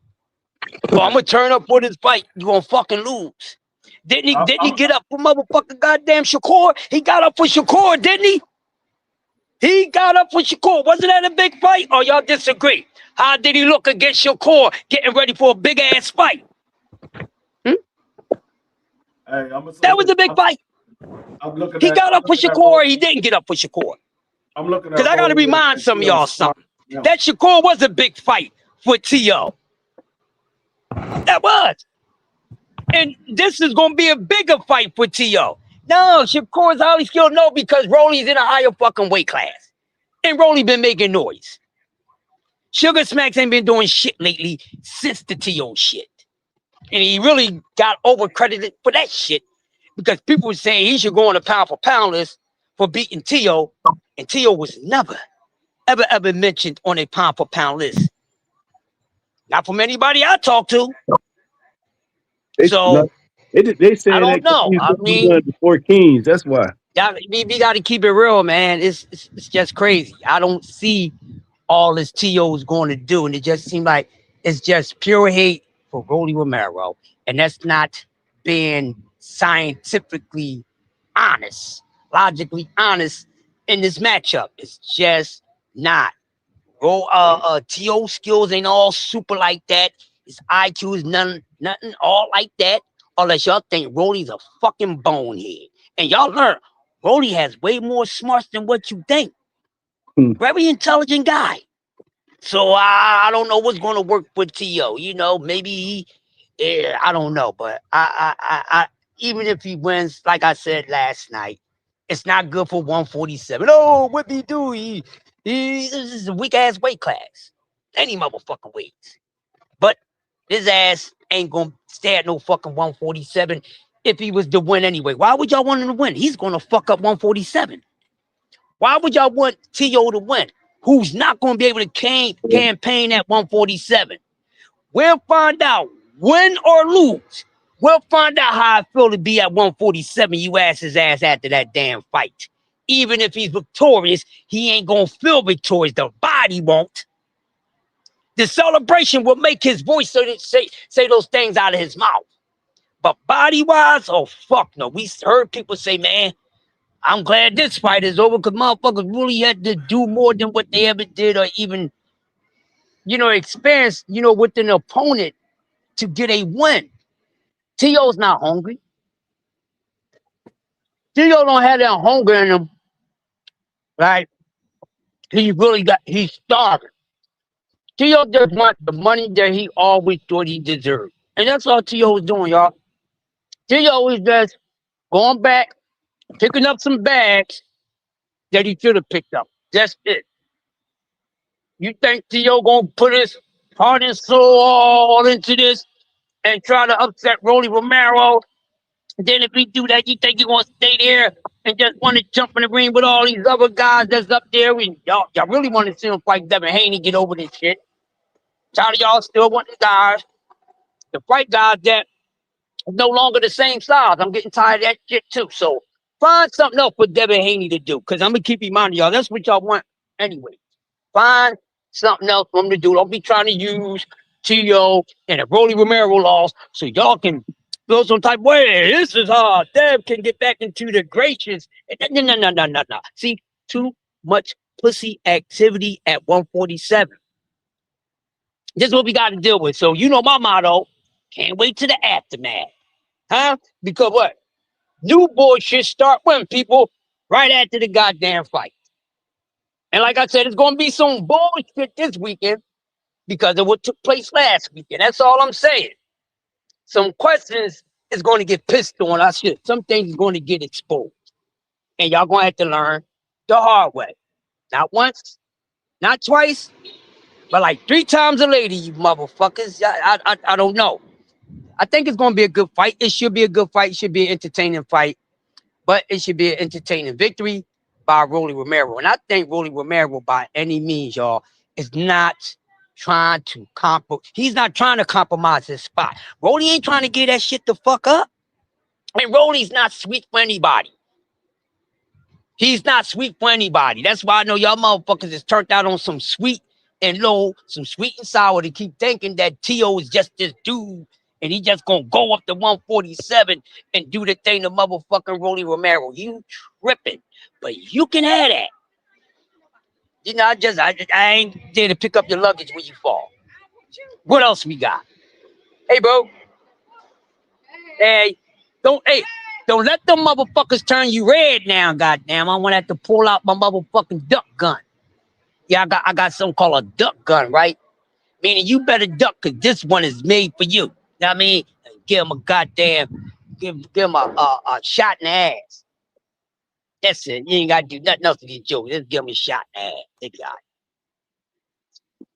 But I'm going to turn up for this fight. You're going to fucking lose. Didn't he get up for motherfucking goddamn Shakur? He got up for Shakur, didn't he? He got up for Shakur. Wasn't that a big fight? Or y'all disagree? How did he look against Shakur getting ready for a big ass fight? Hey, that was a big fight. He got up for Shakur or he didn't get up for Shakur? I'm looking at because I got to remind some of y'all something. Yeah. That Shakur was a big fight for T.O. That was. And this is going to be a bigger fight for T.O. No, Shakur's highly skilled. No, because Rolly's in a higher fucking weight class. And Rolly been making noise. Sugar Smacks ain't been doing shit lately since the T.O. shit. And he really got overcredited for that shit because people were saying he should go on a pound for pound list for beating T.O. And T.O. was never, ever mentioned on a pound for pound list. Not from anybody I talked to. They saying I don't know. I mean, the 4 Kings. That's why. We got to keep it real, man. It's just crazy. I don't see all this T.O.'s going to do, and it just seems like it's just pure hate for Rolly Romero, and that's not being scientifically honest, logically honest in this matchup. It's just not. T.O. skills ain't all super like that. His IQ is nothing all like that. Unless y'all think Rolly's a fucking bonehead. And y'all learn, Rolly has way more smarts than what you think. Very intelligent guy. So I don't know what's going to work with T.O. You know, maybe I don't know, but I even if he wins, like I said last night, it's not good for 147. Oh, what did he do? This is a weak ass weight class. Any motherfucking weights. But his ass ain't gonna stay at no fucking 147 if he was to win anyway. Why would y'all want him to win? He's gonna fuck up 147. Why would y'all want T.O. to win? Who's not gonna be able to campaign at 147? We'll find out, win or lose. We'll find out how I feel to be at 147. You ask his ass after that damn fight. Even if he's victorious, he ain't gonna feel victorious. The body won't. The celebration will make his voice say those things out of his mouth. But body-wise, oh, fuck no. We heard people say, man, I'm glad this fight is over because motherfuckers really had to do more than what they ever did or even, experience, with an opponent to get a win. T.O.'s not hungry. T.O. don't have that hunger in him, right? He's starving. T.O. just wants the money that he always thought he deserved. And that's all T.O. is doing, y'all. T.O. is just going back, picking up some bags that he should have picked up. That's it. You think T.O. gonna put his heart and soul all into this and try to upset Rolly Romero? Then if he do that, you think you're gonna stay there and just want to jump in the ring with all these other guys that's up there? And y'all really want to see him fight Devin Haney, get over this shit. Tired of y'all still want the guys to fight guys that are no longer the same size. I'm getting tired of that shit too. So find something else for Devin Haney to do, because I'm gonna keep reminding y'all that's what y'all want anyway. Find something else for him to do. Don't be trying to use T.O. and a Rolly Romero loss so y'all can feel some type of way. This is how Dev can get back into the gracious. No. See, too much pussy activity at 147. This is what we got to deal with. So you know my motto, can't wait to the aftermath. Huh? Because what? New bullshit start when people right after the goddamn fight. And like I said, it's going to be some bullshit this weekend because of what took place last weekend. That's all I'm saying. Some questions is going to get pissed on. Some things is going to get exposed. And y'all going to have to learn the hard way. Not once, not twice, but like 3 times a lady, you motherfuckers. I don't know. I think it's going to be a good fight. It should be a good fight. It should be an entertaining fight. But it should be an entertaining victory by Rolly Romero. And I think Rolly Romero, by any means, y'all, is not trying to he's not trying to compromise his spot. Rolly ain't trying to get that shit the fuck up. And Rolly's not sweet for anybody. He's not sweet for anybody. That's why I know y'all motherfuckers is turned out on some sweet and low, some sweet and sour to keep thinking that T.O. is just this dude and he just gonna go up to 147 and do the thing to motherfucking Rolly Romero. You tripping. But you can have that. You know, I ain't there to pick up your luggage when you fall. What else we got? Hey, bro. Hey, don't let them motherfuckers turn you red now, goddamn. I'm gonna have to pull out my motherfucking duck gun. Yeah, I got something called a duck gun, right? Meaning you better duck because this one is made for you. You know what I mean? Give him a goddamn, give him a shot in the ass. That's it. You ain't got to do nothing else to get jokes. Just give him a shot in the ass. They got it.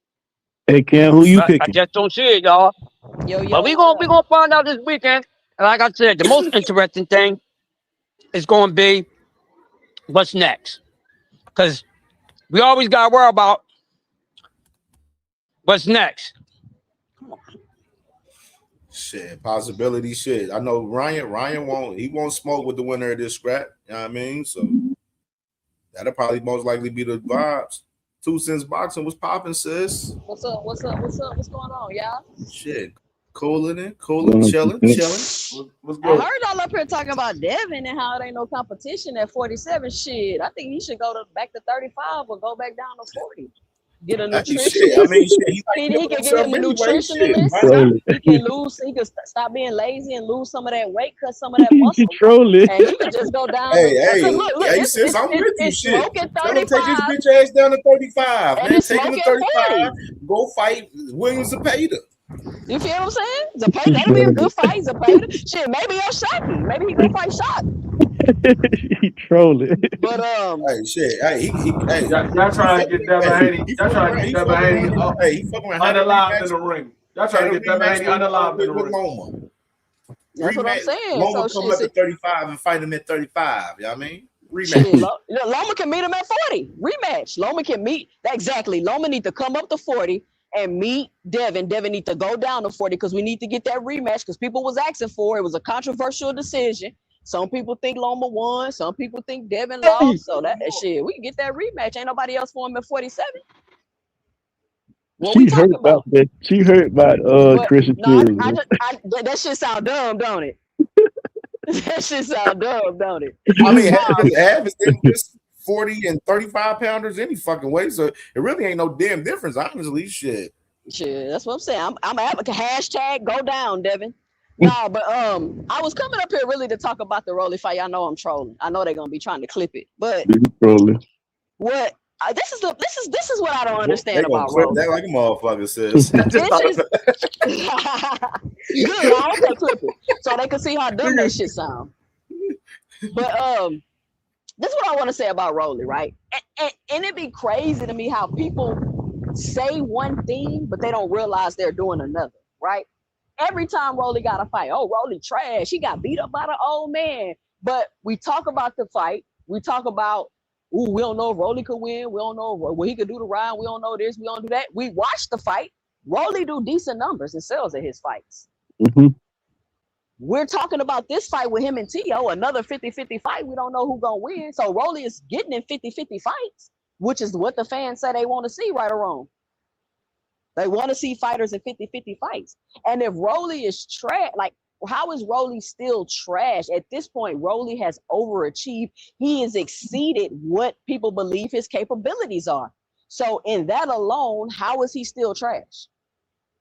Hey, Cam, who you I picking? just don't see it, y'all. But we gonna find out this weekend. And like I said, the most interesting thing is going to be what's next. Because we always got to worry about what's next. Shit, possibility shit. I know Ryan won't smoke with the winner of this scrap. You know what I mean? So that'll probably most likely be the vibes. 2 Cents Boxing was popping, sis. What's up? What's going on, y'all? Shit. Cooling, chilling. What's I good? heard y'all up here talking about Devin and how it ain't no competition at 47. Shit, I think he should go back to 35 or go back down to 40. get a Hey, shit. I nutritionist. mean, shit. He like He killing can get himself him a anyway. Shit. nutritionist. Why not? He can lose. He can stop being lazy and lose some of that weight, cut some of that He muscle, trolling. and he can just go down. Hey, Cause hey, look, hey, sis, I'm with you. it's Shit. smoking Tell him take his 35 bitch ass down to 35, and man. it's Take him to smoking 35. 40. Go fight William Zepeda. You feel what I'm saying? Zapata, that'll be a good fight. Zapata, shit, maybe he'll shot me. Maybe he go fight shot. He trolling. But Hey, shit. Hey, hey, Y'all trying to get Devin Haney. Y'all trying to get Devin Haney He fucking with Hanna unalived in rematch. the ring. Y'all trying to get Devin Haney unalived in the ring. Loma. That's what I'm saying. Loma So come up at 35 and fight him at 35. You know what I mean? shit, Rematch. Loma can meet him at 40. Rematch. Loma can meet. Exactly. Loma need to come up to 40 and meet Devin. Devin need to go down to 40 because we need to get that rematch because people was asking for it. It was a controversial decision. Some people think Loma won. Some people think Devin lost. So that shit, we can get that rematch. Ain't nobody else for him at 47. What we She heard talking about? about that. She heard about But Christian no, Fury. that shit sound dumb, don't it? That shit sound dumb, don't it? I mean, half is them just 40 and 35 pounders any fucking way. So it really ain't no damn difference, honestly. Shit. Shit, that's what I'm saying. I'm advocate. Hashtag go down, Devin. No, but I was coming up here really to talk about the Rolly fight. I know I'm trolling. I know they're gonna be trying to clip it, but Trolling. what this is what I don't understand They gonna about clip Rolly. that like a motherfucker says. This is good. I hope they clip it so they can see how dumb that shit sound. But this is what I want to say about Rolly, right? And it'd be crazy to me how people say one thing, but they don't realize they're doing another, right? Every time Rolly got a fight, oh, Rolly trash. He got beat up by the old man. But we talk about the fight. We talk about, ooh, we don't know if Rolly could win. We don't know what he could do to Ryan. We don't know this. We don't do that. We watch the fight. Rolly do decent numbers and sales at his fights. Mm-hmm. We're talking about this fight with him and T.O., another 50-50 fight. We don't know who's going to win. So Rolly is getting in 50-50 fights, which is what the fans say they want to see, right or wrong. They want to see fighters in 50-50 fights. And if Rolly is trash, like, how is Rolly still trash? At this point, Rolly has overachieved. He has exceeded what people believe his capabilities are. So in that alone, how is he still trash?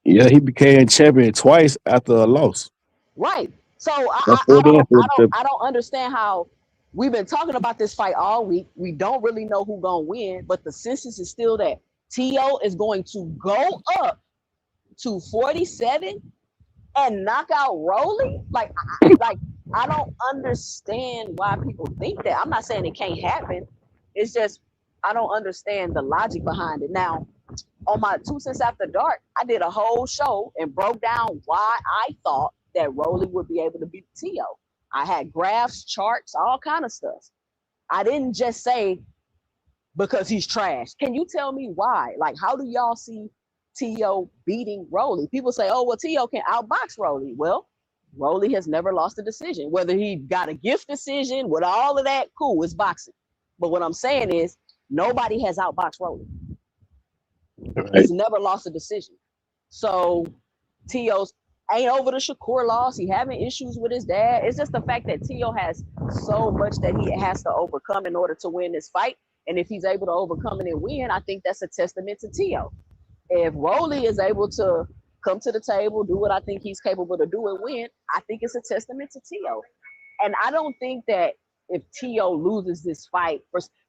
Yeah, he became champion twice after a loss. Right. So I don't understand how we've been talking about this fight all week. We don't really know who's gonna win, but the census is still that T.O. is going to go up to 47 and knock out Rolly. Like I don't understand why people think that. I'm not saying it can't happen. It's just I don't understand the logic behind it. Now, on my 2 Cents After Dark, I did a whole show and broke down why I thought that Rolly would be able to beat T.O. I had graphs, charts, all kind of stuff. I didn't just say because he's trash. Can you tell me why? Like, how do y'all see T.O. beating Rolly? People say, oh, well, T.O. can outbox Rolly. Well, Rolly has never lost a decision. Whether he got a gift decision, with all of that, cool, it's boxing. But what I'm saying is, nobody has outboxed Rolly. Right. He's never lost a decision. So T.O.'s ain't over the Shakur loss. He having issues with his dad. It's just the fact that T.O. has so much that he has to overcome in order to win this fight. And if he's able to overcome it and win, I think that's a testament to T.O. If Rolly is able to come to the table, do what I think he's capable to do and win, I think it's a testament to T.O. And I don't think that if T.O. loses this fight,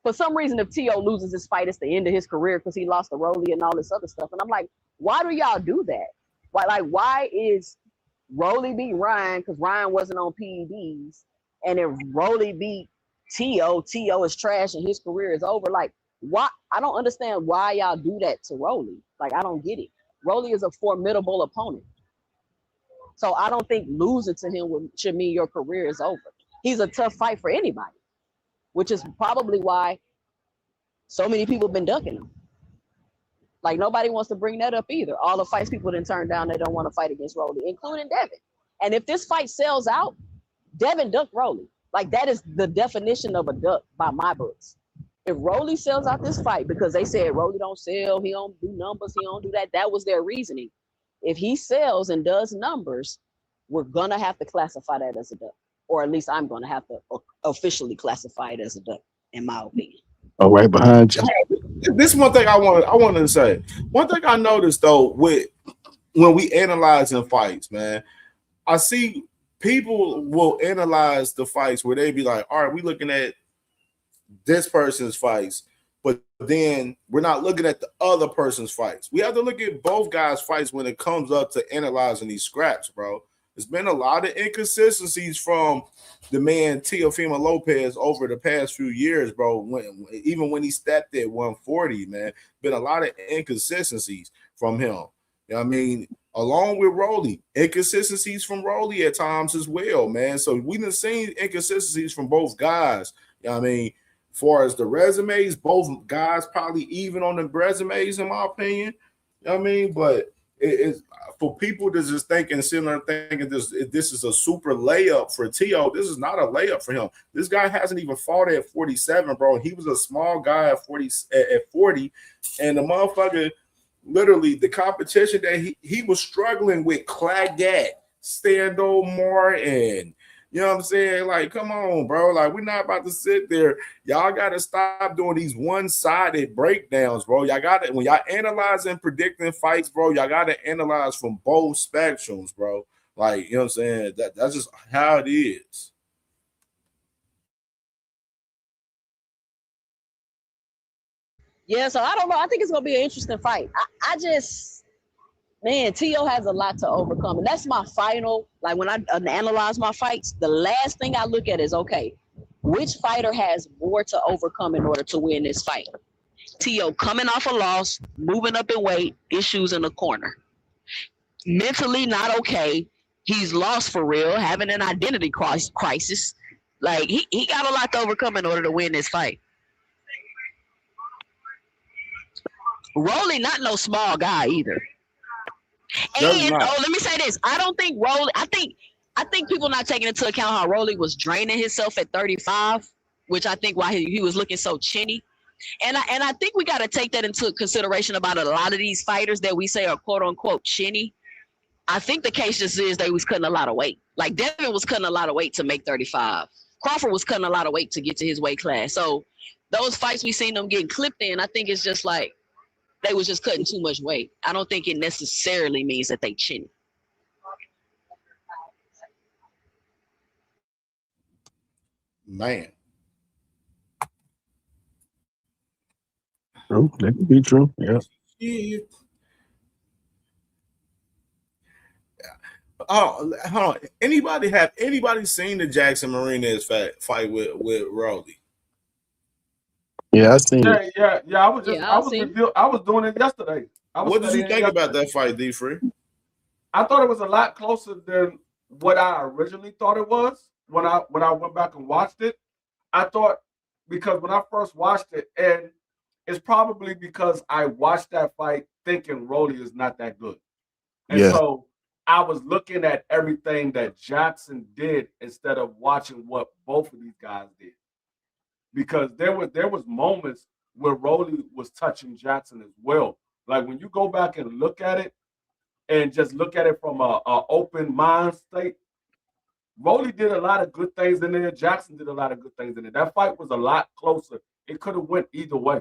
for some reason, if T.O. loses this fight, it's the end of his career because he lost to Rolly and all this other stuff. And I'm like, why do y'all do that? Why is Rolly beat Ryan because Ryan wasn't on PEDs, and if Rolly beat T.O., T.O. is trash and his career is over? Like, why? I don't understand why y'all do that to Rolly. Like, I don't get it. Rolly is a formidable opponent. So I don't think losing to him should mean your career is over. He's a tough fight for anybody, which is probably why so many people have been ducking him. Like, nobody wants to bring that up either. All the fights people didn't turn down, they don't want to fight against Rolly, including Devin. And if this fight sells out, Devin ducked Rolly. Like, that is the definition of a duck by my books. If Rolly sells out this fight because they said Rolly don't sell, he don't do numbers, he don't do that, that was their reasoning. If he sells and does numbers, we're going to have to classify that as a duck. Or at least I'm going to have to officially classify it as a duck, in my opinion. Oh, right behind you. This one thing I wanted to say. One thing I noticed though, with when we analyzing fights, man, I see people will analyze the fights where they be like, all right, we looking at this person's fights, but then we're not looking at the other person's fights. We have to look at both guys' fights when it comes up to analyzing these scraps, bro. There's been a lot of inconsistencies from the man Teofimo Lopez over the past few years, bro. Even when he stepped at 140, man, been a lot of inconsistencies from him. You know what I mean? Along with Rolly, inconsistencies from Rolly at times as well, man. So we've been seeing inconsistencies from both guys. You know what I mean? Far as the resumes, both guys probably even on the resumes, in my opinion. You know what I mean? But it's for people to just thinking, sitting there thinking this is a super layup for T.O. This is not a layup for him. This guy hasn't even fought at 47, bro. He was a small guy at 40, and the motherfucker, literally, the competition that he was struggling with Claggett, Stando Martin. You know what I'm saying? Like, come on, bro. Like, we're not about to sit there. Y'all got to stop doing these one-sided breakdowns, bro. Y'all got to, when y'all analyzing, predicting fights, bro, y'all got to analyze from both spectrums, bro. Like, you know what I'm saying? That's just how it is. Yeah, so I don't know. I think it's gonna be an interesting fight. I just, man, T.O. has a lot to overcome, and that's my final. Like when I analyze my fights, the last thing I look at is, okay, which fighter has more to overcome in order to win this fight? T.O. coming off a loss, moving up in weight, issues in the corner, mentally not okay. He's lost for real, having an identity crisis. Like he got a lot to overcome in order to win this fight. Rolly not no small guy either. And let me say this. I don't think Rolly, I think people not taking into account how Rolly was draining himself at 35, which I think why he was looking so chinny. And I think we got to take that into consideration about a lot of these fighters that we say are quote unquote chinny. I think the case just is they was cutting a lot of weight. Like Devin was cutting a lot of weight to make 35. Crawford was cutting a lot of weight to get to his weight class. So those fights we seen them getting clipped in, I think it's just like they was just cutting too much weight. I don't think it necessarily means that they chinny. Man. True. That could be true. Yeah. Oh, hold on. Anybody seen the Jackson Martinez fight with Rolly? Yeah, I seen it. Yeah. I was doing it yesterday. What did you think about that fight, D-Free? I thought it was a lot closer than what I originally thought it was when I went back and watched it. I thought, because when I first watched it, and it's probably because I watched that fight thinking Rolly is not that good. And so I was looking at everything that Jackson did instead of watching what both of these guys did. Because there was moments where Rolly was touching Jackson as well. Like when you go back and look at it and just look at it from a open mind state, Rolly did a lot of good things in there. Jackson did a lot of good things in there. That fight was a lot closer. It could have went either way.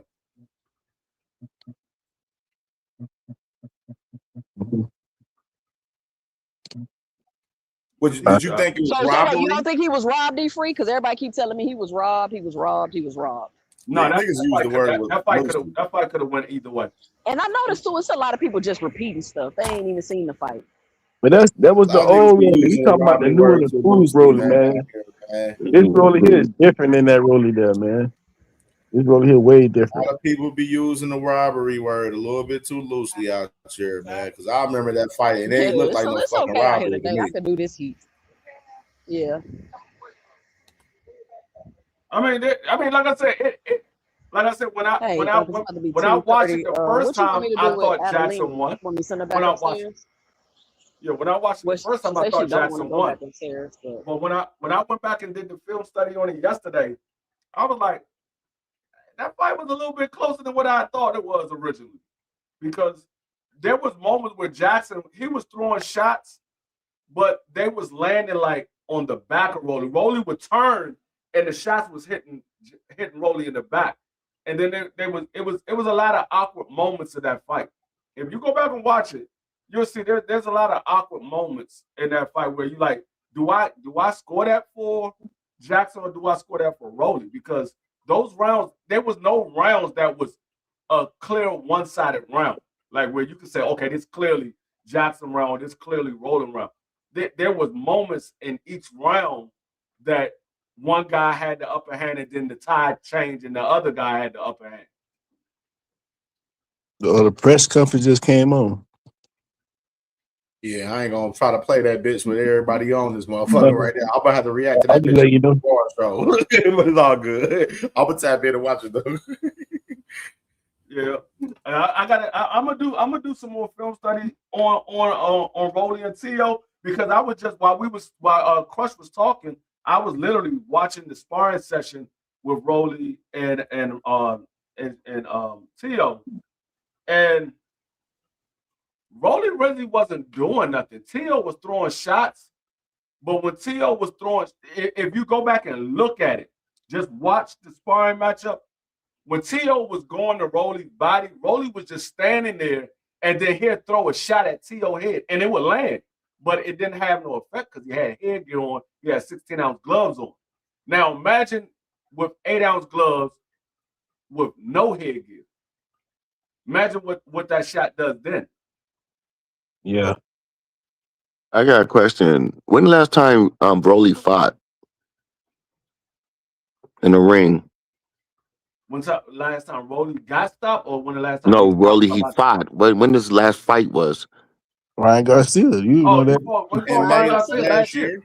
Did you think it was robbery? You don't think he was robbed, D-Free? Because everybody keep telling me he was robbed. He was robbed. He was robbed. No, that fight could have went either way. And I noticed too, it's a lot of people just repeating stuff. They ain't even seen the fight. But that was the old Rolly. We talking about the new and the smooth Rolly, man. This Rolly here is different than that Rolly there, man. This Rolly here way different. A lot of people be using the robbery word a little bit too loosely out here, man. Because I remember that fight, and it didn't look like no fucking robbery to me. I could do this heat. Yeah. I mean, like I said, when I watched it the first time, I thought Jackson won. When I watched it the first time, I thought Jackson won. But when I went back and did the film study on it yesterday, I was like, that fight was a little bit closer than what I thought it was originally, because there was moments where Jackson, he was throwing shots, but they was landing like on the back of Rolly. Rolly would turn, and the shots was hitting Rolly in the back. And then it was a lot of awkward moments in that fight. If you go back and watch it, you'll see there's a lot of awkward moments in that fight where you like, do I score that for Jackson or do I score that for Rolly? Because those rounds, there was no rounds that was a clear one-sided round, like where you could say, okay, this clearly Jackson round, this clearly Rolling round. There was moments in each round that one guy had the upper hand and then the tide changed and the other guy had the upper hand. The press conference just came on. Yeah, I ain't gonna try to play that bitch with everybody on this motherfucker right now. I'm gonna have to react to that bitch. You know. But it's all good. I'm gonna tap in and watch it though. Yeah, I'm gonna do some more film study on Rolly and Tio, because I was just while Crush was talking, I was literally watching the sparring session with Rolly and Tio, and Rolly really wasn't doing nothing. Tio was throwing shots, but when Tio was throwing, if you go back and look at it, just watch the sparring matchup. When Tio was going to Rolly's body, Rolly was just standing there, and then he'd throw a shot at Tio's head, and it would land, but it didn't have no effect because he had headgear on. He had 16-ounce gloves on. Now imagine with 8-ounce gloves with no headgear. Imagine what that shot does then. Yeah. I got a question. When the last time Broly fought in the ring? When's the last time Rolly got stopped, or when the last time? No, Broly he fought. When his last fight was? Ryan Garcia. You know that. Ryan Garcia last year.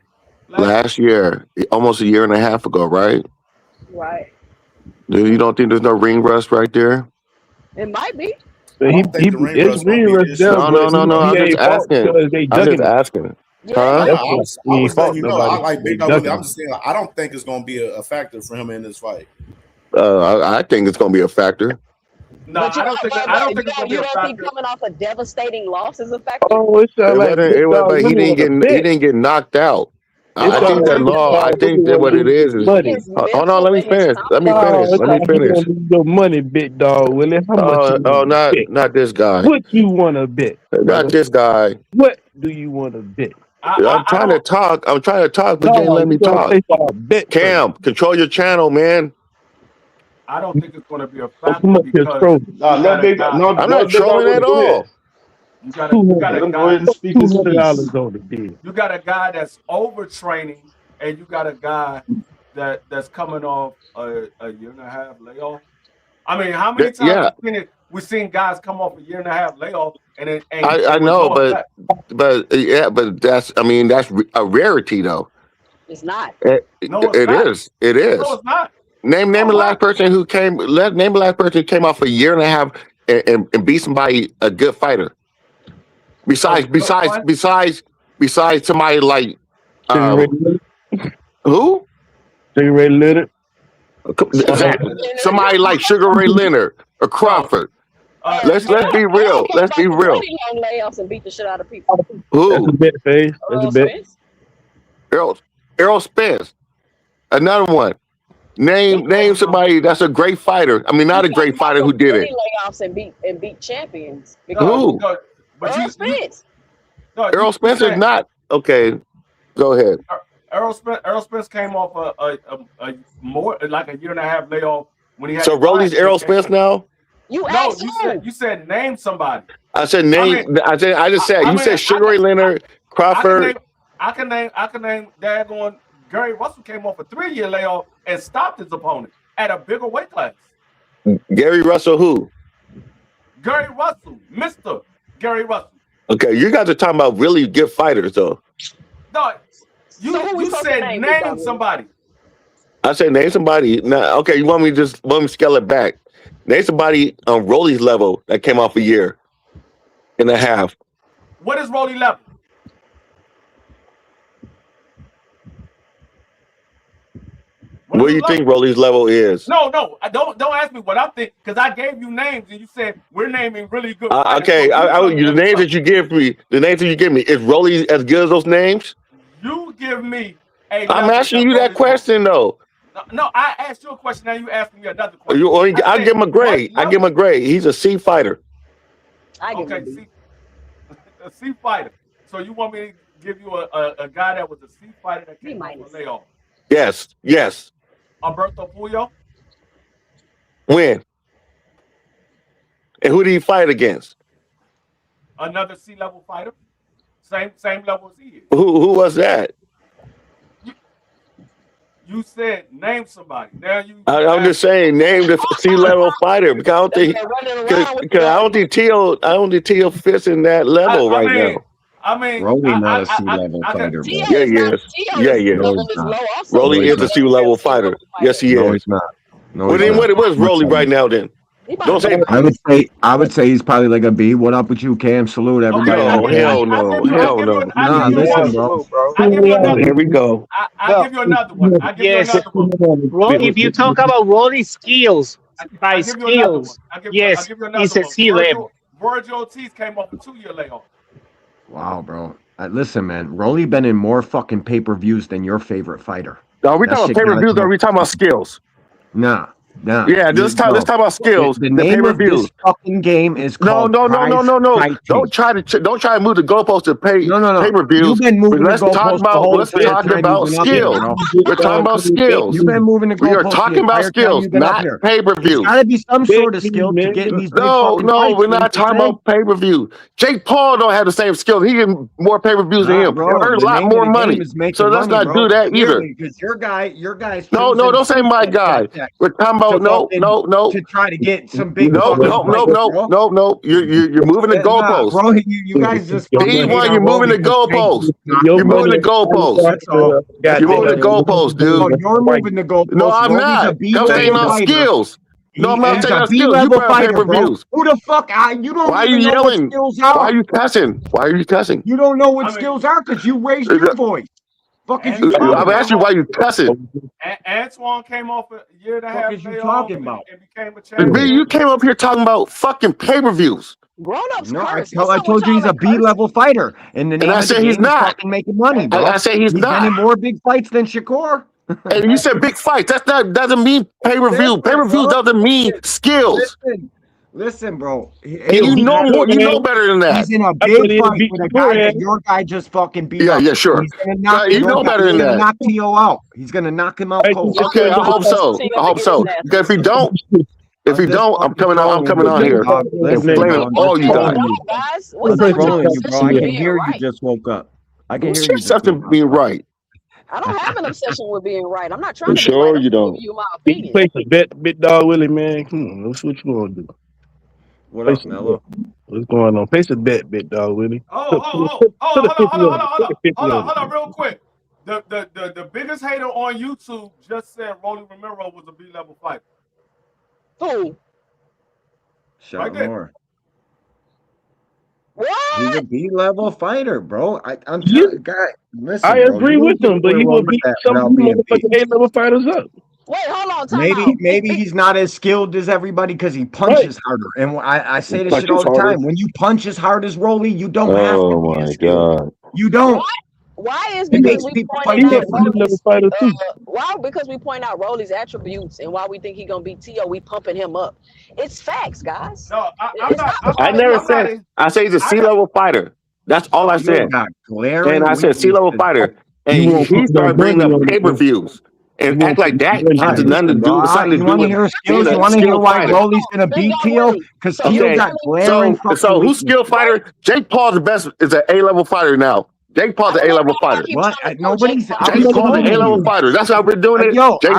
Last year, almost a year and a half ago, right? Right. You don't think there's no ring rust right there? It might be. No. I'm just asking. Yeah, Huh? I was letting you know. I like Big Dog. I'm just saying, I don't think it's gonna be a factor for him in this fight. I think it's gonna be a factor. No, I don't think it's gonna be a factor. You don't think coming off a devastating loss is a factor? Oh, it's But he didn't get knocked out. I think that law. I think that what it is. Hold on, let me finish. Let me finish. Your money, big dog, Willie. How much? Not this guy. What you want to bet? Not this guy. What do you want to bet? I'm trying to talk, but you ain't let me talk. Cam, control your channel, man. I don't think it's going to be a factor because I'm not trolling at all. You got a guy. $200 on the bid. You got a guy that's overtraining, and you got a guy that's coming off a year and a half layoff. I mean, how many times we've seen guys come off a year and a half layoff, and I know, but that's that's a rarity though. It's not. It is. No, it's not. Name the last person who came. Name the last person who came off a year and a half and beat somebody, a good fighter. Besides somebody like who? Sugar Ray Leonard. Somebody like Sugar Ray Leonard or Crawford. Let's be real. Let's be real. Long layoffs and beat the shit out of people. Who? That's a bet, Faye. That's a bet. Errol Spence. Another one. Name somebody that's a great fighter. I mean, not a great fighter who did it. Layoffs and beat champions. Who? Errol Spence. Errol Spence is not okay. Go ahead. Errol Spence came off a more like a year and a half layoff when he had. So Rolly's Errol Spence now. You said name somebody. I said name. I just said you said Sugar Ray Leonard, Crawford. I can name. Daggone Gary Russell came off a 3-year layoff and stopped his opponent at a bigger weight class. Gary Russell, who? Gary Russell, Mr. Gary Russell. Okay, you guys are talking about really good fighters, though. No, you said name somebody. I said name somebody. Now, okay, you want me to scale it back? Name somebody on Rolly's level that came off a year and a half. What is Rolly level? What do you think Rolly's level is? No, don't ask me what I think, because I gave you names and you said we're naming really good. Okay, the names that you give me, is Rolly as good as those names? You give me a. I'm asking you that question though. No, I asked you a question. Now you asking me another question. I give him a grade. I give him a grade. He's a C fighter. Okay, a C fighter. So you want me to give you a guy that was a C fighter that came off a layoff? Yes. Alberto Puyo. When? And who did he fight against? Another C-level fighter. Same level as he is. Who was that? You said name somebody. Now you. I'm just saying, name the C-level fighter because I don't think Tio fits in that level right now. I mean, Rolly not a C-level fighter, bro. Yeah, he is. Rolly is a C-level fighter. Yes, he is. No, he's not. No, Well, then what is Rolly right now then? Don't say. I would say he's probably like a B. What up with you, Cam? Salute everybody. Hell no. Nah, listen, bro. Here we go. I'll give you another one. If you talk about Rolly's skills, yes, he's a C level. Virgil Ortiz came off a 2-year layoff. Wow, bro. Listen, man. Rolly been in more fucking pay-per-views than your favorite fighter. Are we talking about pay-per-views or are we talking about skills? Nah. Yeah, let's talk about skills. The name of this fucking game is called No. Don't try to move the goalpost to pay-per-views. You've been moving let's talk about skills. We're talking about skills. You've been moving the goalpost. We are talking about skills, not pay-per-views. Got to be some sort of skill to get these. No, we're not talking about pay-per-view. Jake Paul don't have the same skills. He get more pay-per-views than him. He earns a lot more money. So let's not do that either. Because your guy's. No, don't say my guy. We're talking about no. To try to get some big. No. You're moving the goalposts. Bro, you guys just. D1, you're moving the goalposts. You're moving the goalposts. You're moving the goalposts, dude. You're moving the goalposts. No, I'm not. I'm saying about skills. No, I'm not saying about skills. You put pay-per-views. Who the fuck? You don't. Why are you yelling? Why are you cussing? You don't know what skills are because you raised your voice. I'm asking you why you cussing. Antoine came off a year and a half. What are you talking about? And became a champion. You came up here talking about fucking pay-per-views. Grown-ups curse. I told you he's a B-level fighter. And I said he's not making money, bro. I say he's not. He's been in more big fights than Shakur. And you said big fights. Doesn't mean pay-per-view. Pay-per-view doesn't mean skills. Listen, bro. You know better than that. He's in a big fight with a guy that your guy just fucking beat up. Yeah, sure. You know better than that. He's gonna knock T.O. out. He's gonna knock him out cold. Okay, I hope so. Because if you don't, I'm coming on here and blaming all you guys. What's wrong with you, bro? I can hear you just woke up. I can hear you. Something being right. I don't have an obsession with being right. I'm not trying to be right. You don't. Give you my opinion. Place a bet, Big Dog Willie, man. Come on, let's see what you gonna do. What up, Mello? What's going on? Place a bet, Big Dog Willie. Hold on, real quick. The biggest hater on YouTube just said Rolly Romero was a B-level fighter. Who? Shot more. What? He's a B-level fighter, bro. I'm telling guy. Listen, I agree with him, but he will beat some motherfucking A-level fighters up. Wait, hold on. Maybe he's not as skilled as everybody because he punches harder. And I say this shit all the time. When you punch as hard as Rolly, you don't have to. Oh my god. You don't. What? Why is because we point out why? Because we point out Rolly's attributes and why we think he's gonna beat T.O. We pumping him up. It's facts, guys. No, I never said. I say he's a C-level fighter. That's all I said. And I said C-level fighter, and he started bringing up pay-per-views and act like that has nothing to do with something. You want to hear skills? You want to hear why Rolly's gonna beat T.O.? Because T.O. got glaring. So who's skill fighter? Jake Paul's the best. Is an A-level fighter now. Jake Paul's an A-level fighter. What? Nobody's. Jake Paul's an A-level fighter. That's how we're doing it. Yo, Jake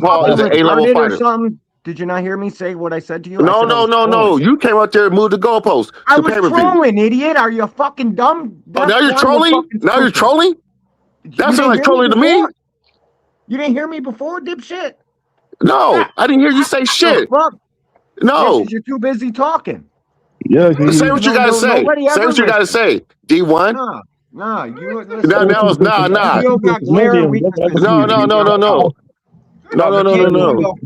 Paul is an A-level fighter. Did you not hear me say what I said to you? No. You came out there and moved the goalposts. I was trolling, idiot. Are you fucking dumb? Oh, now you're trolling? Now you're trolling? That sounds like trolling to me. You didn't hear me before, dipshit? No, I didn't hear you say shit. No. You're too busy talking. Yeah, say what you gotta say. Say what you gotta say. D1. Nah, you. Nah. No.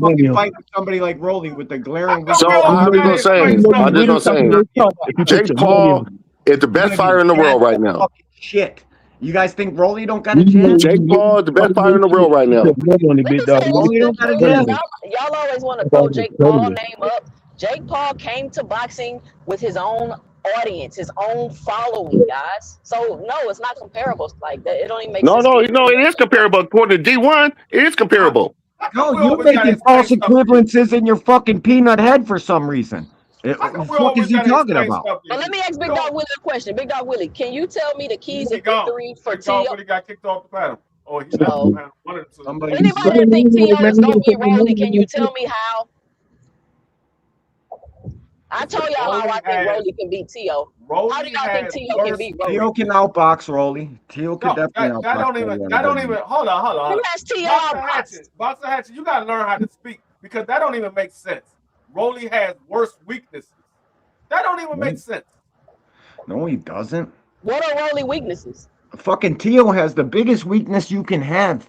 Fucking fight with somebody like Rolly with the glaring. So I'm just gonna say, Jake Paul is the best fighter in the world right now. Shit. You guys think Rolly don't got a chance? Jake Paul is the best fighter in the world right now. Let me say this Rolly real don't got a quick. chance. Y'all always want to throw Jake Paul name up. Jake Paul came to boxing with his own audience, his own following, guys. So no, it's not comparable like that. It don't even make sense. No, it is comparable. According to D1, it is comparable. No, you're making false equivalences in your fucking peanut head for some reason. What the fuck is he talking about? But let me ask Big Dog Willie a question. Big Dog Willie, can you tell me the keys of victory for T.O.? Willie got kicked off the panel. Oh, he left the panel. One of the two. Anybody that think T.O. is gonna beat Rolly, can you tell me how? I told y'all how I think Rolly can beat T.O. How do y'all think T.O. can beat Rolly? T.O. can outbox Rolly. T.O. can definitely outbox. That don't even. Hold on. You asked T.O. Boxer Hatchet, you gotta learn how to speak because that don't even make sense. Rolly has worse weaknesses. That don't even make sense. No, he doesn't. What are Rolly weaknesses? Fucking T.O. has the biggest weakness you can have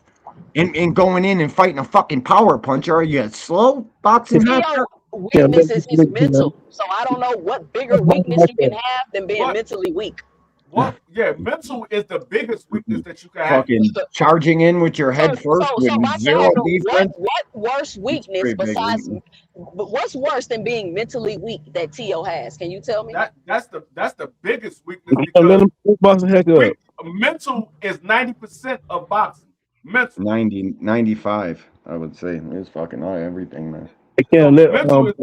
in going in and fighting a fucking power puncher. Are you slow boxing? T.O. weakness is his mental. So I don't know what bigger weakness you can have than being mentally weak. What? Yeah, mental is the biggest weakness that you can have. Fucking charging in with your head first with zero defense. What worse weakness besides? But what's worse than being mentally weak that T.O. has? Can you tell me? That's the biggest weakness because mental is 90% of boxing. Mental 95, I would say. It's fucking everything, man. I can't let mental is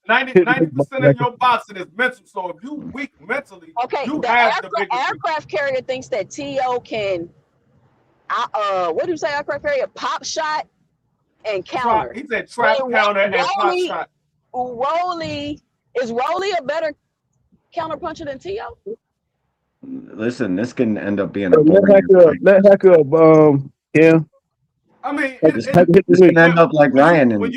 90% of your boxing is mental. So if you weak mentally, you have the biggest aircraft carrier thinks that T.O. can what do you say, aircraft carrier? Pop shot and counter. He said trap, counter, and pop shot. Is Rolly a better counter puncher than T.O.? Listen, this can end up being a let hack up, yeah. I mean, this can end up like Ryan. When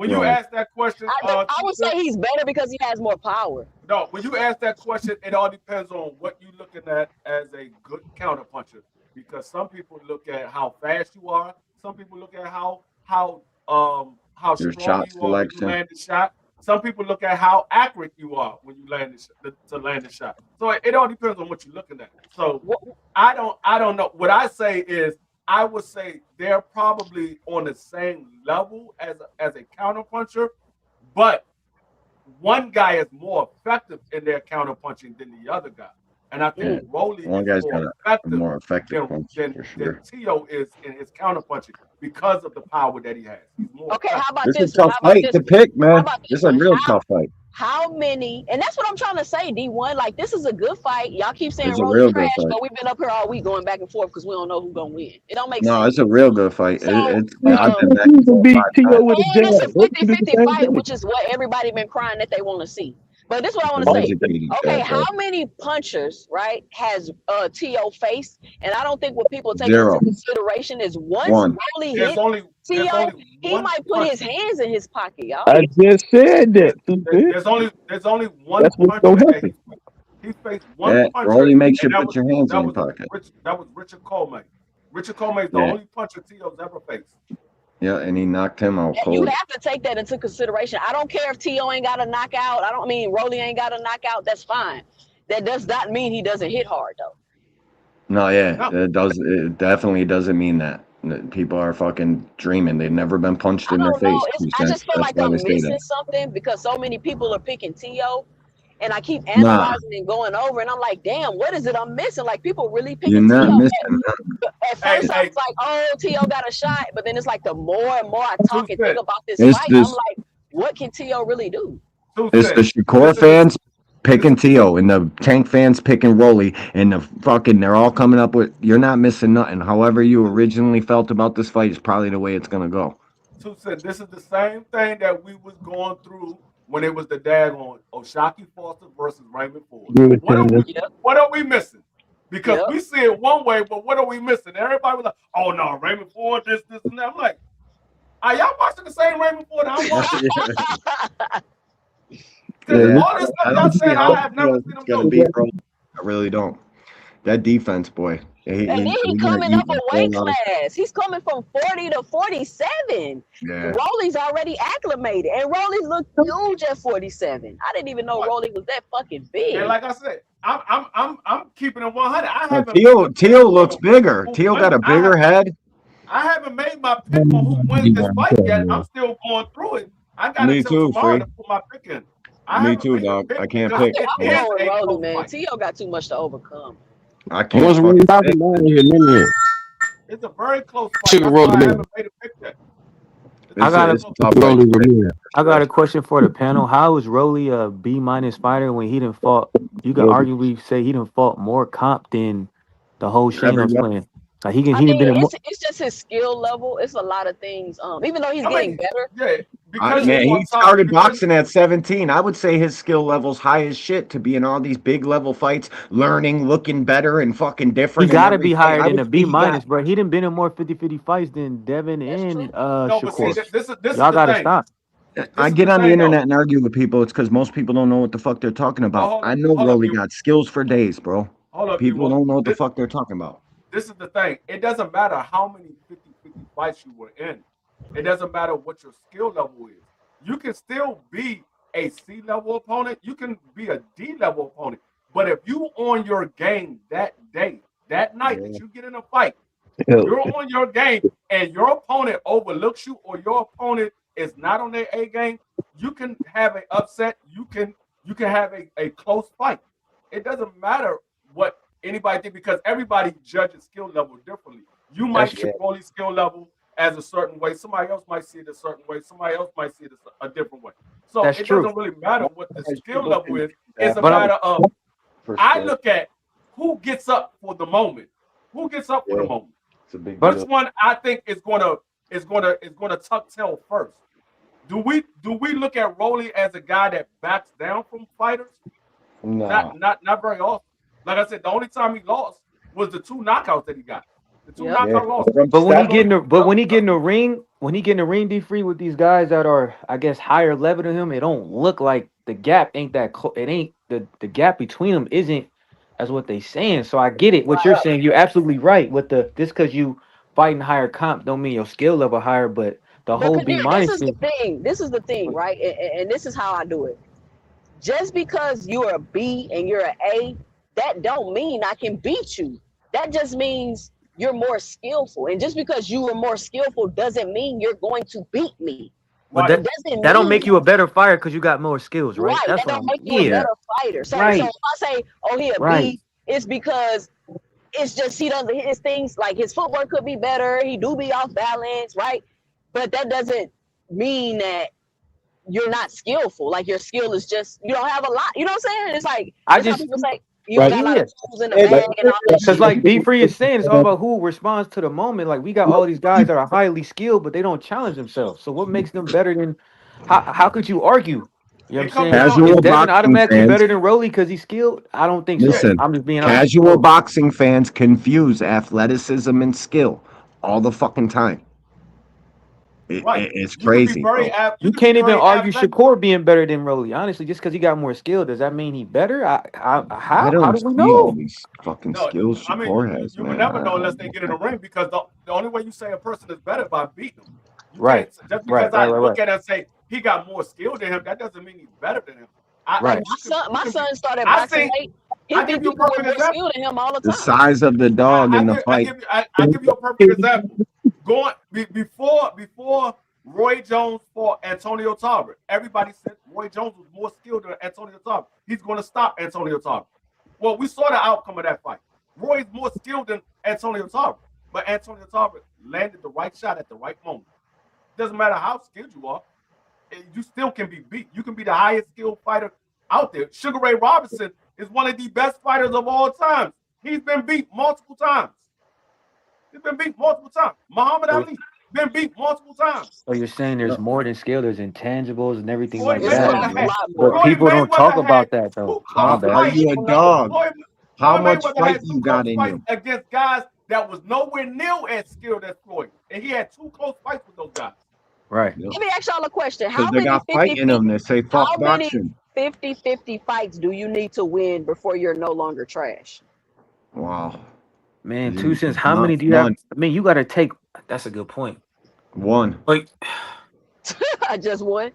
you ask that question, I would say he's better because he has more power. No, when you ask that question, it all depends on what you're looking at as a good counter puncher. Because some people look at how fast you are. Some people look at how strong you are when you land the shot. Some people look at how accurate you are when you land the shot. So it all depends on what you're looking at. So I don't know. What I say is I would say they're probably on the same level as a counter puncher, but one guy is more effective in their counter punching than the other guy. And I think Rolly is more effective than T.O. is in his counter punching because of the power that he has. He's more effective. How about this? This is a tough fight to pick, man. This is a real tough fight. How many, and that's what I'm trying to say, D1. Like, this is a good fight. Y'all keep saying Rolly trash, but we've been up here all week going back and forth because we don't know who's going to win. It don't make sense. No, it's a real good fight. It's a 50-50 fight, which is what everybody been crying that they want to see. But this is what I want to say. Okay, how many punchers, right, has T.O. faced? And I don't think what people take into consideration is once Rolly hit T.O., he might put his hands in his pocket, y'all. I just said that. There's only one puncher. He faced one puncher. Rolly makes you put your hands in your pocket. That was Richard Coleman. Richard Coleman is the only puncher T.O.'s ever faced. Yeah, and he knocked him out cold. You have to take that into consideration. I don't care if T.O. ain't got a knockout. Rolly ain't got a knockout. That's fine. That does not mean he doesn't hit hard, though. No, it definitely doesn't mean that. People are fucking dreaming. They've never been punched in their face. I just feel like I'm missing something because so many people are picking T.O. And I keep analyzing and going over, and I'm like, damn, what is it I'm missing? Like, people really picking T.O. At first, I was like, oh, T.O. got a shot. But then it's like the more and more I talk and think about this fight, I'm like, what can T.O. really do? It's the Shakur fans picking T.O. and the Tank fans picking Rolly, and they're all coming up with, you're not missing nothing. However you originally felt about this fight is probably the way it's going to go. This is the same thing that we was going through when it was the daggone O'Shaquie Foster versus Raymond Ford. What are we missing? Because we see it one way, but what are we missing? Everybody was like, oh no, Raymond Ford, this, and that. I'm like, are y'all watching the same Raymond Ford I'm watching? All this stuff y'all saying, I have never seen him do. I really don't. That defense, boy. And then he coming up a weight class. He's coming from 40 to 47. Yeah. Rolly's already acclimated, and Rolly looked huge at 47. I didn't even know Rolly was that fucking big. And like I said, I'm keeping it 100. I haven't. Teal looks bigger. Teal got a bigger head. I haven't made my pick on who wins this fight yet. I'm still going through it. I got until tomorrow to put my pick in. Me too, dog. I can't pick. I'm going with Rolly, man. T.O. got too much to overcome. I can't. It's a very close fight. That's why I haven't made a pick yet. I got a question for the panel. How is Rolly a B- fighter when he didn't fought? You could arguably say he didn't fought more comp than the whole Shane playing. Like it's just his skill level. It's a lot of things. Even though he's getting better. Yeah, because he started boxing at 17. I would say his skill level's high as shit to be in all these big level fights, learning, looking better, and fucking different. He got to be higher than a B-, bro. He didn't been in more 50-50 fights than Devin and Shakur. Y'all got to stop. I get on the internet and argue with people. It's because most people don't know what the fuck they're talking about. I know Rolly got skills for days, bro. People don't know what the fuck they're talking about. This is the thing. It doesn't matter how many 50-50 fights you were in. It doesn't matter what your skill level is. You can still be a C-level opponent. You can be a D-level opponent. But if you on your game that day, that night that you get in a fight, you're on your game and your opponent overlooks you or your opponent is not on their A game, you can have an upset. You can have a close fight. It doesn't matter what anybody think because everybody judges skill level differently. You might see Rolly's skill level as a certain way. Somebody else might see it a certain way. Somebody else might see it a different way. So it doesn't really matter what the skill level is. It's a matter of I look at who gets up for the moment. Who gets up for the moment? It's a big deal. Which one I think is gonna tuck tail first? Do we look at Rolly as a guy that backs down from fighters? No. Not very often. Like I said, the only time he lost was the 2 knockouts that he got. The 2 knockout losses. But when he get in the ring, D free with these guys that are, I guess, higher level than him, it don't look like the gap ain't that close. It ain't the gap between them isn't as what they saying. So I get it. What you're saying, you're absolutely right. With just because you fighting higher comp don't mean your skill level higher, but the whole B-. This is the thing. This is the thing, right? And this is how I do it. Just because you're a B and you're an A, that don't mean I can beat you. That just means you're more skillful. And just because you are more skillful doesn't mean you're going to beat me. Well, that don't make you a better fighter because you got more skills, right? That's that don't make you a better fighter. So if I say, oh, he a B, it's because it's just he doesn't his things like his footwork could be better. He do be off balance, right? But that doesn't mean that you're not skillful. Like your skill is just you don't have a lot. You know what I'm saying? It's like some people say you got a lot of tools in the bag and all that. Because like D Free is saying, it's all about who responds to the moment. Like we got all these guys that are highly skilled, but they don't challenge themselves. So what makes them better than? How could you argue? You know what I'm saying? Casual is Devin automatically fans, better than Rolly because he's skilled? I don't think so. I'm just being honest. Casual boxing fans confuse athleticism and skill all the fucking time. It's crazy. You can't even argue Shakur being better than Rolly. Honestly, just because he got more skill, does that mean he better? How do we know? These fucking skills Shakur has. You would never know unless they get in the ring because the only way you say a person is better by beating them. Right. Just because I look at it and say he got more skill than him, that doesn't mean he's better than him. My son started boxing late. He beat people with more skill than him all the time. The size of the dog in the fight. I give you a perfect example. Before Roy Jones fought Antonio Tarver, everybody said Roy Jones was more skilled than Antonio Tarver. He's going to stop Antonio Tarver. Well, we saw the outcome of that fight. Roy's more skilled than Antonio Tarver, but Antonio Tarver landed the right shot at the right moment. Doesn't matter how skilled you are, you still can be beat. You can be the highest skilled fighter out there. Sugar Ray Robinson is one of the best fighters of all time. He's been beat multiple times. Muhammad Ali been beat multiple times. So you're saying there's more than skill, there's intangibles and everything like that. But people don't talk about that though. Are you a dog? How much fight you got in you? Against guys that was nowhere near as skilled as Floyd. And he had 2 close fights with those guys. Right. Let me ask y'all a question. How many 50-50 fights do you need to win before you're no longer trash? Wow. Man, 2 cents. How many do you have? I mean, you got to take. That's a good point. One. Like, Just one.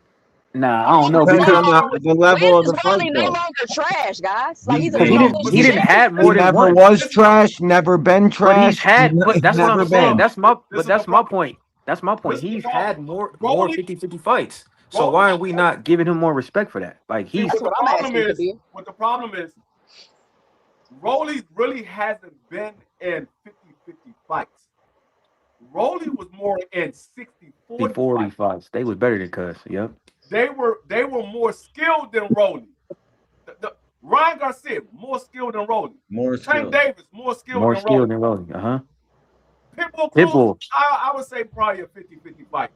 nah, I don't know Depends because on the level When of is the fight, Rolly no though. longer trash, guys? Like he's a he grown didn't have He more than never one. was trash, never been But he's trash, had. But that's what I'm never saying. been. That's my point. That's my point. He's had more 50-50 fights. So why are we not giving him more respect for that? Like he's. That's what I'm asking, Kabir. What the problem is, Rolly really hasn't been in 50-50 fights. Rolly was more in 60-40 40 fights. They was better than Cuz. Yep. They were more skilled than Rolly. Ryan Garcia more skilled than Rolly. Tank Davis more skilled than Rolly. Uh-huh. Pitbull Cruz, I would say probably a 50-50 fight.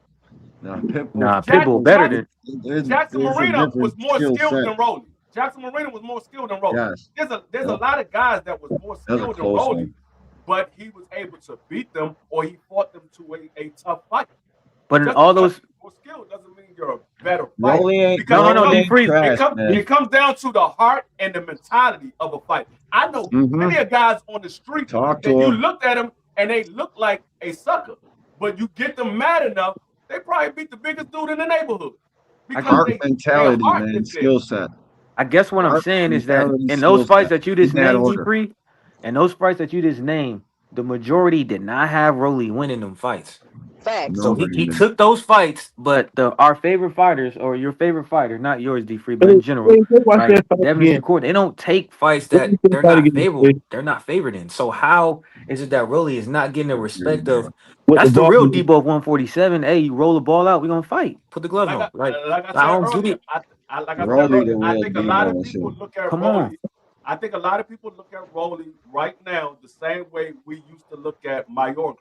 Pitbull better than Jackson Marina was more skilled than Rolly. Jackson Marina was more skilled than Rolly. Yes. There's a lot of guys that was more skilled than Rolly, but he was able to beat them or he fought them to a tough fight. But in all those more skill doesn't mean you're a better fighter. Rolly ain't Because it comes down to the heart and the mentality of a fight. I know plenty of guys on the street that you looked at them and they look like a sucker, but you get them mad enough, they probably beat the biggest dude in the neighborhood. Heart mentality, man, skill set. I guess what I'm saying is that in those fights that you just named, G3, and those fights that you just named, the majority did not have Rolly winning them fights. Facts. So he took those fights, but our favorite fighters, or your favorite fighter, not yours, D3, but in general, right? Devin and Shakur, they don't take fights that they're not favorable. They're not favored in. So how is it that Rolly is not getting the respect of? That's the real Debo of 147. Hey, you roll the ball out, we're gonna fight. Put the glove on. Like I don't get it. I think a lot of people look at Rolly. I think a lot of people look at Rolly right now the same way we used to look at Mayorga.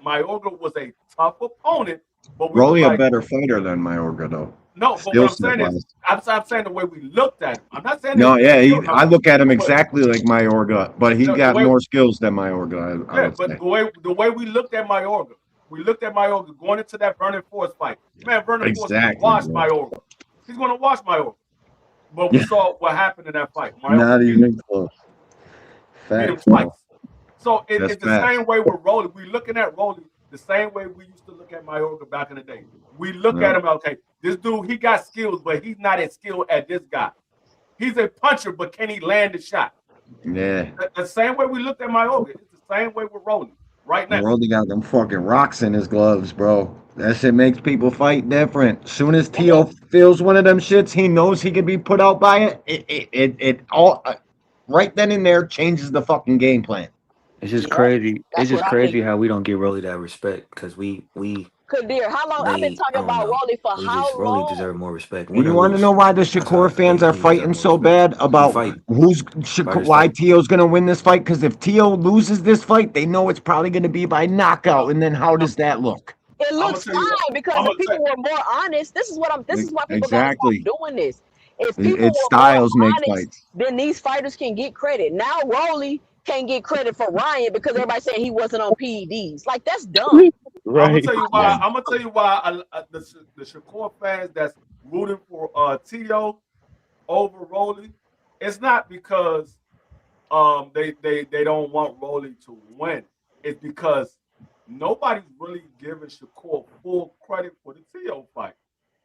Mayorga was a tough opponent, but Rolly a better fighter than Mayorga, though. No, but what I'm saying is, I'm saying the way we looked at him. I'm not saying I look at him exactly like Mayorga, but he got more skills than Mayorga. The way we looked at Mayorga, going into that Vernon Force fight. Man, Vernon Force watched Mayorga. He's going to watch Mayorga. But we saw what happened in that fight. Not even close. Beat him twice. So it's the same way with Rolly. We're looking at Rolly the same way we used to look at Mayorga back in the day. We look at him, okay, this dude, he got skills, but he's not as skilled as this guy. He's a puncher, but can he land the shot? Yeah. The same way we looked at Mayorga, it's the same way with Rolly right now. Rolly got them fucking rocks in his gloves, bro. That shit makes people fight different. Soon as T.O. feels one of them shits, he knows he can be put out by it. It all right then and there changes the fucking game plan. It's just crazy. It's just crazy how we don't give Rolly that respect because we. Kadir, how long I've been talking about Rolly for how long? Rolly deserve more respect. You want to know why the Shakur fans are fighting so bad about why T.O.'s going to win this fight? Because if T.O. loses this fight, they know it's probably going to be by knockout. And then how does that look? It looks fine because if people were more honest, this is why people gotta stop doing this. If people were more honest, then these fighters can get credit. Now Rolly can't get credit for Ryan because everybody's saying he wasn't on PEDs. Like that's dumb. Right. I'm gonna tell you why the Shakur fans that's rooting for T.O. over Rolly, it's not because they don't want Rolly to win. It's because nobody's really giving Shakur full credit for the T.O. fight.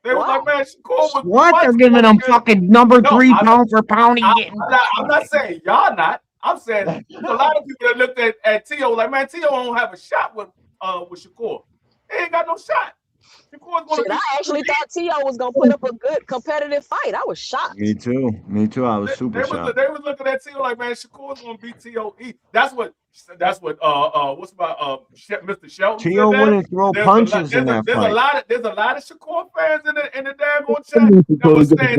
They were like, man, Shakur was They're giving him fucking number 3 pound for pound. I'm not saying y'all not. I'm saying there's a lot of people that looked at T.O. like, man, T.O. don't have a shot with Shakur. He ain't got no shot. I actually thought T.O. was gonna put up a good competitive fight. I was shocked. Me too. I was super shocked. They was looking at T.O. like, man, Shakur's gonna beat T.O. That's what what's about Mr. Shelton. T.O. wouldn't throw punches in that fight. There's a lot of Shakur fans in the daggone chat that was saying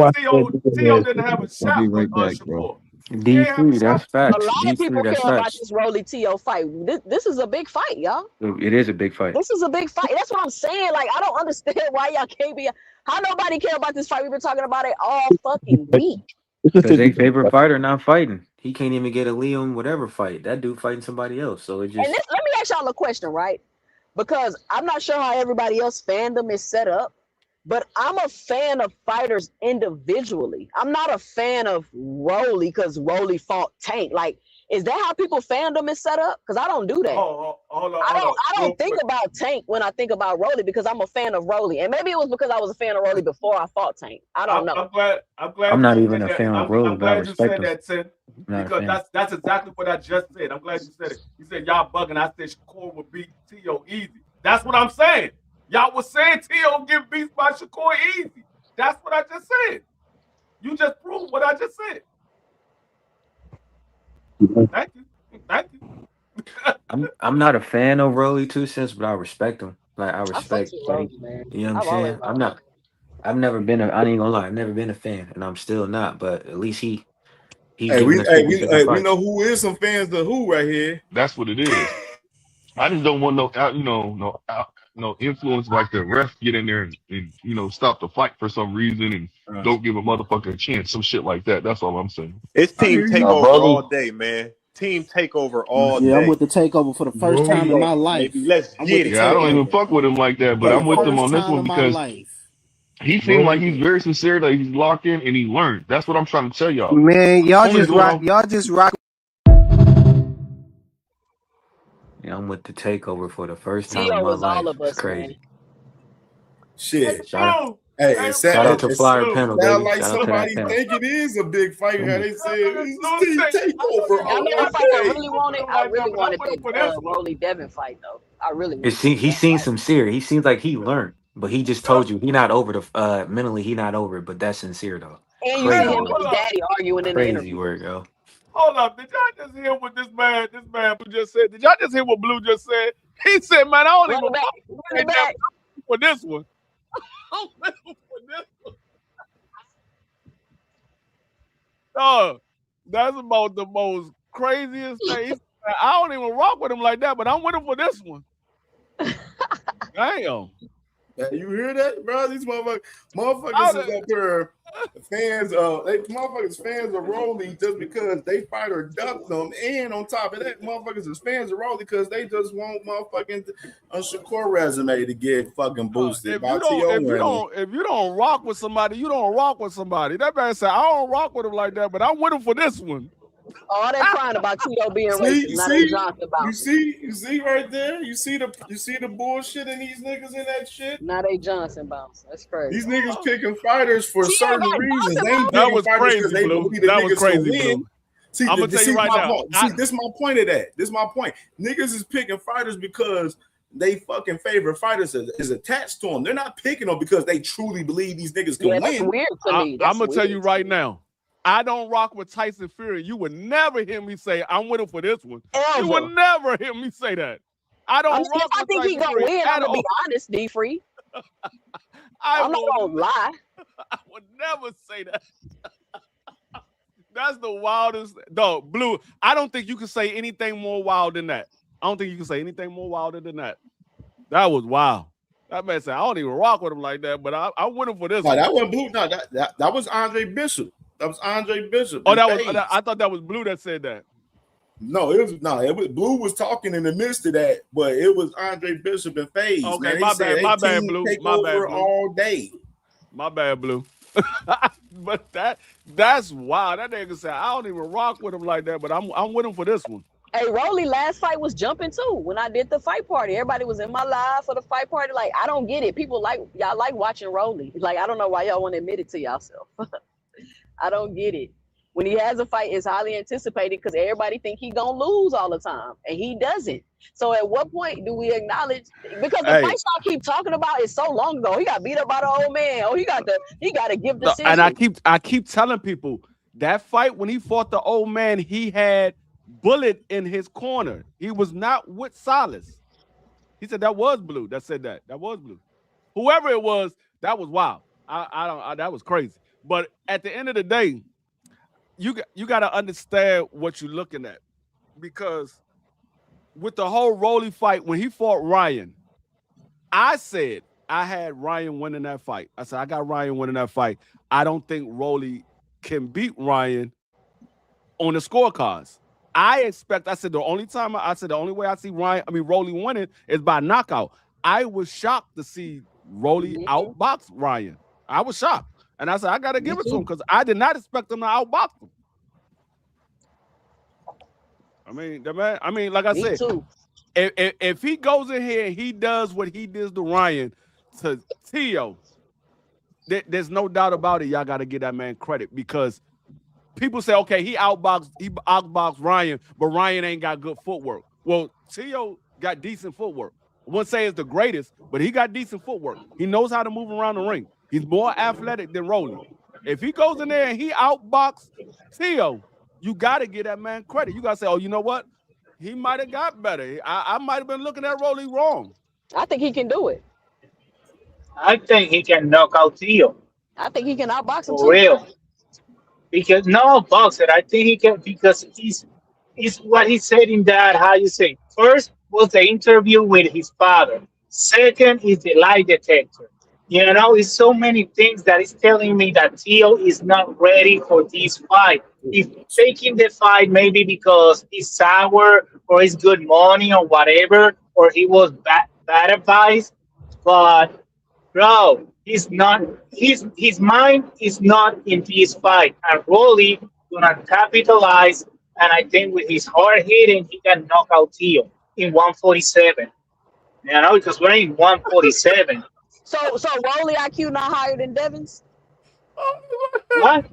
T.O. didn't have a shot with Shakur. D3, that's facts. A lot of people care about this Rolly T.O. fight. This is a big fight, y'all. It is a big fight. This is a big fight. That's what I'm saying. Like, I don't understand why y'all can't be. How nobody care about this fight? We've been talking about it all fucking week. Because their favorite fighter not fighting. He can't even get a Liam whatever fight. That dude fighting somebody else. So it just. And let me ask y'all a question, right? Because I'm not sure how everybody else fandom is set up. But I'm a fan of fighters individually. I'm not a fan of Rolly because Rolly fought Tank. Like, Is that how people fandom is set up? Because I don't do that. Hold on. I don't think about Tank when I think about Rolly because I'm a fan of Rolly, and maybe it was because I was a fan of Rolly before I fought Tank. I don't know. I'm glad. I'm not even a that. fan of Rolly, I'm but I glad you respect said him. that, Tim, Not a because fan. that's exactly what I just said. I'm glad you said it. You said y'all bugging. I said Shakur would beat T.O. easy. That's what I'm saying. Y'all was saying T.O. get beat by Shakur easy. That's what I just said. You just proved what I just said. Thank you. I'm not a fan of Rolly 2 Cents, but I respect him. Like I respect Rolly, man. you know what I'm saying? I've never been I ain't gonna lie, I've never been a fan, and I'm still not, but at least he's giving us we know who is some fans of who right here. That's what it is. I just don't want no influence like the ref get in there and stop the fight for some reason and don't give a motherfucker a chance, some shit like that. That's all I'm saying. It's team takeover all day, man. Team takeover all day. Yeah, I'm with the takeover for the first time in my life. Let's get it. Yeah, I don't even fuck with him like that, but I'm with him on this one because he seemed like he's very sincere, that he's locked in and he learned. That's what I'm trying to tell y'all. Man, y'all just rock. Yeah, I'm with the takeover for the first time in T.O. my was all life. of us, It's crazy. man. Shit. Shout out to Flyer Panel, baby. Sound like Shout out to somebody that panel. think it is a big fight. How they say it's team takeover. I know if I really wanted that Rolly Devin fight though. I really wanted He seems sincere. He seems like he learned, but he just told you he not over the mentally he not over it, but that's sincere though. And you see him and his daddy arguing in the Crazy interview. word, yo. Hold up, did y'all just hear what this man Blue just said? Did y'all just hear what Blue just said? He said, man, I don't even back for this one. I'm waiting for this one. Dog, that's about the most craziest thing. I don't even rock with him like that, but I'm with him for this one. Damn. You hear that, bro? These motherfuckers is up there fans of Rolly just because they fight or duck them, and on top of that, motherfuckers is fans of Rolly because they just want motherfucking Shakur resume to get fucking boosted. If you don't rock with somebody, you don't rock with somebody. That man said, I don't rock with him like that, but I'm with him for this one. All that crying about Tito being racist, not a Johnson about. You see right there. You see the bullshit in these niggas in that shit. Not a Johnson bounce. That's crazy. These niggas picking fighters for certain reasons. They ain't that picking was fighters crazy, they Blue. believe the That was niggas crazy, will win. Blue. See, I'm gonna tell you right now. See, this is my point of that. This is my point. Niggas is picking fighters because they fucking favorite fighters is attached to them. They're not picking them because they truly believe these niggas can win. That's weird to me. I'm gonna tell you right now. I don't rock with Tyson Fury. You would never hear me say I'm with him for this one. Ever. You would never hear me say that. I don't rock I with think Tyson he gonna Fury win. I'm at gonna be all. honest, D Free. I'm not gonna lie. I would never say that. That's the wildest. Dog, Blue, I don't think you can say anything more wild than that. I don't think you can say anything more wilder than that. That was wild. That man said, I don't even rock with him like that, but I'm with him for this one. That wasn't Blue. No, that was Andre Bishop. That was Andre Bishop. Oh, I thought that was Blue that said that. No, it was Blue was talking in the midst of that, but it was Andre Bishop and FaZe. Okay, man. my bad, Blue. Take My bad, over Blue. all day. My bad, Blue. But that's wild. That nigga said I don't even rock with him like that, but I'm with him for this one. Hey, Rolly last fight was jumping too. When I did the fight party, everybody was in my live for the fight party. Like, I don't get it. People y'all like watching Rolly. Like, I don't know why y'all want to admit it to yourself. I don't get it. When he has a fight, it's highly anticipated because everybody think he gonna lose all the time, and he doesn't. So at what point do we acknowledge? Because the fights y'all keep talking about is so long ago. He got beat up by the old man. Oh, he got to give decision. And I keep telling people that fight when he fought the old man, he had Bullet in his corner. He was not with Silas. He said that was Blue. That said that. That was Blue. Whoever it was, that was wild. That was crazy. But at the end of the day, you got to understand what you're looking at, because with the whole Rolly fight, when he fought Ryan, I said I had Ryan winning that fight. I said I got Ryan winning that fight. I don't think Rolly can beat Ryan on the scorecards. I said the only way I see Rolly winning is by knockout. I was shocked to see Rolly outbox Ryan. I was shocked. And I said, I got to give it to him because I did not expect him to outbox him. I mean, the man. I mean, like I Me said, too. if he goes in here and he does what he did to Ryan to Tio, there's no doubt about it. Y'all got to give that man credit because people say, okay, he outboxed Ryan, but Ryan ain't got good footwork. Well, Tio got decent footwork. I wouldn't say it's the greatest, but he got decent footwork. He knows how to move around the ring. He's more athletic than Rolly. If he goes in there and he outboxed Tio, you got to give that man credit. You got to say, oh, you know what? He might have got better. I might have been looking at Rolly wrong. I think he can do it. I think he can knock out Tio. I think he can outbox him For too. real. Because no boxer, I think he can because he's what he said in that how you say first was the interview with his father. Second is the lie detector. You know, it's so many things that is telling me that Tio is not ready for this fight. He's taking the fight maybe because he's sour or it's good money or whatever, or he was bad advice. But bro, he's not. His mind is not in this fight, and Rolly gonna capitalize. And I think with his hard hitting, he can knock out Tio in 147. You know, because we're in 147. So Rolly IQ not higher than Devin's? What?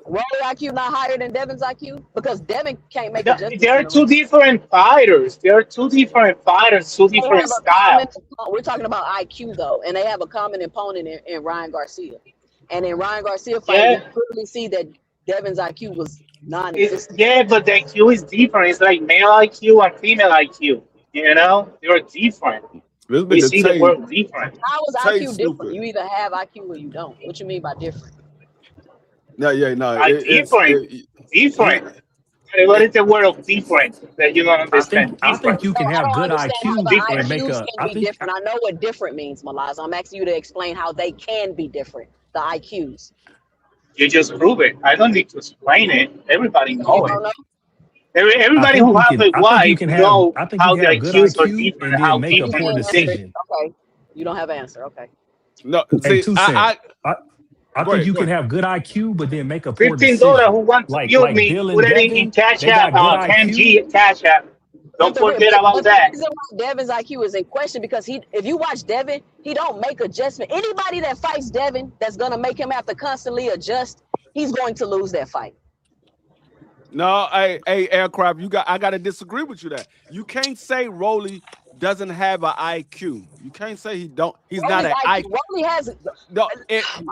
Rolly IQ not higher than Devin's IQ? Because Devin can't make adjustments. There are two different fighters. There are two different fighters, two different styles. We're talking about IQ though, and they have a common opponent in Ryan Garcia. And in Ryan Garcia fight, you clearly see that Devin's IQ was non-existent. Yeah, but the IQ is different. It's like male IQ and female IQ. You know, they're different. We see the world different. How is IQ different? You either have IQ or you don't. What you mean by different? No. Different. What is the word of different that you don't understand? I think you can have good IQ and make a. I think different. I know what different means, Malaz. I'm asking you to explain how they can be different. The IQs. You just prove it. I don't need to explain it. Everybody knows it. Everybody who have a wife know how the IQs are different and how make a poor decision. Okay, you don't have an answer. Okay. No, see, I think you can have good IQ, but then make a poor decision. $15 who wants to use me, put it in Cash App, CamG Cash App. Don't forget about that. The reason why Devin's IQ is in question because if you watch Devin, he don't make adjustment. Anybody that fights Devin that's gonna make him have to constantly adjust, he's going to lose that fight. No, hey, Aircraft, I gotta disagree with you that you can't say Rolly doesn't have an IQ. You can't say he's not an IQ. Rolly has. No,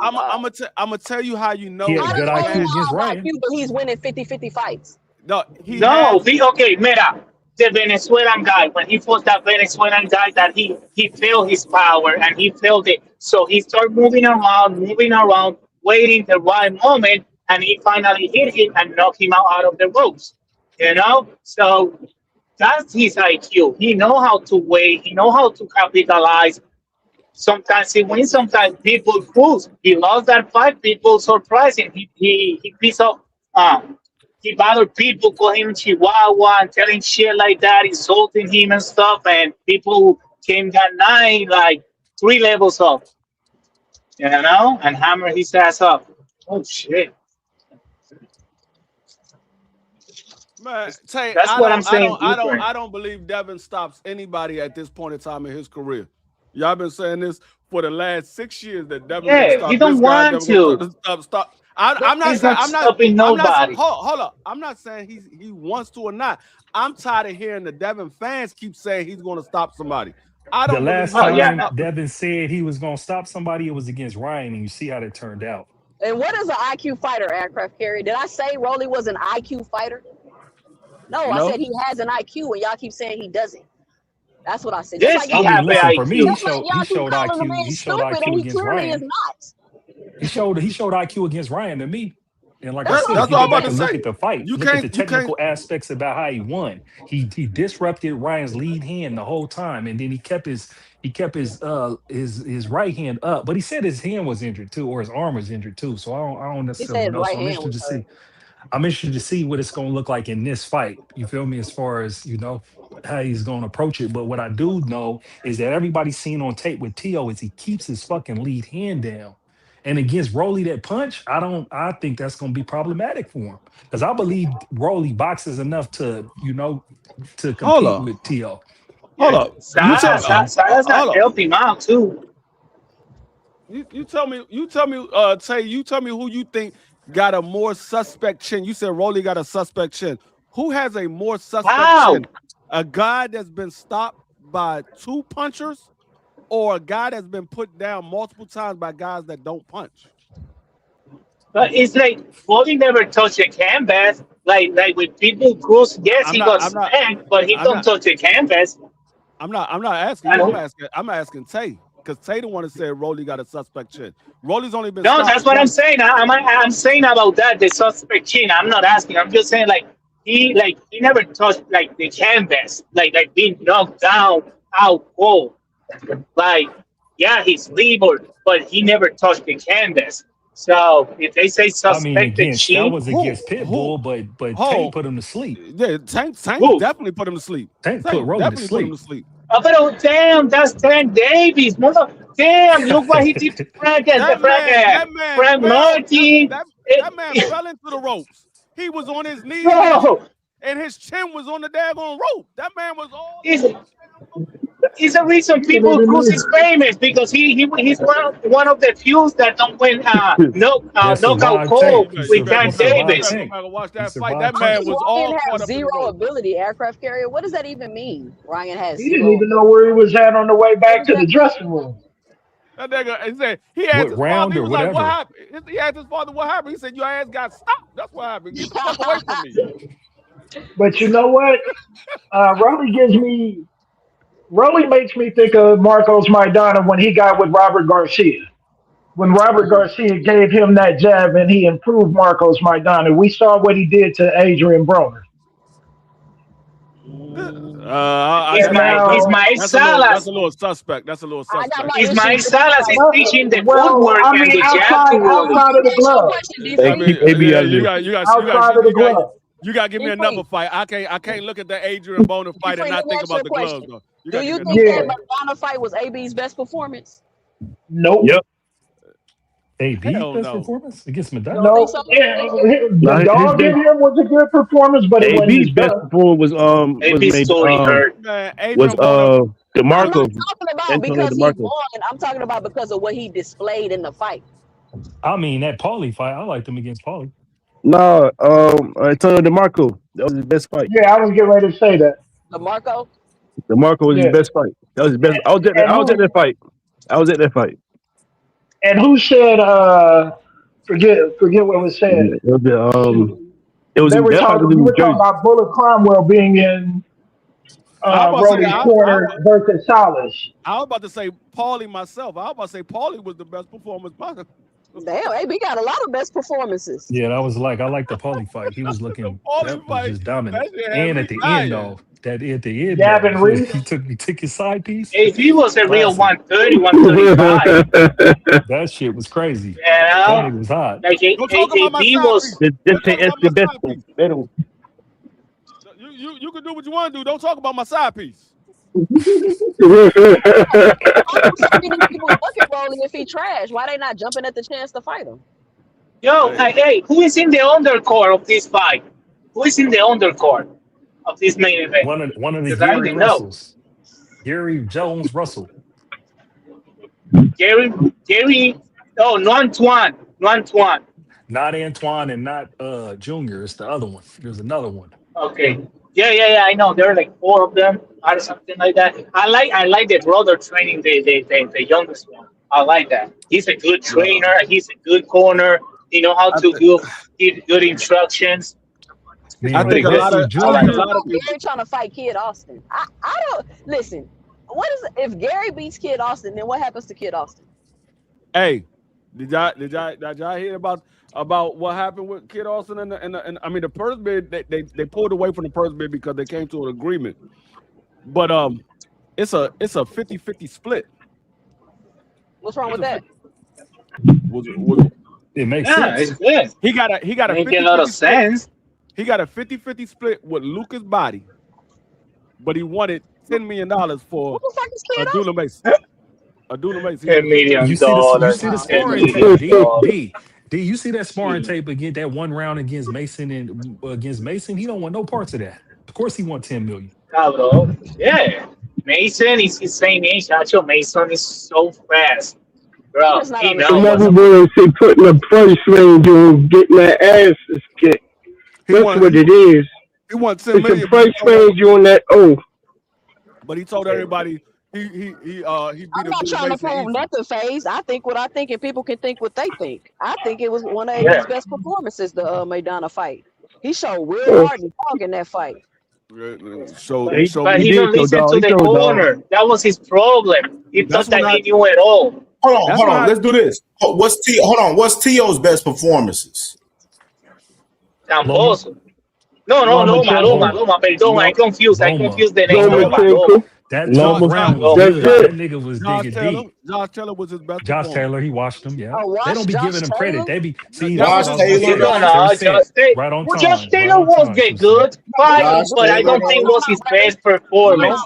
I'm gonna tell you how you know. He has good IQ against Ryan. But he's winning 50-50 fights. Okay, mira. The Venezuelan guy, when he fought that Venezuelan guy, that he felt his power and he felt it. So he started moving around, waiting the right moment, and he finally hit him and knocked him out of the ropes. You know? So that's his IQ. He know how to wait. He know how to capitalize. Sometimes he wins, sometimes people lose. He lost that fight. People surprised him. He piece of he bothered people, call him Chihuahua and telling shit like that, insulting him and stuff, and people came that night like 3 levels up. You know? And hammer his ass up. Oh shit. Man, that's what I'm saying. I don't believe Devin stops anybody at this point in time in his career. Y'all been saying this for the last 6 years that Devin stop he don't want to. Stop. I'm not stopping nobody. Hold up. I'm not saying he wants to or not. I'm tired of hearing the Devin fans keep saying he's going to stop somebody. I don't. The last time Devin said he was going to stop somebody, it was against Ryan, and you see how that turned out. And what is an IQ fighter, Aircraft Carrier? Did I say Rolly was an IQ fighter? No, I said he has an IQ, and y'all keep saying he doesn't. That's what I said. Yes, for me, he showed IQ. He showed IQ against Ryan. He showed IQ against Ryan to me. And like I said, that's all I'm about to say. Look at the fight. Look at the technical aspects about how he won. He disrupted Ryan's lead hand the whole time, and then he kept his right hand up. But he said his hand was injured too, or his arm was injured too. So I don't necessarily know. So I'm interested to see what it's going to look like in this fight. You feel me? As far as, how he's going to approach it. But what I do know is that everybody's seen on tape with Tio is he keeps his fucking lead hand down. And against Rolly, that punch, I think that's going to be problematic for him because I believe Rolly boxes enough to, to Hold compete up. with T.O. Hold up. You tell Sala's not hold up. helping him out too. You tell me, Tay, you tell me who you think got a more suspect chin. You said Rolly got a suspect chin. Who has a more suspect chin? A guy that's been stopped by 2 punchers, or a guy that's been put down multiple times by guys that don't punch? But it's like Rolly never touched the canvas. Like with Pitbull Cruz, yes, he got smacked, but he don't touch the canvas. I'm not asking you. I'm asking Tay, because Tay the one that said Rolly got a suspect chin. Rolly's only been No, that's what I'm saying. I'm saying about that, the suspect chin. I'm not asking. I'm just saying he never touched like the canvas, like being knocked down out cold. Like, yeah, he's legal, but he never touched the canvas. So if they say suspected chin, that was against Pitbull, but Tank put him to sleep. Yeah, Tank definitely put him to sleep. Tank put Rolly to sleep. Oh, but damn, that's Tank Davis. Damn, look what he did to Frank Martin. That man fell into the ropes. He was on his knees and his chin was on the daggone rope. That man was all. It's the reason Pitbull Cruz is famous, because he's one of the few that don't win knockout cold with Tank Davis. Watch that fight. That man was all caught up zero ability, aircraft carrier. What does that even mean? Ryan has. He didn't even know where he was at on the way back to the dressing room. That nigga said he asked his father. He was like, "What happened?" He asked his father, "What happened?" He said, "Your ass got stopped. That's what happened. Get the fuck away from me." But you know what? Rolly makes me think of Marcos Maidana when he got with Robert Garcia. When Robert Garcia gave him that jab and he improved Marcos Maidana, we saw what he did to Adrian Broner. Ismael Salas. That's a little suspect. Ismael Salas is teaching the footwork and the jab to Rolly. Outside of the glove. You gotta give me another fight. I can't look at the Adrian Broner fight and not think about the gloves though. Do you think that Madonna fight was AB's best performance? Nope. Yep. AB's best performance against Madonna? No. The dog in him was a good performance, but it wasn't his best. Performance was DeMarco. I'm not talking about because he won. I'm talking about because of what he displayed in the fight. I mean, that Paulie fight, I liked him against Paulie. No, Antonio DeMarco. That was his best fight. Yeah, I was getting ready to say that. DeMarco? DeMarco was his best fight. That was his best. I was at that fight. And who said? Forget what was said. It was they were talking about Bullet Cromwell being in Brody's corner versus Salas. I was about to say Paulie myself. I was about to say Paulie was the best performance possible. Damn, AB got a lot of best performances. Yeah, I like the Paulie fight. He was looking just dominant. And at the end, though, Gavin Reed, he took his side piece. AB was a real 130, 135. That shit was crazy. Yeah, that was hot. Like AB was. You can do what you want to do. Don't talk about my side piece. People look at Rolly if he trash. Why they not jumping at the chance to fight him? Yo, hey, who is in the undercard of this fight? Who is in the undercard of this main event? One of the Gary Russells. Gary Jones Russell. Gary. Oh, no Antoine. Not Antoine and not Junior. It's the other one. There's another one. Okay. Yeah. I know. There are like 4 of them or something like that. I like the brother training the youngest one. I like that. He's a good trainer. He's a good corner. He know how to give good instructions. I think a lot of people Gary trying to fight Kid Austin. I don't listen. What is if Gary beats Kid Austin? Then what happens to Kid Austin? Hey, did y'all hear about what happened with Kid Austin and I mean the purse bid? They pulled away from the purse bid because they came to an agreement. But it's a 50-50 split. What's wrong with that? It makes sense. It's good. He got a make a lot of sense. He got a 50-50 split with Lucas Body, but he wanted $10 million for Abdullah Mason. Abdullah makes $10 million. You see the $10 sparring million. tape, D. You see that sparring tape again? That one round against Mason and against Mason, he don't want no parts of that. Of course, he want 10 million. Cabrón. Yeah. Mason is his same age. Actually, Mason is so fast. Bro, he knows what's Another word say putting a price range on getting that ass kicked. That's what it is. He won 10 million. It's a price range on that O. But he told everybody he beat I'm not trying to prove nothing, FaZe. I think what I think, and people can think what they think. I think it was one of his best performances, the Maidana fight. He showed real hard and dog in that fight. But he didn't listen to the corner. That was his problem. He thought that he knew it all. Hold on. Let's do this. What's T.O.'s best performances? Tampoco. No, Loma, perdón, I confused the name. Loma. That jump round was good. That nigga was digging deep. Josh Taylor was his best. Josh Taylor, he watched him. Yeah, they don't be giving him credit. They be see Josh Taylor. Right on time. Josh Taylor was good fight, but I don't think was his best performance.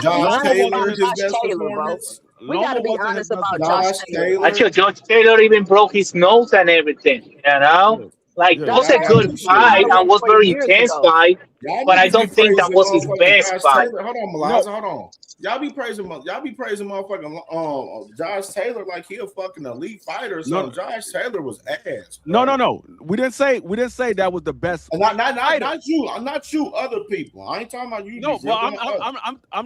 Josh Taylor is his best performance. We gotta be honest about Josh Taylor. Actually, Josh Taylor even broke his nose and everything. You know. Like, that was a good fight and was very intense fight, but I don't think that was his best fight. Hold on, Melissa, hold on. Y'all be praising motherfucking Josh Taylor like he a fucking elite fighter or something. Josh Taylor was ass. Bro. No. We didn't say that was the best. Not you. Not you. Other people. I ain't talking about you. No, well, I'm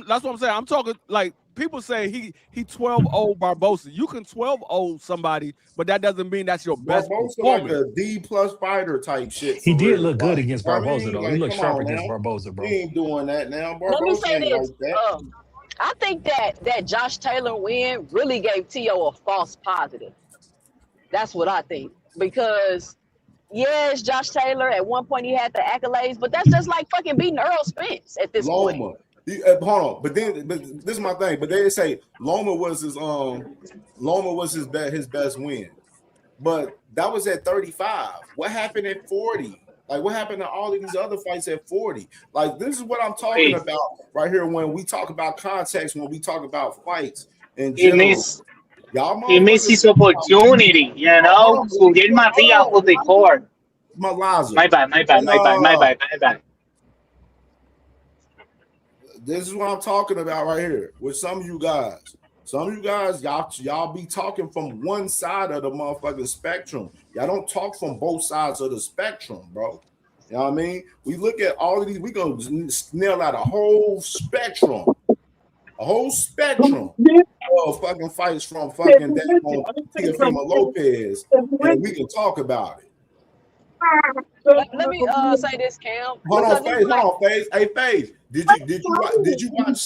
that's what I'm saying. I'm talking like people say he 12-0 Barbosa. You can 12-0 somebody, but that doesn't mean that's your best performance. Like a D+ fighter type shit. He did look good against Barbosa though. He looked sharp against Barbosa, bro. He ain't doing that now. Barbosa. Let me say this. Like that. I think that Josh Taylor win really gave T.O. a false positive. That's what I think. Because, yes, Josh Taylor, at one point he had the accolades, but that's just like fucking beating Earl Spence at this point. Hold on, but this is my thing. But they say Loma was his best win. But that was at 35. What happened at 40? Like, what happened to all of these other fights at 40? Like, this is what I'm talking about right here when we talk about context, when we talk about fights in general. He missed his opportunity, you know, to get Maria out of the court. My bad. This is what I'm talking about right here with some of you guys. Some of you guys, y'all be talking from one side of the motherfucking spectrum. Y'all don't talk from both sides of the spectrum, bro. You know what I mean? We look at all of these, we gonna nail out a whole spectrum of fucking fights from fucking Teofimo Lopez, and we can talk about it. Let me say this, Cam. Hold on, FaZe. Hey, FaZe. Did you watch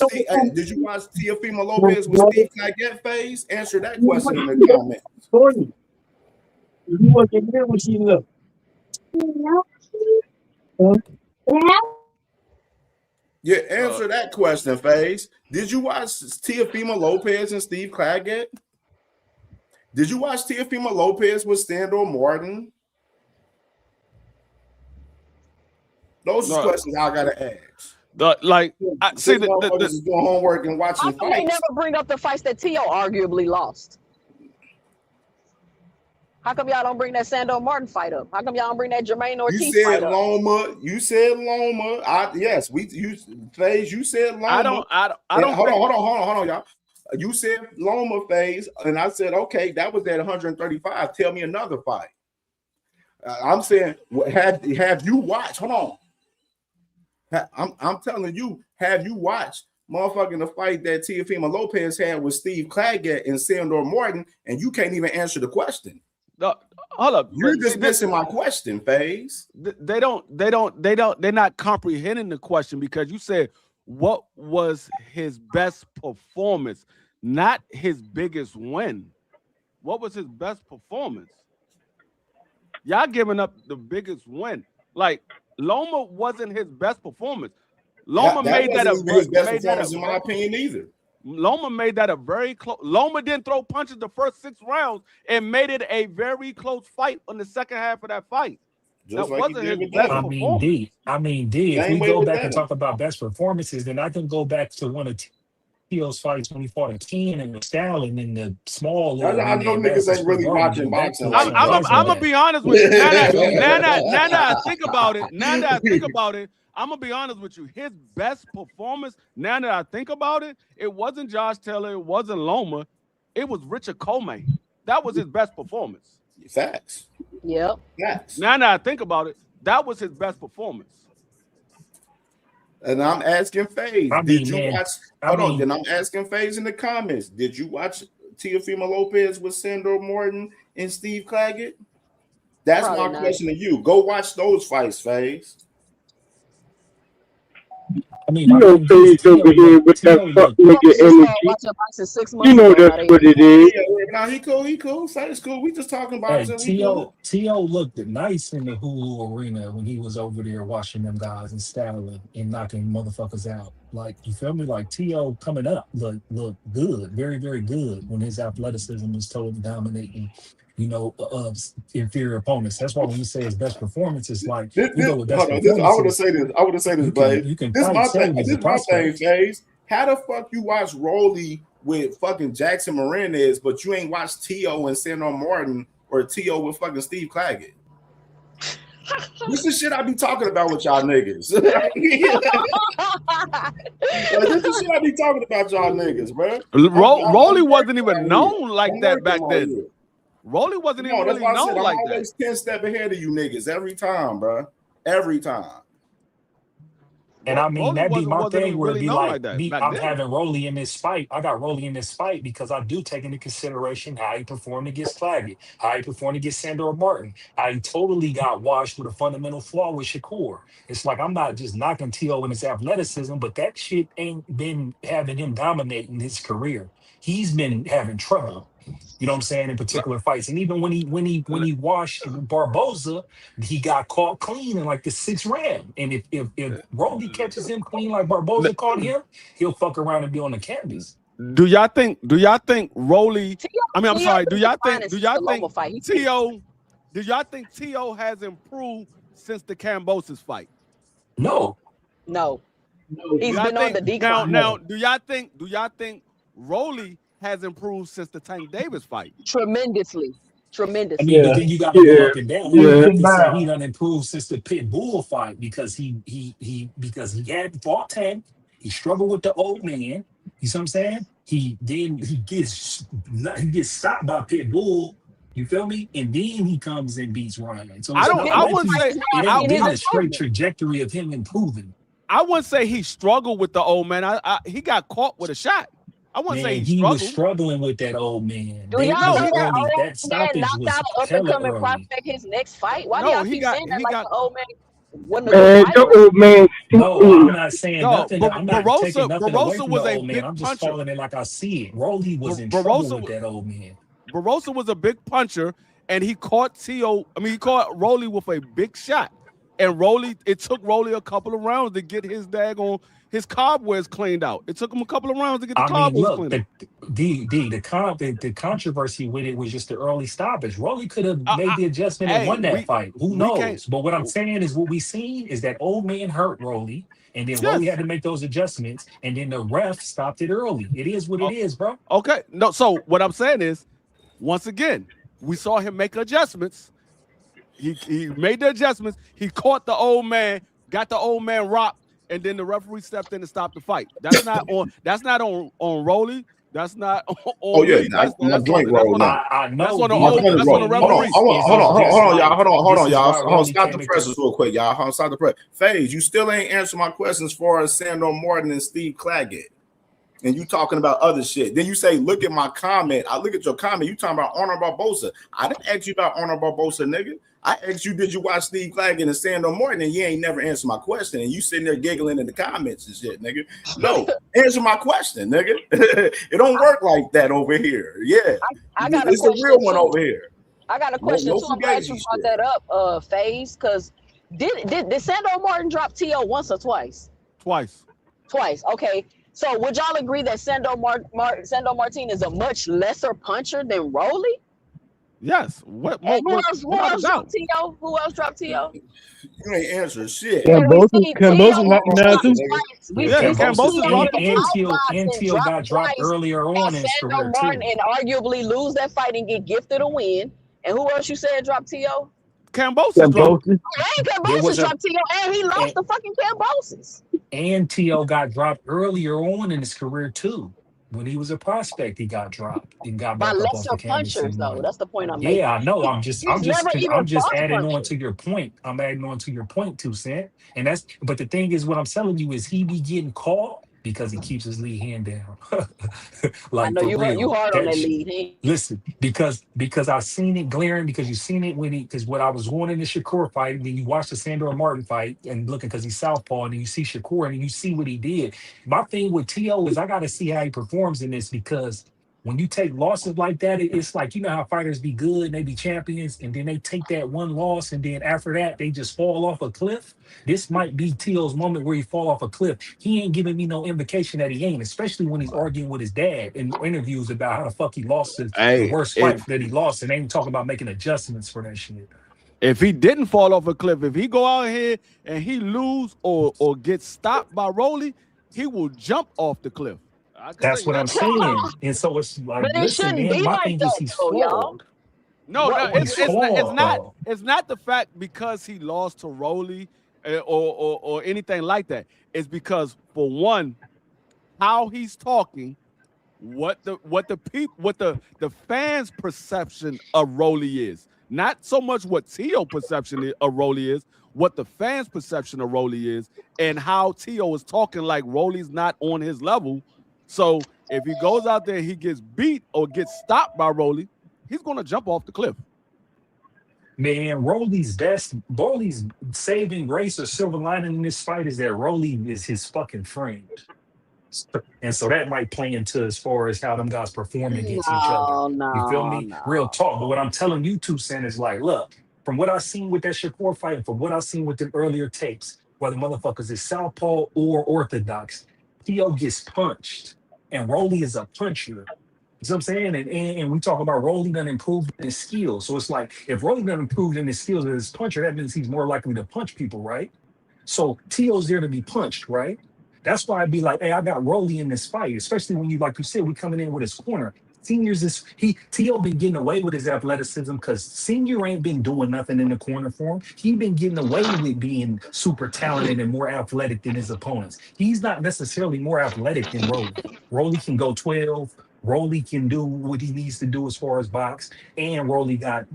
Teofimo Lopez with Steve Claggett, FaZe? Answer that question in the comments. You wasn't here when she left. Yeah, answer that question, FaZe. Did you watch Teofimo Lopez and Steve Claggett? Did you watch Teofimo Lopez with Sandor Martin? Those are questions I gotta ask. I see doing homework and watching fights. They never bring up the fights that T.O. arguably lost. How come y'all don't bring that Sandor Martin fight up? How come y'all don't bring that Jermaine Ortiz fight up? You said Loma. Yes, FaZe. You said Loma. I don't. Hold on, y'all. You said Loma, FaZe, and I said okay. That was at 135. Tell me another fight. I'm saying, have you watched? Hold on. I'm telling you, have you watched motherfucking the fight that Teofimo Lopez had with Steve Claggett and Sandor Martin, and you can't even answer the question? Hold up. You're just missing my question, FaZe. They're not comprehending the question because you said what was his best performance, not his biggest win. What was his best performance? Y'all giving up the biggest win. Like Loma wasn't his best performance. Loma made that a his best performance in my opinion either. Loma made that a very close. Loma didn't throw punches the first 6 rounds and made it a very close fight on the second half of that fight. Just that wasn't his best performance. I mean, D. If we go back and talk about best performances, then I can go back to one of Tio's fights when he fought a Ken and a Stalin in the small I little arena know in niggas Madison ain't Square really Garden. watching Back to boxing like like that, I'm doesn't gonna bro. be that. honest with you. Now You that feel me? now Like, that now that I think about it, now that I think about it, I'm gonna be honest with you. His best performance, now that I think about it, it wasn't Josh Taylor, it wasn't Loma, it was Richard Coleman. That was his best performance. Facts. Yep. Facts. Now that I think about it, that was his best performance. And I'm asking FaZe, I did mean, you man, watch? I Hold on. mean, Then I'm asking FaZe in the comments, did you watch Teofimo Lopez with Sandor Morton and Steve Claggett? That's Probably my not. question to you. Go watch those fights, FaZe. I mean, You my know, thing is FaZe over here with that Tio fuck look. You nigga only just started energy. watching boxing 6 You months know ago. How that's they what it Yeah, is. nah, he cool. He cool. It's cool. We just talking Hey, boxing. We good. Tio looked nice in the Hulu arena when he was over there watching them guys and styling and knocking motherfuckers out. Like, you feel me? Like Tio coming up look good, very, very good when his athleticism is totally dominating, inferior opponents. That's why when we say his best performance, it's like we go with best Hold on. I want to performances. say this. I want to say this, Blaze. You can This fight my thing. Shane as a This my thing, prospect. FaZe. How the fuck you watch Rolly with fucking Jackson Morandez, but you ain't watched Tio and Sandor Martin or Tio with fucking Steve Claggett? This is shit I be talking about with y'all niggas. This is shit I be talking about y'all niggas, bro. Rolly I'm wasn't working even right known here. like I'm that working back right then. here. Rolly wasn't No, even that's really why I said known I'm like that. always 10 steps ahead of you niggas every time, bro. Every time. And I mean, Rolly that'd be my wasn't thing even where it'd really be known like, like that back I'm then. having Rolly in this fight. I got Rolly in this fight because I do take into consideration how he performed against Claggett, how he performed against Sandor Martin, how he totally got washed with a fundamental flaw with Shakur. It's like, I'm not just knocking T.O. in his athleticism, but that shit ain't been having him dominating his career. He's been having trouble. You know what I'm saying, in particular fights. And even when he washed Barboza, he got caught clean in like the 6th round. And if Rolly catches him clean like Barboza caught him, he'll fuck around and be on the canvas. Do y'all think Rolly? I mean, I'm Tio sorry. been declining since the Loma fight. T.O. Do y'all think T.O. has improved since the Kambosos fight? No. No. He's been on the decline. Now, do y'all think Rolly has improved since the Tank Davis fight? Tremendously. I mean, but then you got to go up and down. You Leaps have and to say bounds. he done improved since the Pit Bull fight because he had fought Tank. He struggled with the old man. You see what I'm saying? He gets stopped by Pit Bull. You feel me? And then he comes and beats Ryan. So it's not I like wouldn't say. it ain't been a straight trajectory of him improving. I wouldn't say he struggled with the old man. He got caught with a shot. I wouldn't say he He was struggled. struggling with that old man. Do y'all know that Early. old That man stoppage knocked out was an up and hella coming early. prospect his next fight? Why do y'all keep saying that like the old man wasn't a Man, good the fighter? old man. No, I'm not saying No, nothing. I'm not taking nothing away Barossa from was the a old man. big I'm just puncher. calling it like I see it. Rolly was in trouble with that old man. Barossa was a big puncher, and he caught he caught Rolly with a big shot. And it took Rolly a couple of rounds to get his his cobwebs cleaned out. It took him a couple of rounds to get the cobwebs cleaned out. The controversy with it was just the early stoppage. Rolly could have made the adjustment and won that fight. Who knows? But what I'm saying is what we seen is that old man hurt Rolly, and then Rolly had to make those adjustments, and then the ref stopped it early. It is what it is, bro. Okay. No, so what I'm saying is, once again, we saw him make adjustments. He made the adjustments. He caught the old man, got the old man rocked, and then the referee stepped in and stopped the fight. That's not on Rolly. That's not on me. That's on the referee. Hold on, y'all. Hold on, stop the presses real quick, y'all. Hold on, stop the press. FaZe, you still ain't answering my questions as far as Sandor Martin and Steve Claggett. And you talking about other shit. Then you say, look at my comment. I look at your comment. You talking about Arnold Barboza. I didn't ask you about Arnold Barboza, nigga. I asked you, did you watch Steve Claggett and Sandor Martin? And you ain't never answered my question. And you sitting there giggling in the comments and shit, nigga. No, answer my question, nigga. It don't work like that over here. Yeah. I got it's a the real question one too. over here. I got a question too. I'm glad you brought that up, FaZe, because did Sandor Martin drop T.O. once or twice? Twice. Okay. So would y'all agree that Sandor Martin is a much lesser puncher than Rolly? Yes. What Who else without a doubt. dropped T.O.? Who else dropped T.O.? You ain't answering shit. And we seen T.O. Cambosa knocked him down too. twice. We Yeah, Yeah, seen Cambosa T.O. dropped get him too. outboxed and Teal dropped got dropped twice earlier by on in his career Sando Martin too. and arguably lose that fight and get gifted a win. And who else you said dropped T.O.? Cambosa's dropped him. And There Cambosis was a dropped T.O. and he lost the fucking Cambosis. and T.O. got dropped earlier on in his career too. When he was a prospect, he got dropped and got By back up off lesser the canvas punchers, and though. won. That's the point I'm Yeah, making. I know. He's never even I'm just fought adding on punchers. to your point. I'm adding on to your point too, Sam. And that's but the thing is, what I'm telling you is he be getting caught because he keeps his lead hand down. I Like know for you real. hard on that lead hand. Listen, because I've seen it glaring because you've seen it when he because when I was going in the Shakur fight, and then you watch the Sandor Martin fight and looking because he's southpaw, and then you see Shakur and you see what he did. My thing with T.O. is I got to see how he performs in this because when you take losses like that, it's like you know how fighters be good and they be champions, and then they take that one loss, and then after that they just fall off a cliff. This might be T.O.'s moment where he fall off a cliff. He ain't giving me no indication that he ain't, especially when he's arguing with his dad in interviews about how the fuck he lost the Hey, worst fight that he lost, and they ain't talking about making adjustments for that shit. if he didn't fall off a cliff, if he go out here and he lose or get stopped by Rolly, he will jump off the cliff. I can tell That's you what I'm that. saying. And so it's like, But it listen, shouldn't man, be my like thing is that, he's though, y'all. flawed. No, He's flawed, though. it's not the fact because he lost to Rolly or anything like that. It's because for one, how he's talking, what the fans' perception of Rolly is. Not so much what T.O. perception of Rolly is, what the fans' perception of Rolly is, and how T.O. is talking like Rolly's not on his level. So if he goes out there, he gets beat or gets stopped by Rolly, he's gonna jump off the cliff. Man, Rolly's saving grace or silver lining in this fight is that Rolly is his fucking friend. And so that might play into as far as how them guys perform against each other. You feel me? Real talk. But what I'm telling you two, Sen, is like, look, from what I've seen with that Shakur fight and from what I've seen with the earlier tapes, whether motherfuckers is southpaw or orthodox, T.O. gets punched. And Rolly is a puncher. You know what I'm saying? And we talk about Rolly done improved in his skills. So it's like if Rolly done improved in his skills as a puncher, that means he's more likely to punch people, right? So T.O.'s there to be punched, right? That's why I'd be like, hey, I got Rolly in this fight, especially when you, like you said, we coming in with his corner. Seniors is T.O. been getting away with his athleticism because Senior ain't been doing nothing in the corner for him. He been getting away with being super talented and more athletic than his opponents. He's not necessarily more athletic than Rolly. Rolly can go 12. Rolly can do what he needs to do as far as box, and Rolly got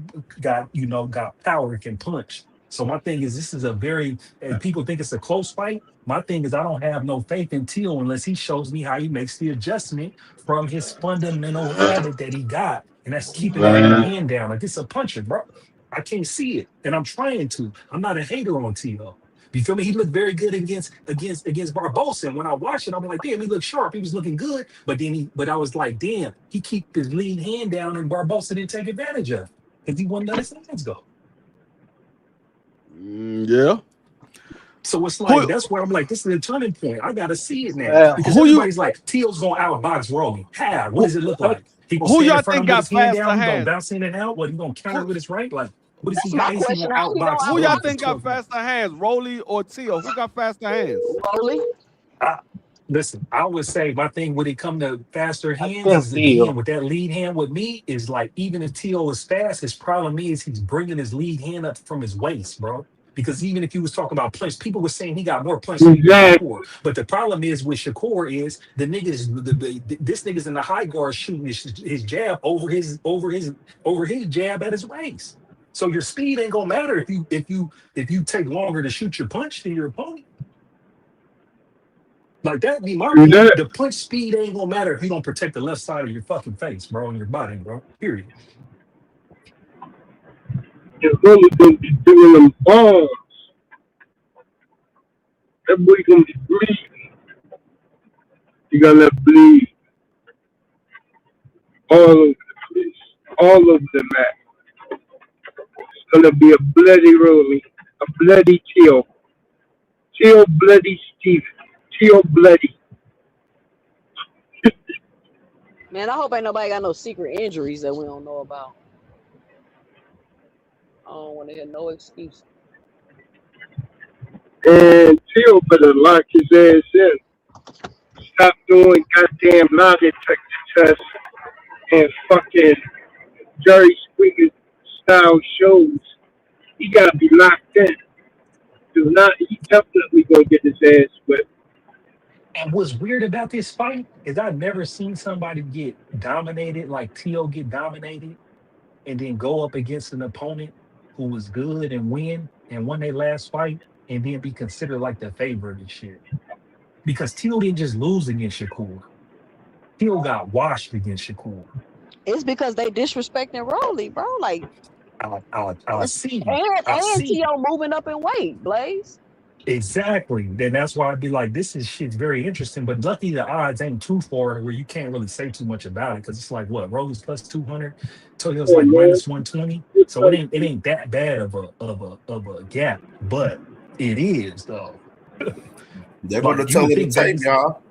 power and can punch. So my thing is, this is a very, and people think it's a close fight. My thing is, I don't have no faith in Teal unless he shows me how he makes the adjustment from his fundamental habit that he got, and that's keeping that lead hand down. Like it's a puncher, bro. I can't see it, and I'm trying to. I'm not a hater on Teal. You feel me? He looked very good against Barbosa. And when I watched it, I'm like, damn, he looked sharp. He was looking good. But I was like, damn, he keep his lead hand down, and Barbosa didn't take advantage of it because he wouldn't let his hands go. Yeah. So it's like that's where I'm like, this is a turning point. I gotta see it now because everybody's like, Teal's gonna outbox Rolly. How? What does it look like? He gonna stand in front of him with his hand down. He gonna bounce in and out. What? He gonna counter with his right? Like, what is he? How is he gonna outbox? Who y'all think got faster hands, Rolly or Teal? Who got faster hands? Rolly. Listen, I would say my thing when it come to faster hands is again with that lead hand with me is like even if T.O. is fast, his problem is he's bringing his lead hand up from his waist, bro. Because even if you was talking about punch, people were saying he got more punch than Shakur. But the problem is with Shakur is the niggas, this nigga's in the high guard shooting his jab over his jab at his waist. So your speed ain't gonna matter if you take longer to shoot your punch than your opponent. Like that be my the punch speed ain't gonna matter if you don't protect the left side of your fucking face, bro, and your body, bro. Period. You're really gonna be doing them bombs. That boy gonna be bleeding. You gotta let bleed all over the place, all over the map. It's gonna be a bloody Rolly, a bloody Teal, Teal bloody Steve, Teal bloody. Man, I hope ain't nobody got no secret injuries that we don't know about. I don't want to hear no excuse. And Till better lock his ass in. Stop doing goddamn lie detector tests and fucking Jerry Springer style shows. He gotta be locked in. Do not. He definitely gonna get his ass whipped. And what's weird about this fight is I've never seen somebody get dominated like Tio get dominated and then go up against an opponent who was good and won their last fight and then be considered like the favorite and shit. Because Tio didn't just lose against Shakur. Tio got washed against Shakur. It's because they disrespecting Rolly, bro. Like, I see. And T.O. moving up in weight, Blaze. Exactly. Then that's why I'd be like, this is shit's very interesting. But lucky the odds ain't too far where you can't really say too much about it because it's like what Rolly's plus 200, Toyo's like minus 120. So it ain't that bad of a gap, but it is though. They're gonna tell you the tape, y'all.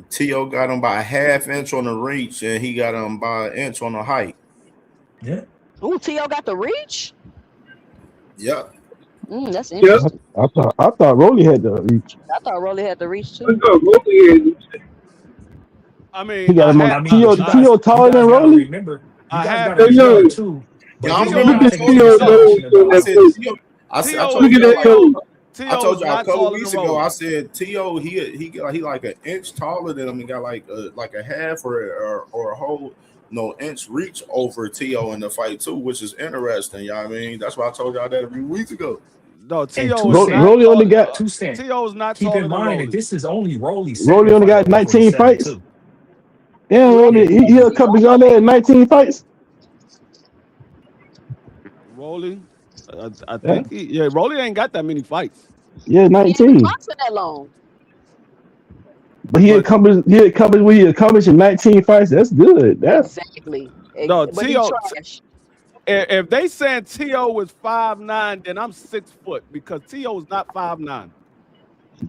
T.O. got him by a half inch on the reach, and he got him by an inch on the height. Yeah. Ooh, T.O. got the reach? Yep. That's interesting. I thought Rolly had the reach. I thought Rolly had the reach too. I thought Rolly had. I mean, He got T.O. taller than Rolly. Remember, I have remember too. But I told you a couple weeks ago. I said T.O. he like an inch taller than him. He got like a half or a whole inch reach over T.O. in the fight too, which is interesting. You know what I mean? That's why I told y'all that a few weeks ago. No, T.O. is not Rolly only got T.O. is not keep taller in than mind Rolly. that this is only Rolly. Rolly only got 19 fights. Too. Yeah, Rolly he accomplished on that 19 fights. Rolly, I think Rolly ain't got that many fights. Yeah, 19. He ain't boxing that long. But he accomplished what he accomplished in 19 fights. That's good. That's exactly. No, but T.O. trash. If they saying T.O. was 5'9", then I'm 6 foot because T.O. is not 5'9".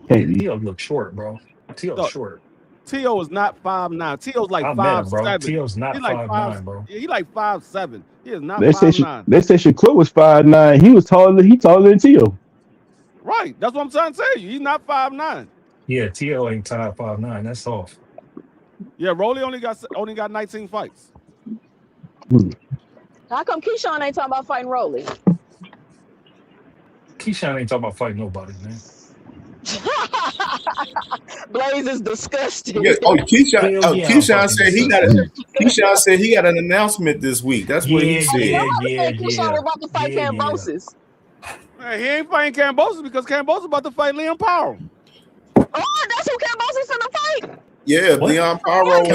T.O. look short, bro. T.O. short. T.O. is not 5'9". T.O.'s like 5'7". T.O.'s not 5'9", bro. Yeah, he like 5'7". He is not they say 5'9". They say Shakur was 5'9". He was taller. He taller than T.O. Right. That's what I'm trying to say. He's not 5'9". Yeah, T.O. ain't tied 5'9". That's off. Yeah, Rolly only got 19 fights. How come Keyshawn ain't talking about fighting Rolly? Keyshawn ain't talking about fighting nobody, man. Blaze is disgusting. Yeah. Keyshawn said he got an announcement this week. That's what he said. Keyshawn was about to fight Kambosos. Man, he ain't fighting Kambosos because Kambosos about to fight Liam Powell. Oh, that's who Kambosos in the fight. Yeah, Leon Powell and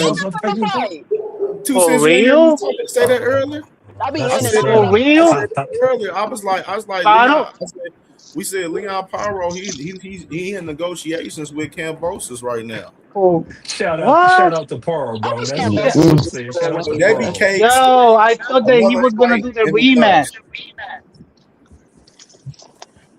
2 cents. Real? Say that earlier. For real? Earlier, I was like, Leon, we said Leon Powell. He in negotiations with Kambosos right now. Oh, shout out to Paro, bro. That's what I'm saying. Shout out to Paro. Yo, I thought that he was gonna do the rematch.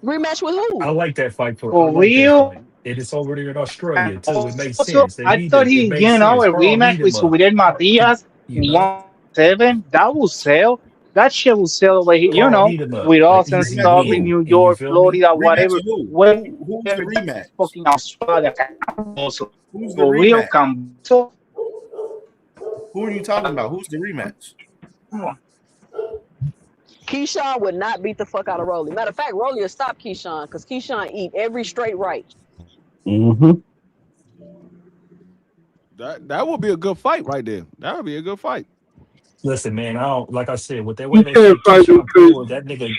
Rematch with who? I like that fight for real. It is over there in Australia too. It makes sense. I thought a rematch with Juliet Matias in 1-7. That will sell. That shit will sell over here, with us and stuff in New York, Florida, whatever. Who's the rematch? Fucking Australia. Who's the for real? Camboso. Who are you talking about? Who's the rematch? Keyshawn would not beat the fuck out of Rolly. Matter of fact, Rolly will stop Keyshawn because Keyshawn eat every straight right. Mm-hmm. That would be a good fight right there. That would be a good fight. Listen, man, like I said, with that way they say Keyshawn forward, that nigga,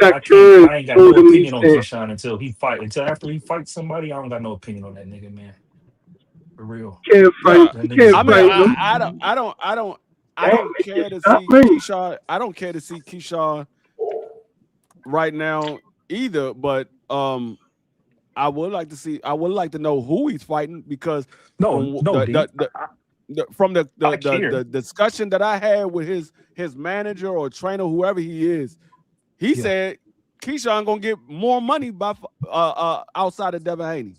I ain't got no opinion on Keyshawn until after he fights somebody. I don't got no opinion on that nigga, man. For real. I don't care to see Keyshawn. I don't care to see Keyshawn right now either. But I would like to know who he's fighting because from the discussion that I had with his manager or trainer, whoever he is, he said Keyshawn gonna get more money by outside of Devin Haney.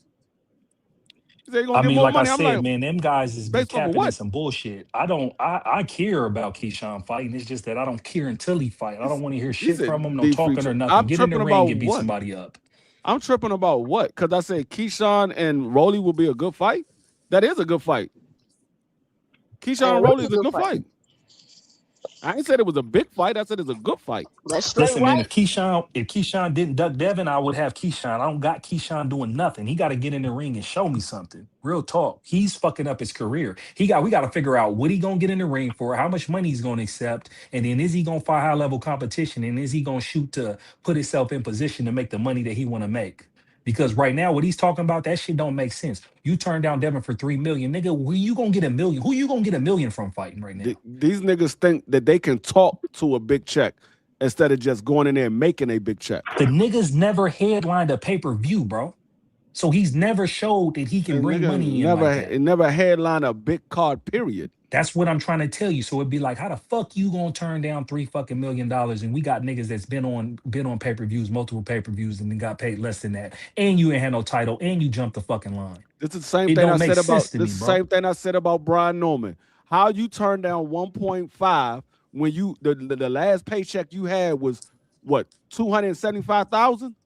I mean, more like I money. I'm said, like, man, them guys is be based off of capping in what? some bullshit. I care about Keyshawn fighting. It's just that I don't care until he fight. I don't want to hear He shit from him, said no D talking Freaks. or nothing. I'm Get in the tripping ring about and beat what? somebody up. I'm tripping about what? Because I said Keyshawn and Rolly will be a good fight. That is a good fight. Keyshawn and What Rolly is a is a good good fight? fight. I ain't said it was a big fight. I said it's a good fight. That's straight Listen, man, right. if Keyshawn didn't duck Devin, I would have Keyshawn. I don't got Keyshawn doing nothing. He got to get in the ring and show me something. Real talk. He's fucking up his career. We got to figure out what he gonna get in the ring for, how much money he's gonna accept, and then is he gonna fight high level competition, and is he gonna shoot to put himself in position to make the money that he want to make? Because right now, what he's talking about, that shit don't make sense. You turn down Devin for $3 million, nigga. Who you gonna get $1 million? Who you gonna get $1 million from fighting right now? These niggas think that they can talk to a big check instead of just going in there and making a big check. The niggas never headlined a pay-per-view, bro. So he's never showed that he can And bring nigga money in like that. never headline a big card, period. That's what I'm trying to tell you. So it'd be like, how the fuck you gonna turn down $3 million? And we got niggas that's been on pay-per-views, multiple pay-per-views, and then got paid less than that. And you ain't had no title, and you jumped the fucking line. This is the same It thing don't I make said about sense to me, bro. same thing I said about Brian Norman. How you turn down 1.5 when you the last paycheck you had was what, 275,000?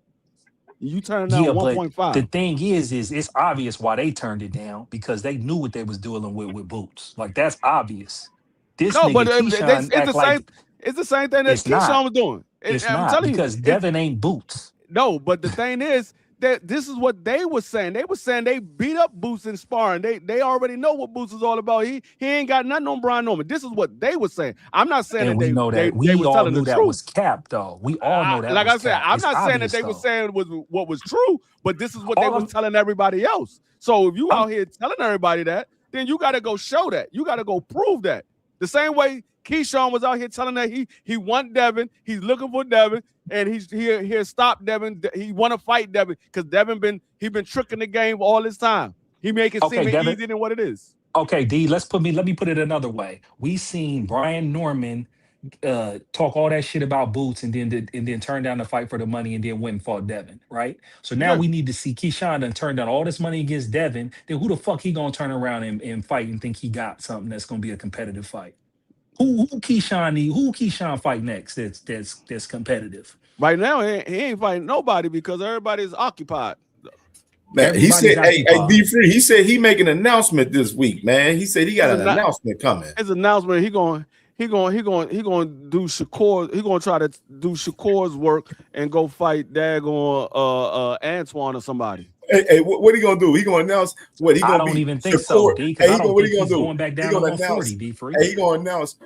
You turn down Yeah, but the 1.5. thing is it's obvious why they turned it down because they knew what they was dealing with Boots. Like that's obvious. This No, nigga but Keyshawn act like it's the same thing that it's not. Keyshawn was doing. It's I'm not telling you, because Devin ain't Boots. no, but the thing is that this is what they were saying. They were saying they beat up Boots in sparring. They already know what Boots is all about. He ain't got nothing on Brian Norman. This is what they were saying. I'm not saying And that we know that they we were all telling the knew that truth. was cap, though. We all know that Like was I said, cap. I'm It's not saying that obvious, they were though. saying was what was true, but this is what they All was I'm, telling everybody else. So if you I'm out here telling everybody that, then you got to go show that. You got to go prove that. The same way Keyshawn was out here telling that he want Devin, he's looking for Devin, and he's here stop Devin. He want to fight Devin because Devin been tricking the game all this time. He make it okay, seem Devin. easier than what it is. Okay, D. Let me put it another way. We seen Brian Norman talk all that shit about Boots and then turn down the fight for the money and then went and fought Devin, right? So now Yeah. we need to see Keyshawn and turn down all this money against Devin. Then who the fuck he gonna turn around and fight and think he got something that's gonna be a competitive fight? Who Keyshawn fight next that's competitive? Right now, he ain't fighting nobody because everybody's occupied. Man, he Everybody's said, hey, occupied. D Free, he said he making an announcement this week, man. He said he got an announcement coming. His announcement, he going do Shakur. He gonna try to do Shakur's work and go fight daggone Antoine or somebody. Hey, what he gonna do? He gonna announce what he gonna I don't be? even think so, D. Because I don't what think he he's gonna do? going back down He to gonna 140, announce. D. Free. He gonna announce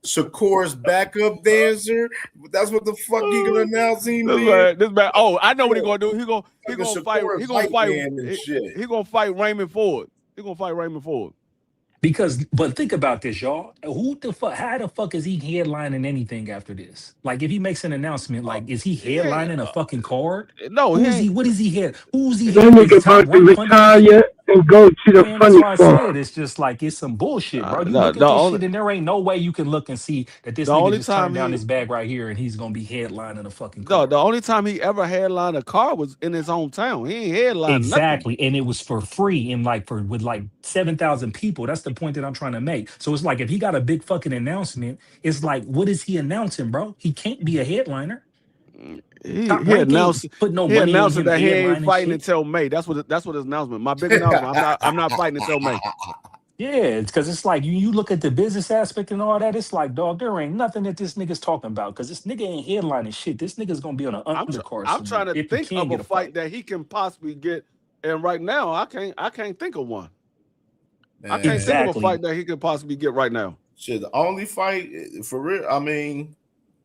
Shakur's backup dancer. That's what the fuck he gonna announce him. This man. Oh, I know what he gonna do. He gonna fight. Shakur's He gonna fight. and shit. He gonna fight Raymond Ford. He gonna fight Raymond Ford. But think about this, y'all. Who the fuck? How the fuck is he headlining anything after this? Like, if he makes an announcement, like, is he headlining a fucking card? No, who is he? What is he head? Who's he? That Is nigga he top about to rank punch? retire and go to the Man, that's funny why I farm. said it's just like it's some bullshit, bro. You No, look at the this only shit, and there ain't no way you can look and see that this the nigga only just turned time down he this bag right here, and he's gonna be headlining a fucking no, card. the only time he ever headlined a car was in his hometown. He ain't headlined Exactly, nothing. and it was for free and like with like 7,000 people. That's the point that I'm trying to make. So it's like if he got a big fucking announcement, it's like what is he announcing, bro? He can't be a headliner. He Top rank ain't announced put no money in him that he ain't headlining fighting shit. until May. That's what his announcement. My big announcement. I'm not fighting until May. Yeah, it's because it's like you look at the business aspect and all that. It's like, dog, there ain't nothing that this nigga's talking about because this nigga ain't headlining shit. This nigga's gonna be on an undercard I'm somewhere trying to if he think can of a get a fight fight. that he can possibly get, and right now I can't think of one. Man. I can't think of a fight that he could possibly get right now. Shit, the only fight for real. I mean,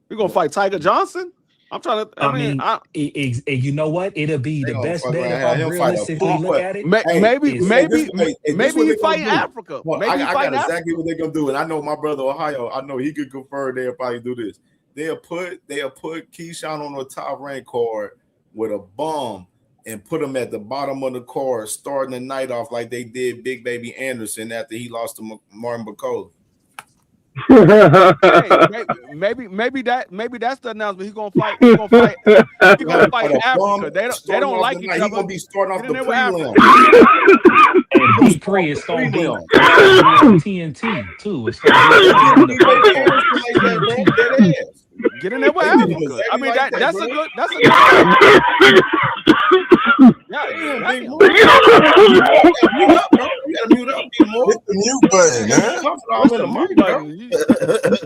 we're gonna fight Tiger Johnson. I'm trying to. I mean, you know what? It'll be the best bet if I realistically look at it. Maybe he fight Africa. Maybe he fight Africa. Exactly what they're gonna do, and I know my brother Ohio. I know he could confirm. They'll probably do this. They'll put Keyshawn on the top rank card with a bum and put him at the bottom of the card, starting the night off like they did Big Baby Anderson after he lost to Martin Bacola. Maybe that's the announcement. He's gonna fight. He's gonna fight Africa. They don't like each other. He's gonna be starting off the prelim. then D3 is gonna be on TNT too. It's gonna be on the fight card. TNT. Get in there with Africa. I mean, that's a good fight. Yeah, Big Mo. You gotta mute up, Big Mo. Hit the mute button, man. What's the mute button?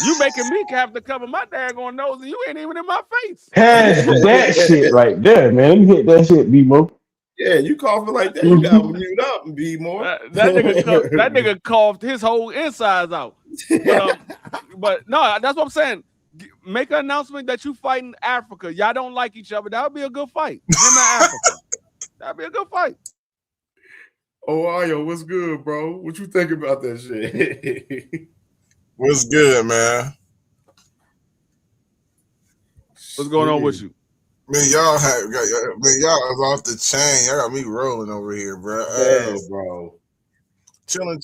You making me have to cover my daggone nose, and you ain't even in my face. That shit right there, man. Let me hit that shit, B-Mo. Yeah, you coughing like that, you gotta mute up and be more. That nigga coughed his whole insides out. But no, that's what I'm saying. Make an announcement that you fight in Africa. Y'all don't like each other. That would be a good fight. Him and Africa. That'd be a good fight. Oh, Ayo, what's good, bro? What you think about that shit? What's good, man? What's going on with you? Man, y'all is off the chain. Y'all got me rolling over here, bro. Yeah, bro. Chilling.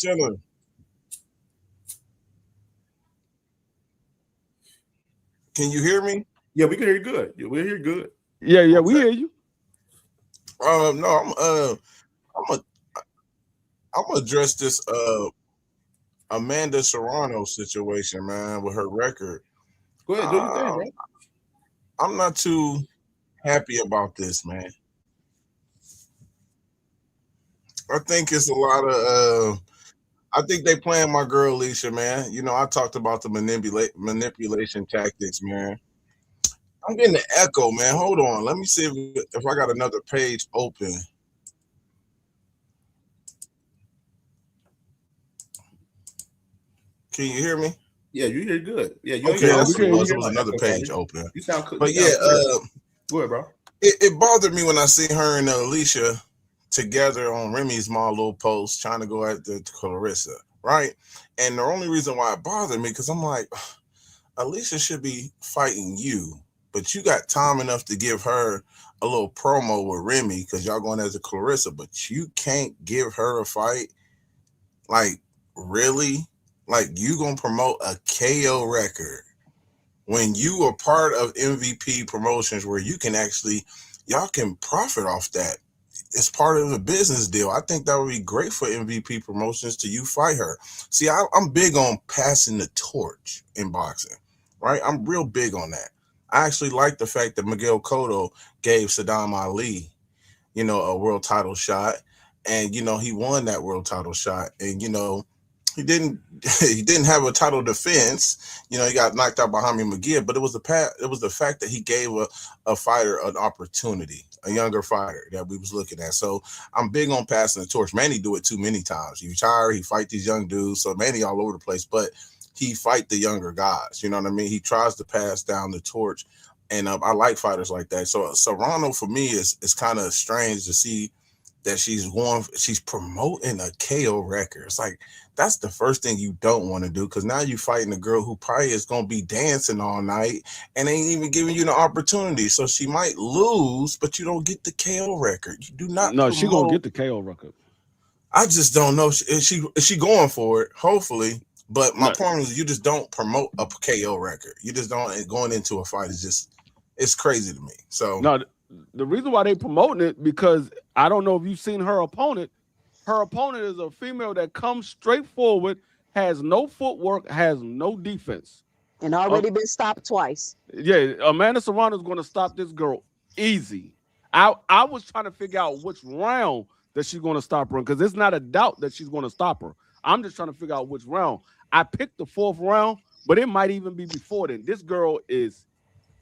Can you hear me? Yeah, we can hear you good. Yeah, we hear you good. Yeah, we hear you. No, I'm gonna address this Amanda Serrano situation, man, with her record. Go ahead, do your thing, bro. I'm not too happy about this, man. I think it's a lot of I think they playing my girl Alicia, man. You know, I talked about the manipulation tactics, man. I'm getting an echo, man. Hold on. Let me see if I got another page open. Can you hear me? Yeah, you hear good. Yeah, you okay. That's what it was. It was another page open. You sound good. But yeah, go ahead, bro. It bothered me when I see her and Alicia together on Remy's small little post trying to go at the Claressa, right? And the only reason why it bothered me because I'm like, Alicia should be fighting you, but you got time enough to give her a little promo with Remy because y'all going as a Claressa, but you can't give her a fight. Like, really? Like, you gonna promote a KO record when you are part of MVP promotions where you can actually, y'all can profit off that. It's part of the business deal. I think that would be great for MVP promotions to you fight her. See, I'm big on passing the torch in boxing, right? I'm real big on that. I actually like the fact that Miguel Cotto gave Saddam Ali, you know, a world title shot. And, you know, he won that world title shot. And, you know, he didn't have a title defense. You know, he got knocked out by Jaime Munguia, but it was the fact that he gave a fighter an opportunity, a younger fighter that we was looking at. So I'm big on passing the torch. Manny do it too many times. He retire, he fight these young dudes. So Manny all over the place, but he fight the younger guys. You know what I mean? He tries to pass down the torch, and I like fighters like that. So Serrano for me is kind of strange to see that she's promoting a KO record. It's like, that's the first thing you don't want to do, because now you're fighting a girl who probably is going to be dancing all night and ain't even giving you the opportunity. So she might lose, but you don't get the KO record. You do not. No, she going to get the KO record. I just don't know. Is she going for it? Hopefully. But my point is, you just don't promote a KO record. You just don't. Going into a fight is just, it's crazy to me. So no, the reason why they promoting it, because I don't know if you've seen her opponent. Her opponent is a female that comes straight forward, has no footwork, has no defense, and already been stopped twice. Yeah, Amanda Serrano is going to stop this girl easy. I was trying to figure out which round that she's going to stop her in, because there's not a doubt that she's going to stop her. I'm just trying to figure out which round. I picked the 4th round, but it might even be before then. This girl is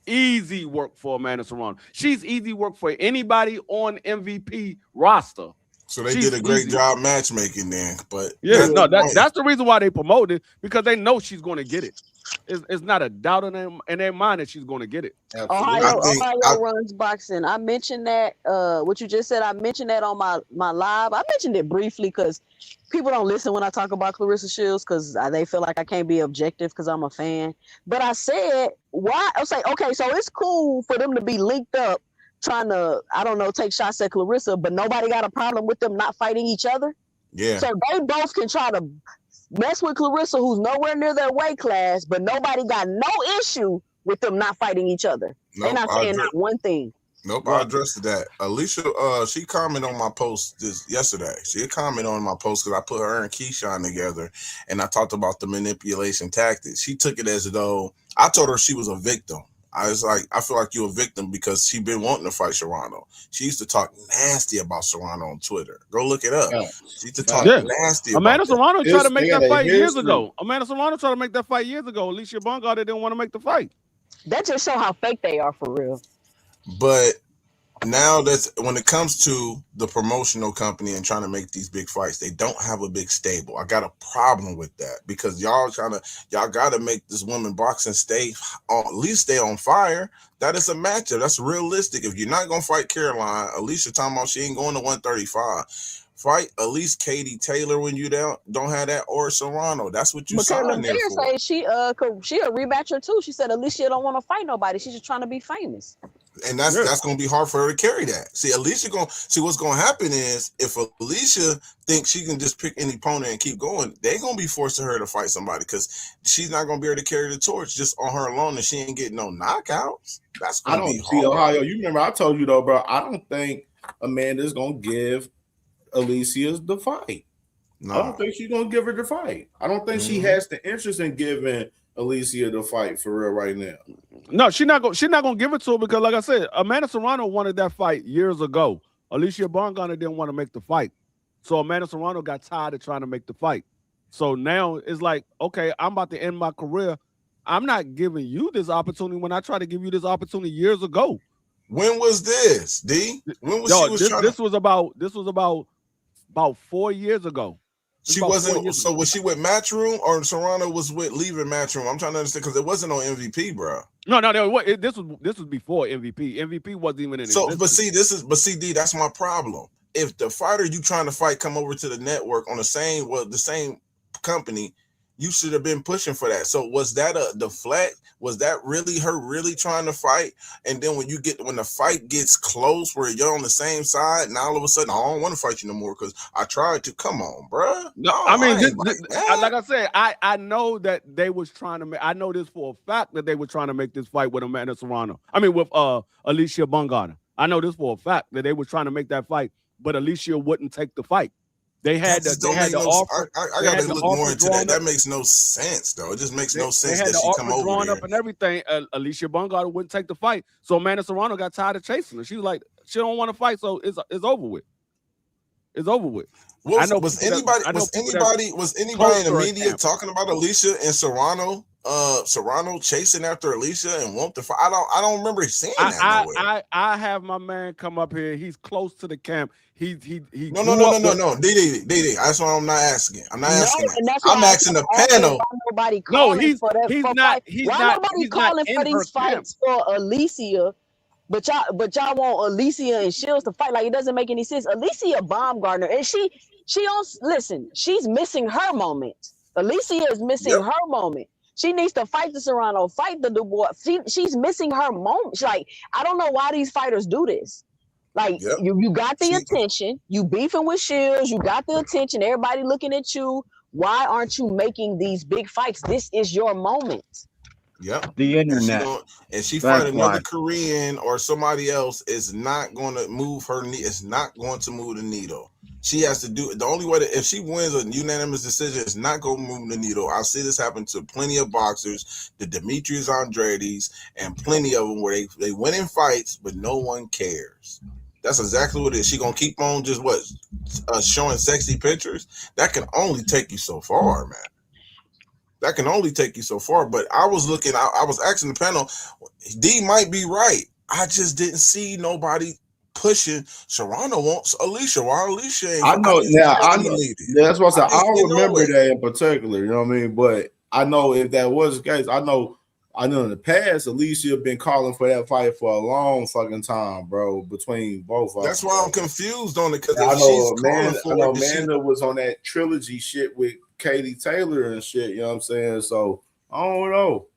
easy work for Amanda Serrano. She's easy work for anybody on MVP roster. So they did a great job matchmaking then. But yeah, no, that's the reason why they promoted it, because they know she's going to get it. It's not a doubt in their mind that she's going to get it. Ohio runs boxing. I mentioned that, what you just said, I mentioned that on my live. I mentioned it briefly because people don't listen when I talk about Claressa Shields because they feel like I can't be objective because I'm a fan. But I said, why? I was like, okay, so it's cool for them to be linked up trying to, I don't know, take shots at Claressa, but nobody got a problem with them not fighting each other. Yeah. So they both can try to mess with Claressa, who's nowhere near their weight class, but nobody got no issue with them not fighting each other. They're not saying not one thing. Nope, I What? addressed that. Alicia, she commented on my post yesterday. She commented on my post because I put her and Keyshawn together, and I talked about the manipulation tactics. She took it as though I told her she was a victim. I was like, I feel like you're a victim because she been wanting to fight Serrano. She used to talk nasty about Serrano on Twitter. Go look it up. She used to talk nasty about Amanda that. Serrano tried to make that fight years ago. Amanda Serrano tried to make that fight years ago. Alicia Baumgartner didn't want to make the fight. That just show how fake they are for real. But now that's when it comes to the promotional company and trying to make these big fights, they don't have a big stable. I got a problem with that because y'all got to make this women boxing stay on, at least stay on fire. That is a matchup. That's realistic. If you're not gonna fight Caroline, Alicia talking about she ain't going to 135. Fight at least Katie Taylor when you don't have that, or Serrano. That's what you signed there for. Say she a rematcher too. She said Alicia don't want to fight nobody. She's just trying to be famous. And that's going to be hard for her to carry that. See, Alicia what's going to happen is if Alicia thinks she can just pick any opponent and keep going, they're going to be forcing her to fight somebody because she's not going to be able to carry the torch just on her alone, and she ain't getting no knockouts. That's going to be hard. Ohio. You remember I told you though, bro. I don't think Amanda's going to give Alicia the fight. No. I don't think she's going to give her the fight. I don't think she has the interest in giving Alicia the fight for real right now. No, she's not gonna give it to her because, like I said, Amanda Serrano wanted that fight years ago. Alicia Baumgartner didn't want to make the fight, so Amanda Serrano got tired of trying to make the fight. So now it's like, okay, I'm about to end my career. I'm not giving you this opportunity when I tried to give you this opportunity years ago. When was this, D? When was this was about 4 years ago. She wasn't. So was she with Matchroom or Serrano was with leaving Matchroom? I'm trying to understand because it wasn't on MVP, bro. No. This was before MVP. MVP wasn't even in. So, existence. But see, D, that's my problem. If the fighter you trying to fight come over to the network on the same company, you should have been pushing for that. So was that a deflect? Was that really her really trying to fight? And then when the fight gets close where you're on the same side, now all of a sudden I don't want to fight you no more because I tried to. Come on, bro. No, I mean, like I said, I know that they was trying to make. I know this for a fact that they were trying to make this fight with Amanda Serrano. I mean, with Alicia Baumgartner. I know this for a fact that they were trying to make that fight, but Alicia wouldn't take the fight. They had the offer. I got to look more into that. That makes no sense, though. It just makes no sense that she come over drawn there. Up and everything. Alicia Baumgartner wouldn't take the fight, so Amanda Serrano got tired of chasing her. She was like, she don't want to fight, so it's over with. It's over with. Was anybody in the media talking about Alicia and Serrano? Serrano chasing after Alicia and want to fight. I don't remember seeing that. I have my man come up here. He's close to the camp. He No. DD. That's what I'm not asking. I'm not asking that. I'm asking the panel. Nobody calling he's for that. He's for not. fight. He's Why not. nobody He's calling not for these fights for Alicia? But y'all want Alicia and Shields to fight. Like, it doesn't make any sense. Alicia Baumgartner, and she listen. She's missing her moment. Alicia is missing her moment. She needs to fight the Serrano, fight the Dubois. She's missing her moment. She's like, I don't know why these fighters do this. Like, you got the attention. You beefing with Shields. You got the attention. Everybody looking at you. Why aren't you making these big fights? This is your moment. Yep. The internet. And she fight another Korean or somebody else is not going to move her knee. It's not going to move the needle. She has to do it. The only way if she wins a unanimous decision, it's not going to move the needle. I see this happen to plenty of boxers, the Demetrius Andrades, and plenty of them where they win in fights, but no one cares. That's exactly what it is. She gonna keep on just showing sexy pictures. That can only take you so far, man. That can only take you so far. But I was looking. I was asking the panel. D might be right. I just didn't see nobody pushing. Serrano wants Alicia. Why Alicia ain't? I know now. I know. That's what I said. I don't remember that in particular. You know what I mean? But I know if that was the case, I know in the past, Alicia been calling for that fight for a long fucking time, bro. Between both of them. That's why I'm confused on it because I know Amanda was on that trilogy shit with Katie Taylor and shit. You know what I'm saying? So I don't know.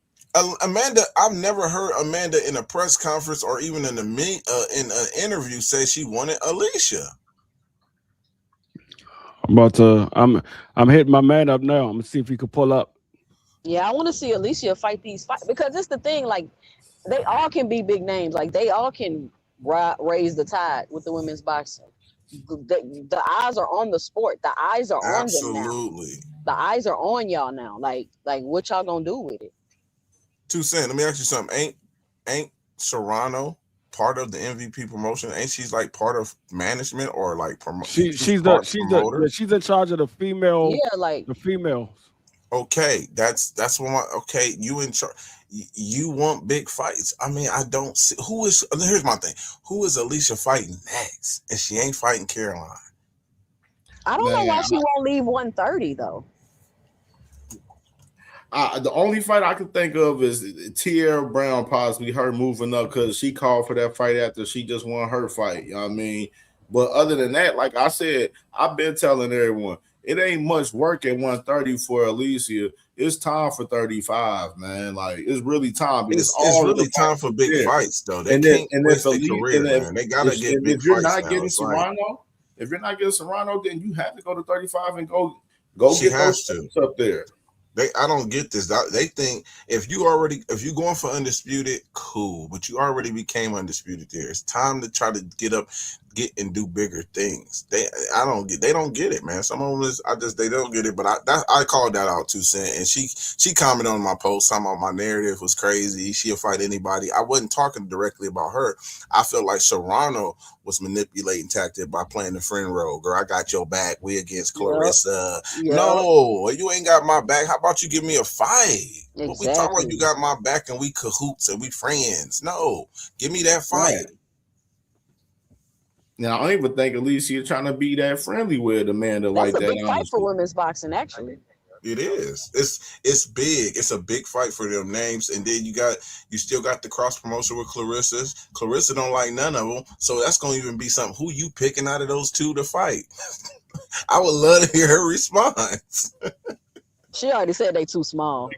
Amanda, I've never heard Amanda in a press conference or even in in an interview say she wanted Alicia. I'm hitting my man up now. I'm gonna see if he could pull up. Yeah, I want to see Alicia fight these fights because it's the thing. Like, they all can be big names. Like, they all can raise the tide with the women's boxing. The eyes are on the sport. The eyes are on them now. Absolutely. The eyes are on y'all now. Like what y'all gonna do with it? 2 Cent, let me ask you something. Ain't Serrano part of the MVP promotion? Ain't she's like part of management or like she's in charge of the female. Yeah, like the females. Okay, that's what you in charge. You want big fights. I mean, I don't see here's my thing. Who is Alicia fighting next? And she ain't fighting Caroline. I don't know why she won't leave 130 though. The only fight I can think of is Tierra Brown, possibly her moving up because she called for that fight after she just won her fight. You know what I mean? But other than that, like I said, I've been telling everyone, it ain't much work at 130 for Alicia. It's time for 35, man. Like it's really time. It's really time for big fights, though. They can't waste their career, man. They gotta get big fights. If you're not getting Serrano, then you have to go to 35 and go get those fights up there. I don't get this. They think if you going for undisputed, cool, but you already became undisputed there. It's time to try to get and do bigger things. They don't get it, man. Some of them they don't get it. But I called that out 2 Cent, and she commented on my post. Talking about my narrative was crazy. She'll fight anybody. I wasn't talking directly about her. I felt like Serrano was manipulating tactic by playing the friend role. Girl, I got your back. We against Claressa. Yep. No, you ain't got my back. How about you give me a fight? Exactly. What we talking about? You got my back and we cahoots and we friends. No, give me that fight. Right. Now, I don't even think Alicia trying to be that friendly with Amanda like that. That's a big fight for women's boxing, actually. It is. It's big. It's a big fight for them names. And then you still got the cross promotion with Claressa. Claressa don't like none of them. So that's going to even be something. Who you picking out of those two to fight? I would love to hear her response. She already said they too small.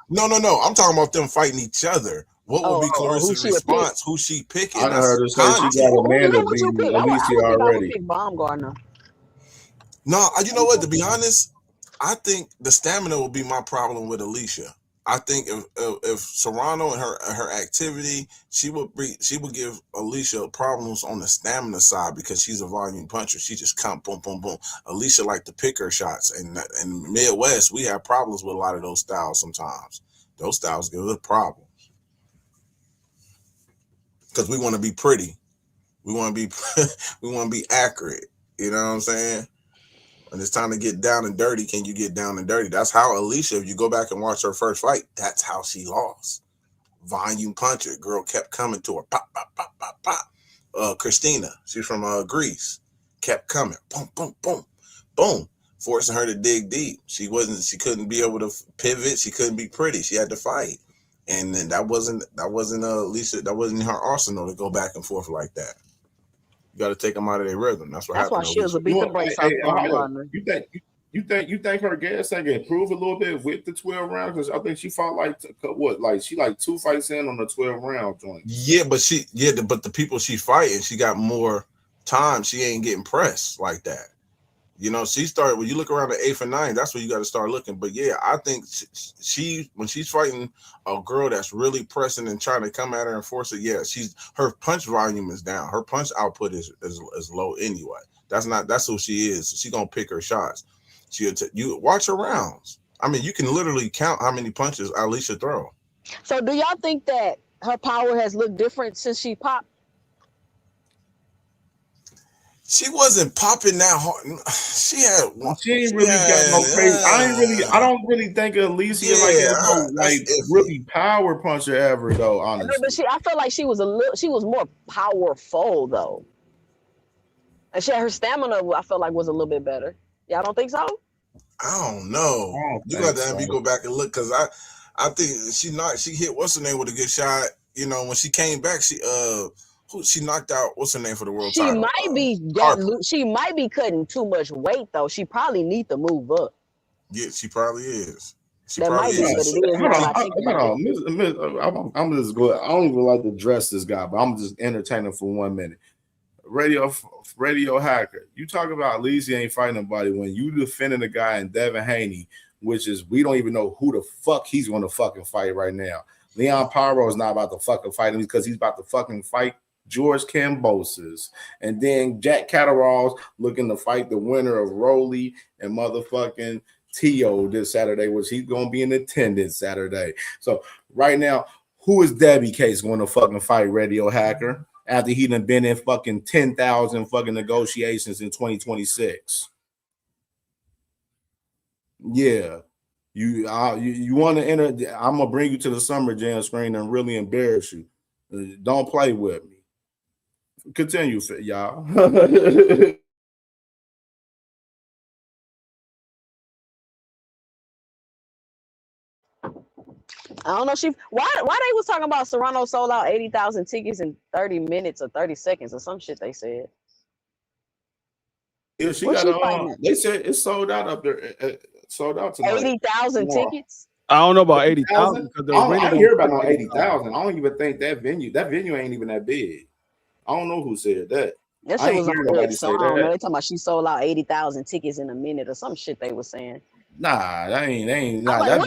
No. I'm talking about them fighting each other. What would be Claressa's response? Who she picking? I heard her say she got Amanda beating Alicia already. Baumgartner. No, you know what? To be honest, I think the stamina will be my problem with Alicia. I think if Serrano and her activity, she would give Alicia problems on the stamina side because she's a volume puncher. She just come boom, boom, boom. Alicia like to pick her shots, and in Midwest we have problems with a lot of those styles sometimes. Those styles give us problems because we want to be pretty, we want to be accurate. You know what I'm saying? When it's time to get down and dirty, can you get down and dirty? That's how Alicia, if you go back and watch her first fight, that's how she lost. Volume puncher. Girl kept coming to her. Pop, pop, pop, pop, pop. Christina, she's from Greece. Kept coming. Boom, boom, boom, boom. Forcing her to dig deep. She couldn't be able to pivot. She couldn't be pretty. She had to fight. And then that wasn't Alicia, that wasn't her arsenal to go back and forth like that. You got to take them out of their rhythm. That's what happened. That's why she was a beat the brakes off. You think her gas can improve a little bit with the 12 rounds? Because I think she fought she 2 fights in on the 12 round joint. Yeah, but the people she fighting, she got more time. She ain't getting pressed like that. You know, she started when you look around the 8th and 9th, that's where you got to start looking. But yeah, I think she when she's fighting a girl that's really pressing and trying to come at her and force it, yeah, her punch volume is down. Her punch output is low anyway. That's who she is. She gonna pick her shots. You watch her rounds. I mean, you can literally count how many punches Alicia throw. So do y'all think that her power has looked different since she popped? She wasn't popping that hard. She ain't really got no crazy. I don't really think of Alicia really power puncher ever though. Honestly, but I felt like she was more powerful though, and her stamina I felt like was a little bit better. Y'all don't think so? I don't know. You got to have me go back and look because I think she hit what's her name with a good shot. You know when she came back she knocked out what's her name for the world title? She might be cutting too much weight though. She probably need to move up. Yeah, she probably is. I'm just good. I don't even like to address this guy, but I'm just entertaining for 1 minute. Radio hacker. You talk about Alicia ain't fighting nobody when you defending a guy in Devin Haney, which is we don't even know who the fuck he's going to fucking fight right now. Leon Pyro is not about to fucking fight him because he's about to fucking fight George Kambosos. And then Jack Catterall's looking to fight the winner of Rolly and motherfucking T.O. this Saturday, which he's going to be in attendance Saturday. So right now, who is Debbie Case going to fucking fight, Radio Hacker, after he done been in fucking 10,000 fucking negotiations in 2026? Yeah. You want to enter? I'm going to bring you to the Summer Jam screen and really embarrass you. Don't play with me. Continue, y'all. I don't know. Why they was talking about Serrano sold out 80,000 tickets in 30 minutes or 30 seconds or some shit they said. Yeah, she got they said it's sold out up there. Sold out tonight. 80,000 tickets. I don't know about 80,000 because I don't hear about no 80,000. I don't even think that venue ain't even that big. I don't know who said that. That shit was on nobody say that. They talking about she sold out 80,000 tickets in a minute or some shit they were saying. Nah, that ain't nah. Like,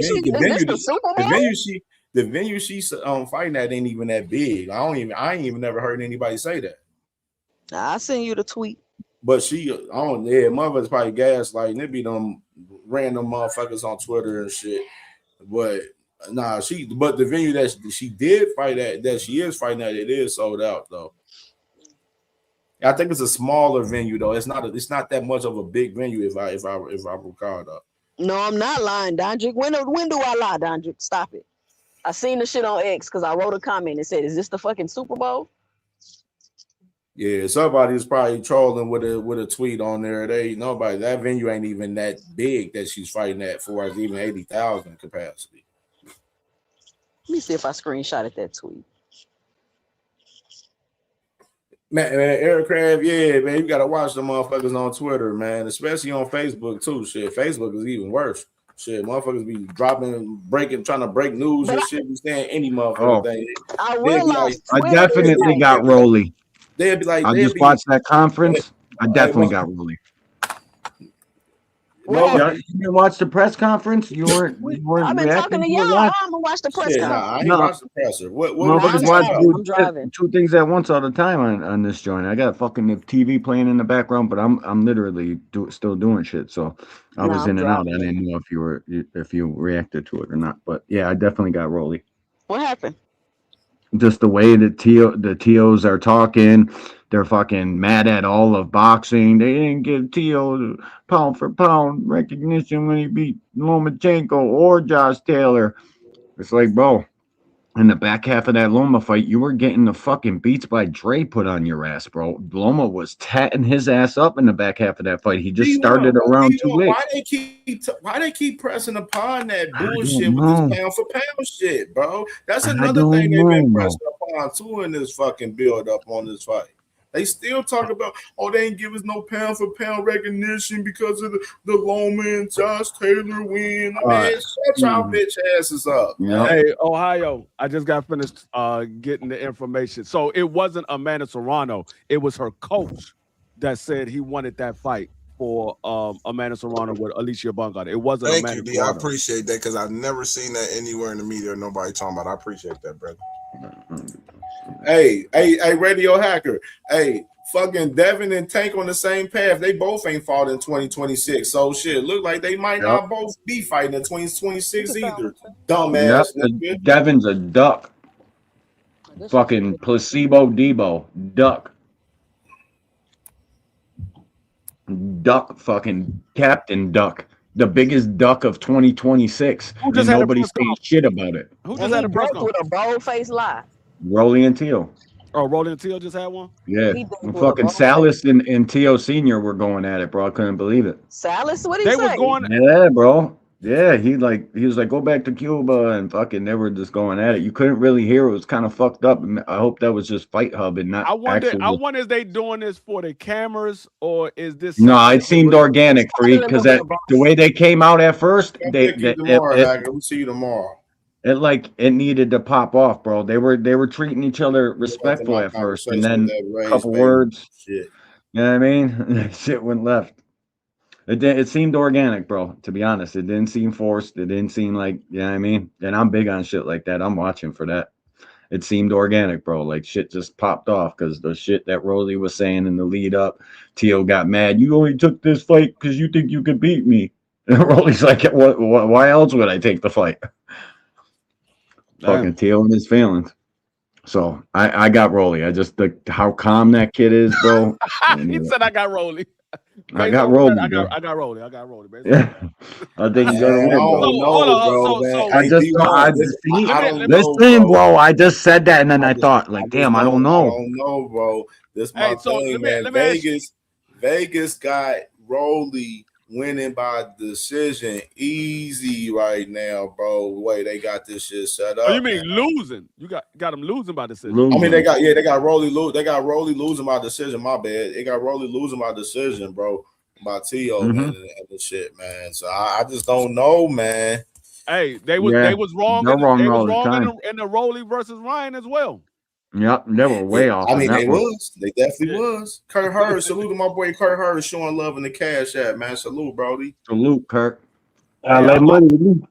the venue she's fighting at ain't even that big. I ain't even never heard anybody say that. Nah, I send you the tweet. But motherfuckers probably gaslighting. It be them random motherfuckers on Twitter and shit. But nah, but the venue that she did fight at, that she is fighting at, it is sold out though. I think it's a smaller venue though. It's not that much of a big venue if I recall though. No, I'm not lying, Dondrick. When do I lie, Dondrick? Stop it. I seen the shit on X because I wrote a comment and said, "Is this the fucking Super Bowl?" Yeah, somebody's probably trolling with a tweet on there. That venue ain't even that big that she's fighting at for as even 80,000 capacity. Let me see if I screenshotted that tweet. Man, Eric Crab, yeah, man, you gotta watch the motherfuckers on Twitter, man, especially on Facebook too. Shit, Facebook is even worse. Shit, motherfuckers be trying to break news and shit. Be saying any motherfucker thing. I definitely got Rolly. They'd be like, I just watched that conference. I definitely got Rolly. No, you didn't watch the press conference. You weren't. I've been talking to y'all. I'm gonna watch the press conference. I ain't watched the presser. I'm driving. Two things at once all the time on this joint. I got fucking the TV playing in the background, but I'm literally still doing shit. So I was in and out. I didn't know if you reacted to it or not. But yeah, I definitely got Rolly. What happened? Just the way the TOs are talking, they're fucking mad at all of boxing. They didn't give TO pound for pound recognition when he beat Lomachenko or Josh Taylor. It's like, bro, in the back half of that Loma fight, you were getting the fucking beats by Dre put on your ass, bro. Loma was tatting his ass up in the back half of that fight. He just started around too late. Why they keep pressing upon that bullshit with this pound for pound shit, bro? That's another thing they've been pressing upon too in this fucking build up on this fight. They still talk about, they ain't give us no pound for pound recognition because of the Loma and Josh Taylor win. Man, shut y'all bitch asses up. Yep. Hey, Ohio, I just got finished getting the information. So it wasn't Amanda Serrano. It was her coach that said he wanted that fight for Amanda Serrano with Alicia Bungard. It wasn't Thank Amanda you, D. I appreciate that because I've never seen that anywhere in the media or nobody talking about it. I appreciate that, brother. Hey, Radio Hacker. Hey, fucking Devin and Tank on the same path. They both ain't fought in 2026. So shit, look like they might not both be fighting in 2026 either. Dumbass. Yep. Devin's a duck. Fucking placebo Debo. Duck. Duck fucking Captain Duck. The biggest duck of 2026. And nobody's saying shit about it. Who just had a press conference? With a bold-faced lie. Rolly and Teal. Oh, Rolly and Teal just had one? Yeah. Fucking Salas and Teal Sr. were going at it, bro. I couldn't believe it. Salas? What did he say? Yeah, bro. Yeah, he was like, go back to Cuba, and fucking they were just going at it. You couldn't really hear. It was kind of fucked up. I hope that was just Fight Hub and not. I wonder, is they doing this for the cameras or is this? No, it seemed organic, Freak, because the way they came out at first, we'll see you tomorrow. It needed to pop off, bro. They were treating each other respectful at first, and then a couple words. Shit. You know what I mean? Shit went left. It seemed organic, bro. To be honest, it didn't seem forced. It didn't seem like, you know what I mean? And I'm big on shit like that. I'm watching for that. It seemed organic, bro. Like shit just popped off because the shit that Rolly was saying in the lead up, Tio got mad. You only took this fight because you think you could beat me. And Rolly's like, why else would I take the fight? Fucking Tio and his feelings. So I got Rolly. I just how calm that kid is, bro. He said I got Rolly. I got Rolly. I got Rolly. I got Rolly. Yeah, I think he's gonna win. I don't know, bro, man. I just listen, bro. I just said that, and then I thought, like, damn, I don't know. I don't know, bro. This my thing, man. Vegas got Rolly winning by decision easy right now, bro. The way they got this shit set up. Oh, you mean losing? You got him losing by decision. I mean, they got Rolly losing by decision. My bad. They got Rolly losing by decision, bro. By Tio man, and the shit, man. So I just don't know, man. Hey, they was wrong. They was wrong in the Rolly versus Ryan as well. Yep, they were way off. I mean, they was. They definitely was. Kurt Hurd, salute to my boy Kurt Hurd showing love in the cash app, man. Salute, Brody. Salute, Kurt. I like money.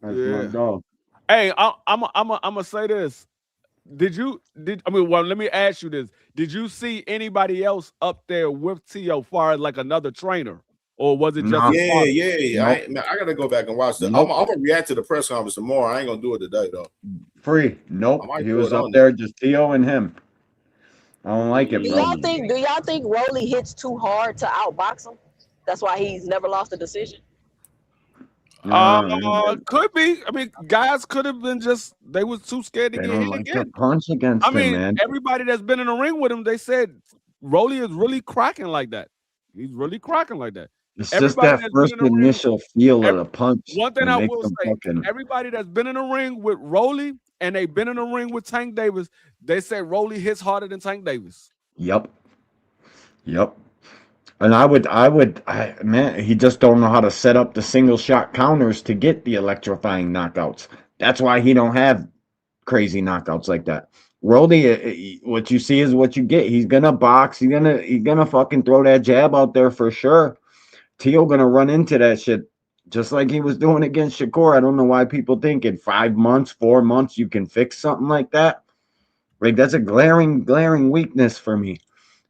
That's my dog. Hey, I'm gonna say this. Well, let me ask you this. Did you see anybody else up there with Tio far as like another trainer? Or was it just I gotta go back and watch that. I'm gonna react to the press conference tomorrow. I ain't gonna do it today though. Free. Nope. He was up there, just Tio and him. I don't like it, bro. Do y'all think Rolly hits too hard to outbox him? That's why he's never lost a decision. Could be. I mean, guys could have been they was too scared to get hit again. Punch against him, man. Everybody that's been in the ring with him, they said Rolly is really cracking like that. He's really cracking like that. It's just that first initial feel of the punch. One thing I will say, everybody that's been in the ring with Rolly and they've been in the ring with Tank Davis, they say Rolly hits harder than Tank Davis. Yep. And man, he just don't know how to set up the single shot counters to get the electrifying knockouts. That's why he don't have crazy knockouts like that. Rolly, what you see is what you get. He's gonna box. He's gonna fucking throw that jab out there for sure. Tio gonna run into that shit just like he was doing against Shakur. I don't know why people think in 5 months, 4 months you can fix something like that. Like that's a glaring weakness for me.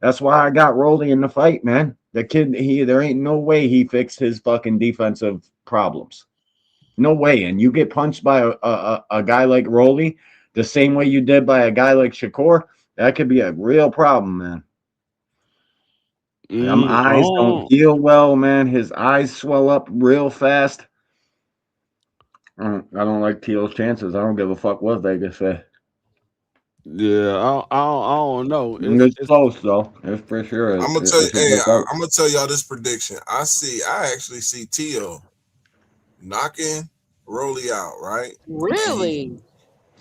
That's why I got Rolly in the fight, man. The kid, there ain't no way he fixed his fucking defensive problems. No way. And you get punched by a guy like Rolly the same way you did by a guy like Shakur, that could be a real problem, man. Eyes don't heal well, man. His eyes swell up real fast. I don't like Tio's chances. I don't give a fuck what Vegas say. Yeah, I don't know. It's close though. It's for sure. I'm gonna tell y'all this prediction. I actually see Tio knocking Rolly out, right? Really?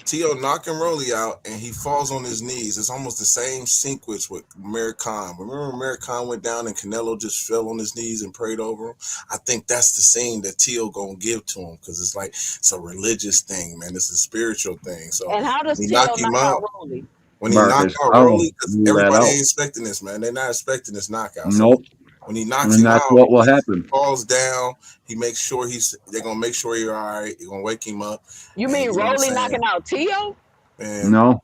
Tio knocking Rolly out, and he falls on his knees. It's almost the same sequence with American. Remember American went down and Canelo just fell on his knees and prayed over him? I think that's the scene that Tio gonna give to him because it's like it's a religious thing, man. It's a spiritual thing. So and how does Tio knock out Rolly? When he knocked out Rolly, because everybody ain't expecting this, man. They're not expecting this knockout. Nope. So when he knocks him out, what will happen? He falls down. He makes sure they're gonna make sure he's all right. They're gonna wake him up. You mean Rolly knocking out Tio? Man, no.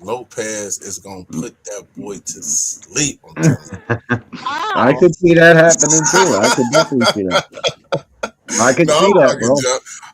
Lopez is gonna put that boy to sleep. I'm telling you. I could see that happening too. I could definitely see that. I can see that, bro.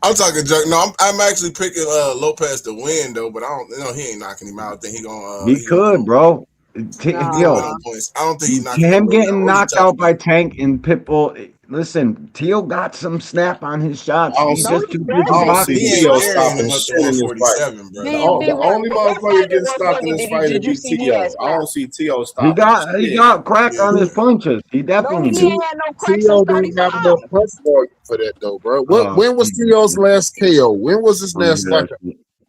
I'm talking junk. No, I'm actually picking Lopez to win though, but I don't. No, he ain't knocking him out. I think he gonna. He could, bro. Yo, I don't think he's knocking him getting knocked out by Tank and Pitbull. Listen, Tio got some snap on his shots. He's just too busy boxing. He ain't stopping shit in this fight. The only motherfucker getting stopped in this fight is Tio. I don't see Tio stopping. He got crack on his punches. He definitely did. Tio don't have enough punch for that though, bro. When was Tio's last KO? When was his last knockout?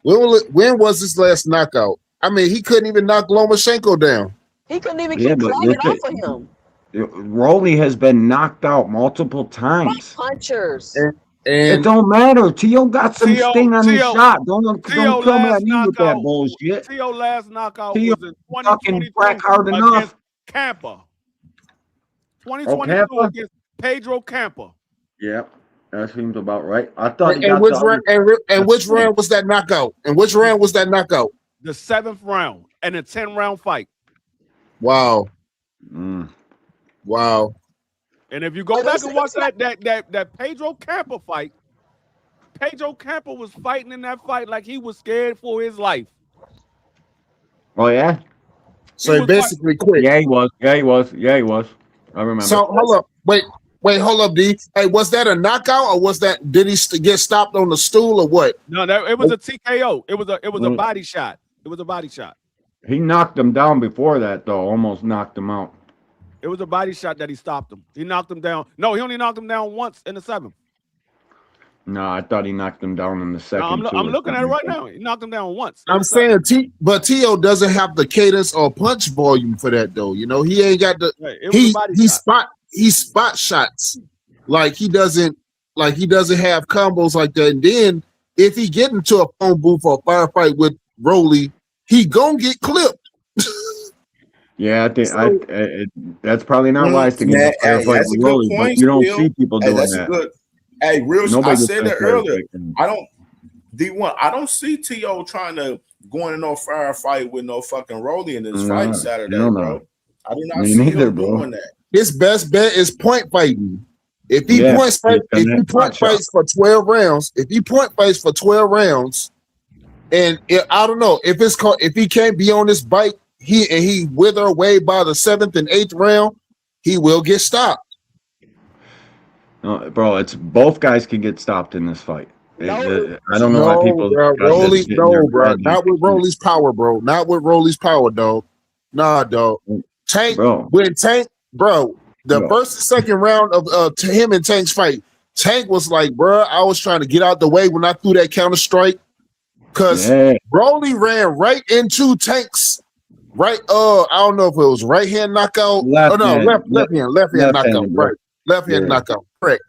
When was his last knockout? I mean, he couldn't even knock Lomachenko down. He couldn't even keep climbing off of him. Rolly has been knocked out multiple times. By punchers. And it don't matter. Tio got some sting on his shot. Don't come at me with that bullshit. Tio last knockout was in 2022 crack hard enough. Campa. 2022 against Pedro Campa. Yep. That seems about right. I thought he And got which the round? other. And which round was that knockout? And which round was that knockout? The 7th round and a 10-round fight. Wow. Mm. Wow. And if you go back and watch that Pedro Campo fight, Pedro Campo was fighting in that fight like he was scared for his life. Oh yeah. So he basically quit. Yeah, he was. Yeah, he was. Yeah, he was. I remember. So hold up. Wait, hold up, D. Hey, was that a knockout or was that? Did he get stopped on the stool or what? No, it was a TKO. It was a body shot. It was a body shot. He knocked him down before that, though. Almost knocked him out. It was a body shot that he stopped him. He knocked him down. No, he only knocked him down once in the 7th. No, I thought he knocked him down in the second. No, I'm looking at it right now. He knocked him down once. I'm saying but T.O. doesn't have the cadence or punch volume for that though. You know, he ain't got the he spot shots. Like he doesn't have combos like that. And then if he get into a phone booth or a firefight with Rolly, he gonna get clipped. Yeah, I think that's probably not wise to get a firefight with Rolly, but you don't see people doing that. I said that earlier. I don't see T.O. trying to go in no firefight with no fucking Rolly in this fight Saturday, bro. I do not see him doing that. His best bet is point fighting. If he point fights for 12 rounds, and I don't know if he can't be on this bike, he wither away by the 7th and 8th round, he will get stopped. No, bro, it's both guys can get stopped in this fight. I don't know how people. Rolly, bro, not with Rolly's power, bro. Not with Rolly's power, dog. Nah, dog. Tank, bro. The first and second round of him and Tank's fight, Tank was like, bro, I was trying to get out the way when I threw that counter strike, because Rolly ran right into Tank's right. I don't know if it was right hand knockout. Left hand knockout. Right, left hand knockout. Correct.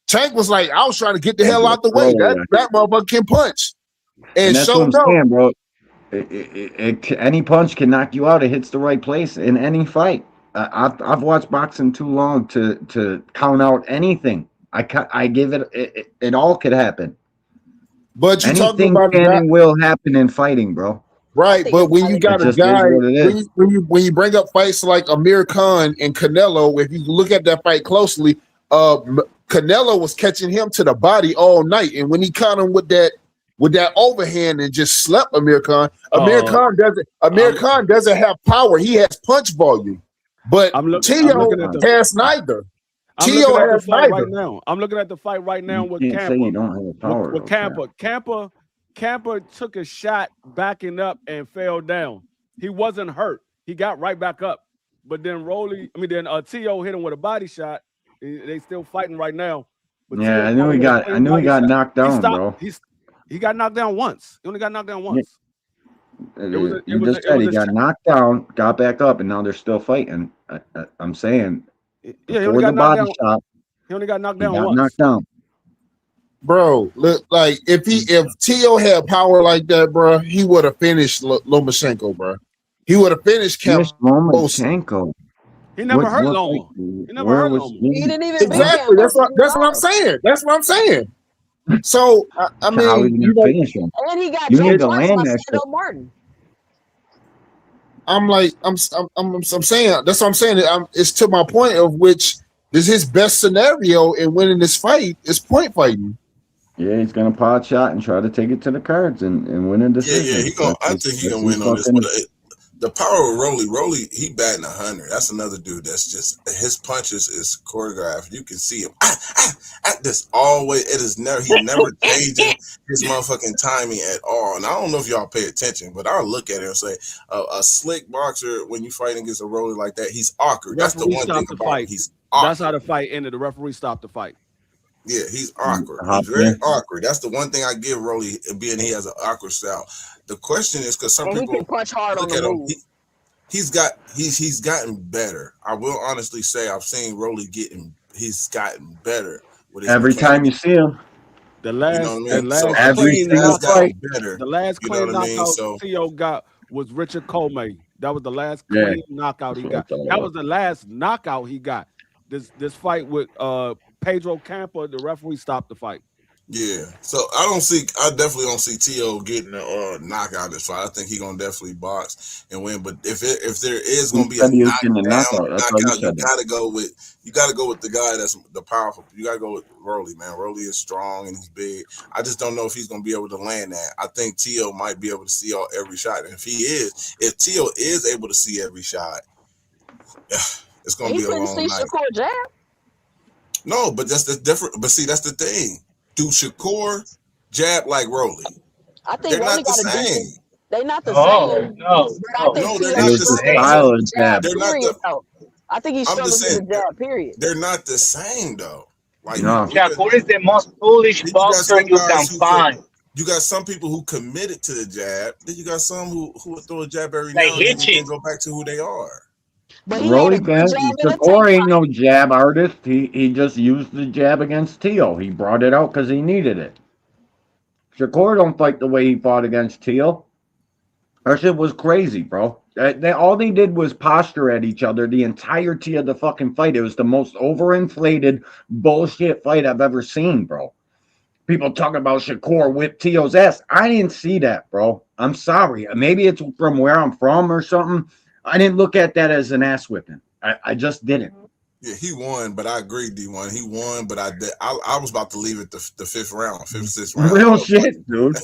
Tank was like, I was trying to get the hell out the way. That motherfucker can punch. And that's what I'm saying, bro. Any punch can knock you out. It hits the right place in any fight. I've watched boxing too long to count out anything. I give it all could happen. But anything can and will happen in fighting, bro. Right, but when you got a guy, when you bring up fights like Amir Khan and Canelo, if you look at that fight closely, Canelo was catching him to the body all night, and when he caught him with that overhand and just slept Amir Khan, Amir Khan doesn't have power. He has punch volume, but T.O. has neither. T.O. has neither. Right now. I'm looking at the fight right now with Campa. Campa took a shot backing up and fell down. He wasn't hurt. He got right back up. But then T.O. hit him with a body shot. They still fighting right now. But I knew he got knocked down, bro. He got knocked down once. He only got knocked down once. You just said he got knocked down, got back up, and now they're still fighting. I'm saying, he only got knocked down. He only got knocked down once. Knocked down. Bro, look, like if T.O. had power like that, bro, he would have finished Lomachenko, bro. He would have finished Lomachenko. He never hurt Loma. He never hurt Loma. He didn't even exactly. That's what I'm saying. That's what I'm saying. So I mean, finish him. And he got you need to land that shit. Martin. I'm saying that's what I'm saying. It's to my point of which is his best scenario in winning this fight is point fighting. Yeah, he's gonna pot shot and try to take it to the cards and win a decision. I think he's gonna win on this. But the power of Rolly, he batting 100. That's another dude that's just his punches is choreographed. You can see him at this always. He's never changing his motherfucking timing at all. And I don't know if y'all pay attention, but I'll look at it and say a slick boxer when you fight against a Rolly like that, he's awkward. That's the one thing about him. He's awkward. That's how the fight ended. The referee stopped the fight. Yeah, he's awkward. He's very awkward. That's the one thing I give Rolly, being he has an awkward style. The question is because some people he can punch hard look on at the him. move. He's gotten better. I will honestly say I've seen Rolly he's gotten better with his every time you see him. The last clean knockout T.O. got was Richard Comey. That was the last clean knockout he got. That was the last knockout he got. This fight with Pedro Campa, the referee stopped the fight. Yeah, so I definitely don't see T.O. getting a knockout this fight. I think he's gonna definitely box and win. But if there is gonna be a knockout, you gotta go with the guy that's the powerful. You gotta go with Rolly, man. Rolly is strong and he's big. I just don't know if he's gonna be able to land that. I think T.O. might be able to see every shot, and if T.O. is able to see every shot, it's gonna be a long night. Shakur jab? No, but that's the different. But see, that's the thing. Do Shakur jab like Rolly? I think they're Rolly not the same. They're not the same. No, they're not the same. They're not the. I think he struggles with the jab. Period. They're not the same though. Like Shakur is the most foolish boxer you can find. You got some people who committed to the jab. Then you got some who will throw a jab every now and then and go back to who they are. Rolly Shakur ain't no jab artist. He just used the jab against T.O. He brought it out because he needed it. Shakur don't fight the way he fought against T.O. That shit was crazy, bro. All they did was posture at each other the entirety of the fucking fight. It was the most overinflated bullshit fight I've ever seen, bro. People talking about Shakur whipped T.O.'s ass. I didn't see that, bro. I'm sorry. Maybe it's from where I'm from or something. I didn't look at that as an ass whipping. I just didn't. Yeah, he won, but I agree, D1. He won, but I was about to leave it the fifth round, sixth round. Real shit, dude.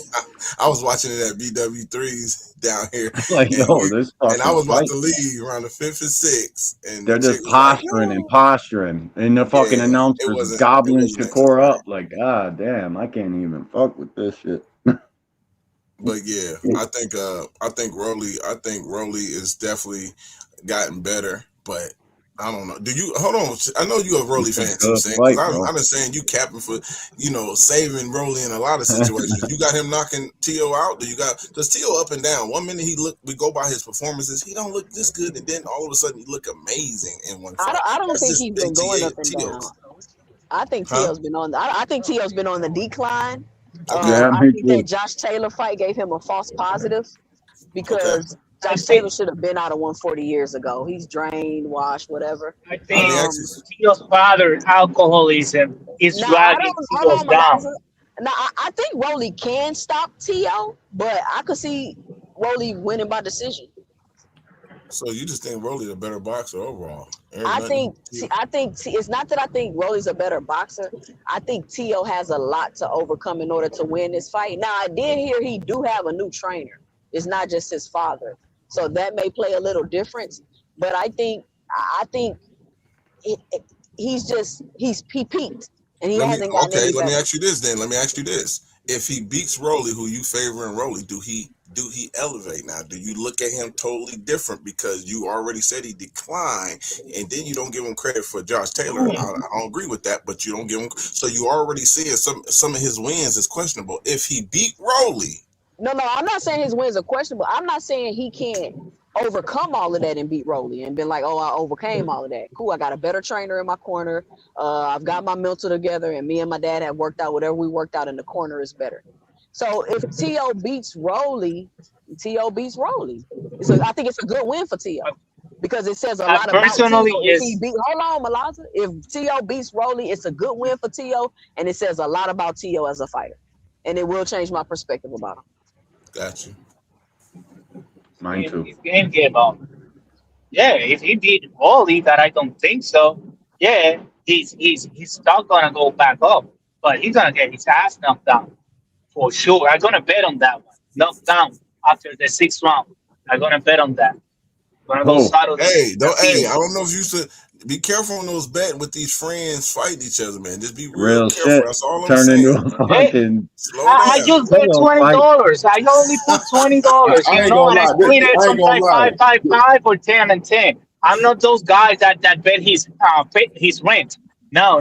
I was watching it at BW3s down here. Like, and I was about to leave around the fifth and sixth. And they're just posturing and posturing. And the fucking announcers gobbling Shakur up. Like, god damn, I can't even fuck with this shit. But yeah, I think Rolly is definitely gotten better, but I don't know. Hold on? I know you're a Rolly fan too, Sam. I've been saying you capping for, saving Rolly in a lot of situations. You got him knocking T.O. out. Does T.O. up and down? 1 minute we go by his performances, he don't look this good, and then all of a sudden he look amazing in one fight. I don't think he's been going up and down. I think T.O.'s been on. I think T.O.'s been on the decline. I think that Josh Taylor fight gave him a false positive because Josh Taylor should have been out of 140 years ago. He's drained, washed, whatever. I think T.O.'s father alcoholism is dragging T.O. down. Now, I think Rolly can stop T.O., but I could see Rolly winning by decision. So you just think Rolly's a better boxer overall? I think it's not that I think Rolly's a better boxer. I think T.O. has a lot to overcome in order to win this fight. Now, I did hear he do have a new trainer. It's not just his father. So that may play a little difference. But I think he peaked. And he hasn't gotten any better. Let me ask you this then. If he beats Rolly, who you favoring Rolly, do he elevate now? Do you look at him totally different because you already said he declined, and then you don't give him credit for Josh Taylor? I don't agree with that, but you don't give him. So you already seeing some of his wins is questionable. If he beat Rolly, no, I'm not saying his wins are questionable. I'm not saying he can't overcome all of that and beat Rolly and been like, oh, I overcame all of that. Cool, I got a better trainer in my corner. I've got my mental together, and me and my dad have worked out. Whatever we worked out in the corner is better. So if T.O. beats Rolly, T.O. beats Rolly. I think it's a good win for T.O. because it says a lot about T.O. Hold on, Malaza. If T.O. beats Rolly, it's a good win for T.O. and it says a lot about T.O. as a fighter. And it will change my perspective about him. Gotcha. Mine too. His game gave up. Yeah, if he beat Rolly, that I don't think so. Yeah, he's not gonna go back up, but he's gonna get his ass knocked down for sure. I'm gonna bet on that one. Knocked down after the 6th round. I'm gonna bet on that. I'm gonna go Saturday. I don't know if you should be careful on those betting with these friends fighting each other, man. Just be real careful. Shit. That's all I'm Turn saying. into a fucking. I just bet $20. I only put $20. And I split it sometimes 5 or 10 and 10. I'm not those guys that bet his rent. No,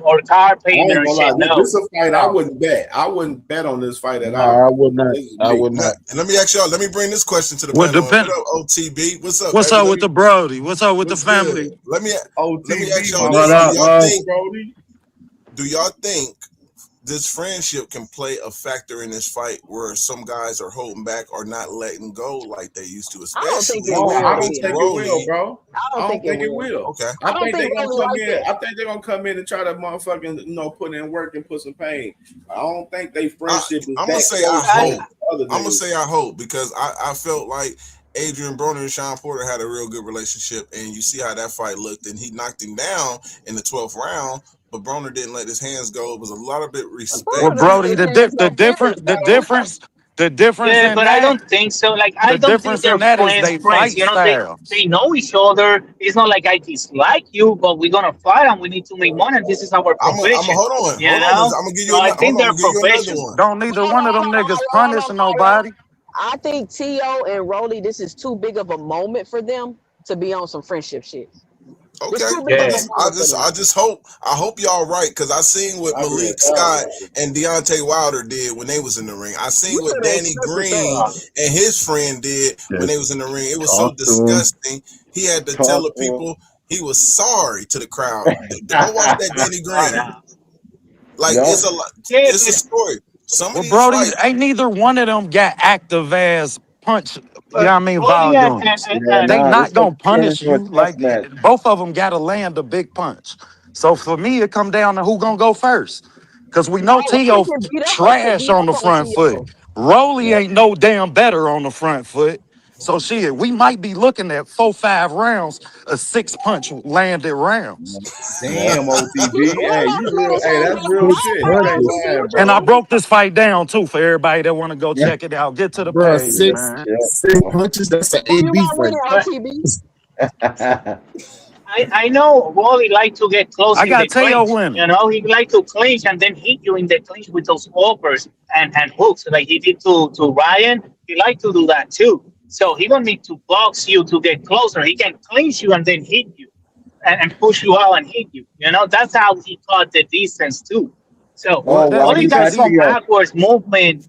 or car payment or shit. No, this is a fight I wouldn't bet. I wouldn't bet on this fight at all. I would not. I would not. And let me ask y'all. Let me bring this question to the panel. What up, OTB? What's up? What's up with the Brody? What's up with the family? Let me ask y'all this. Do y'all think this friendship can play a factor in this fight where some guys are holding back or not letting go like they used to, I don't think especially it No, will, I don't with think TB. it will, Rolly. bro. I I don't don't think it think it will. will. Okay. I I don't think think they're gonna Rolly come like in. that. I think they're gonna come in and try to motherfucking put in work and put some pain. I don't think they friendship is I'm gonna that say I close I, like hope. other I'm gonna niggas. say I hope because I felt like Adrian Broner and Sean Porter had a real good relationship, and you see how that fight looked, and he knocked him down in the 12th round, but Broner didn't let his hands go. It was a lot of bit Well, Broner respect. didn't let Brody, his hands go period, bro. the difference yeah, in but I that, don't think so. Like, I the don't think difference in they're that is friends. they Friends, fight you know, they styles. they know each other. It's not like I dislike you, but we're gonna fight and we need to make money. And this is our I'm a profession, hold you on. know. I'm gonna give So you I another. Hold think on, I'm they're gonna give you another professional. one. Don't neither one of them niggas punish nobody. I think T.O. and Rolly, this is too big of a moment for them to be on some friendship shit. It's Okay, too big of a moment for them. I hope y'all right because I seen what I feel Malik Scott terrible. and Deontay Wilder did when they was in the ring. I You seen what should have Danny accepted Green that. and his friend did when Just they was in the ring. It was so talk to him. disgusting. He had to tell Talk the to people he was sorry to the crowd. Go watch that Danny Oh, Green. no. Like Yup. Yeah, it's a story. Some of Well, these Brody, fights, ain't neither one of them got active as punch, you know what but I mean, Rolly volumes. Yeah, They nah, not this gonna looks turn punish into a you. chess Like match. both of them gotta land a big punch. So for me, it come down to who gonna go first. Cause we No, know Rolly T.O. can trash beat on up the on front foot. T.O. Rolly Yeah. ain't no damn better on the front foot. So shit, we might be looking at 4-5 rounds of 6 punch landed rounds. Yeah. Damn, OTB. He Hey, ain't you gonna get real. his Hey, hands that's on real Six shit. You ain't punches. lying, And I bro. broke this fight down too for everybody that want to go check it out. Get to the Bro, page, six man. yeah. six punches. That's an Who you AB got fight. winning, but OTB? I know Wally like to get close I in the got Teo clinch. You winning. know, he like to clinch and then hit you in the clinch with those offers and hooks like he did to Ryan. He like to do that too. So he don't need to box you to get closer. He can clinch you and then hit you and push you out and hit you. You know, that's how he caught the distance too. So Well, Oh, that's wow, Wally he got because got some he Theo. backwards movement.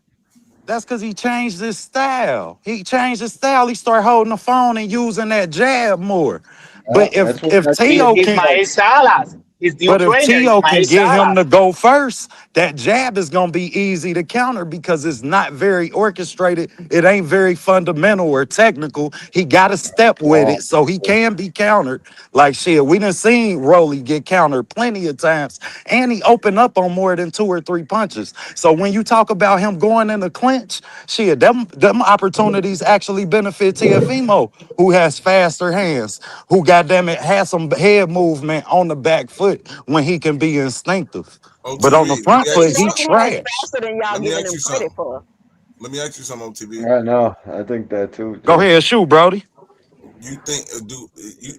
that's because he changed his style. He changed his style. He started holding the phone and using that jab more. Yeah, But if that's what if I see Teo in He's can fight. my Salas. His new But if trainer is Tio my can get him to Salas. go first, that jab is going to be easy to counter because it's not very orchestrated. It ain't very fundamental or technical. He got to step with Oh, it so he can be countered. Like shit, we done seen Rolly get countered plenty of times, and he opened up on more than 2 or 3 punches. So when you talk about him going in the clinch, shit, them opportunities actually benefit Tiafimo, who has faster hands, who goddamn it has some head movement on the back foot when he can be instinctive. But on the OTB. Let front me ask He you foot, he something. definitely is trash. faster than y'all Let me giving ask him you credit something. for. Let me ask you something, OTB. I know. I think that too, Go Jay. ahead, shoot, Brody. You think do you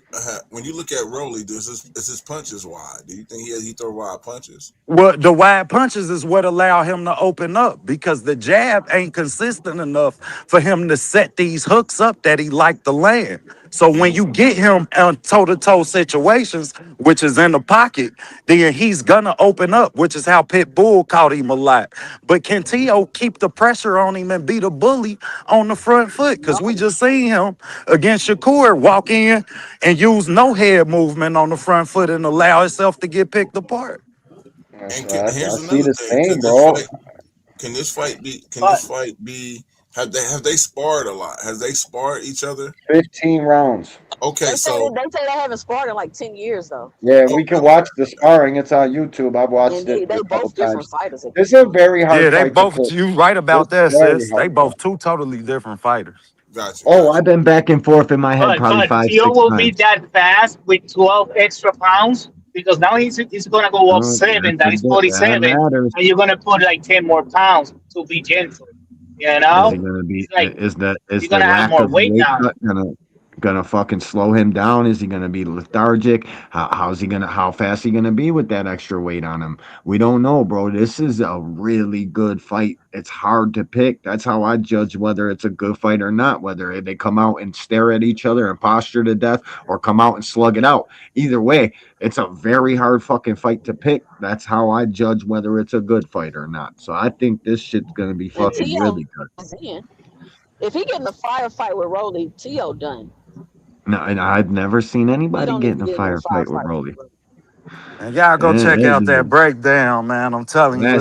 when you look at Rolly, is his punches wide? Do you think he throw wide punches? Well, the wide punches is what allow him to open up because the jab ain't consistent enough for him to set these hooks up that he like to land. So when you get him on toe-to-toe situations, which is in the pocket, then he's gonna open up, which is how Pitbull caught him a lot. But can Tio keep the pressure on him and be the bully on the front foot? Because we just seen him against Shakur walk in and use no head movement on the front foot and allow himself to get picked apart. That's And right. I here's see another the thing: same, bro. can But this fight be? Have they sparred a lot? Has they sparred each other? 15 rounds. Okay, so They say they haven't sparred in like 10 years though. Yeah, oh, we can watch the sparring. It's on YouTube. I've And watched it they a couple both different times. fighters at This this is a point. very Yeah, hard they fight to both. pick. You right This about is that, very sis. They hard both fight. two totally different fighters. gotcha, Oh, gotcha. I've been back and forth in my head probably but five, Theo six will be times. that fast with 12 extra pounds because now he's gonna go up seven. That is That 47, matters. and you're gonna put like 10 more pounds to be gentle. You Is he know, gonna be? it's like Is you're the gonna have lack more of weight weight now. cut gonna fucking slow him down? Is he gonna be lethargic? How's he gonna? How fast he gonna be with that extra weight on him? We don't know, bro. This is a really good fight. It's hard to pick. That's how I judge whether it's a good fight or not. Whether they come out and stare at each other and posture to death, or come out and slug it out. Either way, it's a very hard fucking fight to pick. That's how I judge whether it's a good fight or not. So I think this shit's gonna be And fucking T.O. really good. is in. If he get in a firefight with Rolly, T.O. done. No, and I've never seen He anybody don't get need in to a get in no firefight with firefight with Rolly. Rolly. And y'all go check out that breakdown, man. I'm telling you,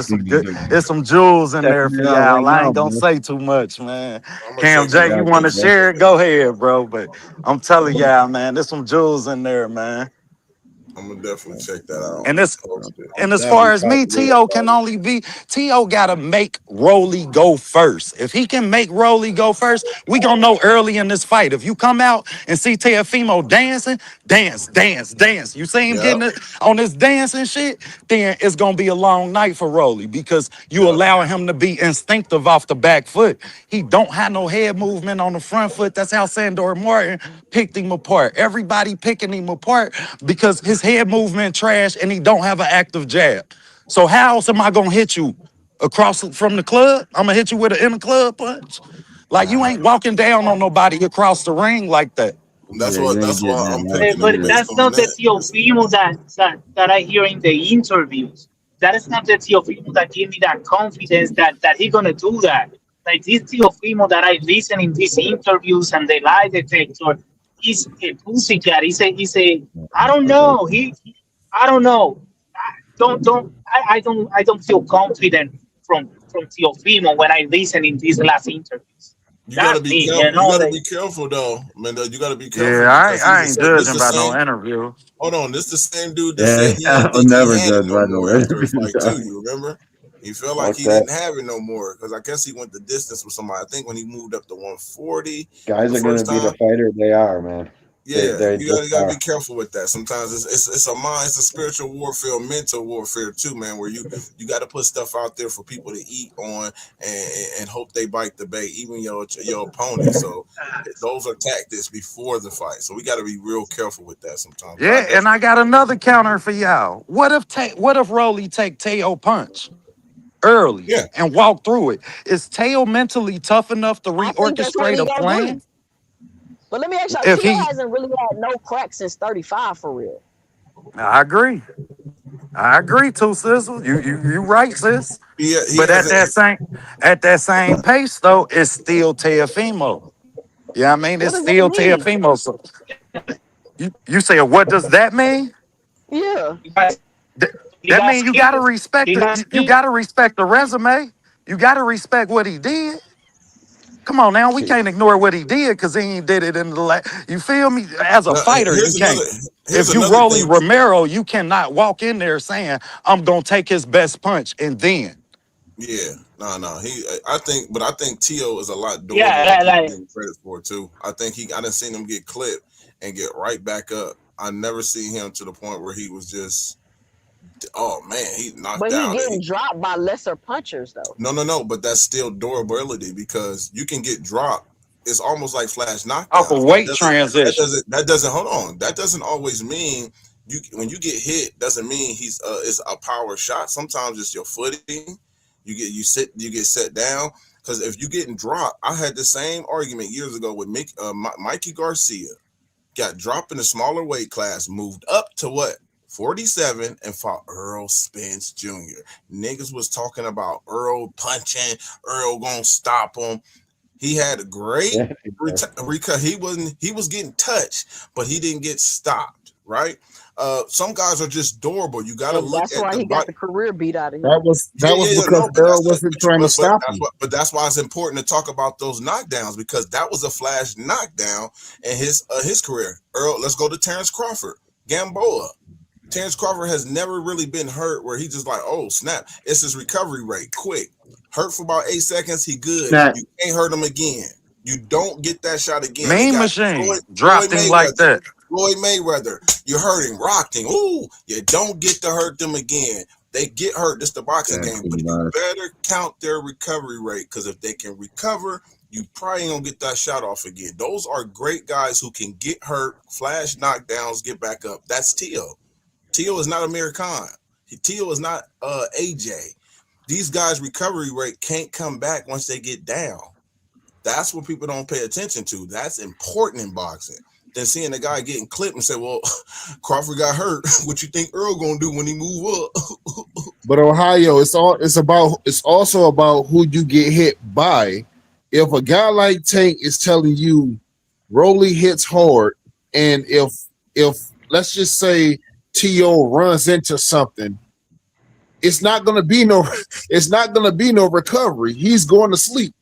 it's some jewels in there for y'all. I ain't gonna say too much, man. I'm gonna Cam check it J, out. you want to share it? Go ahead, bro. But I'm telling y'all, man, there's some jewels in there, man. I'm gonna definitely check that out. And this, Post it. and as far as me, T.O. can only be T.O. gotta make Rolly go first. If he can make Rolly go first, we gonna know early in this fight. If you come out and see Teofimo dancing, dance. You see him Yep. getting it on this dancing shit, then it's gonna be a long night for Rolly because you Yep. allowing him to be instinctive off the back foot. He don't have no head movement on the front foot. That's how Sandor Martin picked him apart. Everybody picking him apart because his head movement trash and he don't have an active jab. So how else am I gonna hit you across from the club? I'm gonna hit you with an inner club punch. Like you ain't walking down on nobody across the ring like that. That's why I'm picking him But based that's on not the that. Teofimo that I hear in the interviews. That is not the Teofimo that give me that confidence that he gonna do that. Like this Teofimo that I listen in these interviews and the lie detector, he's a pussycat. He's a I don't know. I don't know. I don't feel confident from Teofimo when I listen in these last interviews. You gotta That's be me, careful. You gotta be careful though, man. You gotta be careful Yeah, because I ain't this judging the by no same. interview. Hold on, this the same dude that said he didn't think he had it no more after his fight too. You remember? He felt like he didn't have it no more because I guess he went the distance with somebody. I think when he moved up to 140, Guys the are gonna first be the time. fighter they are, man. Yeah, They you just gotta be are. careful with that. Sometimes it's a mind, it's a spiritual warfare, mental warfare too, man. Where you got to put stuff out there for people to eat on and hope they bite the bait, even your opponent. So those are tactics before the fight. So we got to be real careful with that sometimes. But I Yeah, and I got another counter for y'all. What if Rolly take Teo punch early yeah, and walk through it? Is Teo mentally tough enough to I think that's what reorchestrate he a gonna do. plan? But let me ask y'all, If Tio he, hasn't really had no crack since 35 for real. I agree. I agree, Two Sizzle. You right, sis. he But hasn't. at that same pace though, it's still Teofimo. Yeah, I mean What it's does that still mean? Teofimo. So you say what does that mean? Yeah. Th- You That got mean you gotta skills. respect He it. got You skills. gotta respect the resume. You gotta respect what he did. Come on now, we can't ignore what he did because he ain't did it in the last. You feel me? As a Now, fighter, you can't. here's If you another Rolly thing. Romero, you cannot walk in there saying, I'm gonna take his best punch and then. Yeah, no. I think Tio is a lot durable than Yeah, people like give him credit for too. I didn't see him get clipped and get right back up. I never see him to the point where he was just, oh man, he knocked But he out. getting dropped by lesser punchers though. No, but that's still durability because you can get dropped. It's almost like flash Off a knockdowns. weight transition. That doesn't hold on. That doesn't always mean you when you get hit doesn't mean it's a power shot. Sometimes it's your footing. You get set down because if you getting dropped, I had the same argument years ago with Mikey Garcia. Got dropped in a smaller weight class, moved up to what? 47 and fought Earl Spence Jr. Niggas was talking about Earl punching, Earl gonna stop him. He had a great he was getting touched, but he didn't get stopped, right? Some guys are just durable. You got to And look that's at why the he got body. the career beat out of him. Yeah, That was because no, but Earl wasn't trying to stop him. that's why it's important to talk about those knockdowns because that was a flash knockdown in his career. Earl, let's go to Terrence Crawford, Gamboa. Terrence Crawford has never really been hurt where he just like, oh snap, it's his recovery rate, quick. Hurt for about 8 seconds, he good. Snap. You can't hurt him again. You don't get that shot again. They Mean got Machine Floyd dropped him like Mayweather. that. Floyd Mayweather, you hurt him, rocked him. Ooh, you don't get to hurt them again. They get hurt. This the boxing game, but you better count their recovery rate because if they can recover, you probably ain't gonna get that shot off again. Those are great guys who can get hurt, flash knockdowns, get back up. That's Tio. Tio is not Amir Khan. Tio is not AJ. These guys' recovery rate can't come back once they get down. That's what people don't pay attention to. That's important in boxing. Than seeing a guy getting clipped and say, well, Crawford got hurt. What you think Earl gonna do when he move up? But Ohio, it's also about who you get hit by. If a guy like Tank is telling you Rolly hits hard, and if let's just say T.O. runs into something, it's not gonna be no recovery. He's going to sleep.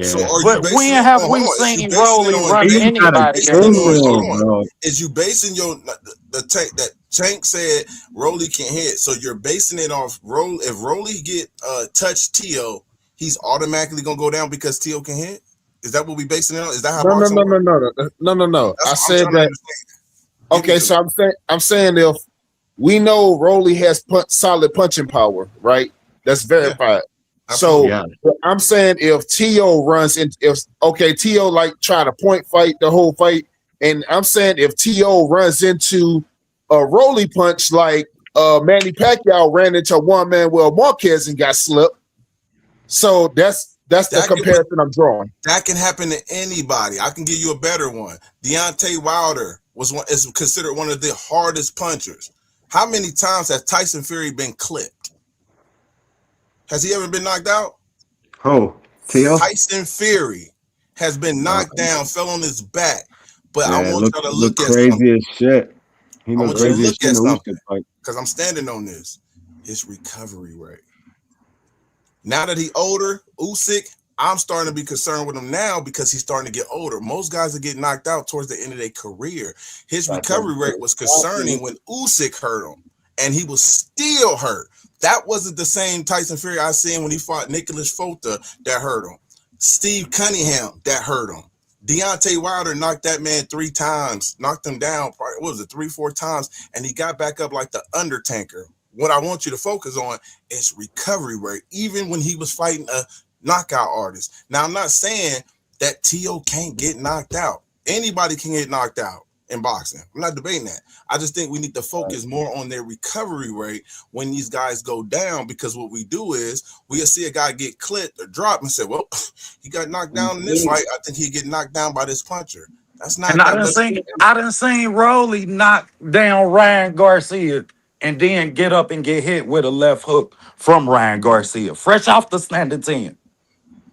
So Yeah. are you But basing when it? have Hold we on. Is you seen basing it Rolly on? run He's You got a anybody basing down? it on? chin, Hold on. bro. Is you basing the take that Tank said Rolly can hit? So you're basing it off Rolly. If Rolly get touch T.O., he's automatically gonna go down because T.O. can hit. Is that what we basing it on? Is that how No. boxing works? I That's what I'm said trying to that. understand. Give it Okay, to me. so I'm saying if we know Rolly has solid punching power, right? That's Yeah, verified. absolutely. So Yeah. I'm saying if T.O. runs in, if T.O. like try to point fight the whole fight, and I'm saying if T.O. runs into a Rolly punch like Manny Pacquiao ran into Juan Manuel Marquez and got slipped. So that's the That can, comparison I'm drawing. that can happen to anybody. I can give you a better one. Deontay Wilder is considered one of the hardest punchers. How many times has Tyson Fury been clipped? Has he ever been knocked out? Who? T.O.? Tyson Fury has been knocked down, fell on his back. But I Yeah, want y'all to look look at something. crazy as shit. He I looked want you to crazy as look shit in at the something Usyk fight. because I'm standing on this. His recovery rate. Now that he's older, Usyk, I'm starting to be concerned with him now because he's starting to get older. Most guys that get knocked out towards the end of their career. His recovery rate was concerning when Usyk hurt him, and he was still hurt. That wasn't the same Tyson Fury I seen when he fought Nicholas Fota that hurt him. Steve Cunningham that hurt him. Deontay Wilder knocked that man 3 times, knocked him down, probably, what was it, 3-4 times, and he got back up like the Undertaker. What I want you to focus on is recovery rate, even when he was fighting a knockout artist. Now, I'm not saying that T.O. can't get knocked out. Anybody can get knocked out in boxing. I'm not debating that. I just think we need to focus more on their recovery rate when these guys go down, because what we do is we'll see a guy get clipped or drop and say, well, he got knocked down in this fight. I think he'd get knocked down by this puncher. That's not And I that. done seen Rolly knock down Ryan Garcia and then get up and get hit with a left hook from Ryan Garcia, fresh off the standing 10.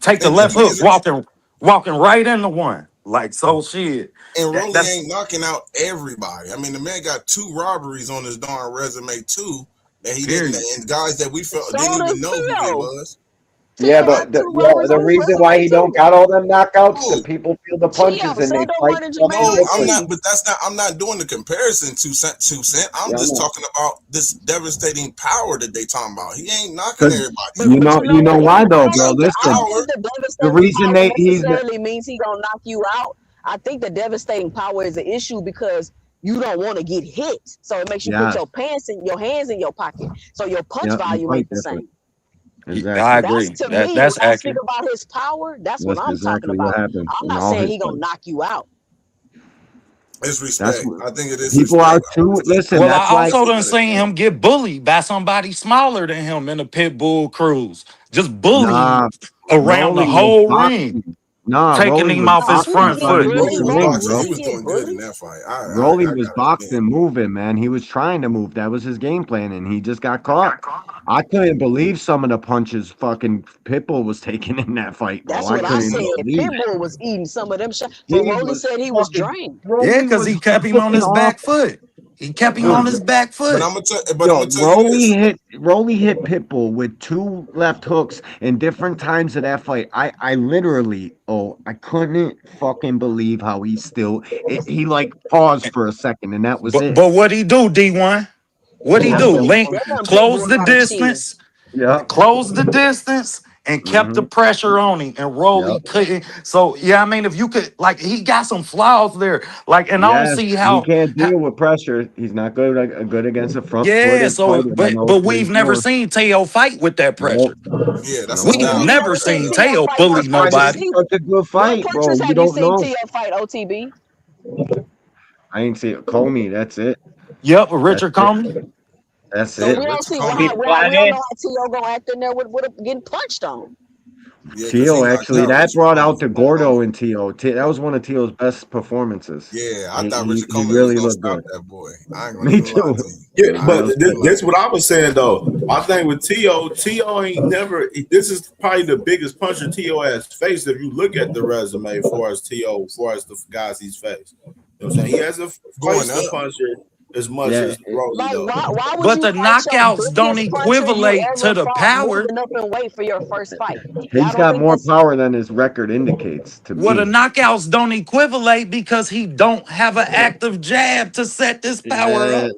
Take the And the left thing hook, is, walking right into one. Like, so shit. and Rolly That's ain't knocking out everybody. I mean, the man got 2 robberies on his darn resume too that he didn't, period. and guys that we felt So didn't does even know who they Theo. was. Yeah, Theo but got 2 robberies the on his reason why resume he don't too. got all them knockouts, the Who? people feel the Theo, punches and so they don't fight run into fucking Jermaine No, I'm different. not. Ortiz. But that's not. I'm not doing the comparison to cent. I'm Yeah, I just know. talking about this devastating power that they talking about. He ain't knocking Because everybody. But you but know you know what? why though, He bro? got the I Listen, don't think power. the the devastating reason power he's necessarily means he gonna knock you out. I think the devastating power is an issue because you don't want to get hit, so it makes you put yeah, your hands in your pocket, so your punch you volume fight ain't the different. same. I Exactly. That's agree. to me when That's I speak accurate. about his power. That's what That's I'm talking exactly what about. happened I'm in not all saying his he gonna fights. knock you out. It's That's respect. what I think it is people respect. are too. Listen, Well, I that's like also That's what done it is. seen him get bullied by somebody smaller than him in a pit bull cruise. Just bullying nah, around the Rolly was whole ring, boxing. Nah, taking Rolly him was off No, his he didn't boxing front get trying to foot. get Rolly in the bullied. was ring, boxing. He bro. He didn't was get doing good in bullied. that fight. Rolly I was gotta admit. boxing moving, man. He was trying to move. That was his game plan, and he just got caught. I couldn't believe some of the punches fucking Pitbull was taking in that fight, bro. That's I what I couldn't said. even believe it. Pitbull was eating some of them shots, but He Rolly was said he was fucking drained. Yeah, Rolly because was he kept him on looking his off. back foot. He kept him on Dude, his back But foot. I'm yo, gonna tell you this. Rolly hit Pitbull with 2 left hooks in different times of that fight. I literally, I couldn't fucking believe how he like paused for a second and that was it. But what he do, D1? What he I do? mean, Link, that young close Pitbull the gotta chill. distance, Yep. and kept the Mm-hmm. pressure on him. And Rolly Yep. couldn't. So yeah, I mean, if you could, like, he got some flaws there. Like, and I don't Yes, see he how. can't deal with pressure. He's not good against a Yeah. front-footed So, fighter that knows but what he's we've never doing. seen Teo fight with that pressure. Nope. Yeah, that's a Nope. We've You style. never never seen seen T.O. Teo fight bully what That's why this punches is nobody. he such a good what fight, bro. punches You have you don't seen know. T.O. fight, OTB? I ain't see it. Comey, that's it. Yep, That's Richard it. Comey. That's So Yeah, we it. don't Richard see Comey. we don't know how T.O. gonna act in there with getting punched on. Yeah, because he Tio knocked actually out that Richard brought Comey out the for that Gordo moment. in Tio. That was one of Tio's best performances. Yeah, I thought He Richard he Comey was really gonna looked stop good. that boy. I ain't gonna Me even lie too. to you. Yeah, I but ain't gonna even lie. this what I was saying though. My thing with T.O. ain't never. This is probably the biggest puncher T.O. has faced. If you look at the resume, as far as the guys he's faced, you know what I'm saying, he hasn't Going faced a up. puncher as much as Rolly Like, though. why would But you the fight your knockouts don't biggest puncher you equivalate to ever the fought power. moving up in weight for your first fight? Y'all He's don't got think more that's power than his record indicates to Well, the me. knockouts don't equivalate because he don't have an active jab to set this power Yeah, up.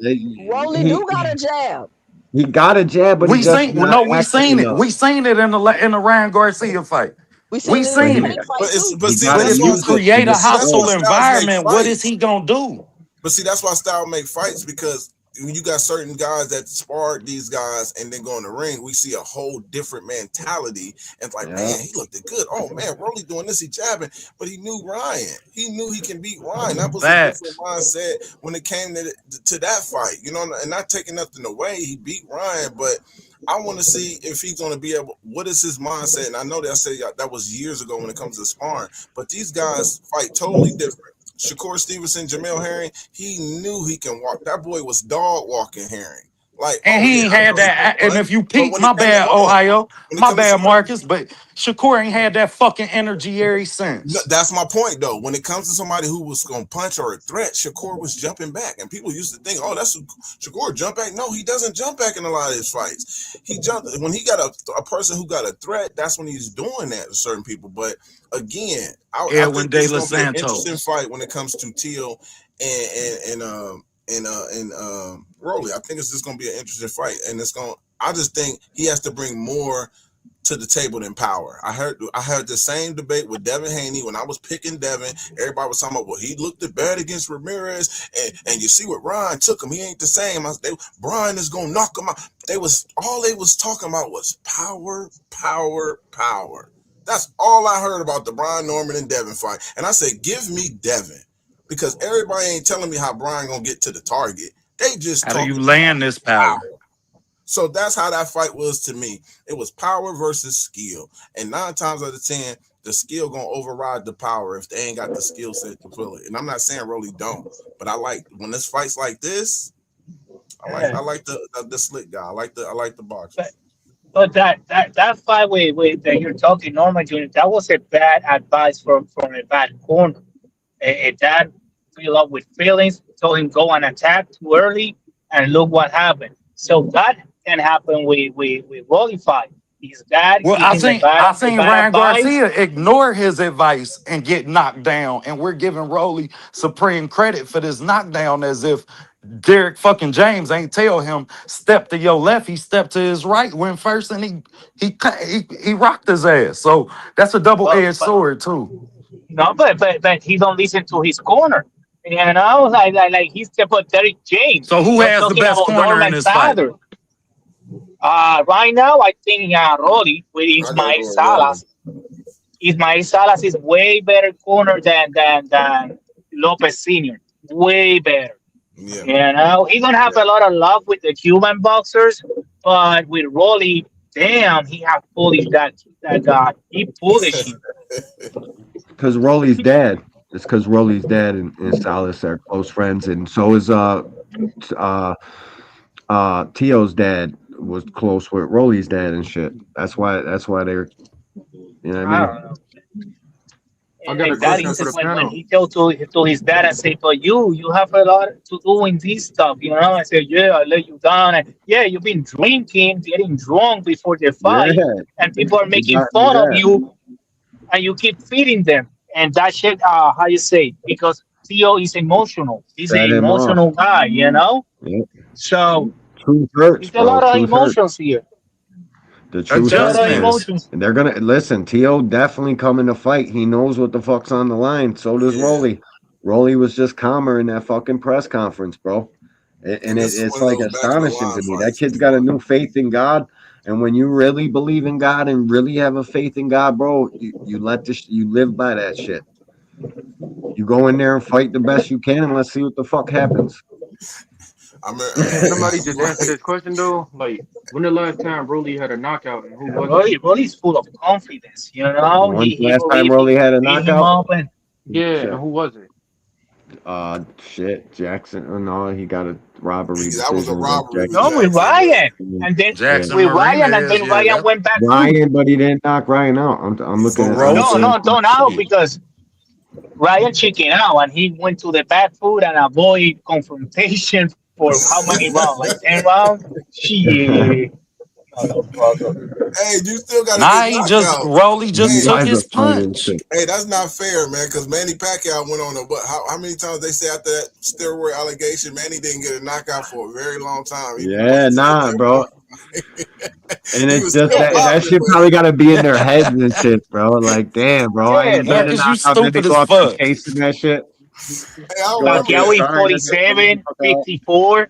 Rolly do got a jab. he got a jab, but We he's just seen not we active seen it. enough. We seen it in the Ryan Garcia fight. We We seen it in the But seen he, Tank it. fight too. But he see, got But to that's if why you use it to create a but see, that's why hostile destroy. styles make environment, what is fights. he gonna do? But see, that's why style make fights, because when you got certain guys that sparred these guys and then go in the ring, we see a whole different mentality. And it's like, Yeah. man, he looked good. Oh man, Rolly doing this, he jabbing, but he knew Ryan. He knew he can beat Ryan. That was a different Facts. mindset when it came to that fight, you know, and not taking nothing away. He beat Ryan, but I want to see if he's going to be able. What is his mindset? And I know that I said that was years ago when it comes to sparring, but these guys fight totally different. Shakur Stevenson, Jamel Herring, he knew he can walk. That boy was dog walking Herring. Like, And oh he yeah, ain't I had know he can that. And punch. if you But peep, when it my came to bad, hold on, Ohio, when it my comes to bad, somebody, Marcus. But Shakur ain't had that fucking energy every no, since. that's my point though. When it comes to somebody who was going to punch or a threat, Shakur was jumping back, and people used to think, "Oh, that's Shakur jump back." No, he doesn't jump back in a lot of his fights. He jumped when he got a person who got a threat. That's when he's doing that to certain people. But again, I Edwin think this De is Los going to be an interesting Santos. fight when it comes to Teal and Rolly. I think it's just going to be an interesting fight, and it's going. I just think he has to bring more to the table than power. I heard the same debate with Devin Haney when I was picking Devin. Everybody was talking about, well, he looked bad against Ramirez, and you see what Ryan took him. He ain't the same. Brian is gonna knock him out. They was talking about was power, power, power. That's all I heard about the Brian Norman and Devin fight. And I said, give me Devin, because everybody ain't telling me how Brian gonna get to the target. They just How do you talking land this power. power? So that's how that fight was to me. It was power versus skill. And 9 times out of 10, the skill gonna override the power if they ain't got the skill set to pull it. And I'm not saying Rolly don't, but I like when this fights like this, I like the slick guy. I like the boxers. But that fight with that you're talking, Norman Jr., that was a bad advice from a bad corner. A dad filled up with feelings, told him go and attack too early, and look what happened. So that can happen with Rolly fight. His dad Well, give him I a seen bad Ryan advice. Garcia ignore his advice and get knocked down, and we're giving Rolly supreme credit for this knockdown as if Derek fucking James ain't tell him step to your left, he stepped to his right, went first, and he rocked his ass. So that's a double Well, edged sword too. no, but he don't listen to his corner. You know, like he's about Derek James. So who You're has the talking best about corner in Norman this fight? Father. Right now, I think Rolly with I gotta Ismael go with Rolly. Salas. Ismael Salas is way better corner than Lopez Senior. Way better. Yeah. You know, he's gonna have a lot of luck with the Cuban boxers, but with Rolly, damn, he have foolish that guy. He foolish him. Because Rolly's dad. It's because Rolly's dad and Salas are close friends, and so is Tio's dad was close with Rolly's dad and shit. That's why they're, you know what I I mean? don't know. I got a And that question for instance the when panel. he told to his dad and say, but you have a lot to do in this stuff, you know. I said, yeah, I let you down, and yeah, you've been drinking, getting drunk before the Yeah, fight, and people are he making got his fun of ass. you, and you keep feeding them, and that shit, how you say, because Theo is emotional. He's an Set him off. emotional guy, you know. Yep. So Truth hurts, it's a bro. lot of Truth hurts. emotions here. The truth It's a lot hurts, of man. Adjustments. emotions. And they're gonna listen. Tio definitely coming to fight. He knows what the fuck's on the line. So does Yeah. Rolly. Rolly was just calmer in that fucking press conference, bro. And And this is it's one of like those back of the astonishing line to me. That fights kid's for got a sure. new faith in God. And when you really believe in God and really have a faith in God, bro, you let this, you live by that shit. You go in there and fight the best you can, and let's see what the fuck happens. I mean, Can somebody just answer right. this question though? Like, when the last time Broly had a knockout and who was it? Rolly's full of confidence, you know. When's the He last time believe he Rolly can had a beat him knockout? up, and Yeah, and Shit. who was it? Shit. Jackson. Oh no, he got a robbery That was a decision against robbery with no, Jackson. with Jackson. Yeah. Ryan, and then Yeah. Jackson with Ryan, and Martinez, then yeah, Ryan that went back too. Ryan, but he didn't knock Ryan out. I'm looking for at. I'm No, looking Rosa. at. no, don't out Shit. because Ryan chicken out and he went to the back foot and avoid confrontation for how many rounds? Like 10 rounds? Shit. Motherfucker. Hey, you still got a Nah, good knockout. Rolly just Hey, took his punch. hey, that's not fair, man. Because Manny Pacquiao went on a what? How many times they say after that steroid allegation, Manny didn't get a knockout for a very long time. Yeah, nah, bro. And He it's was just still that popping, shit but probably got to be in their heads and shit, bro. Like, damn, bro, I Yeah, ain't getting a Because you knockout. Then they stupid go as out there fuck. chasing that shit. hey, I Go out remember there Pacquiao that. in trying to get something to 47, fuck out. 54.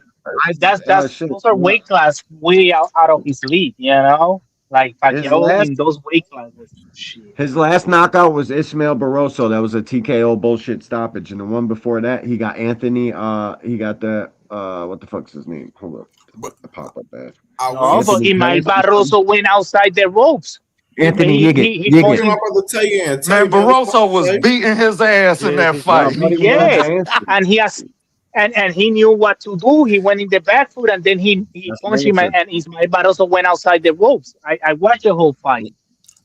That's Shit. those are weight class way out of his league, you know? Like His Pacquiao last in those weight classes. Shit. his last knockout was Ismael Barroso. That was a TKO bullshit stoppage. And the one before that, he got Anthony. He got the what the fuck's his name? Hold up, But the pop up bad. I will No, but Anthony Imai Pettis. Barroso went outside the ropes. Anthony Yiggit. He Damn, punched I'm him. about to tell you and tell Man, you, man. Barroso was beating his ass in that No, fight. buddy was on Yes, dancing. and he has, and he knew what to do. He went in the back foot, and then he That's punched him, dancing. and Ismail Barroso went outside the ropes. I watched the whole fight.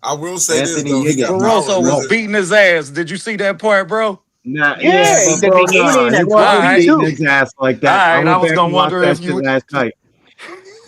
I will say this Anthony though, he Yiggit got knocked power. Barroso him was out. Listen, beating his ass. Did you see that part, bro? Nah, yeah, Yeah, but in the bro, nah, beginning he and wasn't early beating too. his ass like All that. I right, I went was back gonna and watched wonder that if shit you. last night.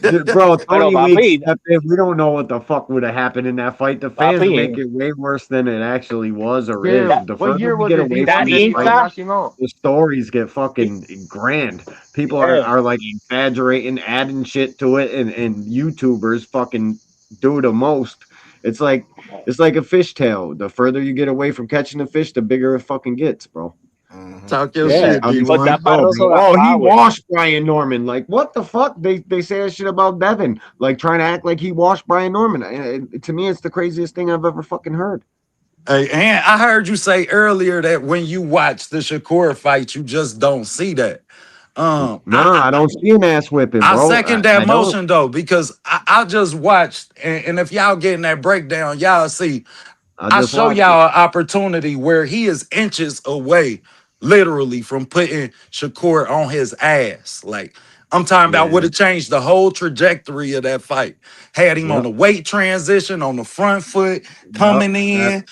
Bro, Pero Tony League papi, stepped in. We don't know what the fuck would have happened in that fight. The fans make papi, it way worse than it actually was or is. that The further we get away that from this fight, Inca, the stories get fucking grand. People yeah. are like exaggerating, adding shit to it, and YouTubers fucking do the most. It's like it's like a fishtail. The further you get away from catching the fish, the bigger it fucking gets, bro. Talk your Yeah, shit, How these but fights that D1. go, Barroso bro. got Oh, he power. washed Brian Norman. Like, what the fuck? They say that shit about Devin, like trying to act like he washed Brian Norman. To me, it's the craziest thing I've ever fucking heard. Hey, and I heard you say earlier that when you watch the Shakur fight, you just don't see that. No, I, I don't see an ass whipping, I bro. second that I don't. motion though, because I just watched, and if y'all getting that breakdown, y'all see I I just show watched it. y'all an opportunity where he is inches away, literally, from putting Shakur on his ass. Like, I'm talking about Yeah. would have changed the whole trajectory of that fight. Had him on Yep. the weight transition, on the front foot, Yep. coming That in.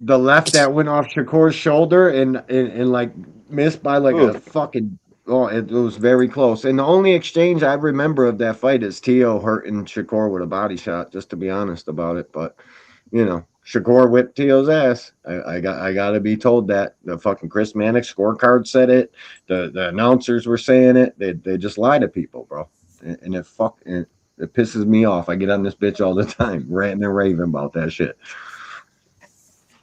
the left that went off Shakur's shoulder and like missed by like a Ooh. fucking. Oh, it was very close. And the only exchange I remember of that fight is Tio hurting Shakur with a body shot. Just to be honest about it, but. Shakur whipped Tio's ass. I gotta be told that. The fucking Chris Mannix scorecard said it. The announcers were saying it. They just lie to people, bro. And it pisses me off. I get on this bitch all the time, ranting and raving about that shit.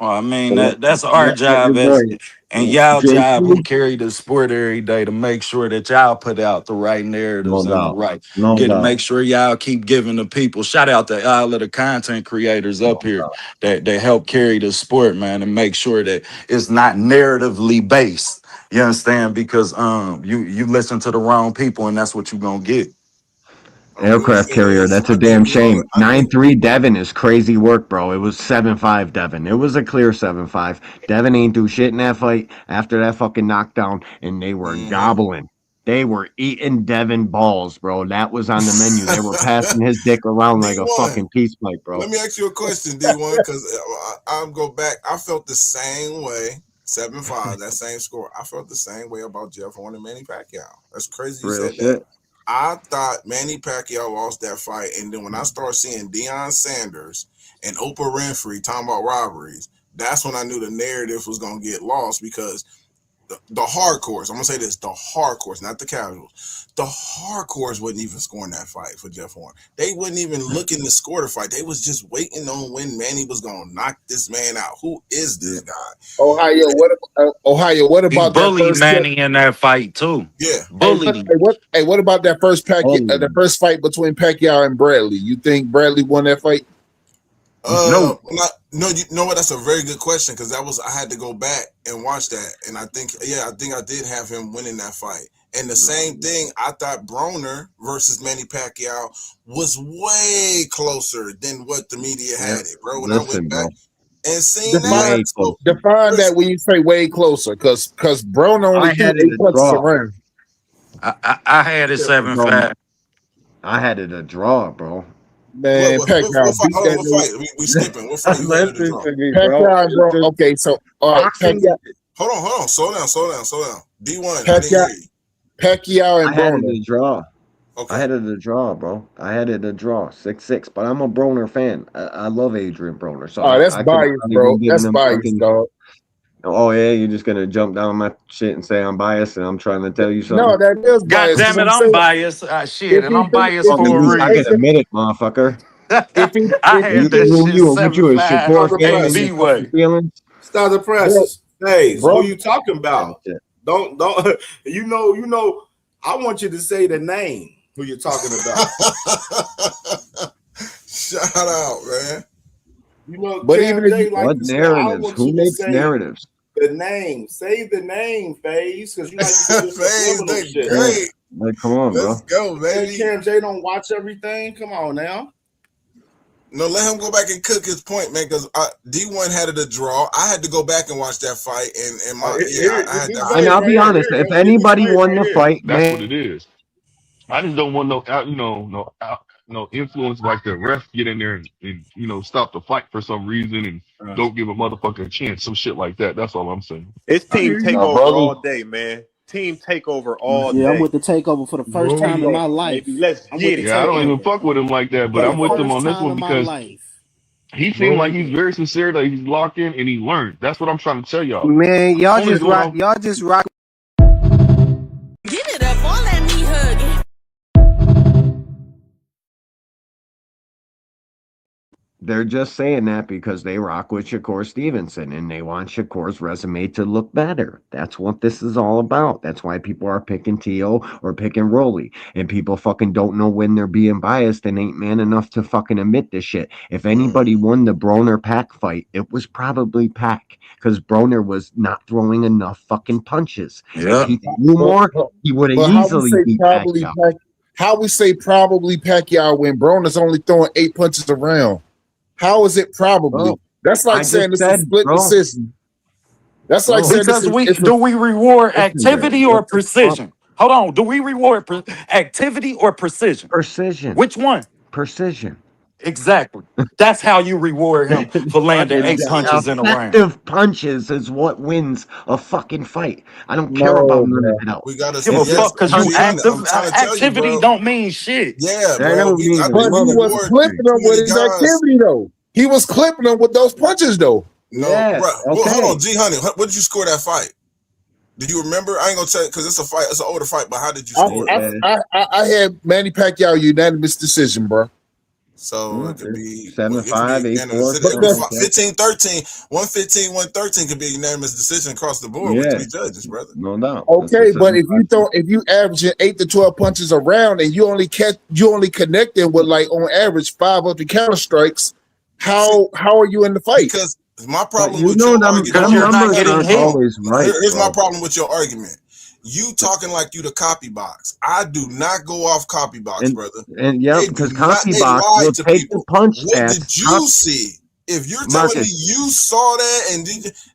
Well, I mean, So that's our let your job boy and y'all job who JP, carry the sport every day to make sure that y'all put out the right narratives no and the doubt, right, no get to doubt, make sure y'all keep giving the people, shout out to all of the content creators up no here doubt. that help carry the sport, man, and make sure that it's not narratively based. You understand? Because you listen to the wrong people and that's what you're gonna get. I will Aircraft say carrier. this. That's a I think damn we all. shame. I think 9-3 Devin is crazy work, bro. It was 7-5 Devin. It was a clear 7-5. Devin ain't do shit in that fight after that fucking knockdown, and they were gobbling. They were eating Devin balls, bro. That was on the menu. They were passing his dick around like a D1. fucking peace pipe, bro. Let me ask you a question, D1, because I'll go back. I felt the same way. 7-5, that same score. I felt the same way about Jeff Horn and Manny Pacquiao. That's crazy you Real said that. shit. I thought Manny Pacquiao lost that fight, and then when I started seeing Deion Sanders and Oprah Winfrey talking about robberies, that's when I knew the narrative was going to get lost because the hardcores, I'm going to say this, the hardcores, not the casuals, the hardcores wasn't even scoring that fight for Jeff Horn. They wasn't even looking to score the fight. They was just waiting on when Manny was going to knock this man out. Who is this guy? Ohio, what He about that bullied first? Manny in that fight too. Yeah. Bullied him. What about that first the first fight between Pacquiao and Bradley? You think Bradley won that fight? No, you know what? That's a very good question because I had to go back and watch that, and I think I did have him winning that fight. And the same thing, I thought Broner versus Manny Pacquiao was way closer than what the media had it, bro. When I went back and seen that, define that when you say way closer, because Broner only threw 8 punches around. I had it 7-5. I had it a draw, bro. Man, what fight? We skipping. What fight you had to draw? Pacquiao, bro. Okay, so all right, Hold on. Slow down. D1, I didn't hear you. Pacquiao and I had it Broner. a draw. Okay. I had it a draw, bro. I had it a draw, 6-6. But I'm a Broner fan. I love Adrian Broner, so Oh, that's I could biased, probably go bro. getting That's them biased, fucking. dog. Oh yeah, you're just gonna jump down my shit and say I'm biased and I'm trying to tell you No, something. that is God biased. damn Because it, I'm I'm saying, biased. Shit, if and he I'm beat, biased if Well, he for a beat I can reason. admit it, motherfucker. if he I if he had that did, shit What you a 7-5 Start Shakur the fan in press. your AB fucking way. feelings? Start the bro, press. Hey, bro, who you talking about? Shit. Don't you know I want you to say the name who you're talking about. Shout out, man. You know, but Cam even if J you, like What to say, I narratives? want Who you to makes say narratives? the name. Say the name, Faze, because you like to do this Phase, subliminal they shit. Yeah. great. Like, come on, Let's bro. go, Man, baby. Cam J don't watch everything. Come on now. No, let him go back and cook his point, man. Because D1 had it a draw. I had to go back and watch that fight, and my I had that And fight. I'll be honest, if anybody won the fight, That's what man, it is. I just don't want no influence like the ref get in there and stop the fight for some reason and don't give a motherfucker a chance, some shit like that. That's all I'm saying. It's I team hear you. Now, takeover Broly, all day, man. Team takeover all Yeah, I'm day. with the takeover for the first time in my Takeover, life. baby. Let's I'm with get the it. Yeah, I don't even takeover fuck with him like that, but for the I'm with Takeover. him first on this time one in my because life. he seemed like he's very sincere, that he's locked in and he learned. That's what I'm trying to tell y'all. Man, y'all Only just going rock. off. Y'all just rock. Give it up, all that me hugging. they're just saying that because they rock with Shakur Stevenson and they want Shakur's resume to look better. That's what this is all about. That's why people are picking T.O. or picking Rolly. And people fucking don't know when they're being biased and ain't man enough to fucking admit this shit. If anybody won the Broner Pack fight, it was probably Pack because Broner was not throwing enough fucking punches. yeah. If he threw more, he would have but how we easily say beat probably Pacquiao. how we say probably Pacquiao when Broner's only throwing 8 punches around? How is it probably? Bro, That's I like just saying it's a said, split bro, decision. That's like bro. saying Because it's a do we reward Listen, Greg, activity or precision? Hold on. Do we reward activity or precision? precision. Which one? Precision. Exactly. That's how you reward him for landing Fucking 8 punches in a round. effective punches is what wins a fucking fight. I don't care about no, none of bro. that else. We gotta Give say a If his yes, fuck because you G Honey. punches, active. I'm trying to tell you, Activity bro. don't mean shit. Yeah, that bro. don't mean I a think But we he was motherfucking reward clipping thing. too them with many his guys. activity though. He was clipping them with those punches though. No, Yeah, bro. Well, hold on, okay. G Honey. What did you score that fight? Did you remember? I ain't gonna tell you because it's a fight. It's an older fight. But how did you score it? I had Manny Pacquiao unanimous decision, bro. So it could be 7-5, unanimous 8-4, decision. It could something be like that. 15-13, 115-113 could be a unanimous decision across the board with Yeah, 3 judges, brother. no doubt. That's Okay, a but if 7-5. you averaging 8 to 12 punches around and you only connecting with like on average 5 of the counter strikes, how are you in the fight? Because my But problem you with know your them, argument, Because them you're not numbers getting aren't hit. always right, here's my bro. problem with your argument. You talking like you the copy box. I do not go off copy box, brother. And yeah, They because do not. Copy They Box lied will to take the people. punch What did stats. you see? If you're telling me Marcus, you saw that and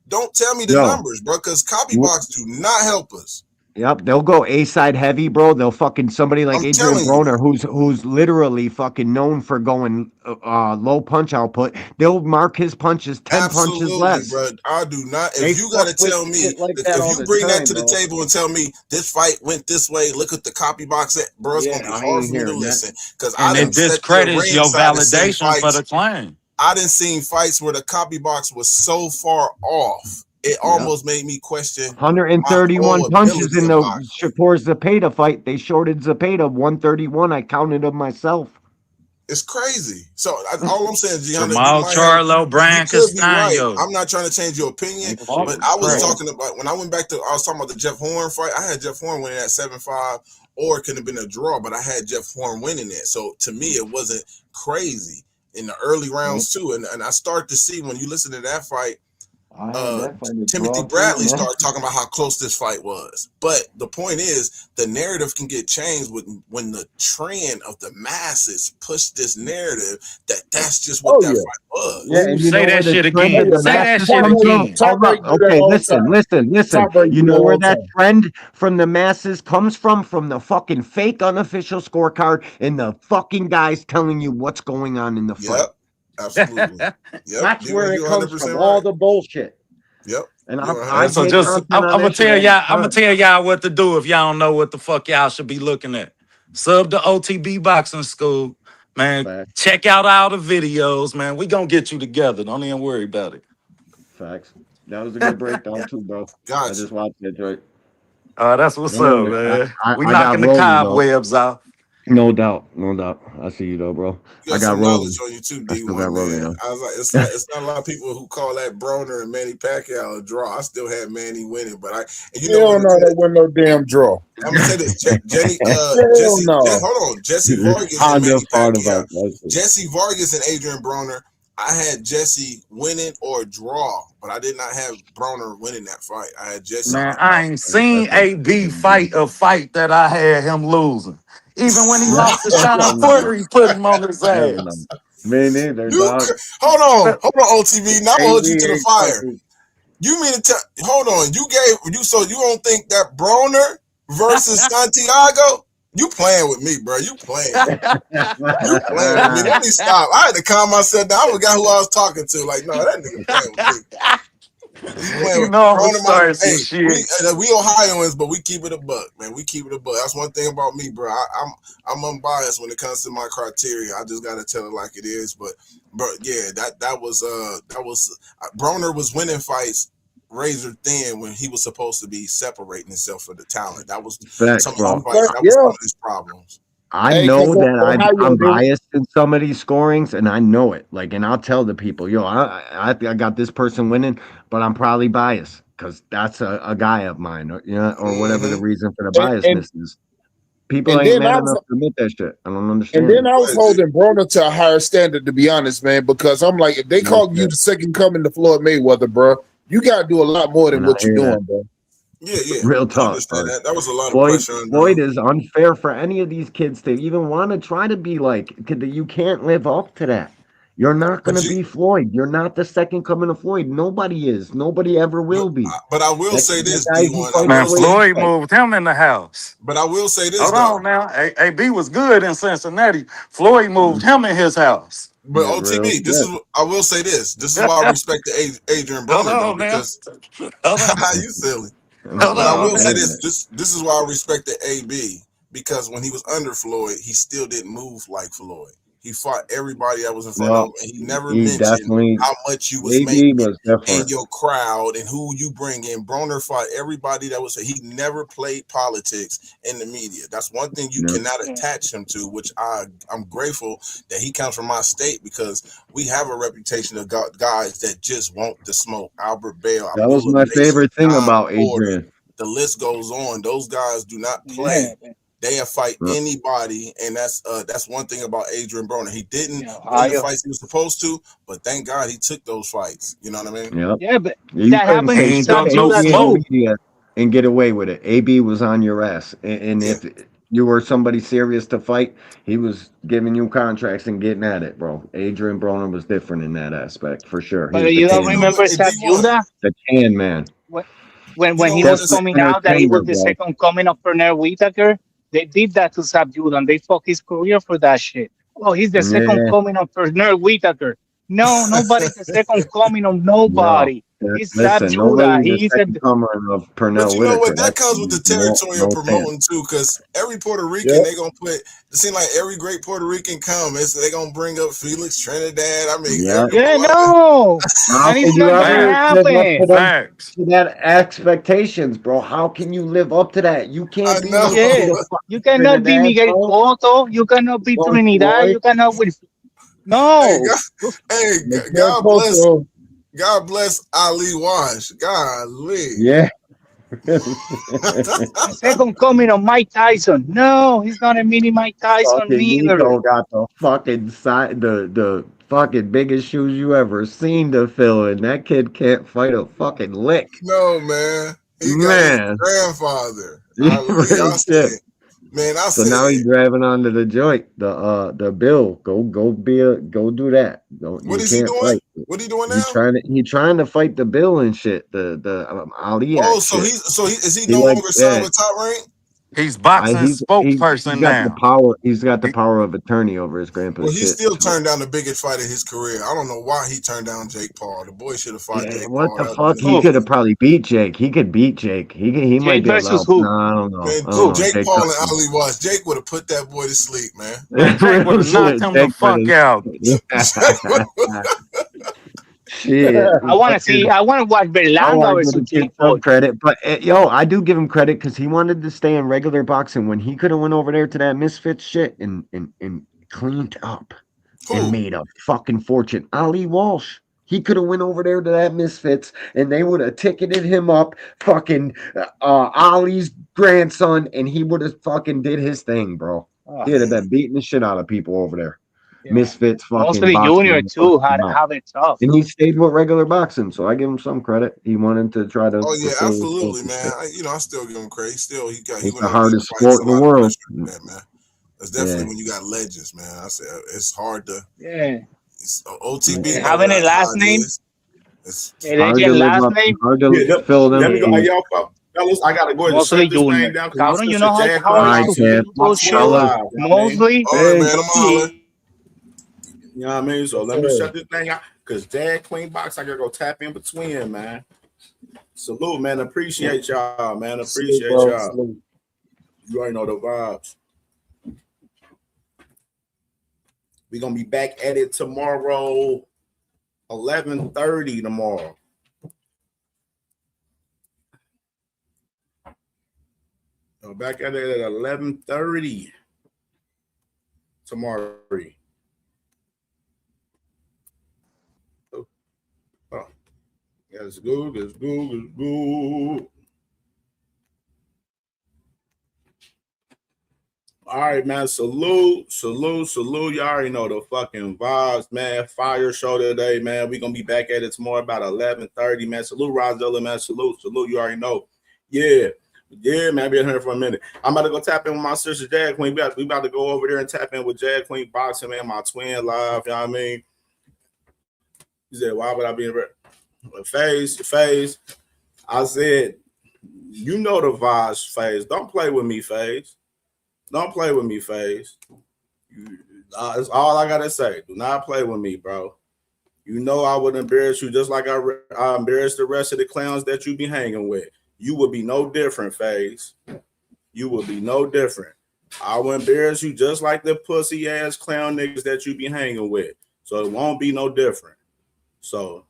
don't tell me the yo, numbers, bro, because copy box do not help us. yep, they'll go A side heavy, bro. They'll fucking somebody like I'm Adrian telling you. Broner, who's literally fucking known for going low punch output. They'll mark his punches 10 punches Absolutely, less. bro. I do not. They If you got fuck to with tell me, shit like that if all you the bring that time, to the bro. table and tell me this fight went this way, look at the copy box, bro, it's gonna Yeah, be I hard ain't for me to hearing that. listen because I And it didn't set there discredits your ringside and seen validation for the fights. claim. I didn't seen fights where the copy box was so far off. It almost made me question my 131 whole punches ability in of the boxing. Shakur Zapata fight. They shorted Zapata 131. I counted them myself. It's crazy. So all I'm saying, Gianna, you Jamal might have, Charlo, you Brian could be right. Castano. I'm not trying to change your opinion, but Fucking I was crazy. talking about when I went back to, I was talking about the Jeff Horn fight. I had Jeff Horn winning at 7-5, or it could have been a draw, but I had Jeff Horn winning it. So to me, it wasn't crazy in the early rounds too. And I start to see when you listen to that fight, I had that fight a Timothy draw too, Bradley man. started talking about how close this fight was. But the point is, the narrative can get changed when the trend of the masses push this narrative that's just what that fight was. Yeah, and you Say know where that the shit trend of again. the Say that masses shit comes from? again. Hold up. Okay, listen. You know where that trend from the masses comes from the fucking fake unofficial scorecard and the fucking guys telling you what's going on in the fight. Yep, absolutely. Yep, That's where it you're comes from. 100% All right. the bullshit. Yep. And I so just I'm gonna tell y'all. I'm gonna tell y'all what to do if y'all don't know what the fuck y'all should be looking at. Sub to OTB Boxing School, man. Facts. Check out all the videos, man. We gonna get you together. Don't even worry about it. Facts. That was a good breakdown too, bro. Gotcha. I just watched it, Drake. That's what's up, man. We I got knocking the Rolly, cobwebs off. No doubt. I see you though, bro. You I got got some Rolly. knowledge on you too, I still got D1, Rolly, man. though. I was like, it's not a lot of people who call that Broner and Manny Pacquiao a draw. I still had Manny winning, but and you know Hell no, that wasn't no damn draw. I'm gonna say this, Jesse Vargas and Honda Manny fought Pacquiao. about that shit. Jesse Vargas and Adrian Broner. I had Jesse winning or draw, but I did not have Broner winning that fight. I had Jesse. Man, I ain't seen AB fight a fight that I had him losing. Even when he lost to Sean Porter, he put him on his ass. Me neither, dog. Hold on, OTV. Now I'm gonna hold you to the fire. Fucking... You mean to tell? Hold on. So you don't think that Broner versus Santiago? You playing with me, bro? You playing? You playing with me? Let me stop. I had to calm myself down. I forgot who I was talking to. Like, no, that nigga playing with me. You know I'm gonna start some shit. We Ohioans, but we keep it a buck, man. We keep it a buck. That's one thing about me, bro. I'm unbiased when it comes to my criteria. I just gotta tell it like it is. But yeah, that was Broner was winning fights razor thin when he was supposed to be separating himself for the talent. That was some of my fights. That was some of his problems. I know that I'm biased in some of these scorings, and I know it. Like, and I'll tell the people, yo, I got this person winning, but I'm probably biased because that's a guy of mine, or whatever the reason for the biasness is. People ain't man enough to admit that shit. I don't understand. And then I was holding Broner to a higher standard, to be honest, man, because I'm like, if they call you the second coming to Floyd Mayweather, bro, you gotta do a lot more than what you're doing, bro. Yeah. Real talk. That was a lot of pressure. Floyd is unfair for any of these kids to even want to try to be like. You can't live up to that. You're not going to be Floyd. You're not the second coming of Floyd. Nobody is. Nobody ever will be. But I will say this, D1. Man, Floyd moved him in the house. But I will say this. Hold on now. AB was good in Cincinnati. Floyd moved him in his house. But OTB, I will say this. This is why I respect the Adrian Broner, though, because you silly. But I will say this. This is why I respect the AB, because when he was under Floyd, he still didn't move like Floyd. He fought everybody that was in front of him, and he never mentioned how much you was making in your crowd and who you bring in. Broner fought everybody that was. He never played politics in the media. That's one thing you cannot attach him to, which I'm grateful that he comes from my state, because we have a reputation of guys that just want the smoke. Albert Bale. That was my favorite thing about Adrian. The list goes on. Those guys do not play. They'll fight anybody, and that's one thing about Adrian Broner. He didn't win the fights he was supposed to, but thank God he took those fights. You know what I mean? Yep. Yeah, but that happened to and get away with it. AB was on your ass, and if you were somebody serious to fight, he was giving you contracts and getting at it, bro. Adrian Broner was different in that aspect, for sure. But you don't remember Sabuda? The can man. When he was coming out that he was the second coming of Pernell Whitaker, they did that to Sabuda, and they fucked his career for that shit. Oh, he's the second coming of Pernell Whitaker. No, nobody's the second coming of nobody. He's Sabuda. He's the second comer of Pernell Whitaker. But you know what? That comes with the territory of promoting too, because every Puerto Rican they gonna put. It seems like every great Puerto Rican they gonna bring up Felix Trinidad. I mean, no, and it's not gonna happen. To that expectations, bro. How can you live up to that? You can't be. You cannot be Miguel Cotto. You cannot be Trinidad. You cannot with. No. God bless Ali Wash. Golly. Yeah. Second coming of Mike Tyson. No, he's not a mini Mike Tyson neither. Nico got the fucking the fucking biggest shoes you ever seen to fill, and that kid can't fight a fucking lick. No, man. He got his grandfather. Man, so now he's driving onto the joint, the bill. Go do that. What is he doing? Fight. What are you doing now? He's trying to fight the bill and shit. The Ali. Oh, so is he no longer signed with Top Rank? He's boxing's He's spokesperson got the now. power. He's got the power of attorney over his Well, grandpa's he shit. still turned down the biggest fight of his career. I don't know why he turned down Jake Paul. The boy should have fought Yeah, Jake what Paul. the That fuck? would've He been could have amazing. probably beat Jake. He could beat Jake. He might Jake be versus allowed. who? No, I don't know. Man, I don't know. Jake Jake Paul and Ali Watts. Jake would have put that boy to sleep, man. Man, Jake would Real have knocked shit. him the Jake fuck out. Shit. I want to watch I Berlanga want to versus give him Jake Paul. some credit, but yo, I do give him credit because he wanted to stay in regular boxing when he could have went over there to that Misfits shit and cleaned up and made a fucking fortune. Ali Walsh. He could have went over there to that Misfits and they would have ticketed him up, fucking Ali's grandson, and he would have fucking did his thing, bro. He would have been beating the shit out of people over there. Yeah. Misfits fucking Mostly boxing. Junior too have it tough. And he stayed with regular boxing, so I give him some credit. He wanted to try to. Oh yeah, absolutely, man. I still give him credit. He It's went the over there hardest to fight. sport in the world. That, man. That's definitely when you got legends, man. I said it's hard to. Yeah. OTB. Having a last name. It's hard to live up, name. Hard to fill them. Let me go, y'all fellas. I gotta go ahead and shut this thing down. Cabrón, you know how bullshit. Mostly. All right, man. I'm hollering. You know what I mean? So let me shut this thing out because Dad Queen Box, I gotta go tap in between, man. Salute, man. Appreciate y'all, man. Appreciate y'all. You already know the vibes. We're gonna be back at it tomorrow, 11:30 tomorrow. So back at it at 11:30 tomorrow. Let's go. All right, man. Salute. You already know the fucking vibes, man. Fire show today, man. We're gonna be back at it tomorrow about 11:30, man. Salute, Rosella, man. Salute. You already know. Yeah, man. Been here for a minute. I'm about to go tap in with my sister Jag Queen. We about to go over there and tap in with Jag Queen Boxing, man. My twin live. You know what I mean? He said, "Why would I be in FaZe?" I said, "You know the vibes, FaZe. Don't play with me, FaZe. Don't play with me, FaZe. That's all I gotta say. Do not play with me, bro. You know I would embarrass you just like I embarrassed the rest of the clowns that you be hanging with. You would be no different, FaZe. You would be no different. I will embarrass you just like the pussy ass clown niggas that you be hanging with. So it won't be no different. So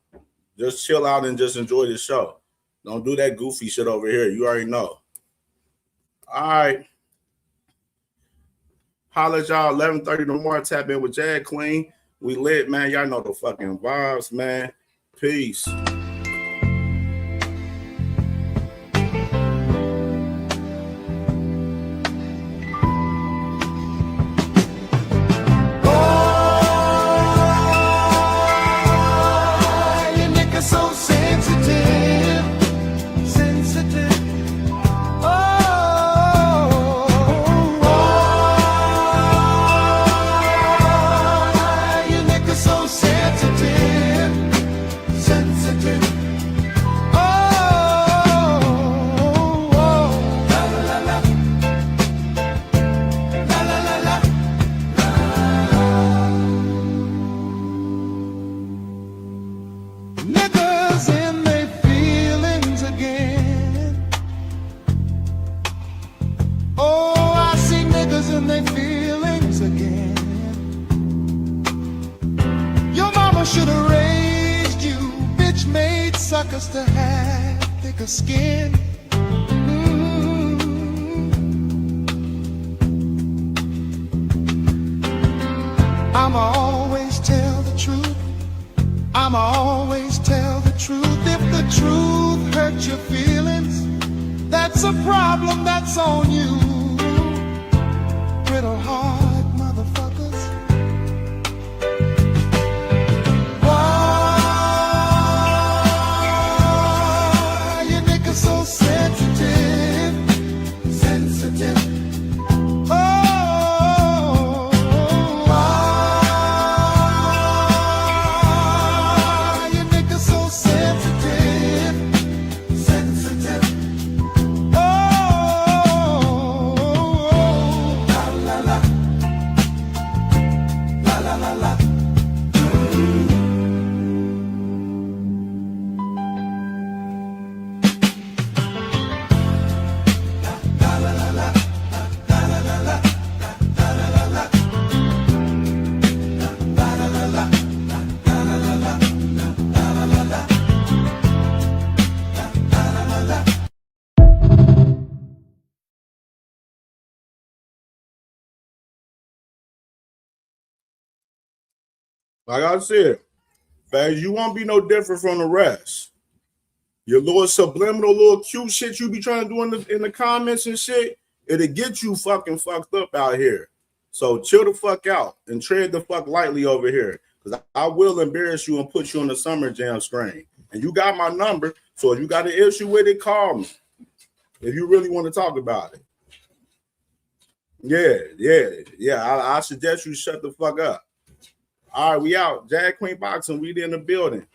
just chill out and just enjoy the show. Don't do that goofy shit over here. You already know. All right. Holla at y'all 11:30 tomorrow. Tap in with Jag Queen. We lit, man. Y'all know the fucking vibes, man. Peace. Suckers to have thicker skin. I'ma always tell the truth. I'ma always tell the truth. If the truth hurts your feelings, that's a problem that's on you. Brittle heart motherfuckers. So sensitive. Oh, why you niggas so sensitive? Oh, Like I said, Faz, you won't be no different from the rest. Your little subliminal, little cute shit you be trying to do in the comments and shit, it'll get you fucking fucked up out here. So chill the fuck out and tread the fuck lightly over here. Because I will embarrass you and put you on the Summer Jam screen. And you got my number, so if you got an issue with it, call me. If you really want to talk about it. Yeah. I suggest you shut the fuck up. All right, we out. Jag Queen Boxing, we in the building.